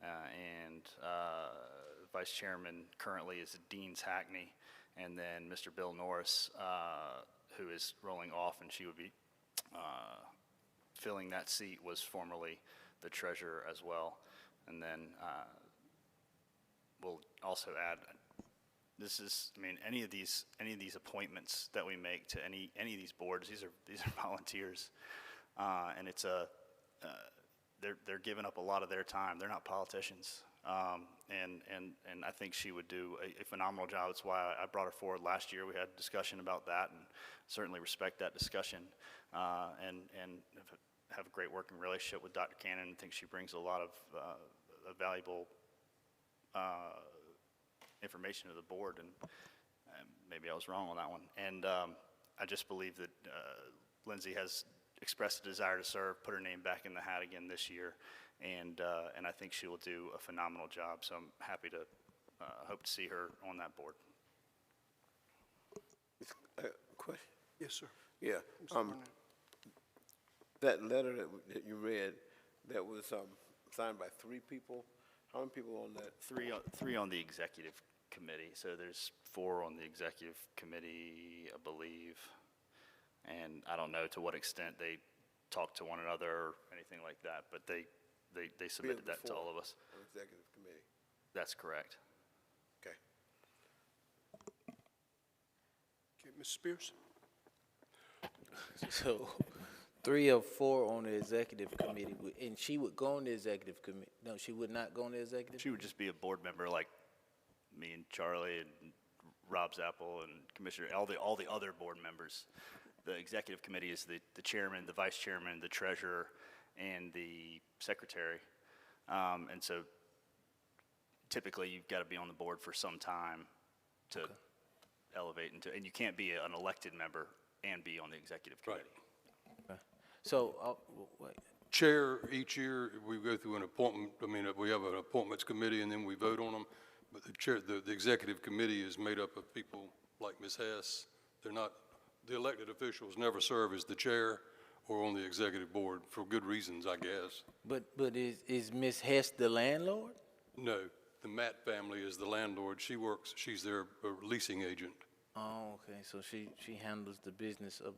And vice chairman currently is Dean's Hackney, and then Mr. Bill Norris, who is rolling off, and she would be filling that seat, was formerly the treasurer as well. And then we'll also add, this is, I mean, any of these appointments that we make to any of these boards, these are volunteers, and it's they're giving up a lot of their time. They're not politicians, and I think she would do a phenomenal job. That's why I brought her forward last year. We had a discussion about that, and certainly respect that discussion, and have a great working relationship with Dr. Cannon. I think she brings a lot of valuable information to the board, and maybe I was wrong on that one. And I just believe that Lindsay has expressed a desire to serve, put her name back in the hat again this year, and I think she will do a phenomenal job. So I'm happy to hope to see her on that board. Question? Yes, sir. Yeah. Mr. Barnett. That letter that you read, that was signed by 3 people. How many people on that? Three on the executive committee. So there's 4 on the executive committee, I believe. And I don't know to what extent they talk to one another or anything like that, but they submitted that to all of us. On executive committee. That's correct. Okay. Okay, Ms. Spears? So 3 or 4 on the executive committee, and she would go on the executive committee. No, she would not go on the executive? She would just be a board member like me and Charlie and Rob Zappel and Commissioner, all the other board members. The executive committee is the chairman, the vice chairman, the treasurer, and the secretary. And so typically you've got to be on the board for some time to elevate into, and you can't be an elected member and be on the executive committee. Okay. So, wait. Chair, each year, we go through an appointment, I mean, we have an appointments committee and then we vote on them. But the chair, the executive committee is made up of people like Ms. Hess. They're not, the elected officials never serve as the chair or on the executive board for good reasons, I guess. But is Ms. Hess the landlord? No, the Matt family is the landlord. She's their leasing agent. Oh, okay, so she handles the business of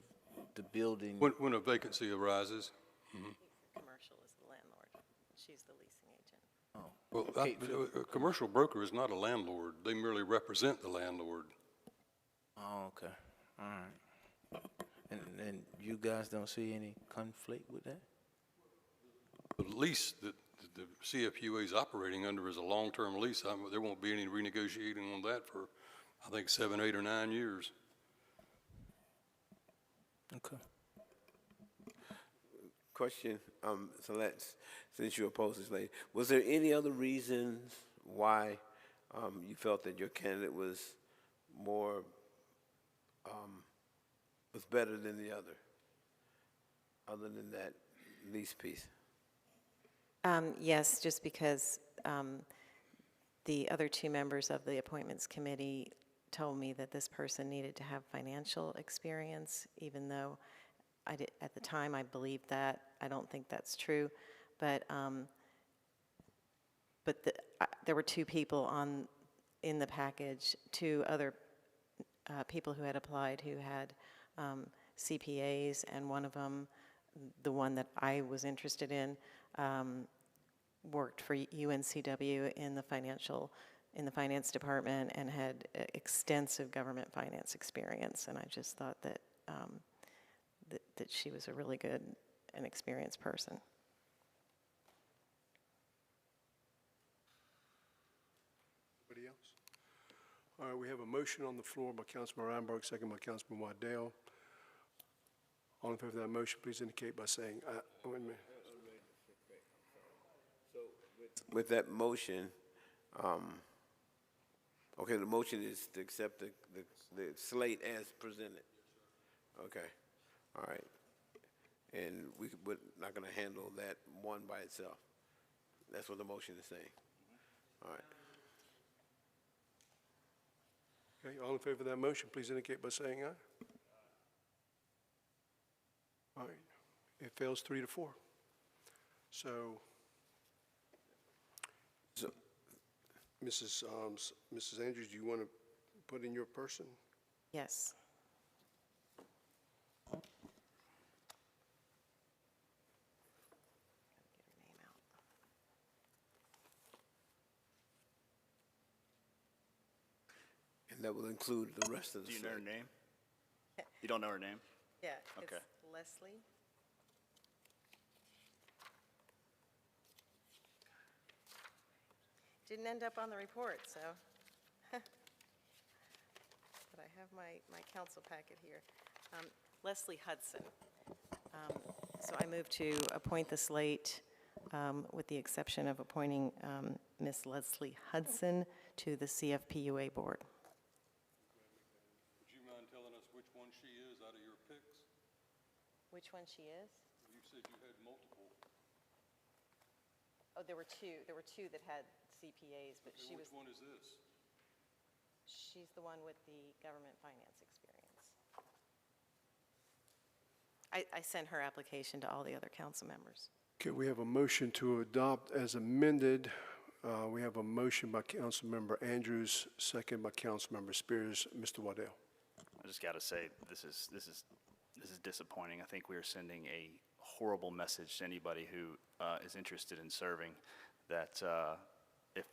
the building. When a vacancy arises. Mm-hmm. Commercial is the landlord. She's the leasing agent. Oh. Well, Okay, a commercial broker is not a landlord. They merely represent the landlord. Oh, okay, all right. And you guys don't see any conflict with that? The lease that the CFUA is operating under is a long-term lease. There won't be any renegotiating on that for, I think, 7, 8, or 9 years. Okay. Question, so since you opposed this lady, was there any other reasons why you felt that your candidate was better than the other than that lease piece? Yes, just because the other 2 members of the appointments committee told me that this person needed to have financial experience, even though at the time I believed that. I don't think that's true, but there were 2 people in the package, 2 other people who had applied who had CPAs, and one of them, the one that I was interested in, worked for UNCW in the finance department and had extensive government finance experience, and I just thought that that she was a really good and experienced person. Anybody else? All right, we have a motion on the floor by Councilman Reinberg, second by Councilman Waddell. All in favor of that motion, please indicate by saying aye. Wait a minute. With that motion, okay, the motion is to accept the slate as presented. Okay, all right. And we're not going to handle that one by itself. That's what the motion is saying. All right. Okay, all in favor of that motion, please indicate by saying aye. All right. It fails 3-4. So, Mrs. Andrews, do you want to put in your person? Yes. And that will include the rest of the Do you know her slate. name? You don't know her name? Yeah, Okay. it's Leslie. Didn't end up on the report, so. But I have my council packet here. Leslie Hudson. So I move to appoint the slate with the exception of appointing Ms. Leslie Hudson to the CFPUA board. Would you mind telling us which one she is out of your picks? Which one she is? You said you had multiple. Oh, there were two. There were two that had CPAs, but Okay, she was, which one is this? she's the one with the government finance experience. I sent her application to all the other council members. Okay, we have a motion to adopt as amended. We have a motion by Councilmember Andrews, second by Councilmember Spears. Mr. Waddell. I just got to say, this is disappointing. I think we are sending a horrible message to anybody who is interested in serving, that if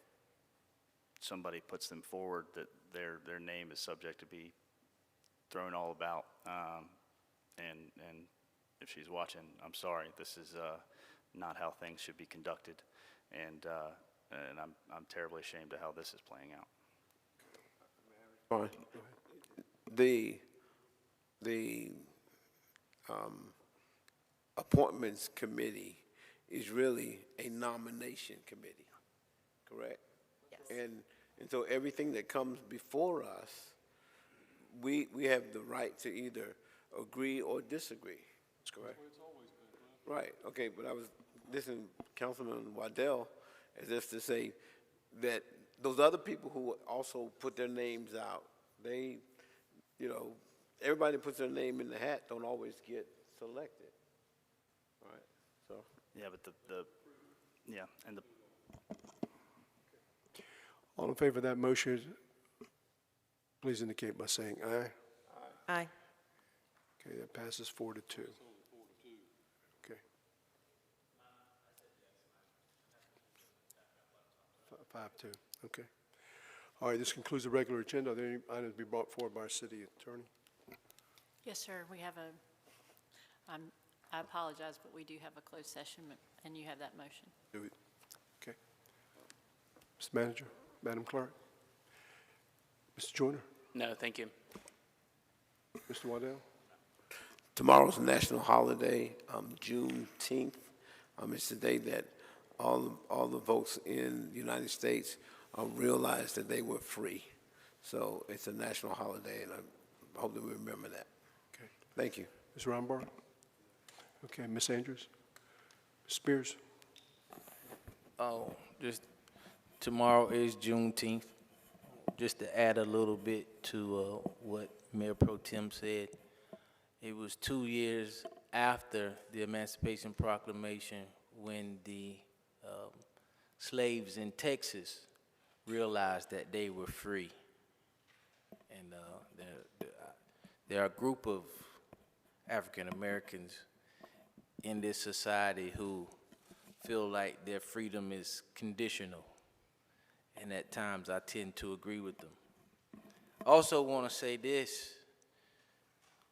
somebody puts them forward, that their name is subject to be thrown all about. And if she's watching, I'm sorry. This is not how things should be conducted, and I'm terribly ashamed of how this is playing out. Fine. The appointments committee is really a nomination committee, correct? Yes. And so everything that comes before us, we have the right to either agree or disagree. That's correct. Right, okay, but I was listening to Councilman Waddell as if to say that those other people who also put their names out, they, everybody that puts their name in the hat don't always get selected. All right, so. Yeah, but and the All in favor of that motion, please indicate by saying aye. Aye. Okay, that passes 4-2. Okay. 5-2, okay. All right, this concludes the regular agenda. Are there any items to be brought forward by our city attorney? Yes, sir, we have I apologize, but we do have a closed session, and you have that motion. Do it. Okay. Mr. Manager, Madam Clerk. Mr. Joyner, No, thank you. Mr. Waddell. Tomorrow's a national holiday, Juneteenth. It's the day that all the folks in the United States realized that they were free. So it's a national holiday, and I hope that we remember that. Okay. Thank you. Ms. Rombar. Okay, Ms. Andrews. Ms. Spears. Oh, just tomorrow is Juneteenth. Just to add a little bit to what Mayor Pro Tem said, it was 2 years after the Emancipation Proclamation when the slaves in Texas realized that they were free. And there are a group of African Americans in this society who feel like their freedom is conditional. And at times I tend to agree with them. Also want to say this.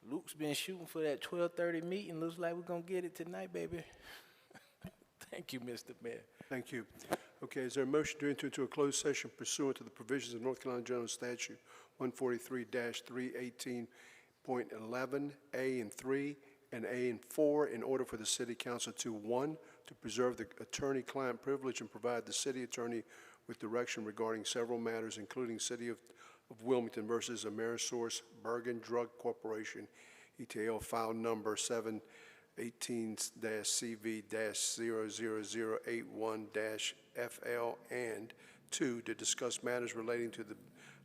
Luke's been shooting for that 12:30 meeting. Looks like we're going to get it tonight, baby. Thank you, Mr. Mayor. Thank you. Okay, is there a motion to enter into a closed session pursuant to the provisions of North Carolina General Statute 143-318.11, A and 3, and A and 4, in order for the City Council to, 1, to preserve the attorney-client privilege and provide the city attorney with direction regarding several matters, including City of Wilmington versus Amerisource Bergen Drug Corporation, ETL file number 718-CV-00081-FL, and 2, to discuss matters relating to the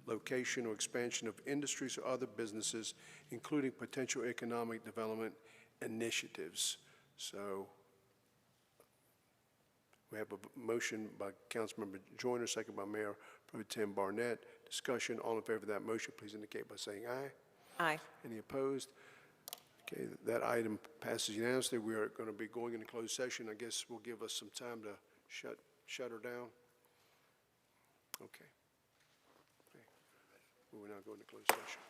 location or expansion of industries or other businesses, including potential economic development initiatives. So we have a motion by Councilmember Joyner, second by Mayor Pro Tem Barnett. Discussion, all in favor of that motion, please indicate by saying aye. Aye. Any opposed? Okay, that item passes unanimously. We are going to be going into closed session. I guess will give us some time to shut her down. Okay. We will now go into closed session.